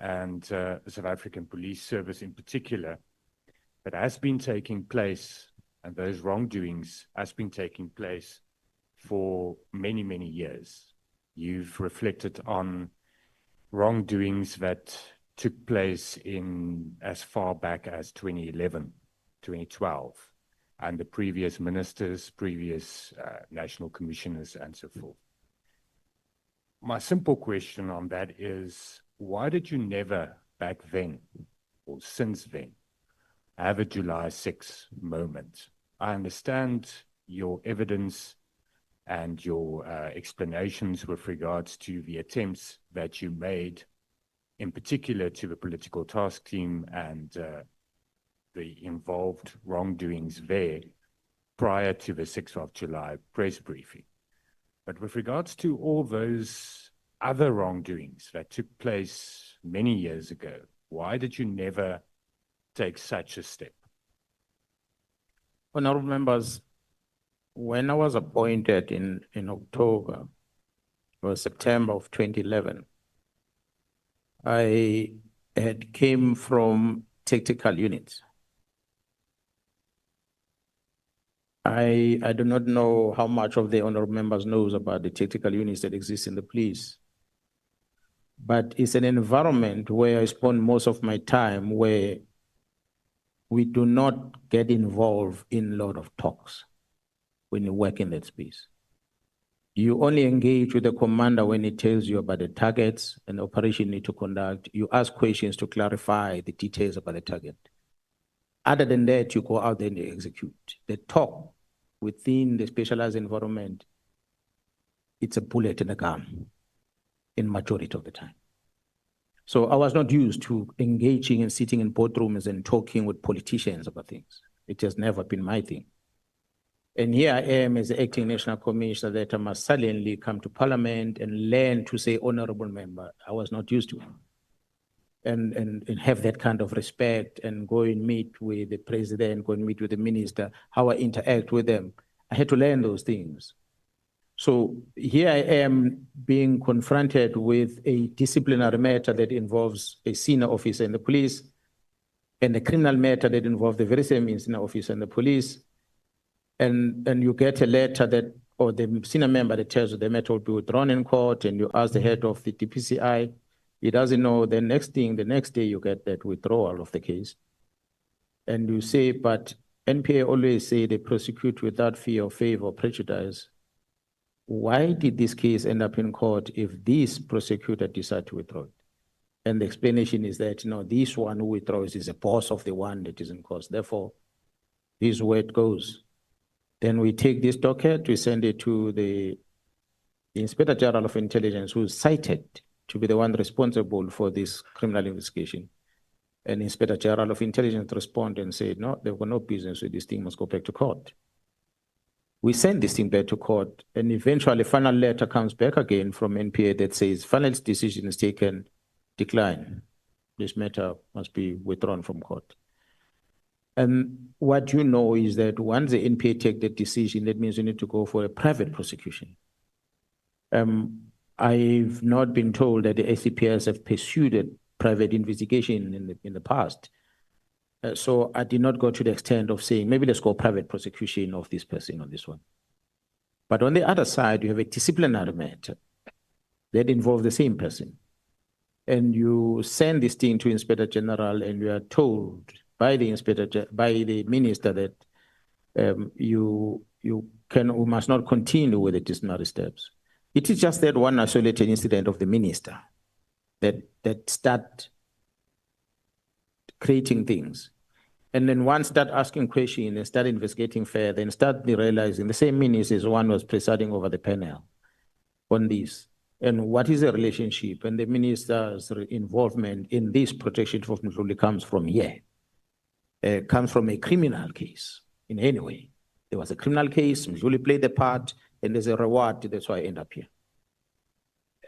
and the South African Police Service in particular that has been taking place, and those wrongdoings has been taking place for many, many years. You've reflected on wrongdoings that took place in as far back as 2011, 2012, and the previous ministers, previous national commissioners, and so forth. My simple question on that is, why did you never back then, or since then, have a July 6 moment? I understand your evidence and your explanations with regards to the attempts that you made, in particular to the political task team and the involved wrongdoings there prior to the 6th of July press briefing. But with regards to all those other wrongdoings that took place many years ago, Why did you never take such a step? Honorable members, when I was appointed in October or September of 2011, I had came from tactical units. I do not know how much of the honorable members knows about the tactical units that exist in the police, but it's an environment where I spend most of my time where we do not get involved in a lot of talks when you work in that space. You only engage with the commander when he tells you about the targets and the operation you need to conduct. You ask questions to clarify the details about the target. Other than that, you go out there and you execute. The talk within the specialized environment, it's a bullet in a gun in majority of the time. So I was not used to engaging and sitting in boardrooms and talking with politicians about things. It has never been my thing. And here I am as the acting national commissioner that I must suddenly come to parliament and learn to say honorable member. I was not used to it. And have that kind of respect and go and meet with the president, go and meet with the minister, how I interact with them. I had to learn those things. So here I am being confronted with a disciplinary matter that involves a senior officer in the police and a criminal matter that involves the very same senior officer in the police. And you get a letter that, or the senior member that tells you the matter will be withdrawn in court, and you ask the head of the DPCI, he doesn't know. The next day you get that withdrawal of the case. And you say, but NPA always say they prosecute without fear of favor or prejudice. Why did this case end up in court if this prosecutor decided to withdraw it? And the explanation is that, this one who withdraws is a boss of the one that is in court. Therefore, this is where it goes. Then we take this docket, we send it to the Inspector General of Intelligence, who is cited to be the one responsible for this criminal investigation. And Inspector General of Intelligence responded and said, no, they've got no business with this thing, must go back to court. We send this thing back to court, and eventually a final letter comes back again from NPA that says, final decision is taken, decline. This matter must be withdrawn from court. And what you know is that once the NPA take that decision, that means you need to go for a private prosecution. I've not been told that the ACPS have pursued a private investigation in the past. So I did not go to the extent of saying, maybe let's go private prosecution of this person on this one. But on the other side, you have a disciplinary matter that involves the same person. And you send this thing to Inspector General, and you are told by the minister that you must not continue with the disciplinary steps. It is just that one isolated incident of the minister that start creating things. And then one start asking questions and start investigating further and start realizing the same minister is one was presiding over the panel on this. And what is the relationship? And the minister's involvement in this protection of Mhluli comes from here. Comes from a criminal case in any way. There was a criminal case, Mhluli played the part, and there's a reward, that's why I end up here.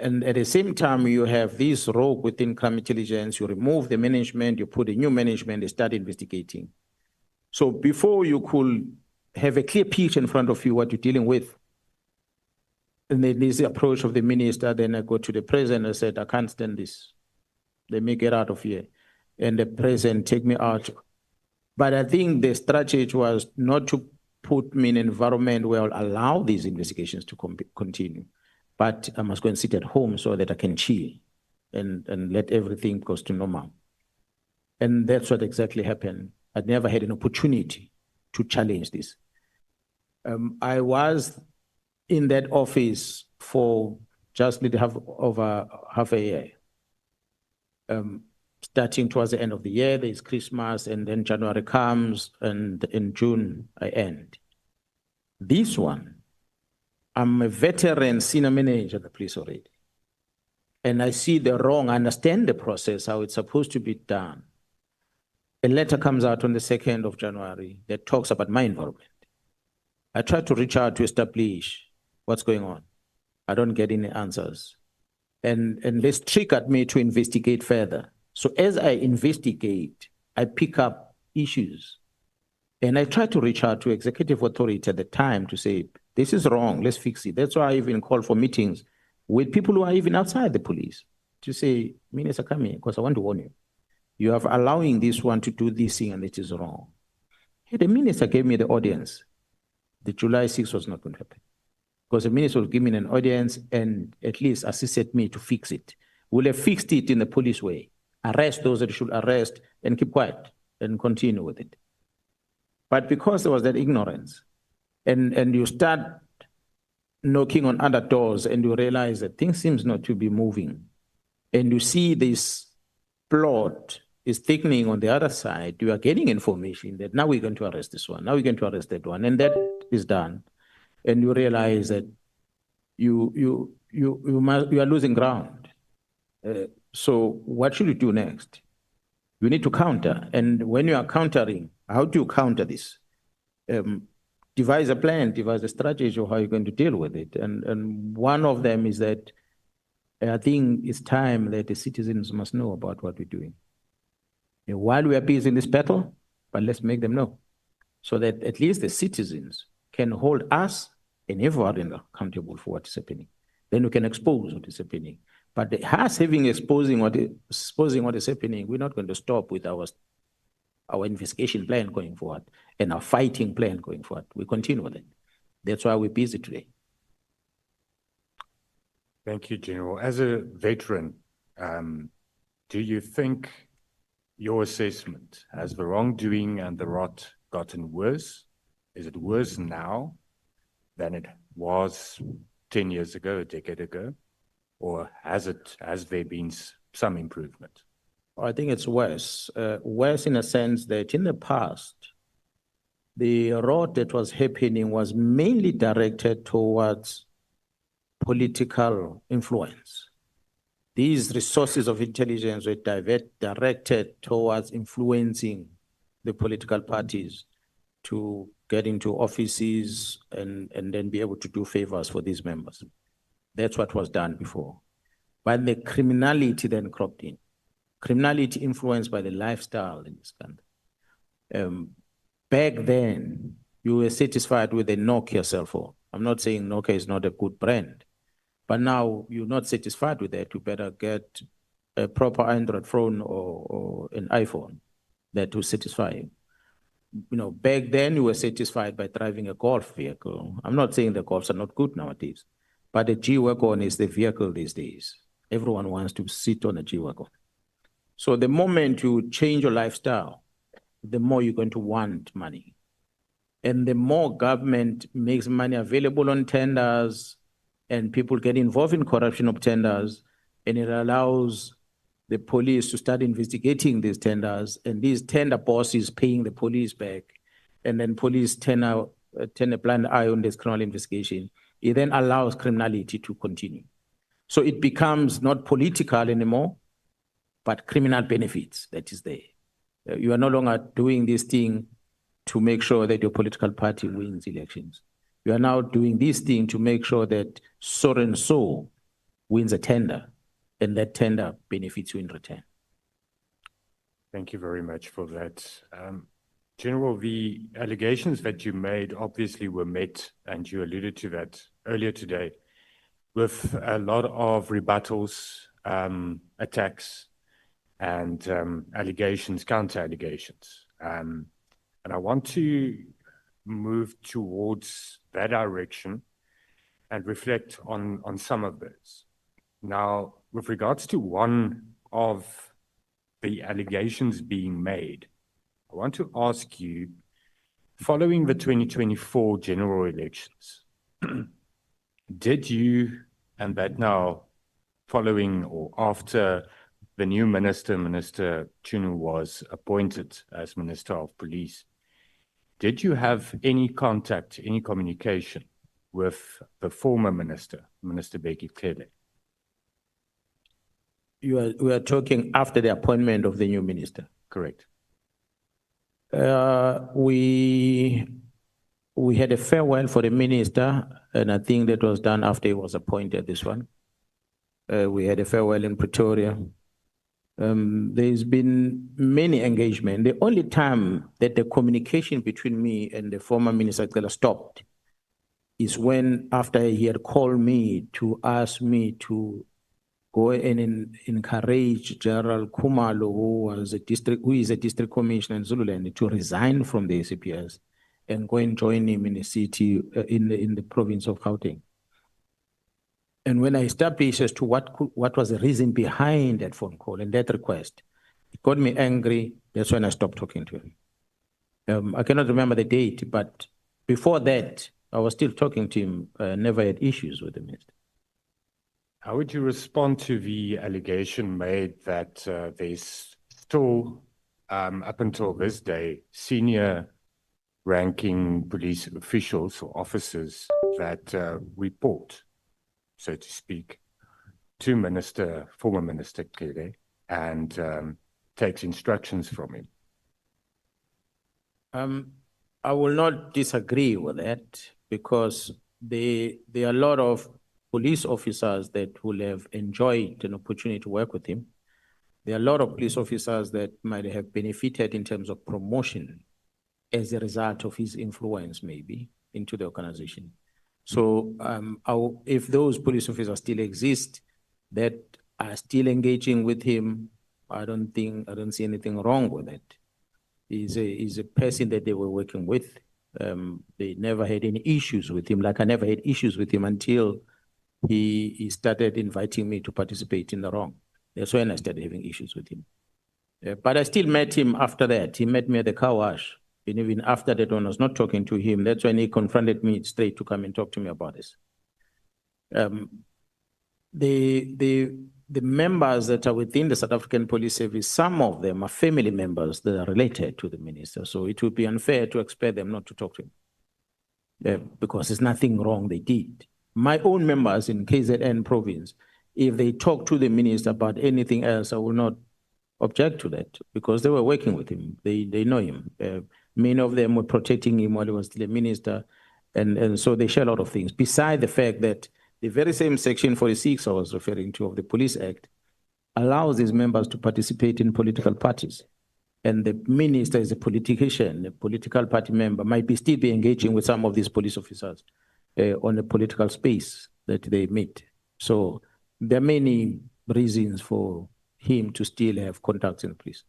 And at the same time, you have this rogue within crime intelligence, you remove the management, you put a new management, they start investigating. So before you could have a clear picture in front of you what you're dealing with, and then there's the approach of the minister, then I go to the president and said, I can't stand this. Let me get out of here. And the president take me out. But I think the strategy was not to put me in an environment where I'll allow these investigations to continue. But I must go and sit at home so that I can chill and let everything goes to normal. And that's what exactly happened. I'd never had an opportunity to challenge this. I was in that office for just over half a year. Starting towards the end of the year, there's Christmas, and then January comes, and in June, I end. This one, I'm a veteran senior manager at the police already. And I see the wrong, I understand the process, how it's supposed to be done. A letter comes out on the 2nd of January that talks about my involvement. I try to reach out to establish what's going on. I don't get any answers. And this triggered me to investigate further. So as I investigate, I pick up issues and I try to reach out to executive authority at the time to say, this is wrong, let's fix it. That's why I even call for meetings with people who are even outside the police to say, Minister, come here, because I want to warn you. You are allowing this one to do this thing and it is wrong. The minister gave me the audience. The July 6th was not going to happen. Because the minister will give me an audience and at least assisted me to fix it. We'll have fixed it in the police way. Arrest those that should arrest and keep quiet and continue with it. But because there was that ignorance, and you start knocking on other doors and you realize that things seems not to be moving, and you see this plot is thickening on the other side, you are getting information that now we're going to arrest this one, now we're going to arrest that one, and that is done. And you realize that you are losing ground. So what should you do next? You need to counter. And when you are countering, how do you counter this? Devise a plan, devise a strategy of how you're going to deal with it. And one of them is that I think it's time that the citizens must know about what we're doing. While we are busy in this battle, but let's make them know so that at least the citizens can hold us and everyone accountable for what is happening. Then we can expose what is happening. But us exposing what is happening, we're not going to stop with our investigation plan going forward and our fighting plan going forward. We continue with it. That's why we're busy today. Thank you, General. As a veteran, do you think your assessment, has the wrongdoing and the rot gotten worse? Is it worse now than it was 10 years ago, a decade ago? Or has there been some improvement? I think it's worse. Worse in a sense that in the past, the rot that was happening was mainly directed towards political influence. These resources of intelligence were directed towards influencing the political parties to get into offices and then be able to do favors for these members. That's what was done before. But the criminality then cropped in. Criminality influenced by the lifestyle in this country. Back then, you were satisfied with a Nokia cell phone. I'm not saying Nokia is not a good brand, but now you're not satisfied with that. You better get a proper Android phone or an iPhone that will satisfy you. Back then you were satisfied by driving a golf vehicle. I'm not saying the golfs are not good nowadays, but a G-Wagon is the vehicle these days. Everyone wants to sit on a G-Wagon. So the moment you change your lifestyle, the more you're going to want money. And the more government makes money available on tenders and people get involved in corruption of tenders, and it allows the police to start investigating these tenders, and these tender bosses paying the police back, and then police turn a blind eye on this criminal investigation, it then allows criminality to continue. So it becomes not political anymore, but criminal benefits that is there. You are no longer doing this thing to make sure that your political party wins elections. You are now doing this thing to make sure that so and so wins a tender, and that tender benefits you in return. Thank you very much for that. General, the allegations that you made obviously were met, and you alluded to that earlier today, with a lot of rebuttals, attacks, and allegations, counter-allegations. And I want to move towards that direction and reflect on some of those. Now, with regards to one of the allegations being made, I want to ask you, following the 2024 general elections, did you, and that now following or after the new minister, Minister Chunu, was appointed as Minister of Police, did you have any contact, any communication with the former minister, Minister Bheki Cele? We are talking after the appointment of the new minister. Correct. We had a farewell for the minister, and I think that was done after he was appointed, this one. We had a farewell in Pretoria. There's been many engagement. The only time that the communication between me and the former Minister Cela stopped is when, after he had called me to ask me to go and encourage General Kumalo, who is a district commissioner in Zululand, to resign from the SAPS and go and join him in the city, in the province of Gauteng. And when I established as to what was the reason behind that phone call and that request, it got me angry. That's when I stopped talking to him. I cannot remember the date, but before that, I was still talking to him. Never had issues with the minister. How would you respond to the allegation made that there's still, up until this day, senior ranking police officials or officers that report, so to speak, to former Minister Kele and takes instructions from him? I will not disagree with that, because there are a lot of police officers that will have enjoyed an opportunity to work with him. There are a lot of police officers that might have benefited in terms of promotion as a result of his influence, maybe, into the organization. So if those police officers still exist that are still engaging with him, I don't see anything wrong with it. He's a person that they were working with. They never had any issues with him. Like I never had issues with him until he started inviting me to participate in the wrong. That's when I started having issues with him. But I still met him after that. He met me at the car wash. And even after that, when I was not talking to him, that's when he confronted me straight to come and talk to me about this. The members that are within the South African Police Service, some of them are family members that are related to the minister. So it would be unfair to expect them not to talk to him, because there's nothing wrong they did. My own members in KZN province, if they talk to the minister about anything else, I will not object to that, because they were working with him. They know him. Many of them were protecting him while he was still a minister. And so they share a lot of things. Beside the fact that the very same section 46 I was referring to of the Police Act allows these members to participate in political parties. And the minister is a politician, a political party member, might still be engaging with some of these police officers on a political space that they meet. So there are many reasons for him to still have contacts in the police.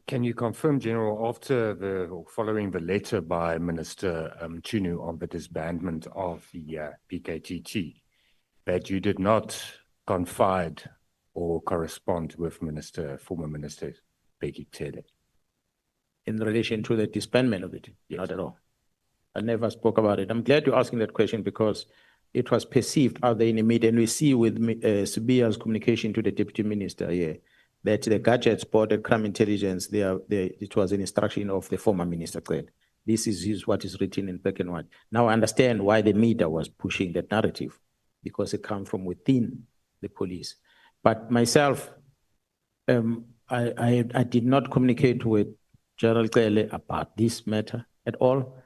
Can you confirm, General, following the letter by Minister Chunu on the disbandment of the PKTT, that you did not confide or correspond with former Minister Bheki Cele? In relation to the disbandment of it? Yes. Not at all. I never spoke about it. I'm glad you're asking that question, because it was perceived out there in the media, and we see with Sibiya's communication to the Deputy Minister here, that the gadgets board crime intelligence, it was an instruction of the former Minister. This is what is written in black and white. Now I understand why the media was pushing that narrative, because it comes from within the police. But myself, I did not communicate with General Cele about this matter at all.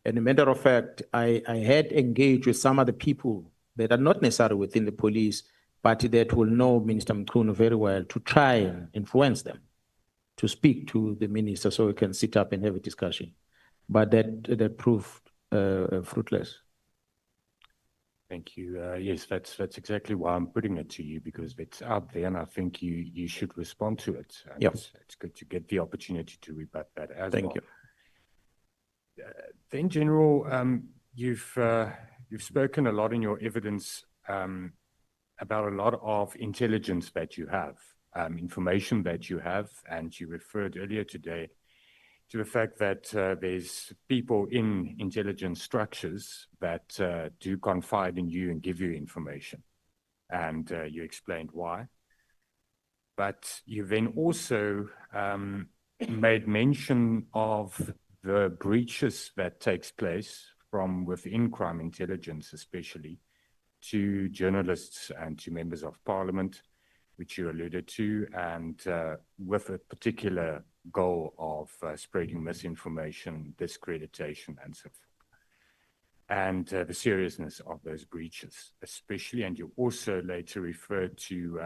And a matter of fact, I had engaged with some other people that are not necessarily within the police, but that will know Minister Mkwanazi very well, to try and influence them to speak to the minister so we can sit up and have a discussion. But that proved fruitless. Thank you. Yes, that's exactly why I'm putting it to you, because it's out there, and I think you should respond to it. Yep. It's good to get the opportunity to rebut that as well. Thank you. Then, General, you've spoken a lot in your evidence about a lot of intelligence that you have, information that you have, and you referred earlier today to the fact that there's people in intelligence structures that do confide in you and give you information, and you explained why. But you then also made mention of the breaches that takes place from within crime intelligence, especially to journalists and to members of parliament, which you alluded to, and with a particular goal of spreading misinformation, discreditation, and so forth. And the seriousness of those breaches, especially, and you also later referred to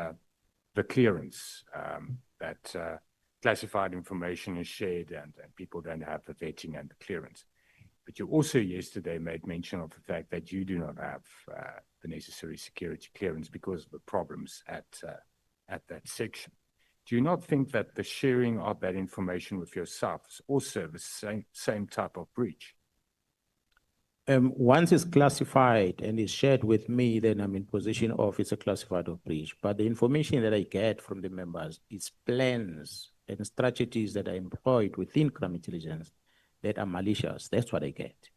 the clearance, that classified information is shared and people don't have the vetting and the clearance. But you also yesterday made mention of the fact that you do not have the necessary security clearance because of the problems at that section. Do you not think that the sharing of that information with yourself is also the same type of breach? Once it's classified and is shared with me, then I'm in position of it's a classified or breach. But the information that I get from the members is plans and strategies that are employed within crime intelligence that are malicious. That's what I get,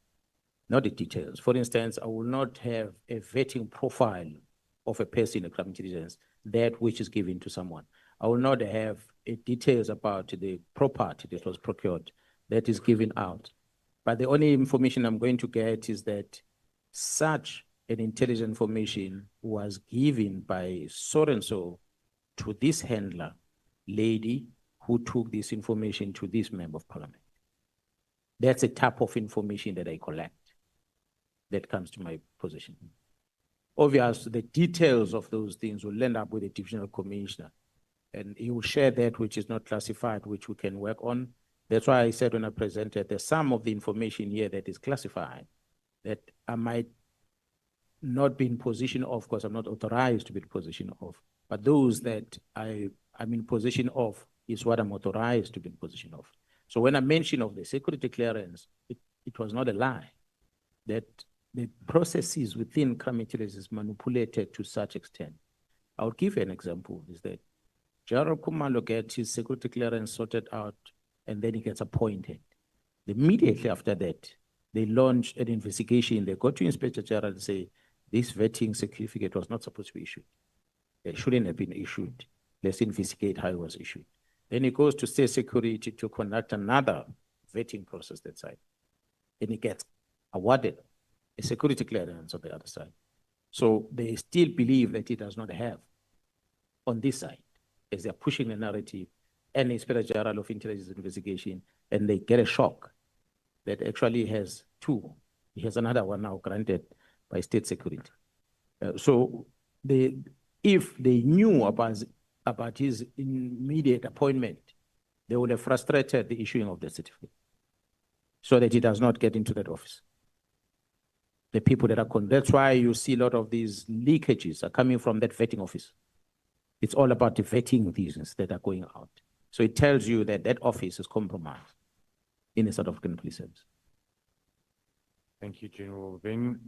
not the details. For instance, I will not have a vetting profile of a person in crime intelligence, that which is given to someone. I will not have details about the property that was procured that is given out. But the only information I'm going to get is that such an intelligent information was given by so-and-so to this handler lady who took this information to this member of parliament. That's a type of information that I collect that comes to my position. Obviously, the details of those things will end up with a divisional commissioner, and he will share that which is not classified, which we can work on. That's why I said when I presented, there's some of the information here that is classified that I might not be in position of, because I'm not authorized to be in position of, but those that I'm in position of is what I'm authorized to be in position of. So when I mention of the security clearance, it was not a lie, that the processes within crime intelligence is manipulated to such extent. I'll give you an example, is that General Kumalo gets his security clearance sorted out, and then he gets appointed. Immediately after that, they launch an investigation. They go to Inspector General and say, this vetting certificate was not supposed to be issued. It shouldn't have been issued. Let's investigate how it was issued. Then he goes to State Security to conduct another vetting process that side. And he gets awarded a security clearance on the other side. So they still believe that he does not have on this side, as they're pushing the narrative and Inspector General of Intelligence Investigation, and they get a shock that actually has two. He has another one now granted by State Security. So if they knew about his immediate appointment, they would have frustrated the issuing of the certificate so that he does not get into that office. The people that are that's why you see a lot of these leakages are coming from that vetting office. It's all about the vetting things that are going out. So it tells you that that office is compromised in the South African Police Service. Thank you, General. Then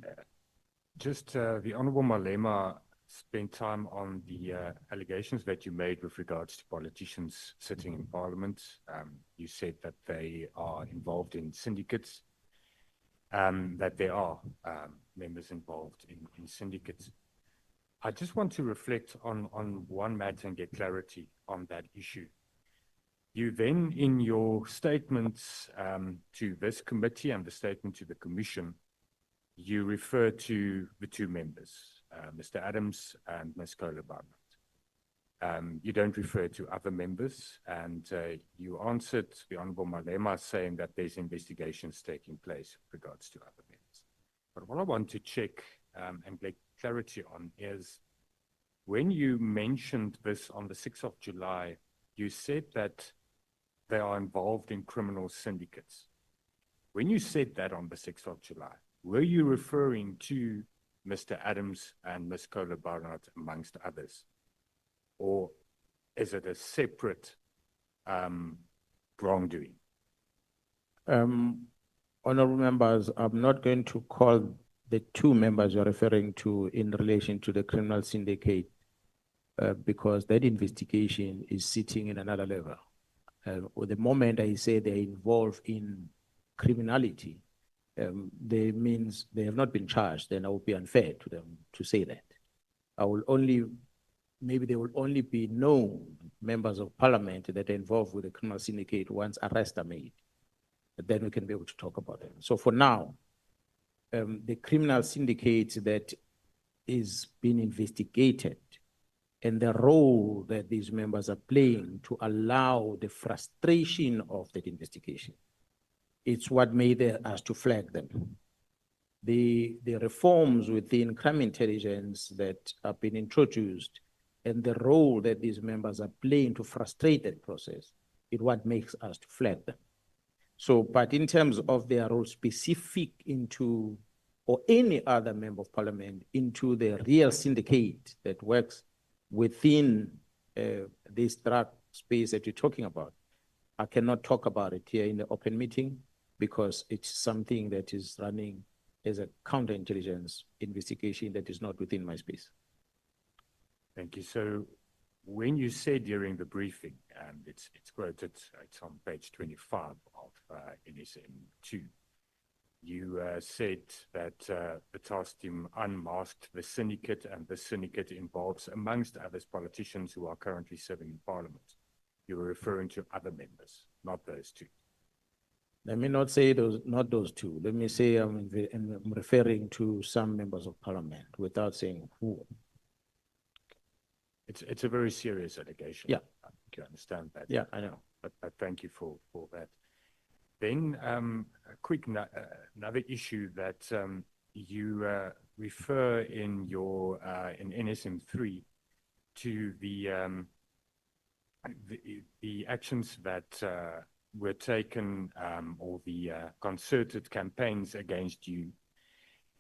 just the Honorable Malema spent time on the allegations that you made with regards to politicians sitting in Parliament. You said that they are involved in syndicates, that there are members involved in syndicates. I just want to reflect on one matter and get clarity on that issue. You then, in your statements to this committee and the statement to the commission, you refer to the two members, Mr. Adams and Ms. Kohler-Barnard. You don't refer to other members, and you answered the Honorable Malema saying that there's investigations taking place with regards to other members. But what I want to check and get clarity on is, when you mentioned this on the 6th of July, you said that they are involved in criminal syndicates. When you said that on the 6th of July, were you referring to Mr. Adams and Ms. Kohler-Barnard amongst others? Or is it a separate wrongdoing? Honorable members, I'm not going to call the two members you're referring to in relation to the criminal syndicate because that investigation is sitting in another level. The moment I say they're involved in criminality, they means they have not been charged, then I would be unfair to them to say that. Maybe there will only be known members of parliament that are involved with the criminal syndicate once arrests are made. But then we can be able to talk about them. So for now, the criminal syndicate that is being investigated and the role that these members are playing to allow the frustration of that investigation, it's what made us to flag them. The reforms within crime intelligence that have been introduced and the role that these members are playing to frustrate that process is what makes us to flag them. So, but in terms of their role specific into, or any other member of parliament into the real syndicate that works within this drug space that you're talking about, I cannot talk about it here in the open meeting because it's something that is running as a counterintelligence investigation that is not within my space. Thank you. So when you said during the briefing, it's quoted, it's on page 25 of NSM2, you said that the task team unmasked the syndicate, and the syndicate involves, amongst others, politicians who are currently serving in parliament. You were referring to other members, not those two. Let me not say those, not those two. Let me say I'm referring to some members of parliament without saying who. It's a very serious allegation. Yeah. I think you understand that. Yeah, I know. But thank you for that. Then a quick another issue that you refer in your in NSM3 to the actions that were taken or the concerted campaigns against you,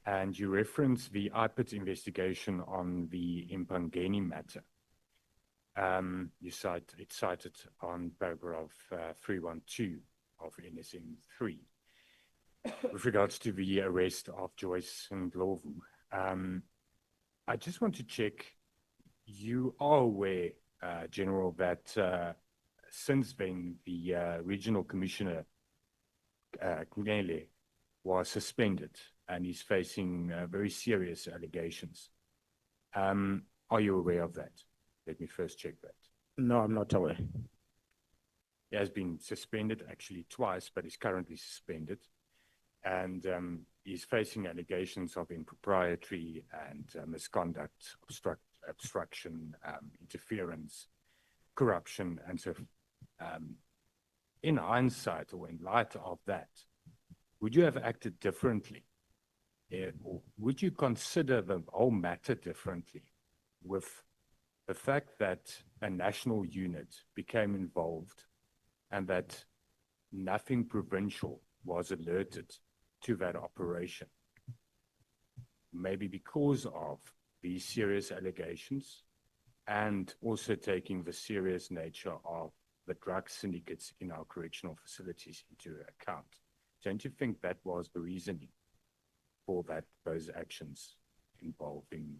and you reference the IPIT investigation on the Mpangeni matter. It's cited on paragraph 312 of NSM3 with regards to the arrest of Joyce Ndlovu. I just want to check, you are aware, General, that since then the regional commissioner, Kunele, was suspended and is facing very serious allegations. Are you aware of that? Let me first check that. No, I'm not aware. He has been suspended actually twice, but is currently suspended. And he's facing allegations of impropriety and misconduct, obstruction, interference, corruption, and so in hindsight, or in light of that, would you have acted differently? Or would you consider the whole matter differently with the fact that a national unit became involved and that nothing provincial was alerted to that operation? Maybe because of these serious allegations and also taking the serious nature of the drug syndicates in our correctional facilities into account. Don't you think that was the reasoning for those actions involving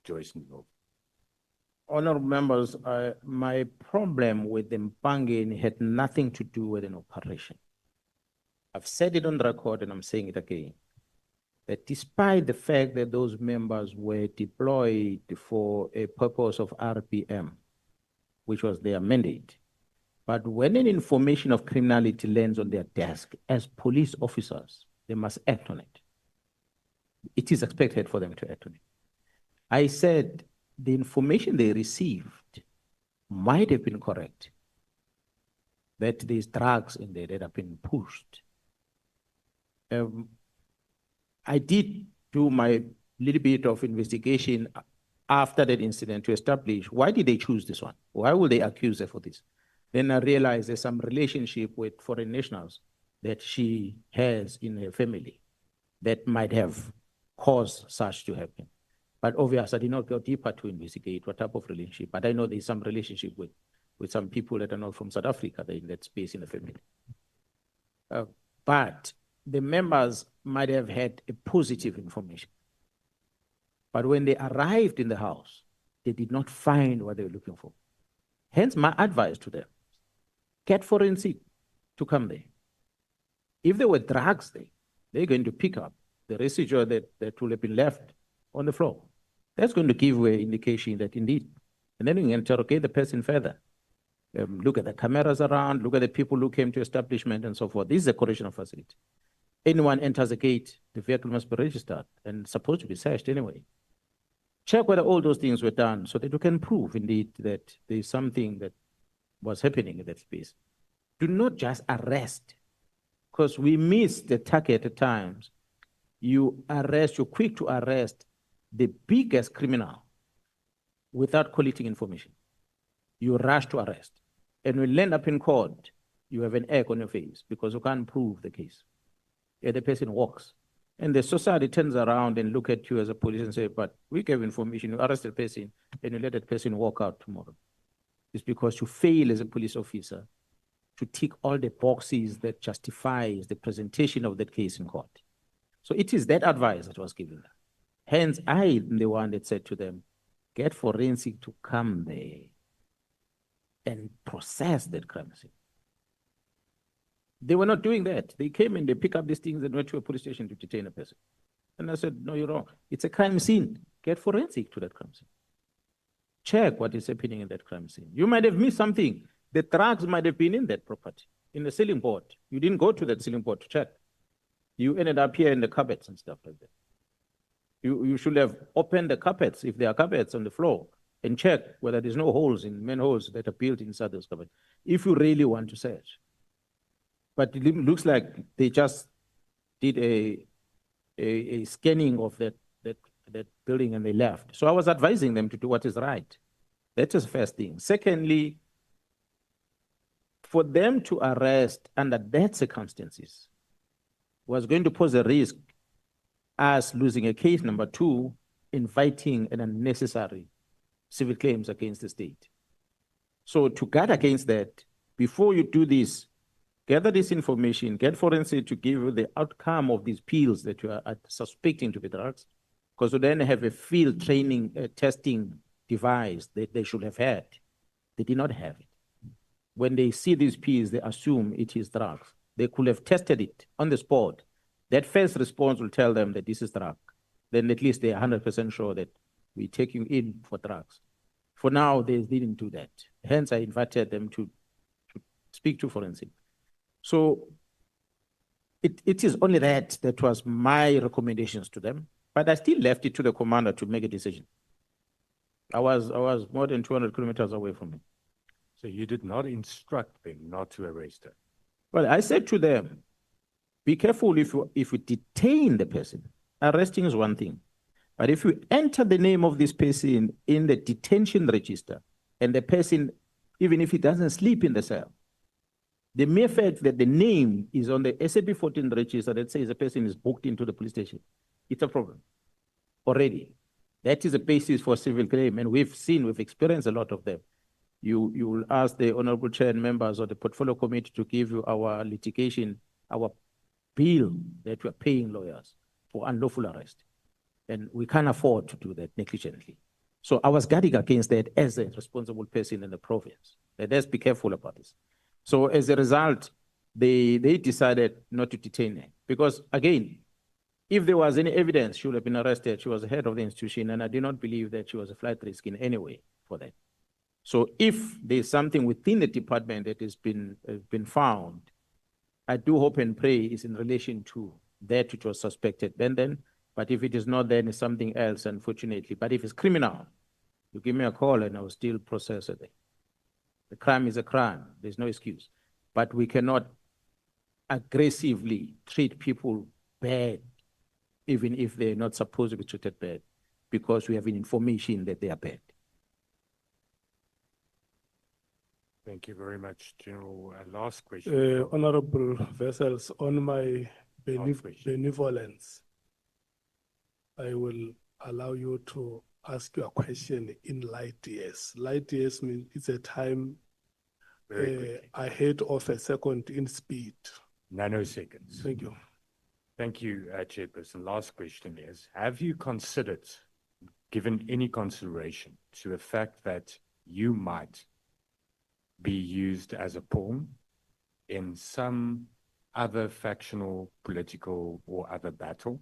Joyce Ndlovu? Honorable members, my problem with the Mpangeni had nothing to do with an operation. I've said it on record and I'm saying it again, that despite the fact that those members were deployed for a purpose of RPM, which was their mandate, but when an information of criminality lands on their desk, as police officers, they must act on it. It is expected for them to act on it. I said the information they received might have been correct, that these drugs in there that have been pushed. I did do my little bit of investigation after that incident to establish why did they choose this one? Why would they accuse her for this? Then I realized there's some relationship with foreign nationals that she has in her family that might have caused such to happen. But obviously, I did not go deeper to investigate what type of relationship. But I know there's some relationship with some people that are not from South Africa, in that space in the family. But the members might have had a positive information. But when they arrived in the house, they did not find what they were looking for. Hence, my advice to them, get forensic to come there. If there were drugs there, they're going to pick up the residue that will have been left on the floor. That's going to give an indication that indeed, and then we can interrogate the person further. Look at the cameras around, look at the people who came to establishment and so forth. This is a correctional facility. Anyone enters a gate, the vehicle must be registered and supposed to be searched anyway. Check whether all those things were done so that you can prove indeed that there is something that was happening in that space. Do not just arrest, because we miss the target at times. You're quick to arrest the biggest criminal without collating information. You rush to arrest. And when you end up in court, you have an egg on your face because you can't prove the case. And the person walks. And the society turns around and look at you as a police and say, but we gave information, you arrest the person, and you let that person walk out tomorrow. It's because you fail as a police officer to tick all the boxes that justifies the presentation of that case in court. So it is that advice that was given. Hence, I am the one that said to them, get forensic to come there and process that crime scene. They were not doing that. They came and they pick up these things and went to a police station to detain a person. And I said, no, you're wrong. It's a crime scene. Get forensic to that crime scene. Check what is happening in that crime scene. You might have missed something. The drugs might have been in that property, in the ceiling board. You didn't go to that ceiling board to check. You ended up here in the cupboards and stuff like that. You should have opened the carpets, if there are carpets on the floor, and check whether there's no holes in manholes that are built inside those cupboards, if you really want to search. But it looks like they just did a scanning of that building and they left. So I was advising them to do what is right. That is the first thing. Secondly, for them to arrest under that circumstances was going to pose a risk as losing a case. Number two, inviting an unnecessary civil claims against the state. So to guard against that, before you do this, gather this information, get forensic to give you the outcome of these pills that you are suspecting to be drugs, because you then have a field training, testing device that they should have had. They did not have it. When they see these pills, they assume it is drugs. They could have tested it on the spot. That first response will tell them that this is drug. Then at least they're 100% sure that we take you in for drugs. For now, they didn't do that. Hence, I invited them to speak to forensic. So it is only that was my recommendations to them, but I still left it to the commander to make a decision. I was more than 200 kilometers away from him. So you did not instruct them not to arrest her? Well, I said to them, be careful if you detain the person. Arresting is one thing. But if you enter the name of this person in the detention register, and the person, even if he doesn't sleep in the cell, the mere fact that the name is on the SAP 14 register that says the person is booked into the police station, it's a problem already. That is a basis for civil claim, and we've experienced a lot of them. You will ask the honorable chair and members of the portfolio committee to give you our litigation, our bill that we are paying lawyers for unlawful arrest. And we can't afford to do that negligently. So I was guarding against that as a responsible person in the province. Let's be careful about this. So as a result, they decided not to detain her. Because again, if there was any evidence, she would have been arrested. She was the head of the institution, and I do not believe that she was a flight risk in any way for that. So if there's something within the department that has been found, I do hope and pray is in relation to that which was suspected then. But if it is not, then it's something else, unfortunately. But if it's criminal, you give me a call and I will still process it. The crime is a crime. There's no excuse. But we cannot aggressively treat people bad, even if they're not supposed to be treated bad, because we have information that they are bad. Thank you very much, General. Last question. Honorable Vessels, on my benevolence, I will allow you to ask your question in light years. Light years means it's a time ahead of a second in speed. Nanoseconds. Thank you. Thank you, Chairperson. Last question is, have you considered, given any consideration to the fact that you might be used as a pawn in some other factional, political, or other battle,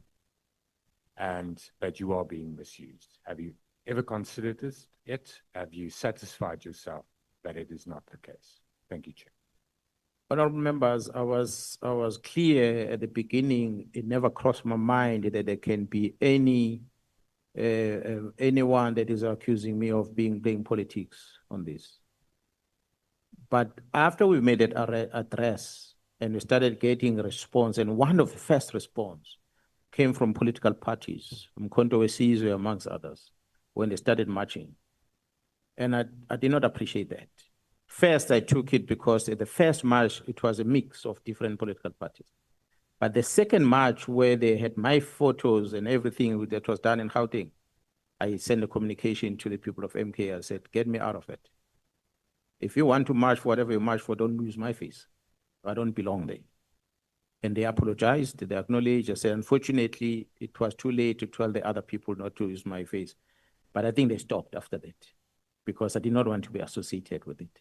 and that you are being misused? Have you ever considered this yet? Have you satisfied yourself that it is not the case? Thank you, Chair. Honorable members, I was clear at the beginning. It never crossed my mind that there can be anyone that is accusing me of playing politics on this. But after we made that address and we started getting a response, and one of the first response came from political parties, from Mkwanazi amongst others, when they started marching. And I did not appreciate that. First, I took it because at the first march, it was a mix of different political parties. But the second march, where they had my photos and everything that was done in Gauteng, I sent a communication to the people of MK. I said, get me out of it. If you want to march for whatever you march for, don't use my face. I don't belong there. And they apologized, they acknowledged. I said, unfortunately, it was too late to tell the other people not to use my face. But I think they stopped after that because I did not want to be associated with it.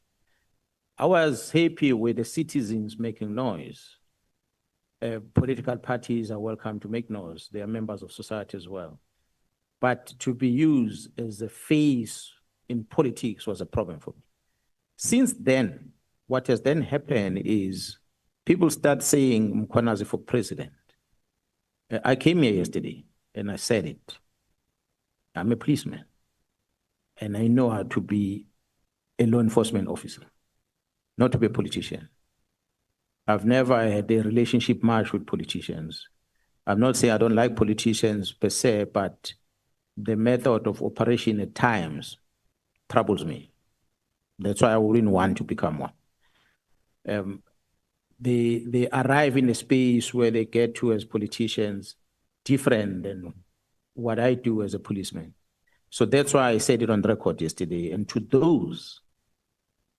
I was happy with the citizens making noise. Political parties are welcome to make noise. They are members of society as well. But to be used as a face in politics was a problem for me. Since then, what has then happened is people start saying Mkwanazi for president. I came here yesterday and I said it. I'm a policeman and I know how to be a law enforcement officer, not to be a politician. I've never had a relationship much with politicians. I'm not saying I don't like politicians per se, but the method of operation at times troubles me. That's why I wouldn't want to become one. They arrive in a space where they get to as politicians different than what I do as a policeman. So that's why I said it on record yesterday. And to those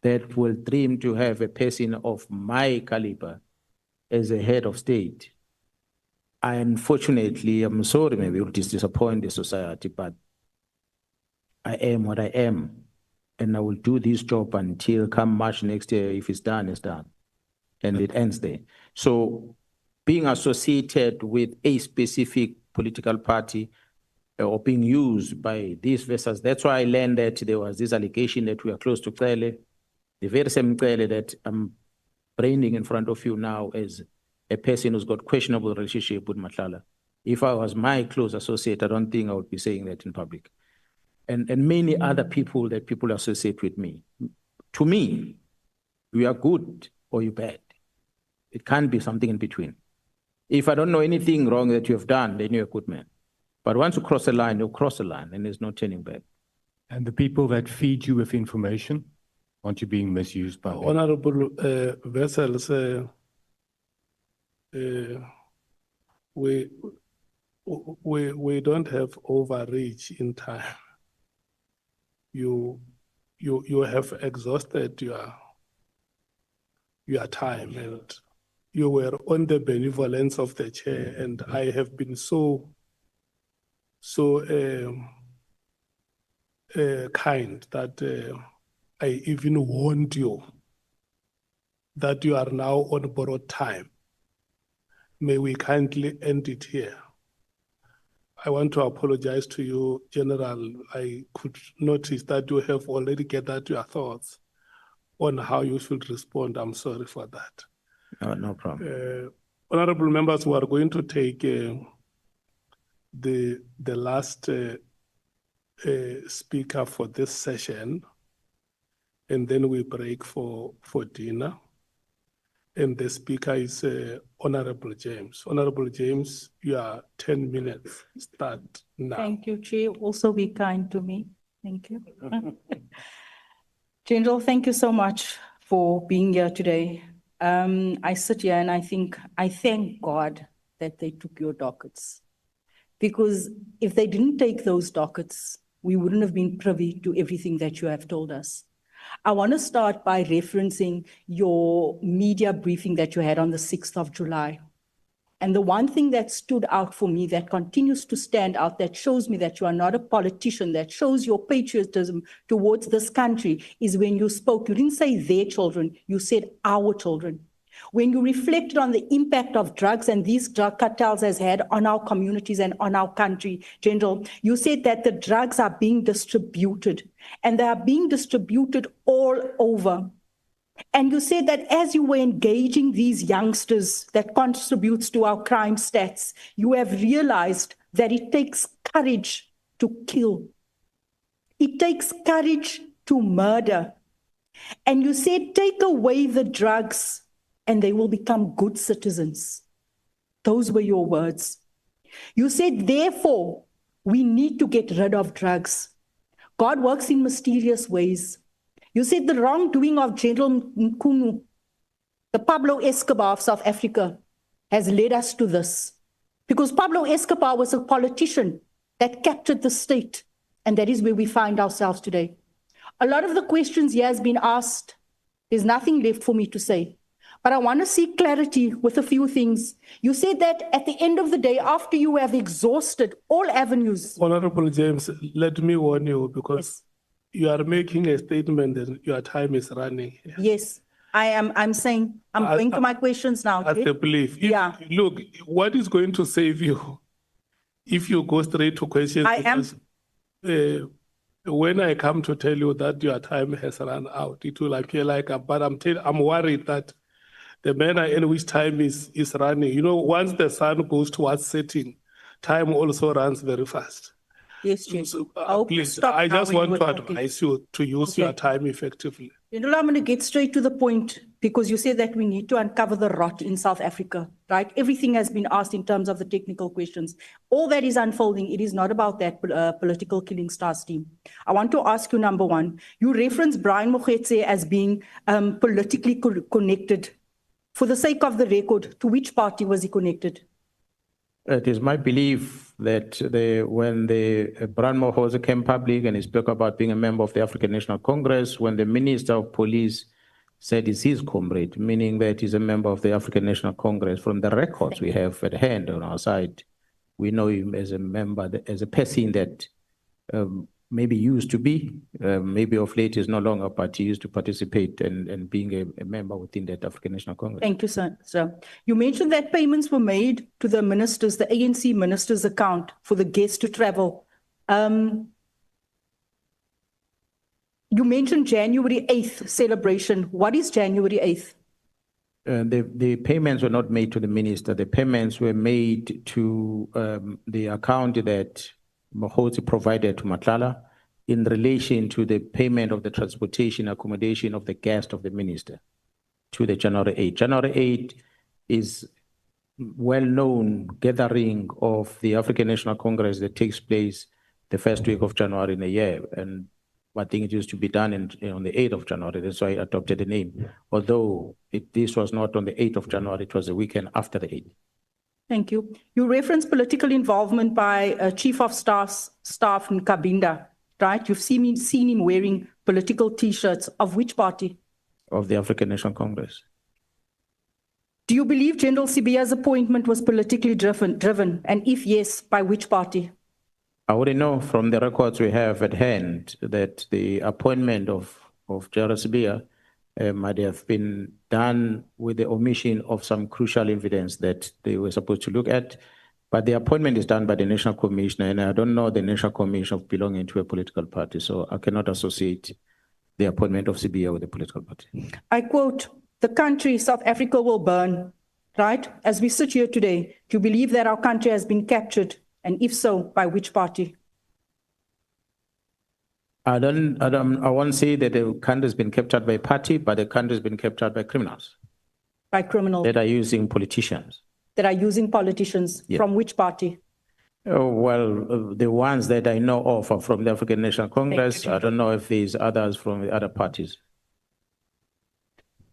that will dream to have a person of my caliber as a head of state, unfortunately, I'm sorry, maybe it will disappoint the society, but I am what I am. And I will do this job until come March next year. If it's done, it's done. And it ends there. So being associated with a specific political party or being used by these vessels, that's why I learned that there was this allegation that we are close to Cele, the very same Cele that I'm branding in front of you now as a person who's got questionable relationship with Matlala. If I was my close associate, I don't think I would be saying that in public. And many other people that people associate with me. To me, you are good or you're bad. It can't be something in between. If I don't know anything wrong that you have done, then you're a good man. But once you cross a line, you'll cross a line and there's no turning back. And the people that feed you with information, aren't you being misused by them? Honorable vessels, we don't have overreach in time. You have exhausted your time, and you were on the benevolence of the chair, and I have been so kind that I even warned you that you are now on borrowed time. May we kindly end it here. I want to apologize to you, General. I could notice that you have already gathered your thoughts on how you should respond. I'm sorry for that. No problem. Honorable members, we are going to take the last speaker for this session, and then we break for dinner. And the speaker is Honorable James. Honorable James, you are 10 minutes. Start now. Thank you, Chair. Also be kind to me. Thank you. General, thank you so much for being here today. I sit here and I thank God that they took your dockets. Because if they didn't take those dockets, we wouldn't have been privy to everything that you have told us. I want to start by referencing your media briefing that you had on the 6th of July. And the one thing that stood out for me, that continues to stand out, that shows me that you are not a politician, that shows your patriotism towards this country, is when you spoke. You didn't say their children, you said our children. When you reflected on the impact of drugs and these drug cartels has had on our communities and on our country, General, you said that the drugs are being distributed and they are being distributed all over. And you said that as you were engaging these youngsters that contributes to our crime stats, you have realized that it takes courage to kill. It takes courage to murder. And you said, take away the drugs and they will become good citizens. Those were your words. You said, therefore, we need to get rid of drugs. God works in mysterious ways. You said the wrongdoing of General Mkwanazi, the Pablo Escobar of South Africa, has led us to this. Because Pablo Escobar was a politician that captured the state, and that is where we find ourselves today. A lot of the questions here has been asked. There's nothing left for me to say. But I want to seek clarity with a few things. You said that at the end of the day, after you have exhausted all avenues. Honorable James, let me warn you, because you are making a statement that your time is running. Yes, I'm saying, I'm going to my questions now. That's the belief. Yeah. Look, what is going to save you if you go straight to questions? When I come to tell you that your time has run out, it will appear like, but I'm worried that the manner in which time is running, once the sun goes towards setting, time also runs very fast. Yes, Chair. So, please, I just want to advise you to use your time effectively. General, I'm going to get straight to the point, because you said that we need to uncover the rot in South Africa, right? Everything has been asked in terms of the technical questions. All that is unfolding. It is not about that political killing stars team. I want to ask you, number one, you referenced Brian Mkwanazi as being politically connected. For the sake of the record, to which party was he connected? It is my belief that when Brian Mkwanazi came public and he spoke about being a member of the African National Congress, when the Minister of Police said he's his comrade, meaning that he's a member of the African National Congress, from the records we have at hand on our side, we know him as a member, as a person that maybe used to be, maybe of late is no longer, but he used to participate and being a member within that African National Congress. Thank you, sir. You mentioned that payments were made to the ministers, the ANC ministers' account for the guests to travel. You mentioned January 8th celebration. What is January 8th? The payments were not made to the minister. The payments were made to the account that Mkwanazi provided to Matlala in relation to the payment of the transportation accommodation of the guest of the minister to the January 8. January 8 is well-known gathering of the African National Congress that takes place the first week of January in a year. And I think it used to be done on the 8th of January. That's why I adopted the name. Although this was not on the 8th of January, it was the weekend after the 8th. Thank you. You referenced political involvement by Chief of Staff Nkabinda, right? You've seen him wearing political T-shirts. Of which party? Of the African National Congress. Do you believe General Sibiya's appointment was politically driven? And if yes, by which party? I already know from the records we have at hand that the appointment of General Sibiya might have been done with the omission of some crucial evidence that they were supposed to look at. But the appointment is done by the National Commissioner, and I don't know the National Commission of belonging to a political party, so I cannot associate the appointment of Sibiya with a political party. I quote, "The country, South Africa, will burn," right? As we sit here today, do you believe that our country has been captured? And if so, by which party? I won't say that the country has been captured by a party, but the country has been captured by criminals. By criminals? That are using politicians. That are using politicians. Yeah. From which party? Oh, well, the ones that I know of are from the African National Congress. I don't know if there's others from the other parties.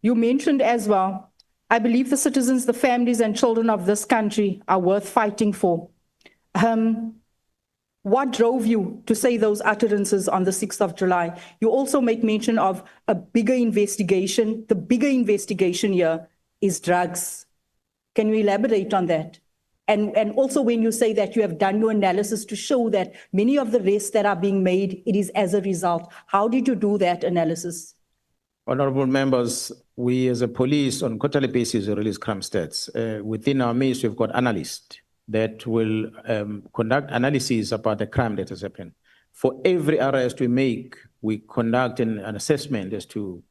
You mentioned as well, I believe the citizens, the families and children of this country are worth fighting for. What drove you to say those utterances on the 6th of July? You also make mention of a bigger investigation. The bigger investigation here is drugs. Can you elaborate on that? And also when you say that you have done your analysis to show that many of the arrests that are being made, it is as a result. How did you do that analysis? Honorable members, we as a police on quarterly basis release crime stats. Within our midst, we've got analysts that will conduct analysis about the crime that has happened. For every arrest we make, we conduct an assessment as to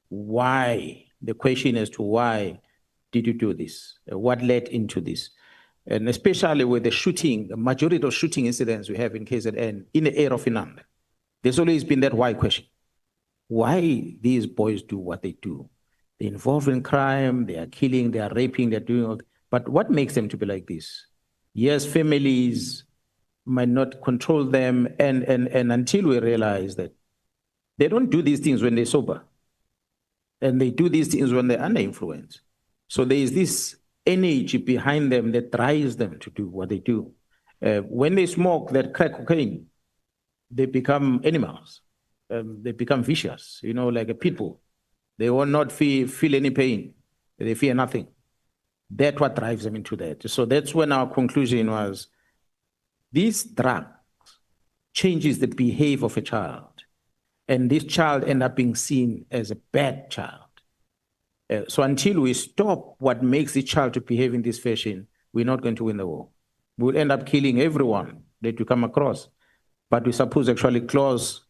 why, the question as to why did you do this? What led into this? And especially with the shooting, the majority of shooting incidents we have in KZN in the area of Inanda, there's always been that why question. Why these boys do what they do? They're involved in crime, they are killing, they are raping, they're doing all, but what makes them to be like this? Yes, families might not control them, and until we realize that they don't do these things when they're sober, and they do these things when they're under influence. So there is this energy behind them that drives them to do what they do. When they smoke that crack cocaine, they become animals. They become vicious, you know, like a pit bull. They will not feel any pain. They fear nothing. That's what drives them into that. So that's when our conclusion was, this drug changes the behavior of a child, and this child ends up being seen as a bad child. So until we stop what makes the child to behave in this fashion, we're not going to win the war. We'll end up killing everyone that we come across. But we're supposed to actually close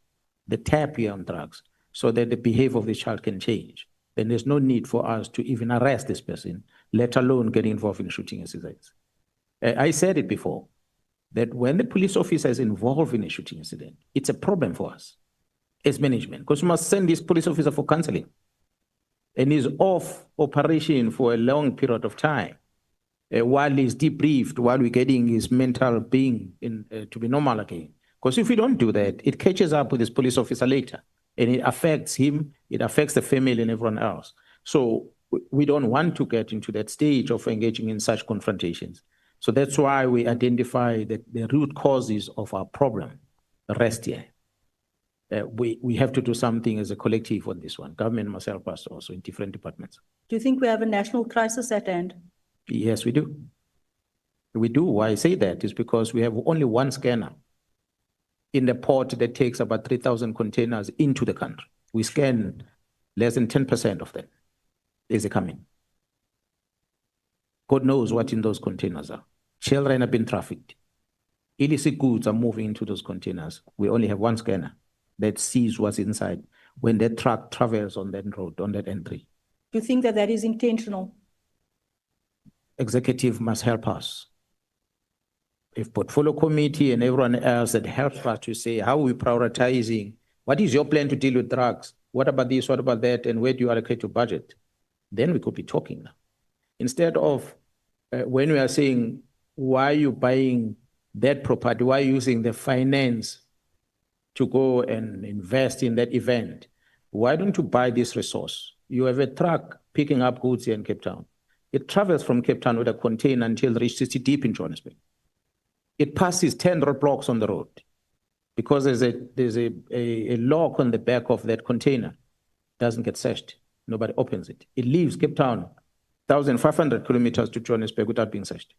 the tap here on drugs so that the behavior of the child can change. Then there's no need for us to even arrest this person, let alone get involved in shooting incidents. I said it before, that when the police officer is involved in a shooting incident, it's a problem for us as management, because we must send this police officer for counseling. And he's off operation for a long period of time while he's debriefed, while we're getting his mental being to be normal again. Because if we don't do that, it catches up with this police officer later, and it affects him, it affects the family and everyone else. So we don't want to get into that stage of engaging in such confrontations. So that's why we identify that the root causes of our problem rest here. We have to do something as a collective on this one. Government must help us also in different departments. Do you think we have a national crisis at hand? Yes, we do. We do. Why I say that is because we have only one scanner in the port that takes about 3,000 containers into the country. We scan less than 10% of them as they come in. God knows what in those containers are. Children have been trafficked. Illicit goods are moving into those containers. We only have one scanner that sees what's inside when that truck travels on that road, on that entry. Do you think that that is intentional? Executive must help us. If portfolio committee and everyone else that helps us to say, how are we prioritizing? What is your plan to deal with drugs? What about this? What about that? And where do you allocate your budget? Then we could be talking now. Instead of when we are saying, why are you buying that property? Why are you using the finance to go and invest in that event? Why don't you buy this resource? You have a truck picking up goods here in Cape Town. It travels from Cape Town with a container until it reaches deep in Johannesburg. It passes 10 roadblocks on the road because there's a lock on the back of that container. Doesn't get searched. Nobody opens it. It leaves Cape Town 1,500 kilometers to Johannesburg without being searched.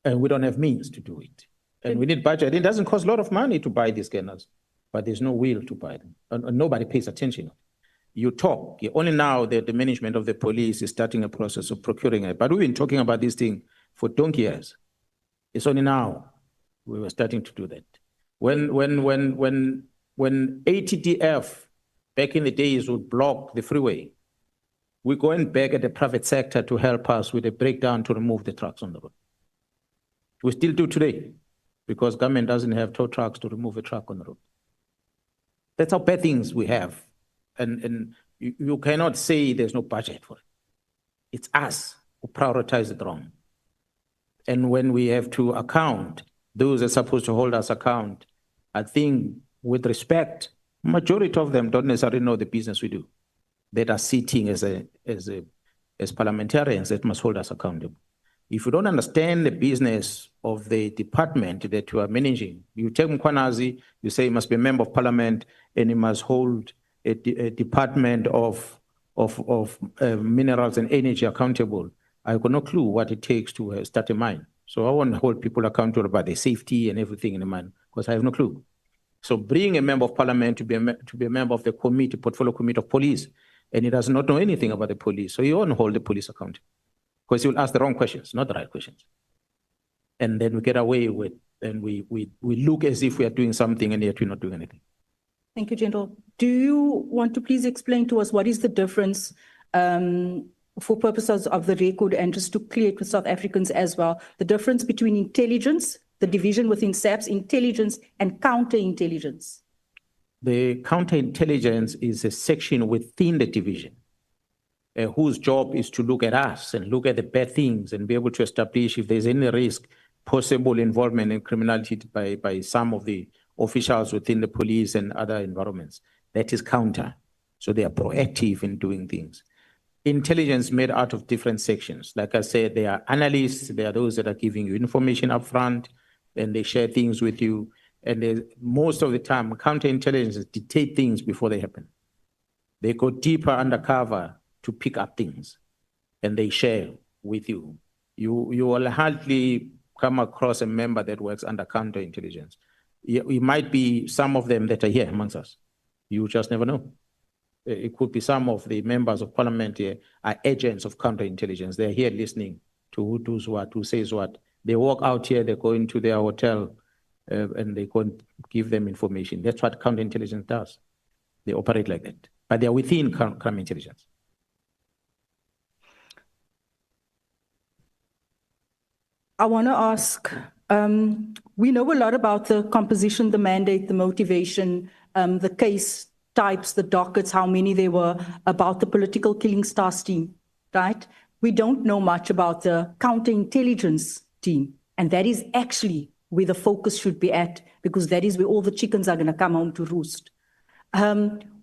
And we don't have means to do it. And we need budget. It doesn't cost a lot of money to buy these scanners, but there's no will to buy them. And nobody pays attention. You talk. Only now that the management of the police is starting a process of procuring it. But we've been talking about this thing for 20 years. It's only now we were starting to do that. When ATDF back in the days would block the freeway, we're going back at the private sector to help us with a breakdown to remove the trucks on the road. We still do today because government doesn't have tow trucks to remove a truck on the road. That's how bad things we have. And you cannot say there's no budget for it. It's us who prioritize it wrong. And when we have to account, those are supposed to hold us account, I think with respect, majority of them don't necessarily know the business we do. That are sitting as parliamentarians that must hold us accountable. If you don't understand the business of the department that you are managing, you take Mkwanazi, you say he must be a member of parliament and he must hold a department of minerals and energy accountable. I've got no clue what it takes to start a mine. So I want to hold people accountable about their safety and everything in the mine because I have no clue. So bring a member of parliament to be a member of the committee, portfolio committee of police, and he does not know anything about the police. So you won't hold the police accountable because he will ask the wrong questions, not the right questions. And then we get away with, and we look as if we are doing something and yet we're not doing anything. Thank you, General. Do you want to please explain to us what is the difference for purposes of the record and just to clear it with South Africans as well, the difference between intelligence, the division within SAPS, intelligence and counterintelligence? The counterintelligence is a section within the division whose job is to look at us and look at the bad things and be able to establish if there's any risk possible involvement in criminality by some of the officials within the police and other environments. That is counter. So they are proactive in doing things. Intelligence made out of different sections. Like I said, there are analysts, there are those that are giving you information up front, and they share things with you. And most of the time, counterintelligence dictate things before they happen. They go deeper undercover to pick up things, and they share with you. You will hardly come across a member that works under counterintelligence. It might be some of them that are here amongst us. You just never know. It could be some of the members of parliament here are agents of counterintelligence. They're here listening to who does what, who says what. They walk out here, they go into their hotel, and they go and give them information. That's what counterintelligence does. They operate like that. But they're within crime intelligence. I want to ask, we know a lot about the composition, the mandate, the motivation, the case types, the dockets, how many there were, about the political killing stars team, right? We don't know much about the counterintelligence team. And that is actually where the focus should be at, because that is where all the chickens are going to come home to roost.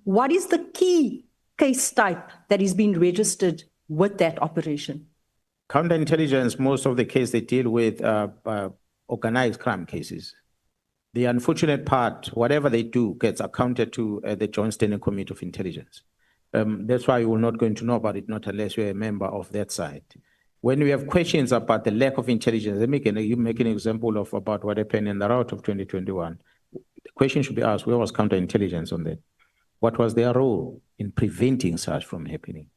What is the key case type that is being registered with that operation? Counterintelligence, most of the cases they deal with organized crime cases. The unfortunate part, whatever they do gets accounted to the Joint Standing Committee of Intelligence. That's why you will not going to know about it, not unless you're a member of that side. When we have questions about the lack of intelligence, you make an example of about what happened in the rout of 2021. The question should be asked, where was counterintelligence on that? What was their role in preventing such from happening?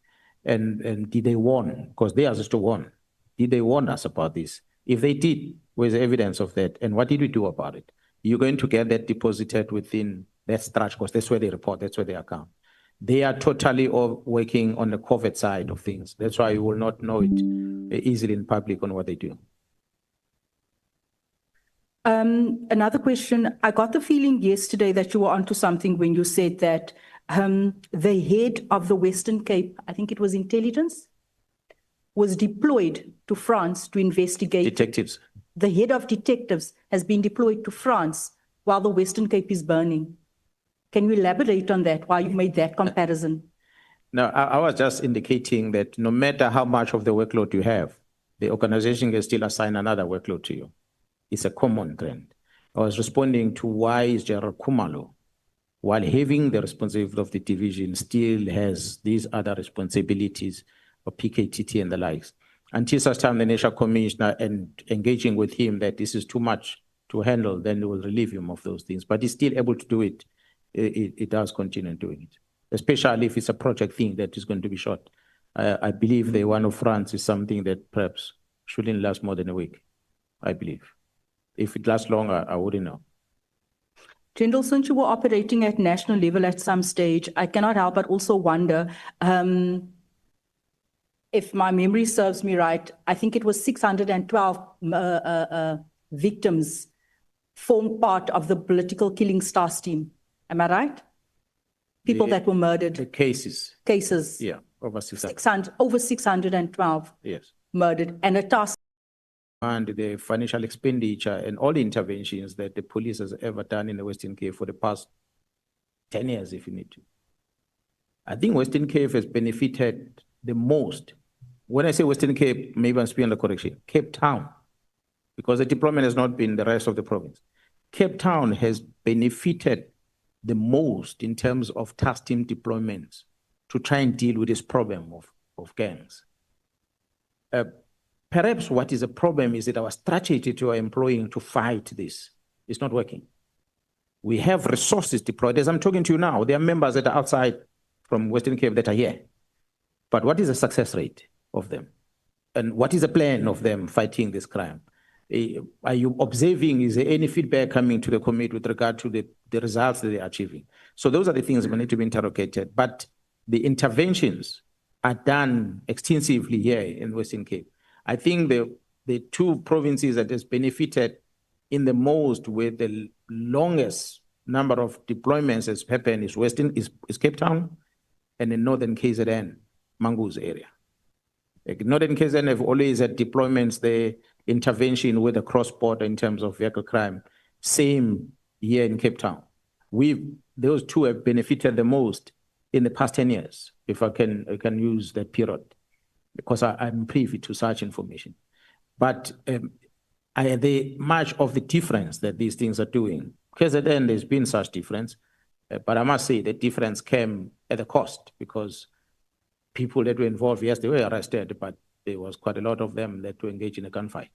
And did they warn? Because they are supposed to warn. Did they warn us about this? If they did, where's the evidence of that? And what did we do about it? You're going to get that deposited within that structure, because that's where they report, that's where they account. They are totally working on the covert side of things. That's why you will not know it easily in public on what they do. Another question. I got the feeling yesterday that you were onto something when you said that the head of the Western Cape, I think it was intelligence, was deployed to France to investigate. Detectives. The head of detectives has been deployed to France while the Western Cape is burning. Can you elaborate on that, why you made that comparison? No, I was just indicating that no matter how much of the workload you have, the organization can still assign another workload to you. It's a common trend. I was responding to why is General Kumalo, while having the responsibility of the division, still has these other responsibilities of PKTT and the likes. Until such time the National Commissioner and engaging with him that this is too much to handle, then they will relieve him of those things. But he's still able to do it. It does continue doing it, especially if it's a project thing that is going to be short. I believe the one of France is something that perhaps shouldn't last more than a week, I believe. If it lasts longer, I wouldn't know. General, since you were operating at national level at some stage, I cannot help but also wonder, if my memory serves me right, I think it was 612 victims formed part of the political killing stars team. Am I right? People that were murdered. The cases. Cases. Yeah, over 600. Over 612 Yes. murdered. And a task. And the financial expenditure and all the interventions that the police has ever done in the Western Cape for the past 10 years, if you need to. I think Western Cape has benefited the most. When I say Western Cape, maybe I'm speaking the correction, Cape Town, because the deployment has not been the rest of the province. Cape Town has benefited the most in terms of task team deployments to try and deal with this problem of gangs. Perhaps what is a problem is that our strategy to our employing to fight this is not working. We have resources deployed. As I'm talking to you now, there are members that are outside from Western Cape that are here. But what is the success rate of them? And what is the plan of them fighting this crime? Are you observing, is there any feedback coming to the committee with regard to the results that they're achieving? So those are the things that need to be interrogated. But the interventions are done extensively here in Western Cape. I think the two provinces that has benefited in the most with the longest number of deployments has happened is Cape Town and in Northern KZN, Mangu's area. Like Northern KZN have always had deployments there. intervention with the cross-border in terms of vehicle crime. Same here in Cape Town. Those two have benefited the most in the past 10 years, if I can use that period, because I'm privy to such information. But much of the difference that these things are doing, because at the end there's been such difference, but I must say the difference came at a cost, because people that were involved, yes, they were arrested, but there was quite a lot of them that were engaged in a gunfight.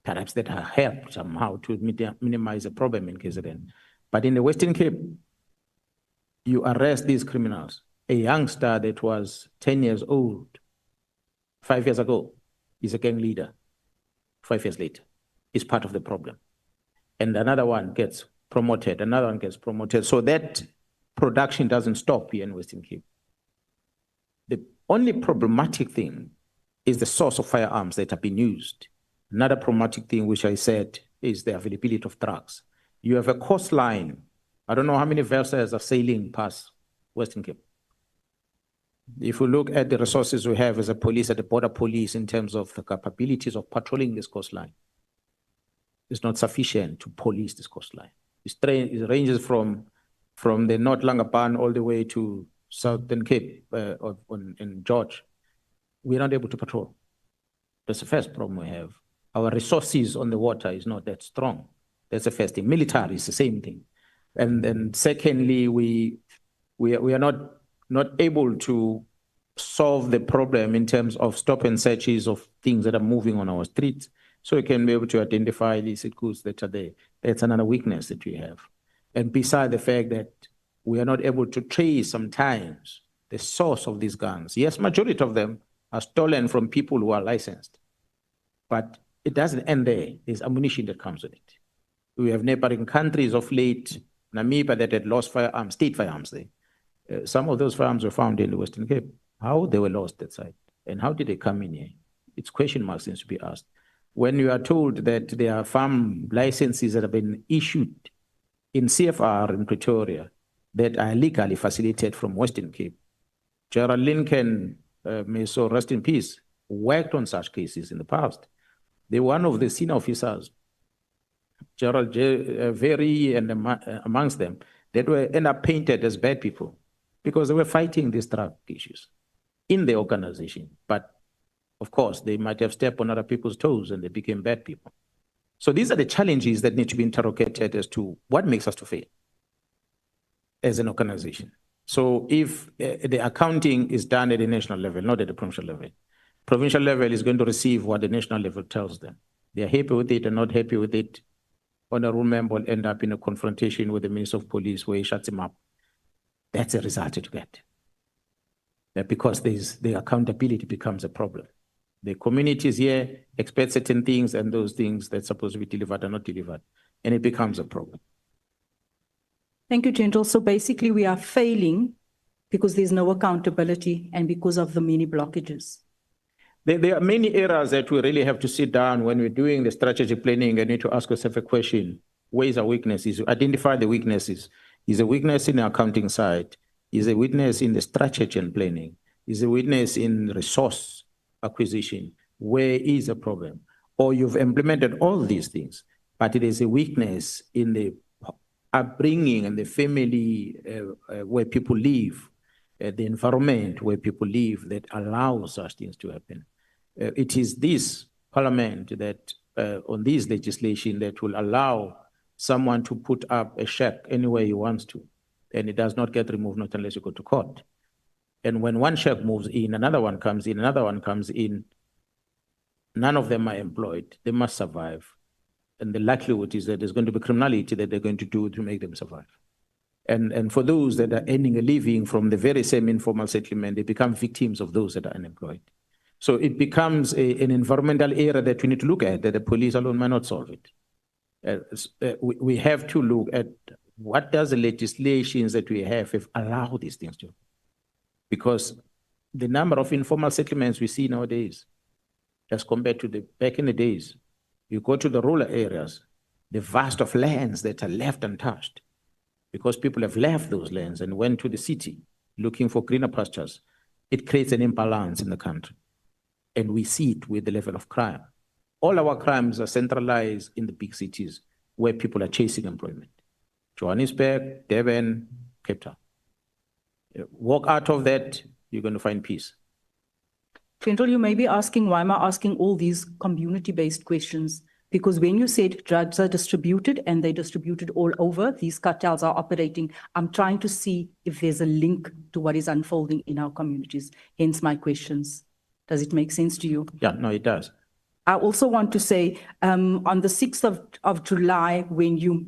Perhaps that helped somehow to minimize the problem in KZN. But in the Western Cape, you arrest these criminals. A youngster that was 10 years old 5 years ago is a gang leader. 5 years later, is part of the problem. And another one gets promoted, another one gets promoted. So that production doesn't stop here in Western Cape. The only problematic thing is the source of firearms that have been used. Another problematic thing, which I said, is the availability of drugs. You have a coastline. I don't know how many vessels are sailing past Western Cape. If we look at the resources we have as a police, at the border police, in terms of the capabilities of patrolling this coastline, it's not sufficient to police this coastline. It ranges from the North Langapan all the way to Southern Cape in George. We're not able to patrol. That's the first problem we have. Our resources on the water is not that strong. That's the first thing. Military is the same thing. And then secondly, we are not able to solve the problem in terms of stop and searches of things that are moving on our streets, so we can be able to identify illicit goods that are there. That's another weakness that we have. And beside the fact that we are not able to trace sometimes the source of these guns. Yes, majority of them are stolen from people who are licensed, but it doesn't end there. There's ammunition that comes with it. We have neighboring countries of late, Namibia, that had lost firearms, state firearms there. Some of those firearms were found in the Western Cape. How they were lost that side, and how did they come in here? It's question marks seems to be asked. When you are told that there are farm licenses that have been issued in CFR in Pretoria that are legally facilitated from Western Cape, Gerald Lincoln, may so rest in peace, worked on such cases in the past. They were one of the senior officers, Gerald Very and amongst them, that were end up painted as bad people because they were fighting these drug issues in the organization. But of course, they might have stepped on other people's toes and they became bad people. So these are the challenges that need to be interrogated as to what makes us to fail as an organization. So if the accounting is done at the national level, not at the provincial level is going to receive what the national level tells them. They're happy with it or not happy with it. Honorable member will end up in a confrontation with the Minister of Police where he shuts him up. That's a result to get. Because the accountability becomes a problem. The communities here expect certain things, and those things that's supposed to be delivered are not delivered, and it becomes a problem. Thank you, General. So basically we are failing because there's no accountability and because of the many blockages. There are many areas that we really have to sit down when we're doing the strategic planning and need to ask ourselves a question. Where is our weaknesses? Identify the weaknesses. Is a weakness in the accounting side? Is a weakness in the strategy and planning? Is a weakness in resource acquisition? Where is a problem? Or you've implemented all these things, but it is a weakness in the upbringing and the family where people live, the environment where people live that allows such things to happen. It is this parliament that on this legislation that will allow someone to put up a shack anywhere he wants to, and it does not get removed, not unless you go to court. And when one shack moves in, another one comes in, another one comes in, none of them are employed. They must survive. And the likelihood is that there's going to be criminality that they're going to do to make them survive. And for those that are earning a living from the very same informal settlement, they become victims of those that are unemployed. So it becomes an environmental area that we need to look at, that the police alone might not solve it. We have to look at what does the legislations that we have allow these things to. Because the number of informal settlements we see nowadays, as compared to back in the days, you go to the rural areas, the vast of lands that are left untouched, because people have left those lands and went to the city looking for greener pastures, it creates an imbalance in the country. And we see it with the level of crime. All our crimes are centralized in the big cities where people are chasing employment. Johannesburg, Durban, Cape Town. Walk out of that, you're going to find peace. General, you may be asking, why am I asking all these community-based questions? Because when you said drugs are distributed and they're distributed all over, these cartels are operating, I'm trying to see if there's a link to what is unfolding in our communities. Hence my questions. Does it make sense to you? Yeah, no, it does. I also want to say, on the 6th of July, when you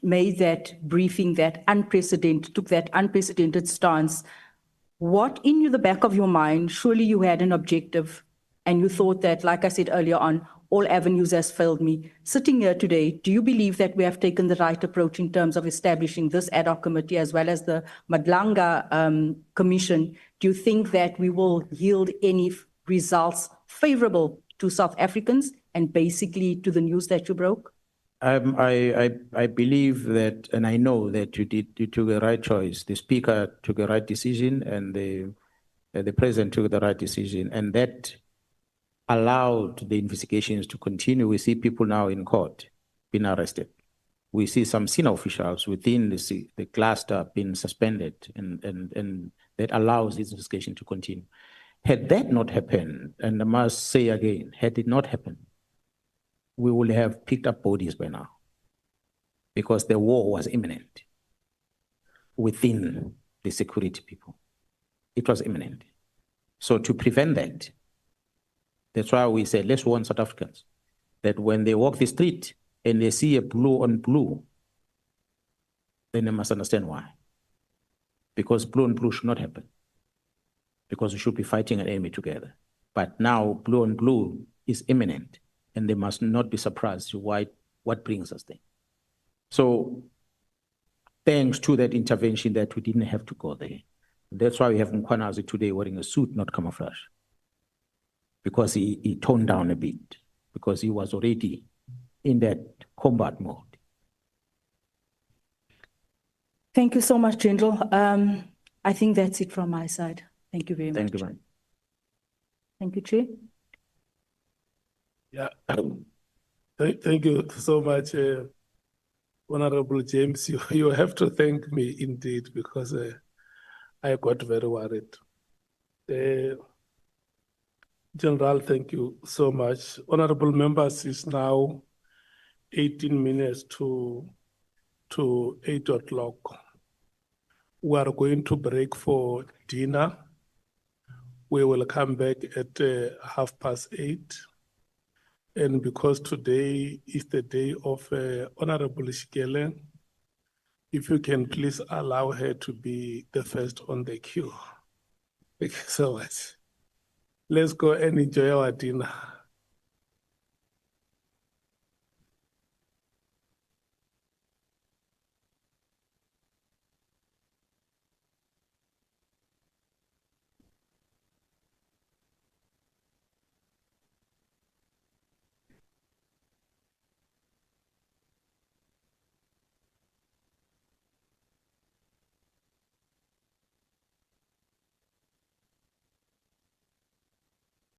made that briefing, took that unprecedented stance, what in the back of your mind, surely you had an objective and you thought that, like I said earlier on, all avenues has failed me. Sitting here today, do you believe that we have taken the right approach in terms of establishing this ad hoc committee as well as the Madlanga Commission? Do you think that we will yield any results favorable to South Africans and basically to the news that you broke? I believe that, and I know that you took the right choice. The speaker took the right decision, and the president took the right decision, and that allowed the investigations to continue. We see people now in court being arrested. We see some senior officials within the cluster being suspended, and that allows this investigation to continue. Had that not happened, and I must say again, had it not happened, we would have picked up bodies by now, because the war was imminent within the security people. It was imminent. So to prevent that, that's why we said, let's warn South Africans that when they walk the street and they see a blue on blue, then they must understand why. Because blue on blue should not happen. Because we should be fighting an enemy together. But now blue on blue is imminent, and they must not be surprised why what brings us there. So thanks to that intervention that we didn't have to go there. That's why we have Mkwanazi today wearing a suit, not camouflage. Because he toned down a bit, because he was already in that combat mode. Thank you so much, General. I think that's it from my side. Thank you very much. Thank you, man. Thank you, Chair. Yeah, thank you so much, Honorable James. You have to thank me indeed, because I got very worried. General, thank you so much. Honorable members, it's now 18 minutes to 8 o'clock. We are going to break for dinner. We will come back at 8:30. And because today is the day of Honorable Shikele, if you can please allow her to be the first on the queue. Thank you so much. Let's go and enjoy our dinner.